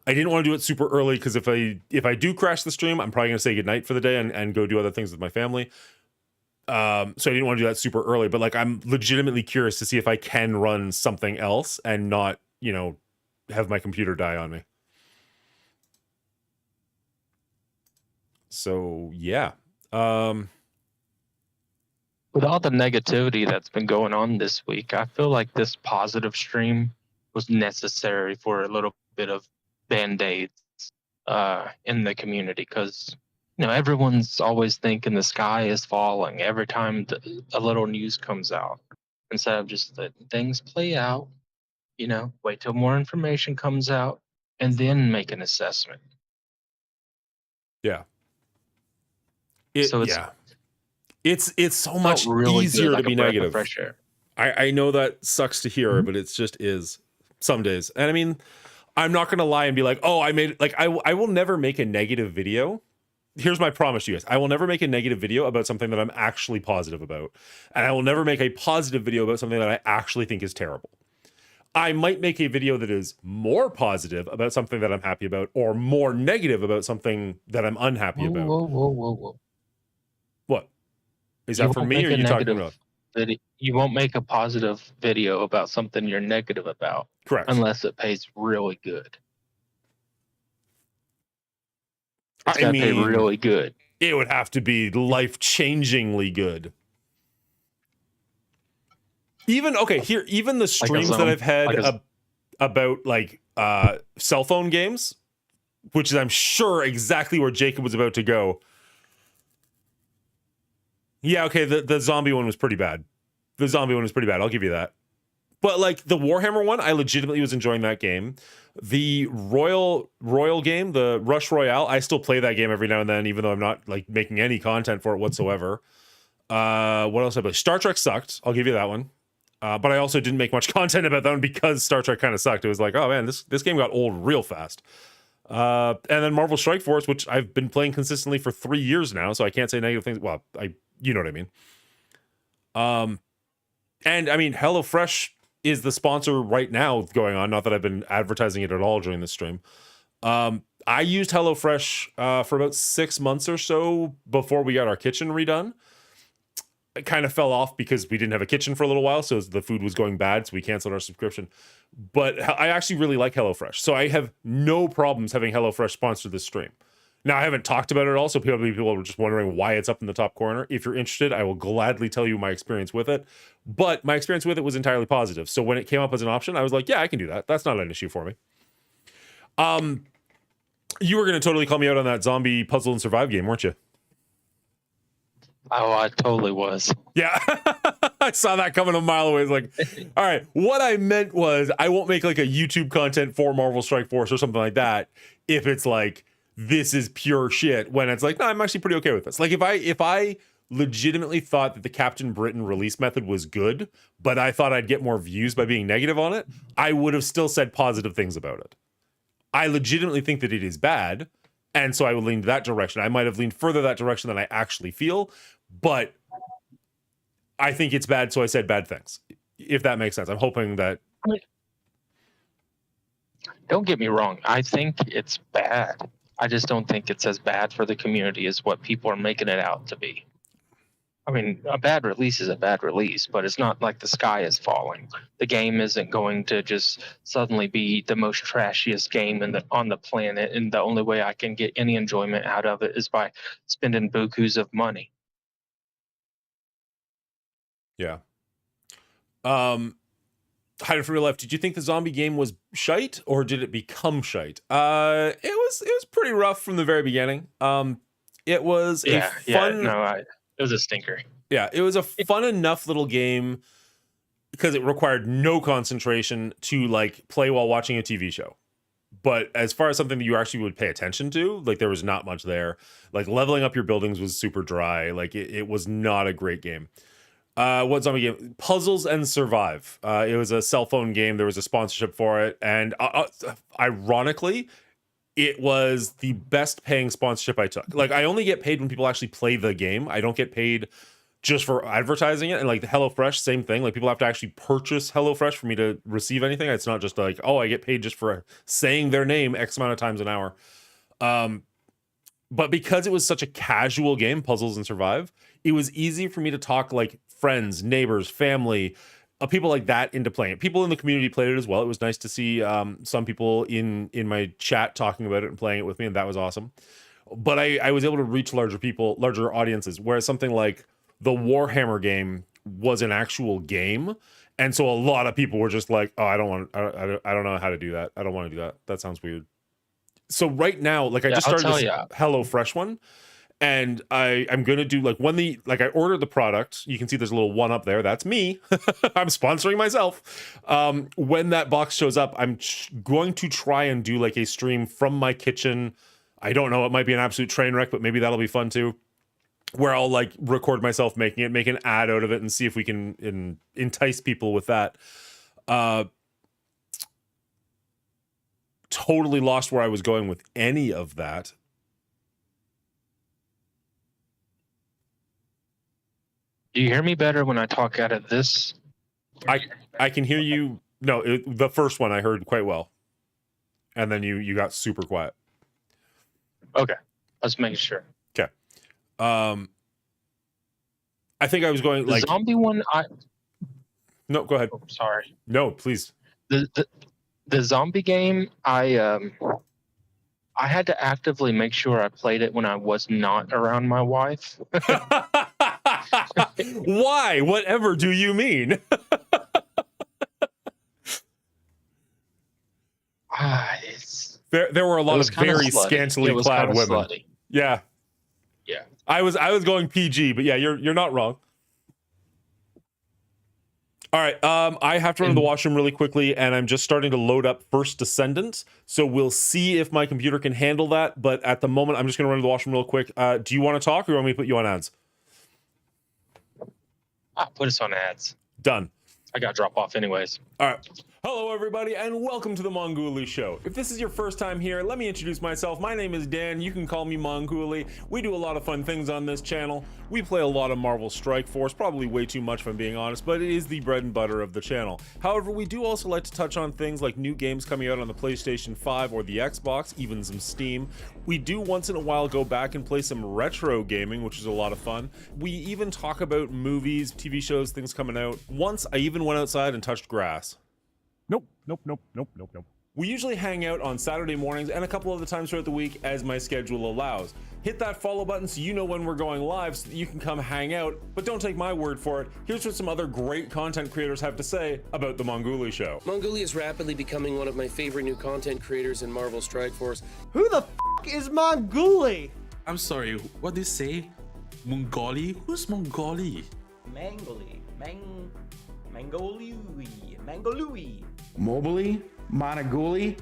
A: I didn't want to do it super early because if I do crash the stream, I'm probably gonna say goodnight for the day and go do other things with my family. So I didn't want to do that super early, but like I'm legitimately curious to see if I can run something else and not, you know, have my computer die on me. So yeah.
D: With all the negativity that's been going on this week, I feel like this positive stream was necessary for a little bit of band-aids in the community, because you know everyone's always thinking the sky is falling every time a little news comes out, instead of just letting things play out. You know, wait till more information comes out and then make an assessment.
A: Yeah.
D: So
A: It's so much
D: really
A: easier
D: good, like
A: to be
D: a breath of
A: negative.
D: fresh air.
A: I know that sucks to hear, but it's just is some days. And I mean, I'm not gonna lie and be like, oh, I made like I will never make a negative video. Here's my promise to you guys. I will never make a negative video about something that I'm actually positive about. And I will never make a positive video about something that I actually think is terrible. I might make a video that is more positive about something that I'm happy about, or more negative about something that I'm unhappy about.
D: Whoa.
A: What? Is that for me or are you talking about?
D: You won't make a positive video about something you're negative about.
A: Correct.
D: Unless it pays really good. It's
A: I
D: gotta
A: mean,
D: pay really good.
A: It would have to be life-changingly good. Even the streams that I've had about like cell phone games, which is I'm sure exactly where Jacob was about to go. Yeah, okay, the zombie one was pretty bad. I'll give you that. But like the Warhammer one, I legitimately was enjoying that game. The Royal game, the Rush Royale, I still play that game every now and then, even though I'm not like making any content for it whatsoever. What else I play? Star Trek sucked. I'll give you that one. But I also didn't make much content about that one because Star Trek kind of sucked. It was like, oh man, this game got old real fast. And then Marvel Strike Force, which I've been playing consistently for 3 years now, so I can't say negative things. Well, you know what I mean. And I mean, HelloFresh is the sponsor right now going on. Not that I've been advertising it at all during this stream. I used HelloFresh for about 6 months or so before we got our kitchen redone. It kind of fell off because we didn't have a kitchen for a little while, so the food was going bad, so we canceled our subscription. But I actually really like HelloFresh, so I have no problems having HelloFresh sponsor this stream. Now, I haven't talked about it at all, so people are just wondering why it's up in the top corner. If you're interested, I will gladly tell you my experience with it. But my experience with it was entirely positive. So when it came up as an option, I was like, yeah, I can do that. That's not an issue for me. You were going to totally call me out on that zombie puzzle and survive game, weren't you?
D: Oh, I totally was.
A: Yeah. I saw that coming a mile away. It's like, all right, what I meant was I won't make like a YouTube content for Marvel Strike Force or something like that if it's like, this is pure shit, when it's like, no, I'm actually pretty okay with this. Like if I legitimately thought that the Captain Britain release method was good, but I thought I'd get more views by being negative on it, I would have still said positive things about it. I legitimately think that it is bad, and so I would lean that direction. I might have leaned further that direction than I actually feel, but I think it's bad, so I said bad things, if that makes sense. I'm hoping that...
D: Don't get me wrong. I think it's bad. I just don't think it's as bad for the community as what people are making it out to be. I mean, a bad release is a bad release, but it's not like the sky is falling. The game isn't going to just suddenly be the most trashiest game on the planet, and the only way I can get any enjoyment out of it is by spending bukus of money.
A: Yeah. Hide for real life. Did you think the zombie game was shite, or did it become shite? It was pretty rough from the very beginning. It was a fun.
D: It was a stinker.
A: Yeah, it was a fun enough little game because it required no concentration to like play while watching a TV show. But as far as something that you actually would pay attention to, like there was not much there. Like leveling up your buildings was super dry. Like it was not a great game. What zombie game? Puzzles and Survive. It was a cell phone game. There was a sponsorship for it, and ironically, it was the best paying sponsorship I took. Like I only get paid when people actually play the game. I don't get paid just for advertising it. And like the HelloFresh, same thing. Like people have to actually purchase HelloFresh for me to receive anything. It's not just like, oh, I get paid just for saying their name X amount of times an hour. But because it was such a casual game, Puzzles and Survive, it was easy for me to talk like friends, neighbors, family, people like that into playing it. People in the community played it as well. It was nice to see some people in my chat talking about it and playing it with me, and that was awesome. But I was able to reach larger audiences, whereas something like the Warhammer game was an actual game, and so a lot of people were just like, "Oh, I don't know how to do that. I don't want to do that. That sounds weird." So right now, like I just started this HelloFresh one. And I'm gonna do like I ordered the product. You can see there's a little one up there. That's me. I'm sponsoring myself. When that box shows up, I'm going to try and do like a stream from my kitchen. I don't know. It might be an absolute train wreck, but maybe that'll be fun too. Where I'll like record myself making it, make an ad out of it, and see if we can entice people with that. Totally lost where I was going with any of that.
D: Do you hear me better when I talk out of this?
A: I can hear you. No, the first one I heard quite well, and then you got super quiet.
D: Okay, let's make sure.
A: Okay. I think I was going like
D: the zombie one.
A: No, go ahead.
D: Oh, sorry.
A: No, please.
D: The zombie game. I had to actively make sure I played it when I was not around my wife.
A: Why? Whatever do you mean? There were a lot of very scantily clad women. Slutty. Yeah.
D: Yeah.
A: I was going PG, but yeah, you're not wrong. All right, I have to run to the washroom really quickly, and I'm just starting to load up First Descendants, so we'll see if my computer can handle that, but at the moment, I'm just going to run to the washroom real quick. Do you want to talk, or do you want me to put you on ads?
D: Put us on ads.
A: Done.
D: I got to drop off anyways.
A: All right. Hello, everybody, and welcome to the Mongooly Show. If this is your first time here, let me introduce myself. My name is Dan. You can call me Mongooly. We do a lot of fun things on this channel. We play a lot of Marvel Strike Force, probably way too much if I'm being honest, but it is the bread and butter of the channel. However, we do also like to touch on things like new games coming out on the PlayStation 5 or the Xbox, even some Steam. We do once in a while go back and play some retro gaming, which is a lot of fun. We even talk about movies, TV shows, things coming out. Once I even went outside and touched grass. Nope. We usually hang out on Saturday mornings and a couple other times throughout the week as my schedule allows. Hit that follow button so you know when we're going live so that you can come hang out, but don't take my word for it. Here's what some other great content creators have to say about the Mongooly Show.
E: Mongooly is rapidly becoming one of my favorite new content creators in Marvel Strike Force.
F: Who the f*** is Mongooly?
G: I'm sorry, what did you say? Mongoli? Who's Mongoli?
F: Mangoli. Mangolui.
H: Mobley? Monoguli?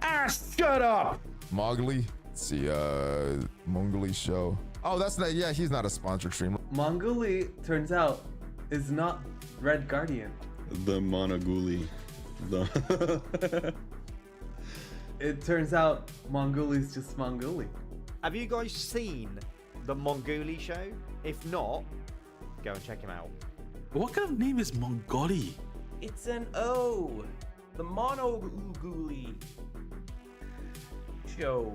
H: Ah, shut up!
I: Mowgli. It's the Mongooly Show. Oh, that's not. Yeah, he's not a sponsored stream.
J: Monguli turns out is not Red Guardian.
K: The Monoguli. The
J: It turns out Monguli's just Monguli.
F: Have you guys seen the Monguli show? If not, go and check him out.
G: What kind of name is Mongoli?
F: It's an O. The Monoguli show.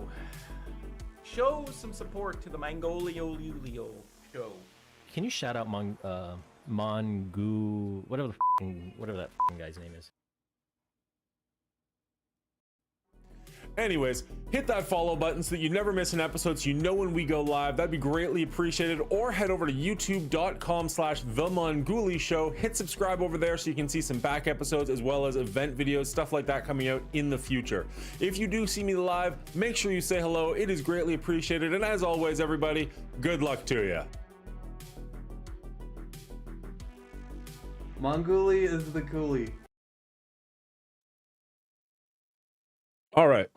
F: Show some support to the Mongolio show.
L: Can you shout out Mongu, whatever that guy's name is?
A: Anyways, hit that follow button so that you never miss an episode, so you know when we go live. That'd be greatly appreciated. Or head over to youtube.com/The Show. Hit subscribe over there so you can see some back episodes as well as event videos, stuff like that coming out in the future. If you do see me live, make sure you say hello. It is greatly appreciated. And as always, everybody, good luck to you.
J: Monguli is the coolie.
A: All right.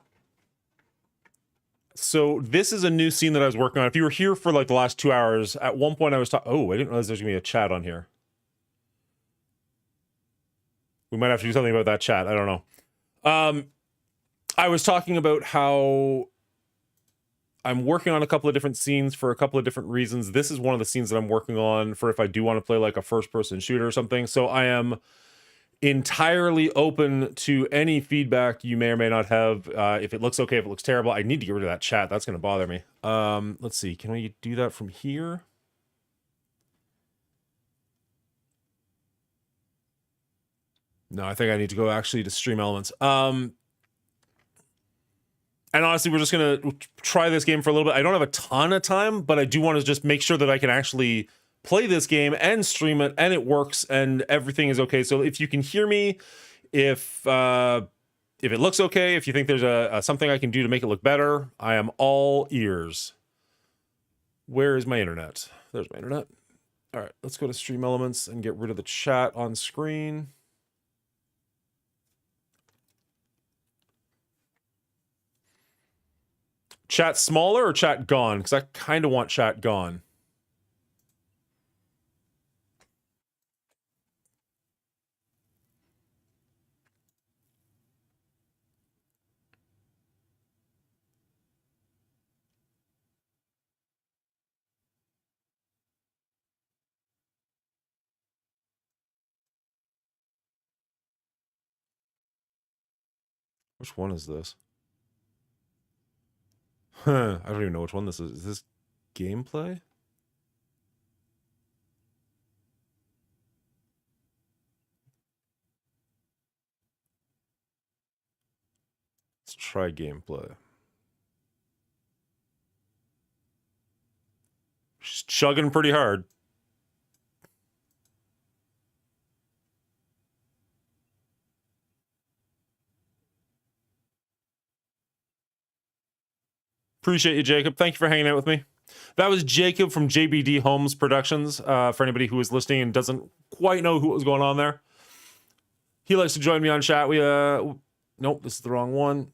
A: So this is a new scene that I was working on. If you were here for like the last 2 hours, at one point I was talking. Oh, I didn't realize there's gonna be a chat on here. We might have to do something about that chat. I don't know. I was talking about how I'm working on a couple of different scenes for a couple of different reasons. This is one of the scenes that I'm working on for if I do want to play like a first-person shooter or something. So I am entirely open to any feedback you may or may not have. If it looks okay, if it looks terrible, I need to get rid of that chat. That's going to bother me. Let's see. Can we do that from here? No, I think I need to go actually to Stream Elements. And honestly, we're just going to try this game for a little bit. I don't have a ton of time, but I do want to just make sure that I can actually play this game and stream it, and it works, and everything is okay. So if you can hear me, if it looks okay, if you think there's a something I can do to make it look better, I am all ears. Where is my internet? There's my internet. All right, let's go to Stream Elements and get rid of the chat on screen. Chat smaller or chat gone? Because I kind of want chat gone. Which one is this? I don't even know which one this is. Is this gameplay? Let's try gameplay. She's chugging pretty hard. Appreciate you, Jacob. Thank you for hanging out with me. That was Jacob from JBD Homes Productions. For anybody who is listening and doesn't quite know who was going on there, he likes to join me on chat. Nope, this is the wrong one.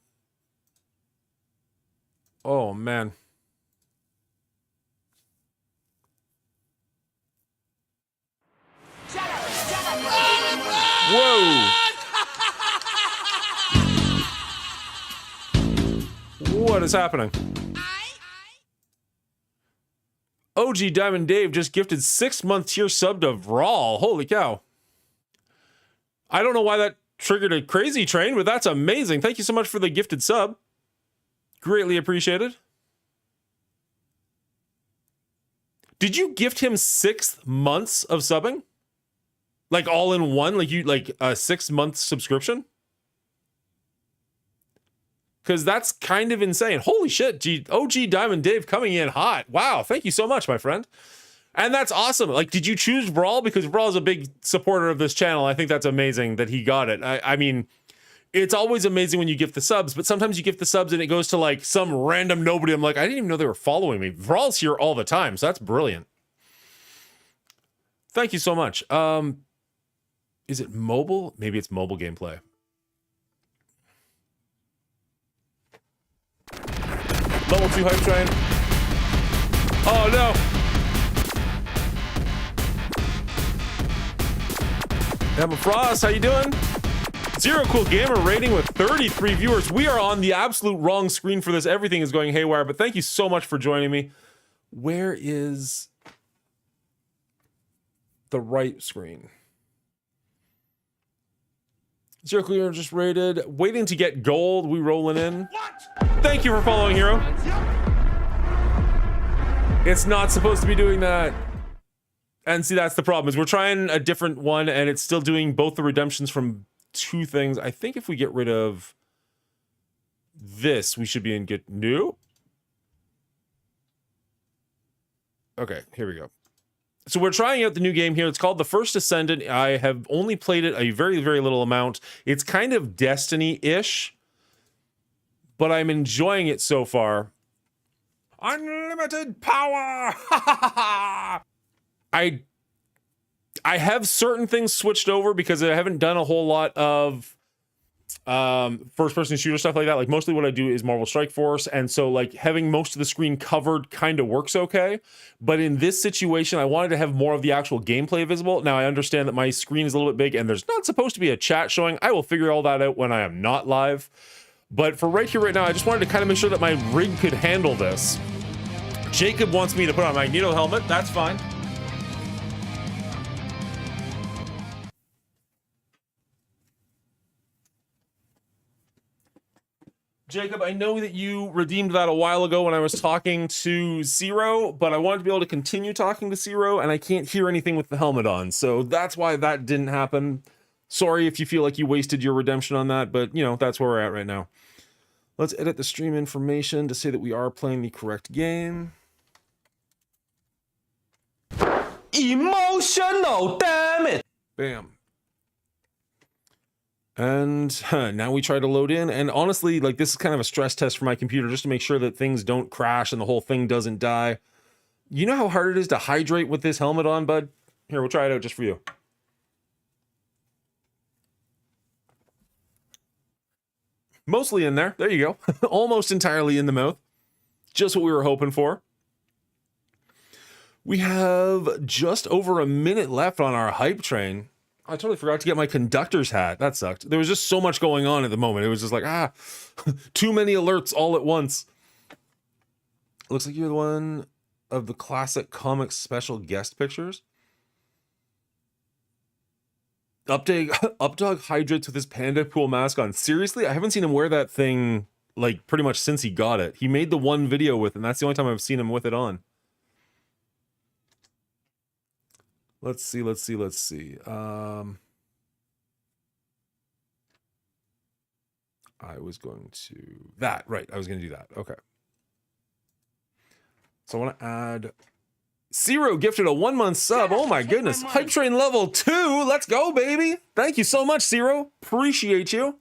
A: Oh man. Whoa! What is happening? OG Diamond Dave just gifted 6-month tier sub to Vrawl. Holy cow. I don't know why that triggered a crazy train, but that's amazing. Thank you so much for the gifted sub. Greatly appreciated. Did you gift him 6 months of subbing? Like all in one? Like a 6-month subscription? Because that's kind of insane. Holy shit, OG Diamond Dave coming in hot. Wow, thank you so much, my friend. And that's awesome. Like, did you choose Brawl? Because Brawl is a big supporter of this channel. I think that's amazing that he got it. I mean, it's always amazing when you gift the subs, but sometimes you gift the subs and it goes to like some random nobody. I'm like, I didn't even know they were following me. Brawl's here all the time, so that's brilliant. Thank you so much. Is it mobile? Maybe it's mobile gameplay. Level 2 hype train. Oh no. Emma Frost, how you doing? Zero Cool Gamer rating with 33 viewers. We are on the absolute wrong screen for this. Everything is going haywire, but thank you so much for joining me. Where is the right screen? Zero Cool Gamer just rated. Waiting to get gold. We rolling in. What? Thank you for following, Hero. It's not supposed to be doing that. And see, that's the problem, is we're trying a different one, and it's still doing both the redemptions from two things. I think if we get rid of this, we should be in good. New. Okay, here we go. So we're trying out the new game here. It's called The First Ascendant. I have only played it a very, very little amount. It's kind of Destiny-ish, but I'm enjoying it so far. Unlimited power! I have certain things switched over because I haven't done a whole lot of first-person shooter stuff like that. Like, mostly what I do is Marvel Strike Force, and so, like, having most of the screen covered kind of works okay. But in this situation, I wanted to have more of the actual gameplay visible. Now, I understand that my screen is a little bit big, and there's not supposed to be a chat showing. I will figure all that out when I am not live. But for right here, right now, I just wanted to kind of make sure that my rig could handle this. Jacob wants me to put on a Magneto helmet. That's fine. Jacob, I know that you redeemed that a while ago when I was talking to Zero, but I wanted to be able to continue talking to Zero, and I can't hear anything with the helmet on, so that's why that didn't happen. Sorry if you feel like you wasted your redemption on that, but, you know, that's where we're at right now. Let's edit the stream information to say that we are playing the correct game. Emotional, damn it! Bam. And now we try to load in, and honestly, like, this is kind of a stress test for my computer just to make sure that things don't crash and the whole thing doesn't die. You know how hard it is to hydrate with this helmet on, bud? Here, we'll try it out just for you. Mostly in there. There you go. Almost entirely in the mouth. Just what we were hoping for. We have just over a minute left on our hype train. I totally forgot to get my conductor's hat. That sucked. There was just so much going on at the moment. It was just like, too many alerts all at once. Looks like you're the one of the classic comics special guest pictures. Updog hydrates with his panda pool mask on. Seriously? I haven't seen him wear that thing, like, pretty much since he got it. He made the one video with it, and that's the only time I've seen him with it on. Let's see. I was going to... That, right. I was going to do that. Okay. So I want to add... Zero gifted a 1-month sub. Oh my goodness. Hype train level 2. Let's go, baby. Thank you so much, Zero. Appreciate you.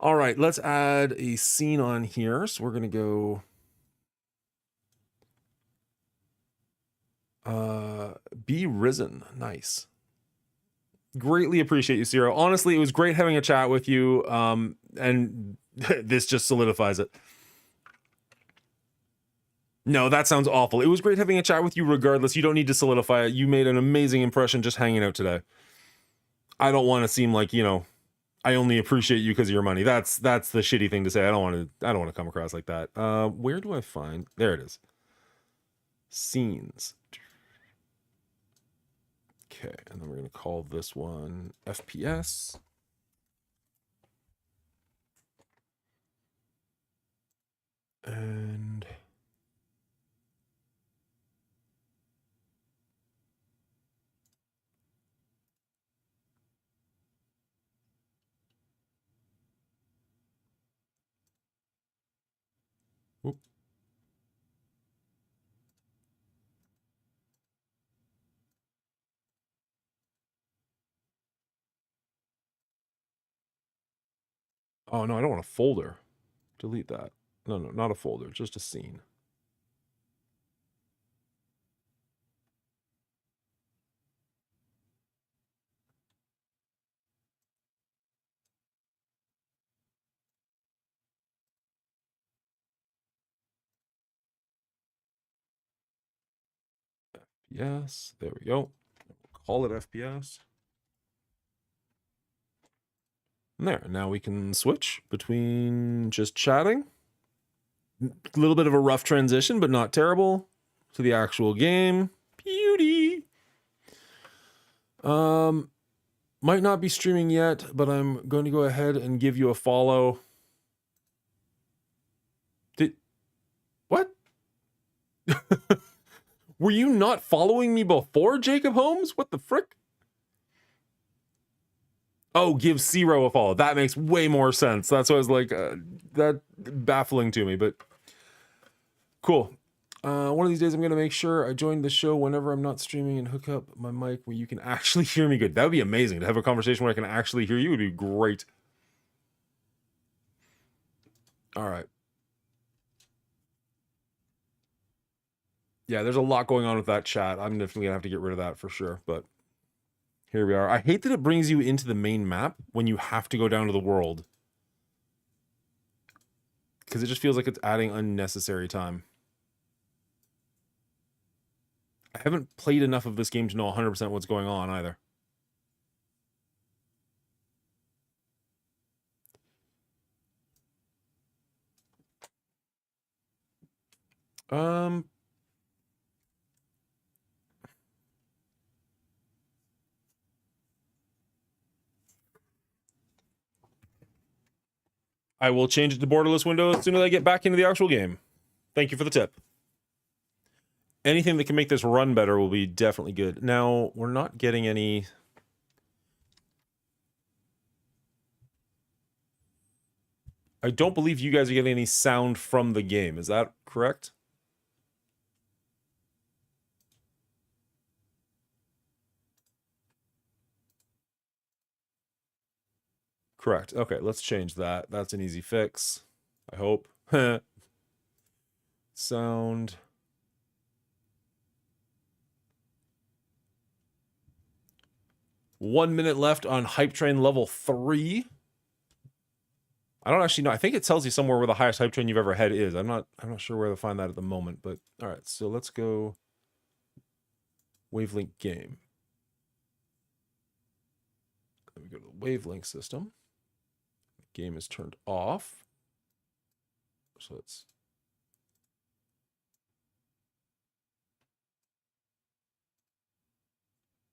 A: All right, let's add a scene on here. So we're going to go... Be Risen. Nice. Greatly appreciate you, Zero. Honestly, it was great having a chat with you, and this just solidifies it. No, that sounds awful. It was great having a chat with you regardless. You don't need to solidify it. You made an amazing impression just hanging out today. I don't want to seem like, you know, I only appreciate you because of your money. That's the shitty thing to say. I don't want to come across like that. Where do I find... There it is. Scenes. Okay, and then we're going to call this one FPS. And... Whoop. Oh, no, I don't want a folder. Delete that. No, not a folder, just a scene. FPS. There we go. Call it FPS. And there. Now we can switch between just chatting. A little bit of a rough transition, but not terrible, to the actual game. Beauty. Might not be streaming yet, but I'm going to go ahead and give you a follow. What? Were you not following me before, Jacob Holmes? What the frick? Oh, give Zero a follow. That makes way more sense. That's what I was like, that baffling to me, but cool. One of these days I'm going to make sure I join the show whenever I'm not streaming and hook up my mic where you can actually hear me good. That would be amazing. To have a conversation where I can actually hear you would be great. All right. Yeah, there's a lot going on with that chat. I'm definitely going to have to get rid of that for sure, but here we are. I hate that it brings you into the main map when you have to go down to the world, because it just feels like it's adding unnecessary time. I haven't played enough of this game to know 100% what's going on either. I will change it to borderless window as soon as I get back into the actual game. Thank you for the tip. Anything that can make this run better will be definitely good. Now, we're not getting any... I don't believe you guys are getting any sound from the game. Is that correct? Correct. Okay, let's change that. That's an easy fix. I hope. Sound. One minute left on Hype Train level 3. I don't actually know. I think it tells you somewhere where the highest hype train you've ever had is. I'm not sure where to find that at the moment, but all right. So let's go Wavelink game. Let me go to the Wavelink system. The game is turned off. So let's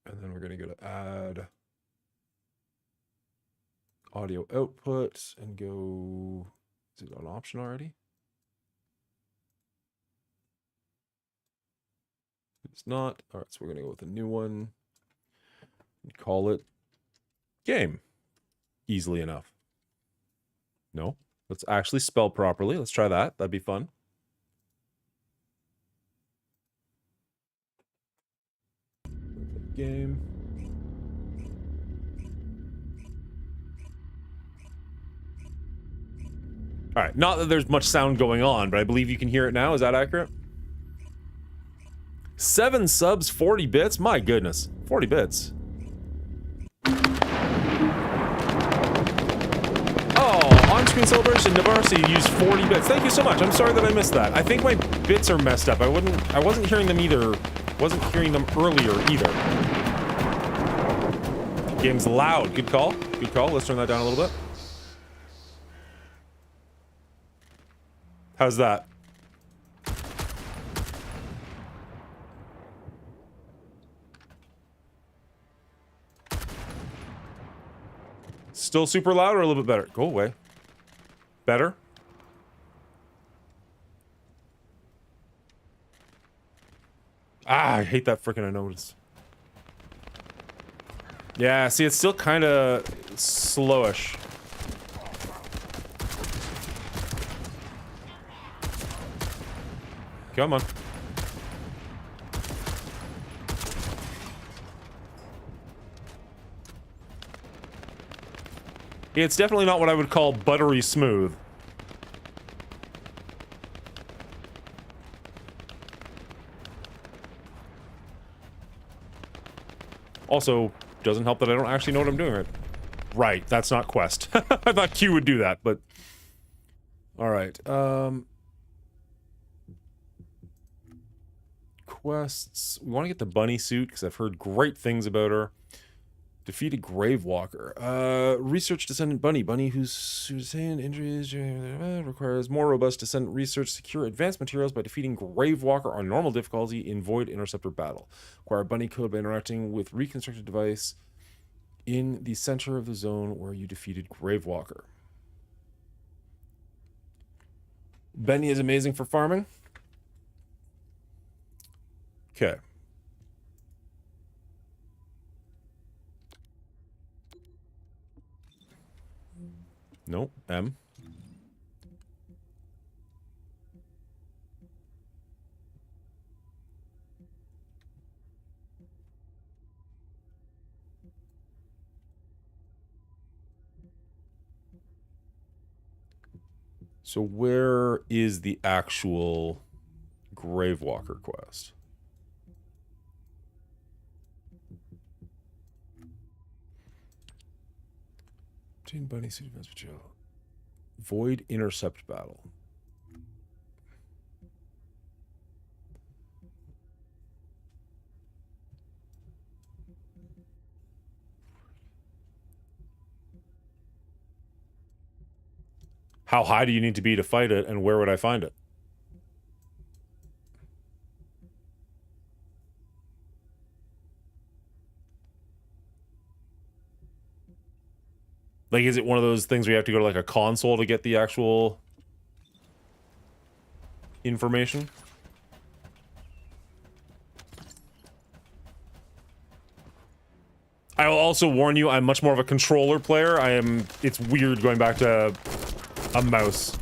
A: and then we're going to go to add audio output and go, is it on option already? It's not. All right, so we're going to go with a new one and call it game. Easily enough. No, let's actually spell properly. Let's try that. That'd be fun. Game. All right, not that there's much sound going on, but I believe you can hear it now. Is that accurate? 7 subs, 40 bits? My goodness, 40 bits. Oh, on-screen celebration, Navarsi used 40 bits. Thank you so much. I'm sorry that I missed that. I think my bits are messed up. I wasn't hearing them either. Wasn't hearing them earlier either. Game's loud. Good call. Good call. Let's turn that down a little bit. How's that? Still super loud or a little bit better? Go away. Better? Ah, I hate that freaking notice. Yeah, see, it's still kind of slowish. Come on. It's definitely not what I would call buttery smooth. Also, doesn't help that I don't actually know what I'm doing right. Right, that's not Quest. I thought Q would do that, but... Alright, quests. We want to get the bunny suit because I've heard great things about her. Defeat a Gravewalker. Research Descendant Bunny. Bunny whose sustained injuries requires more robust Descendant research. Secure advanced materials by defeating Gravewalker on normal difficulty in Void Interceptor battle. Acquire Bunny code by interacting with reconstructed device in the center of the zone where you defeated Gravewalker. Benny is amazing for farming. Okay. Nope. M. So where is the actual Gravewalker quest? Obtain bunny suit advanced material. Void intercept battle. How high do you need to be to fight it, and where would I find it? Like, is it one of those things where you have to go to, like, a console to get the actual information? I will also warn you, I'm much more of a controller player. It's weird going back to a mouse.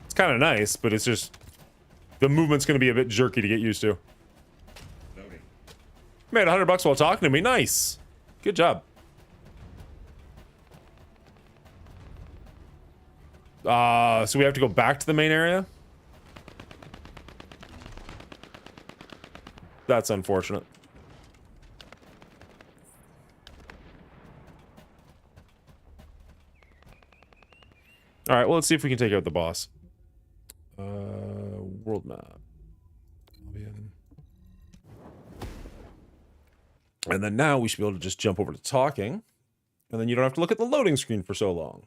A: It's kind of nice, but it's just... the movement's going to be a bit jerky to get used to. Made $100 while talking to me. Nice. Good job. So we have to go back to the main area? That's unfortunate. Alright, well, let's see if we can take out the boss. World map. And then now we should be able to just jump over to talking. And then you don't have to look at the loading screen for so long.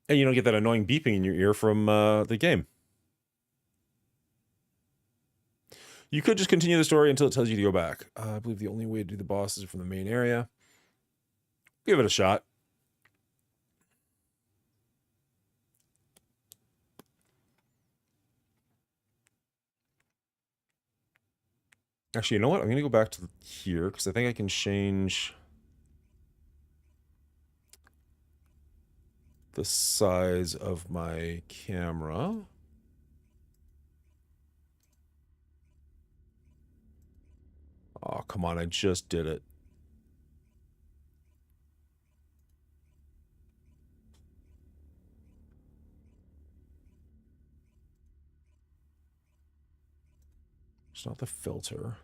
A: And you don't get that annoying beeping in your ear from the game. You could just continue the story until it tells you to go back. I believe the only way to do the boss is from the main area. Give it a shot. Actually, you know what? I'm going to go back to here because I think I can change the size of my camera. Oh, come on. I just did it. It's not the filter.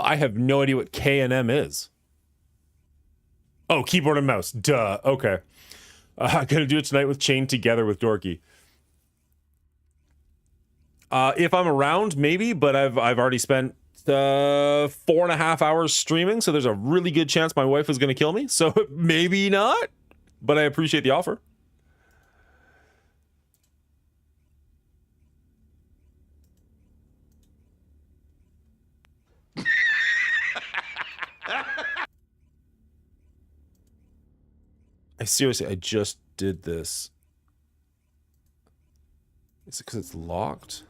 A: I have no idea what K and M is. Oh, keyboard and mouse. Duh. Okay. I'm gonna do it tonight with Chained Together with Dorky. If I'm around, maybe, but I've already spent 4.5 hours streaming, so there's a really good chance my wife is gonna kill me. So maybe not, but I appreciate the offer. I just did this. Is it because it's locked?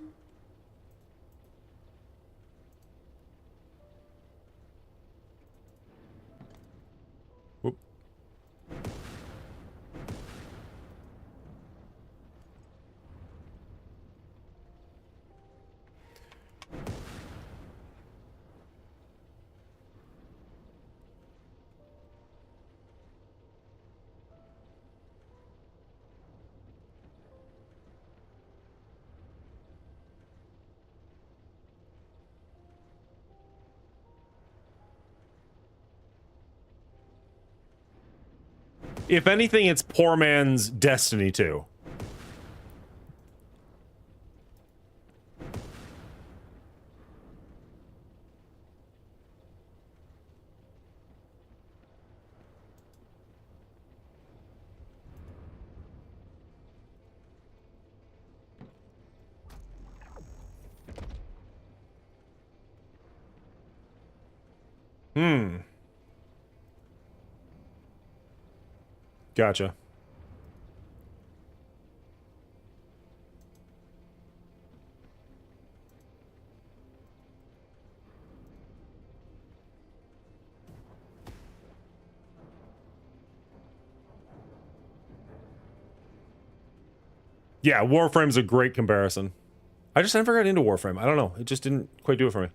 A: Whoop. If anything, it's poor man's Destiny 2. Gotcha. Yeah, Warframe's a great comparison. I just never got into Warframe. I don't know. It just didn't quite do it for me.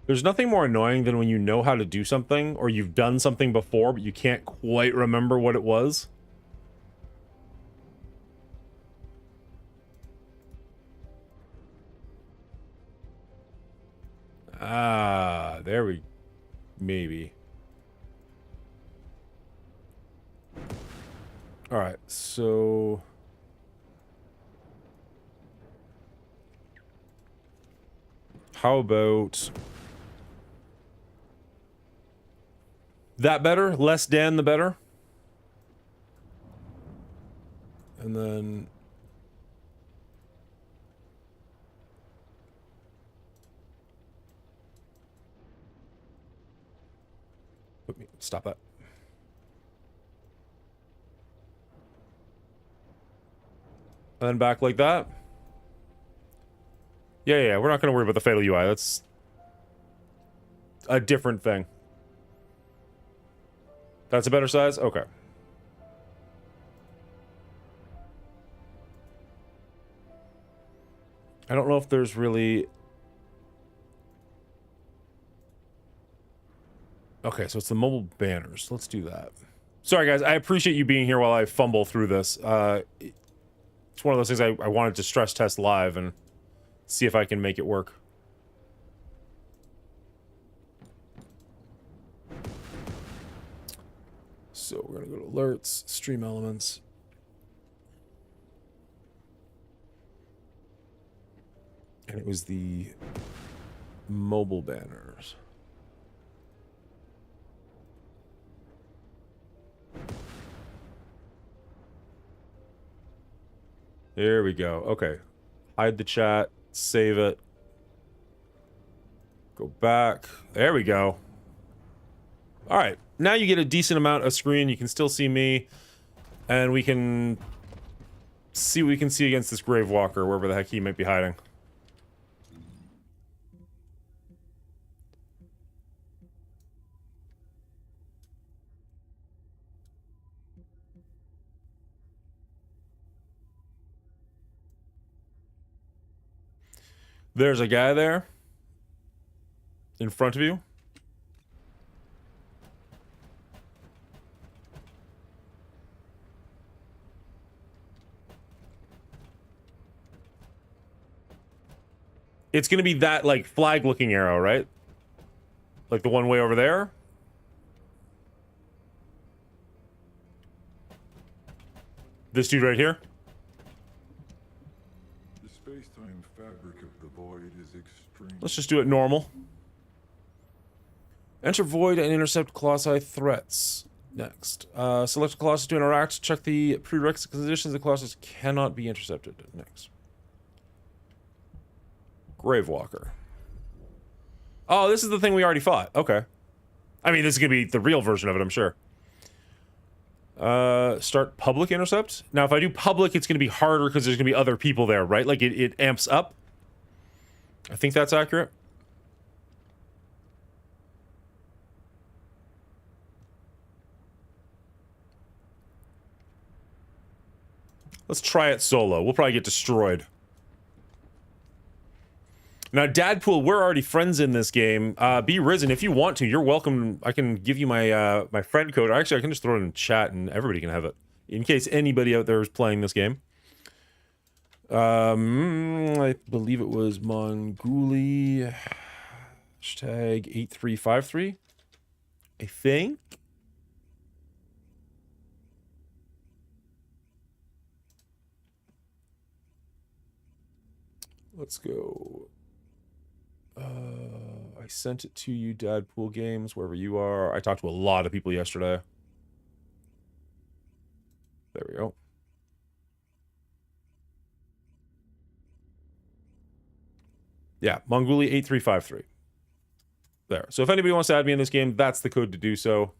A: There's nothing more annoying than when you know how to do something, or you've done something before, but you can't quite remember what it was. Ah, there we... maybe. Alright, so... how about... that better? Less Dan, the better? And then... stop that. And then back like that. Yeah, we're not going to worry about the fatal UI. That's a different thing. That's a better size? Okay. I don't know if there's really... okay, so it's the mobile banners. Let's do that. Sorry, guys. I appreciate you being here while I fumble through this. It's one of those things I wanted to stress test live and see if I can make it work. So we're going to go to alerts, stream elements. And it was the mobile banners. There we go. Okay. Hide the chat. Save it. Go back. There we go. All right. Now you get a decent amount of screen. You can still see me. And we can see what we can see against this Grave Walker, wherever the heck he might be hiding. There's a guy there. In front of you. It's gonna be that, like, flag-looking arrow, right? Like the one way over there? This dude right here?
M: The space-time fabric of the void is extreme.
A: Let's just do it normal. Enter void and intercept Colossi threats. Next. Select Colossus to interact. Check the prerequisite conditions. The Colossus cannot be intercepted. Next. Gravewalker. Oh, this is the thing we already fought. Okay. I mean, this is going to be the real version of it, I'm sure. Start public intercept. Now, if I do public, it's going to be harder because there's going to be other people there, right? Like, it amps up. I think that's accurate. Let's try it solo. We'll probably get destroyed. Now, Dadpool, we're already friends in this game. Be Risen, if you want to, you're welcome. I can give you my my friend code. Actually, I can just throw it in chat and everybody can have it. In case anybody out there is playing this game. I believe it was Monguli. Hashtag 8353. I think. Let's go. I sent it to you, Dadpool Games, wherever you are. I talked to a lot of people yesterday. There we go. Yeah, Monguli 8353. There. So if anybody wants to add me in this game, that's the code to do so.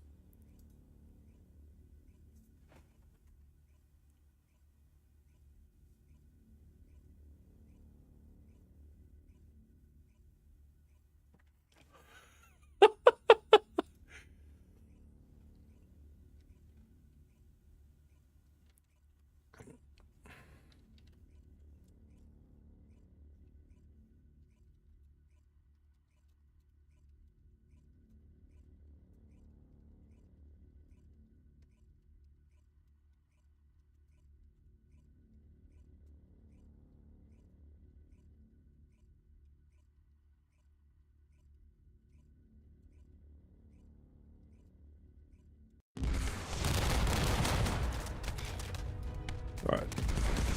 A: Alright.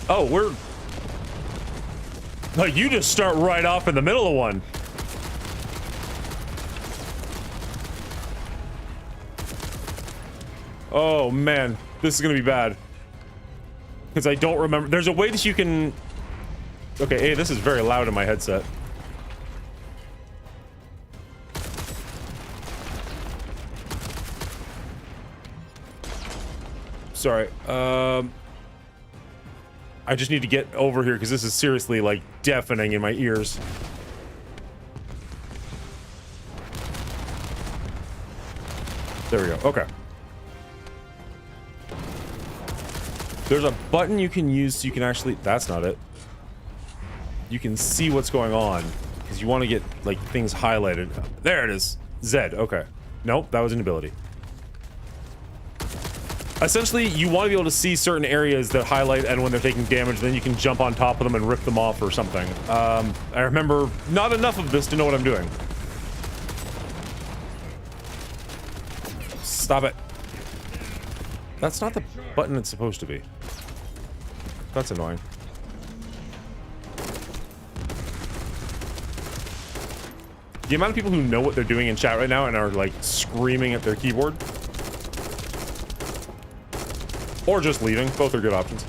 A: Oh, we're... Oh, you just start right off in the middle of one. Oh, man. This is gonna be bad. Because I don't remember... There's a way that you can... Okay, hey, this is very loud in my headset. Sorry. I just need to get over here because this is seriously, like, deafening in my ears. There we go. Okay. There's a button you can use so you can actually... That's not it. You can see what's going on because you want to get, like, things highlighted. There it is. Z. Okay. Nope, that was an ability. Essentially, you want to be able to see certain areas that highlight, and when they're taking damage, then you can jump on top of them and rip them off or something. I remember not enough of this to know what I'm doing. Stop it. That's not the button it's supposed to be. That's annoying. The amount of people who know what they're doing in chat right now and are, like, screaming at their keyboard. Or just leaving. Both are good options.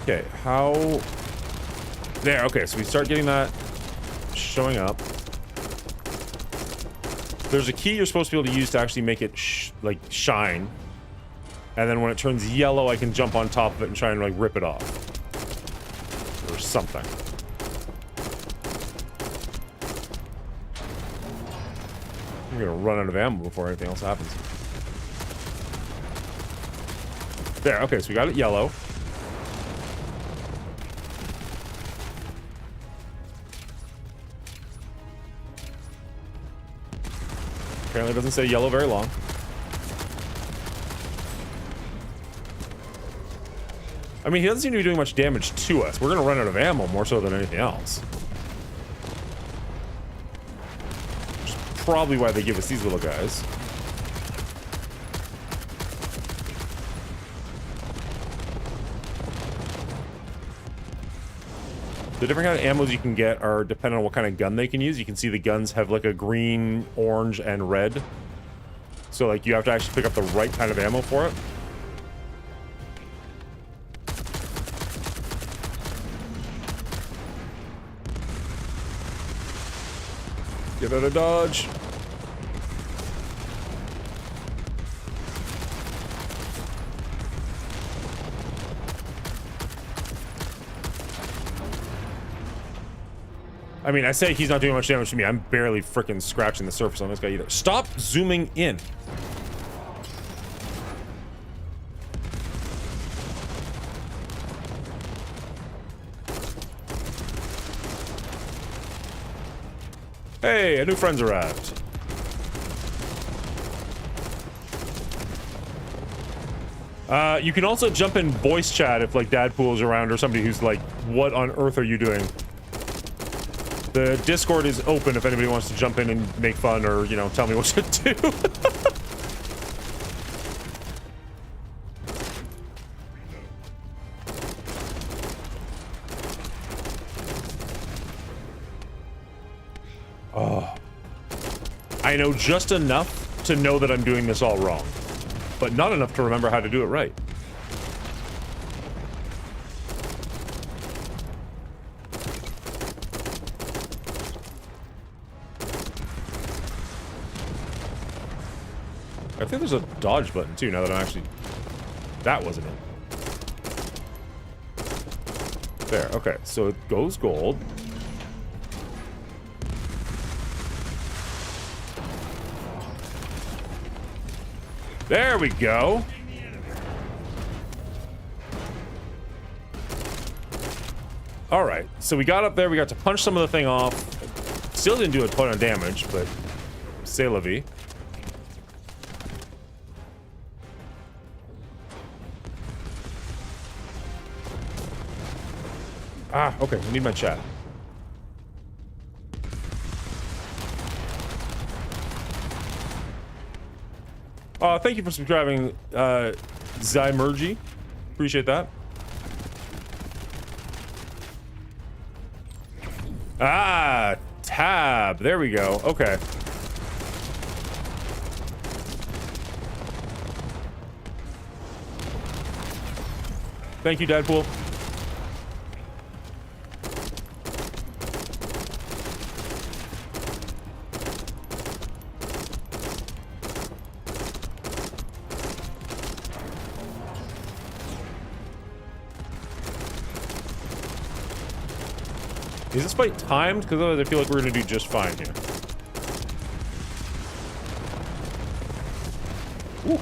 A: Okay, how... There, okay, so we start getting that showing up. There's a key you're supposed to be able to use to actually make it, like, shine. And then when it turns yellow, I can jump on top of it and try and, like, rip it off. Or something. I'm gonna run out of ammo before anything else happens. There, okay, so we got it yellow. Apparently it doesn't say yellow very long. I mean, he doesn't seem to be doing much damage to us. We're gonna run out of ammo more so than anything else. Which is probably why they give us these little guys. The different kind of ammos you can get are dependent on what kind of gun they can use. You can see the guns have like a green, orange, and red. So like you have to actually pick up the right kind of ammo for it. Get out of dodge. I mean, I say he's not doing much damage to me. I'm barely freaking scratching the surface on this guy either. Stop zooming in. Hey, a new friend's arrived. You can also jump in voice chat if like Dadpool's around or somebody who's like, what on earth are you doing? The Discord is open if anybody wants to jump in and make fun or, you know, tell me what to do. Oh. I know just enough to know that I'm doing this all wrong, but not enough to remember how to do it right. I think there's a dodge button too, now that I'm actually... That wasn't it. There, okay, so it goes gold. There we go. All right, so we got up there, we got to punch some of the thing off. Still didn't do a ton of damage, but c'est la vie. Ah, okay, I need my chat. Thank you for subscribing, Zymergy. Appreciate that. Ah, tab. There we go. Okay. Thank you, Deadpool. Is this fight timed? Because otherwise I feel like we're going to do just fine here. Ooh.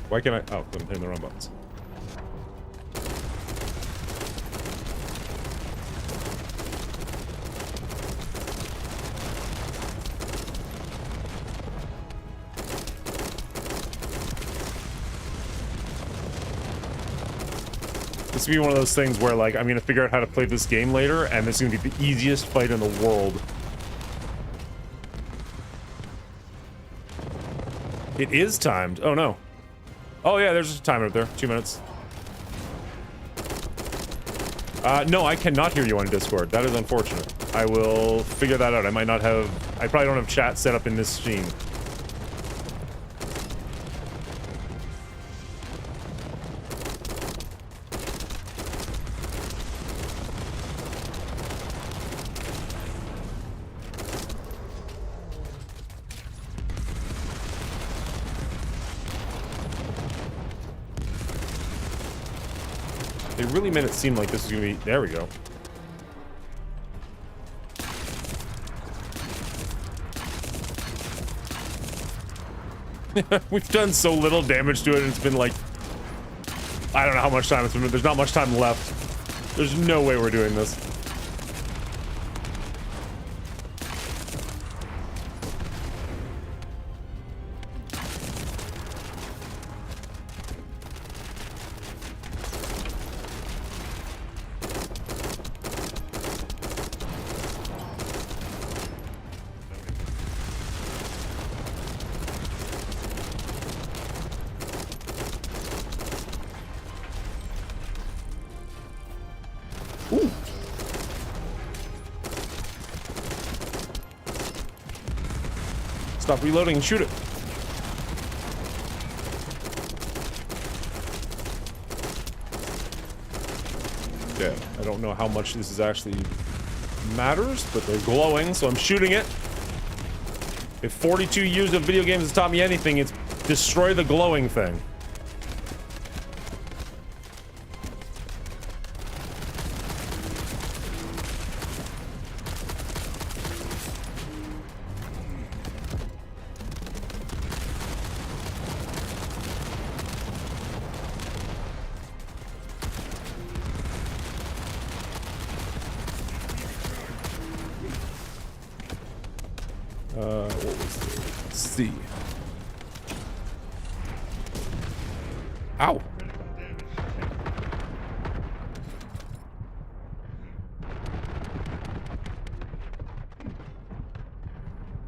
A: Why can't I? Oh, I'm hitting the wrong buttons. This will be one of those things where, like, I'm gonna figure out how to play this game later, and this is gonna be the easiest fight in the world. It is timed. Oh no. Oh yeah, there's a timer up there. 2 minutes. No, I cannot hear you on Discord. That is unfortunate. I will figure that out. I might not have... I probably don't have chat set up in this stream. They really made it seem like this was gonna be... There we go. We've done so little damage to it, and it's been like... I don't know how much time it's been. There's not much time left. There's no way we're doing this. Stop reloading and shoot it. Okay, I don't know how much this is actually matters, but they're glowing, so I'm shooting it. If 42 years of video games has taught me anything, it's destroy the glowing thing. What was the C? Ow.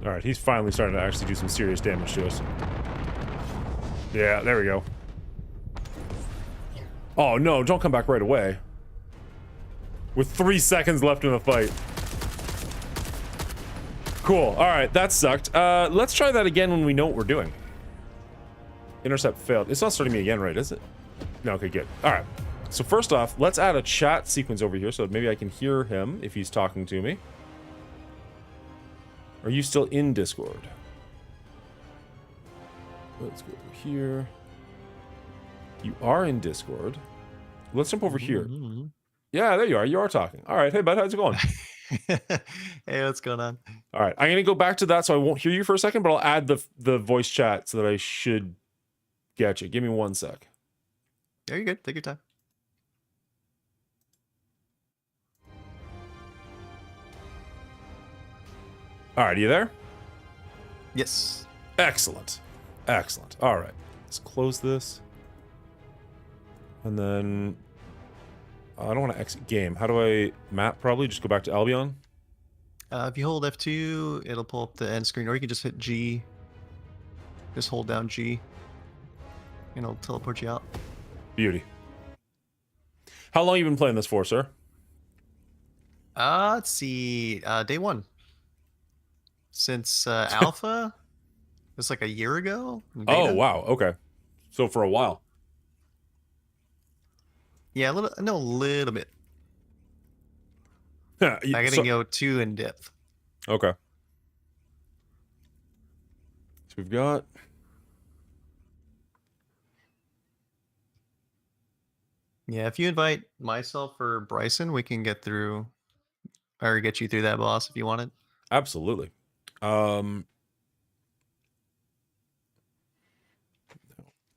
A: All right, he's finally starting to actually do some serious damage to us. Yeah, there we go. Oh no, don't come back right away. With 3 seconds left in the fight. Cool, all right, that sucked. Let's try that again when we know what we're doing. Intercept failed. It's not starting me again, right, is it? No, okay, good. All right, so first off, let's add a chat sequence over here so maybe I can hear him if he's talking to me. Are you still in Discord? Let's go over here. You are in Discord. Let's jump over here. Yeah, there you are. You are talking. All right. Hey, bud. How's it going?
N: Hey, what's going on?
A: All right. I'm going to go back to that so I won't hear you for a second, but I'll add the voice chat so that I should get you. Give me 1 sec.
N: Yeah, you're good. Take your time.
A: All right. Are you there?
N: Yes.
A: Excellent. Excellent. All right. Let's close this. And then I don't want to exit game. How do I map? Probably just go back to Albion.
N: If you hold F2, it'll pull up the end screen, or you can just hit G. Just hold down G, and it'll teleport you out.
A: Beauty. How long you been playing this for, sir?
N: Let's see. Day 1. Since Alpha, it was like a year ago.
A: Oh, wow. Okay. So for a while.
N: Yeah, a little bit.
A: Yeah,
N: I gotta go too in depth.
A: Okay. So we've got.
N: Yeah, if you invite myself or Bryson, we can get through, or get you through that boss if you want it.
A: Absolutely. O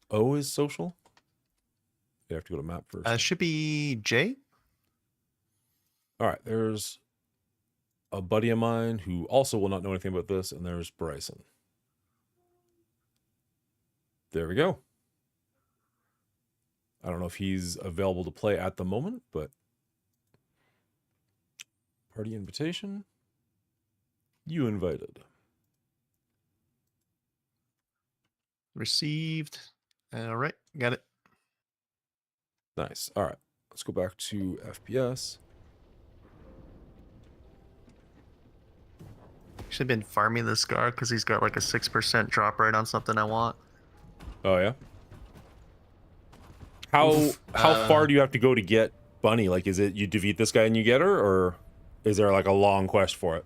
A: is social. You have to go to map first.
N: Should be J.
A: All right, there's a buddy of mine who also will not know anything about this, and there's Bryson. There we go. I don't know if he's available to play at the moment, but party invitation. You invited.
N: Received. All right, got it.
A: Nice. All right, let's go back to FPS.
N: Should have been farming this guy because he's got like a 6% drop rate on something I want.
A: Oh yeah. How far do you have to go to get Bunny? Like, is it you defeat this guy and you get her, or is there like a long quest for it?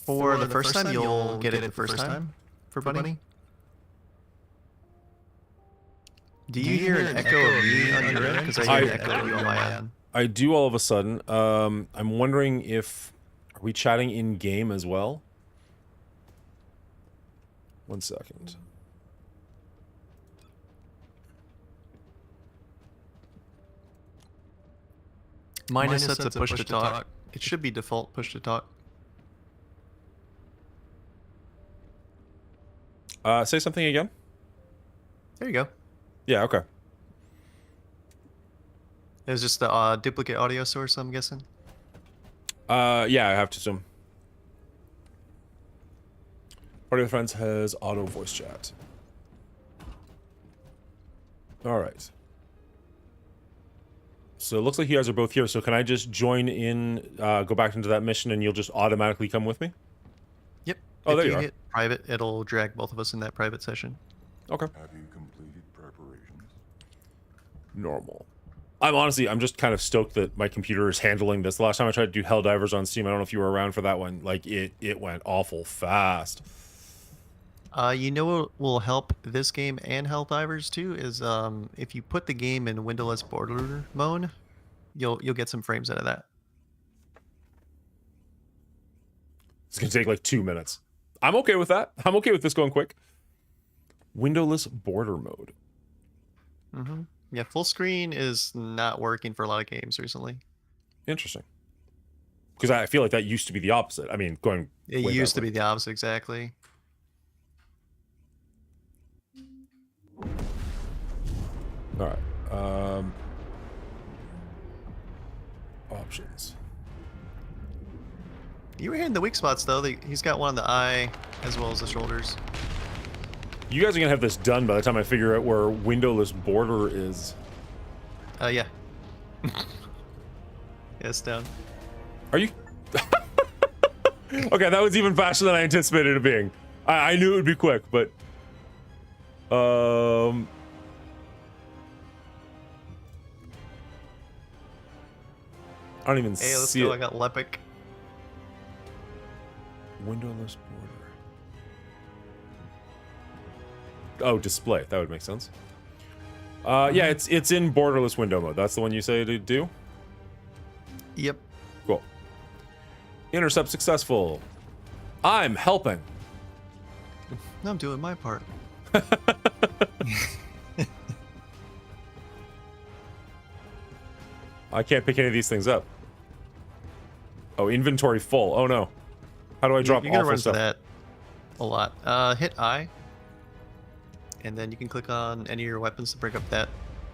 N: For the first time, you'll get it the first time for Bunny. Do you hear an echo of me on your end? Because I hear an echo of you on my end.
A: I do all of a sudden. I'm wondering if are we chatting in game as well? 1 second.
N: Mine is set to push to talk. It should be default push to talk.
A: Say something again.
N: There you go.
A: Yeah, okay.
N: It was just the duplicate audio source, I'm guessing.
A: Yeah, I have to assume. Party of Friends has auto voice chat. All right. So it looks like you guys are both here. So can I just join in, go back into that mission, and you'll just automatically come with me?
N: Yep.
A: Oh, there
N: if
A: you are.
N: Hit private, it'll drag both of us in that private session.
A: Okay.
M: Have you completed preparations?
A: Normal. I'm just kind of stoked that my computer is handling this. The last time I tried to do Helldivers on Steam, I don't know if you were around for that one. Like it went awful fast.
N: You know what will help this game and Helldivers too is if you put the game in windowless border mode, you'll get some frames out of that.
A: It's gonna take like 2 minutes. I'm okay with that. I'm okay with this going quick. Windowless border mode.
N: Mm-hmm. Yeah, full screen is not working for a lot of games recently.
A: Interesting. Because I feel like that used to be the opposite. I mean, going.
N: It
A: way
N: used to
A: backwards.
N: be the opposite, exactly.
A: All right. Options.
N: You were hitting the weak spots though. He's got one on the eye as well as the shoulders.
A: You guys are gonna have this done by the time I figure out where windowless border is.
N: Yeah. Yeah, it's down.
A: Are you? Okay, that was even faster than I anticipated it being. I knew it would be quick, but I don't even
N: Hey, let's
A: see
N: go.
A: it.
N: I got Lepic.
A: Windowless border. Oh, display. That would make sense. Yeah, it's in borderless window mode. That's the one you say to do?
N: Yep.
A: Cool. Intercept successful. I'm helping.
N: I'm doing my part.
A: I can't pick any of these things up. Oh, inventory full. Oh no. How do I drop
N: You're gonna
A: awful
N: run
A: stuff?
N: into that a lot. Hit I, and then you can click on any of your weapons to bring up that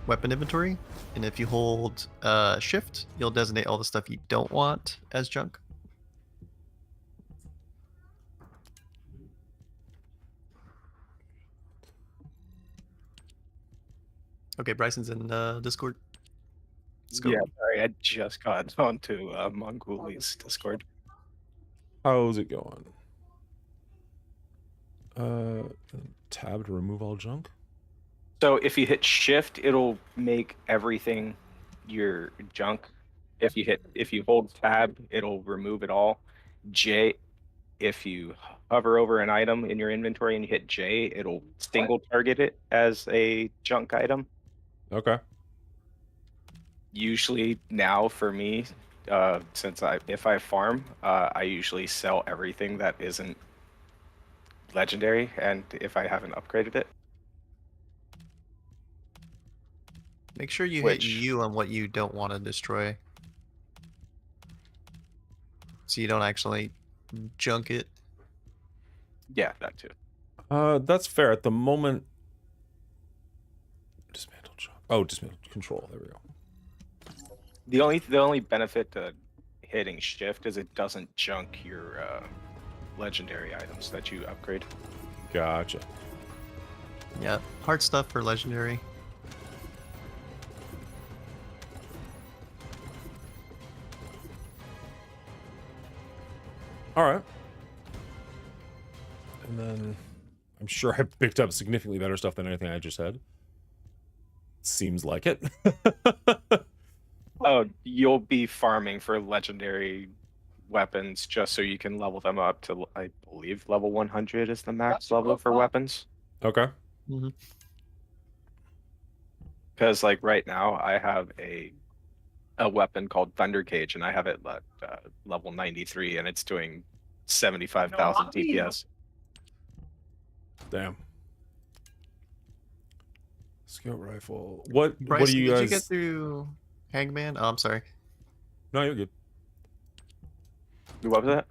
N: weapon inventory. And if you hold Shift, you'll designate all the stuff you don't want as junk. Okay, Bryson's in Discord. Let's go.
O: Yeah, sorry, I just got onto Mongooli's Discord.
A: How's it going? Tab to remove all junk.
O: So if you hit Shift, it'll make everything your junk. If you hold Tab, it'll remove it all. J, if you hover over an item in your inventory and you hit J, it'll single target it as a junk item.
A: Okay.
O: Usually now for me, since if I farm, I usually sell everything that isn't legendary, and if I haven't upgraded it.
N: Make sure you hit U on what you don't want to destroy, so you don't actually junk it.
O: Yeah, that too.
A: That's fair. At the moment, dismantle junk. Oh, dismantle control. There we go.
O: The only benefit to hitting Shift is it doesn't junk your legendary items that you upgrade.
A: Gotcha.
N: Yeah, hard stuff for legendary.
A: All right. And then I'm sure I picked up significantly better stuff than anything I just had. Seems like it.
O: Oh, you'll be farming for legendary weapons just so you can level them up to, I believe, level 100 is the max level for weapons.
A: Okay.
N: Mm-hmm.
O: Because like right now, I have a weapon called Thunder Cage, and I have it at level 93, and it's doing 75,000 DPS.
A: Damn. Scout rifle. What
N: Bryson,
A: do you guys?
N: Did you get through Hangman? Oh, I'm sorry.
A: No, you're good.
O: What was that?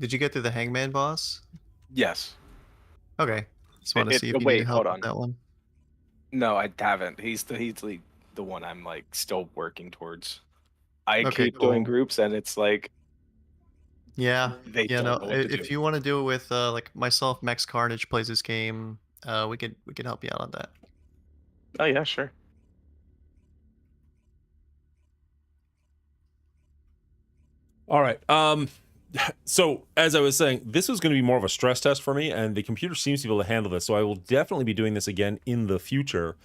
N: Did you get through the Hangman boss?
O: Yes.
N: Okay. Just want to see if you
O: wait,
N: need help
O: hold
N: with
O: on.
N: that one.
O: No, I haven't. He's the one I'm like still working towards. I
N: Okay,
O: keep doing
N: cool.
O: groups, and it's like
N: Yeah.
O: they
N: Yeah.
O: don't
N: No.
O: know what to
N: If
O: do.
N: you want to do it with like myself, Max Carnage plays this game. We could help you out on that.
O: Oh yeah, sure.
A: All right. So as I was saying, this was going to be more of a stress test for me, and the computer seems to be able to handle this. So I will definitely be doing this again in the future.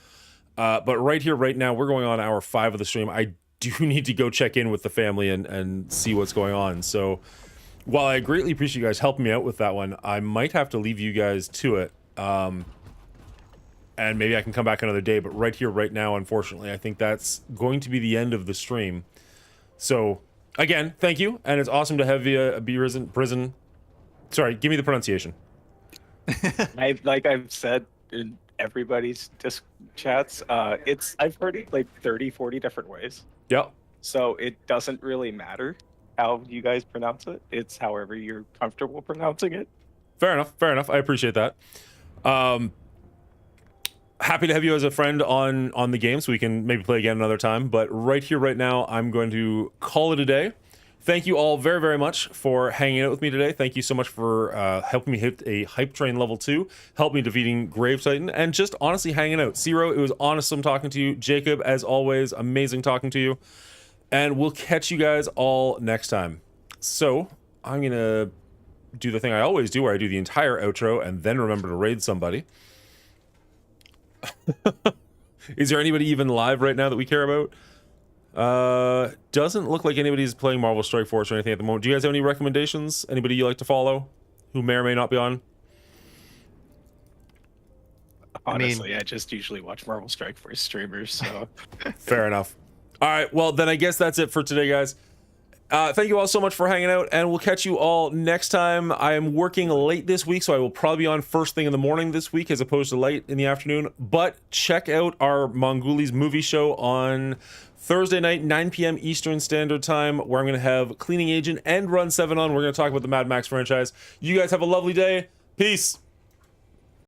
A: But right here, right now, we're going on hour 5 of the stream. I do need to go check in with the family and see what's going on. So while I greatly appreciate you guys helping me out with that one, I might have to leave you guys to it. And maybe I can come back another day. But right here, right now, unfortunately, I think that's going to be the end of the stream. So again, thank you, and it's awesome to have you be prison. Sorry, give me the pronunciation.
O: Like I've said in everybody's chats, I've heard it like 30, 40 different ways.
A: Yep.
O: So it doesn't really matter. how you guys pronounce it. It's however you're comfortable pronouncing it.
A: Fair enough. Fair enough. I appreciate that. Happy to have you as a friend on the game, so we can maybe play again another time. But right here, right now, I'm going to call it a day. Thank you all very, very much for hanging out with me today. Thank you so much for helping me hit a hype train level 2, help me defeating Grave Titan, and just honestly hanging out. Zero, it was awesome talking to you. Jacob, as always, amazing talking to you. And we'll catch you guys all next time. So I'm gonna do the thing I always do, where I do the entire outro and then remember to raid somebody. Is there anybody even live right now that we care about? Doesn't look like anybody's playing Marvel Strike Force or anything at the moment. Do you guys have any recommendations? Anybody you like to follow who may or may not be on?
O: Honestly, I just usually watch Marvel Strike Force streamers, so
A: Fair enough. All right, well then I guess that's it for today, guys. Thank you all so much for hanging out, and we'll catch you all next time. I am working late this week, so I will probably be on first thing in the morning this week as opposed to late in the afternoon. But check out our Mongoolies movie show on Thursday night, 9 p.m. Eastern Standard Time, where I'm going to have Cleaning Agent and Run 7 on. We're going to talk about the Mad Max franchise. You guys have a lovely day. Peace.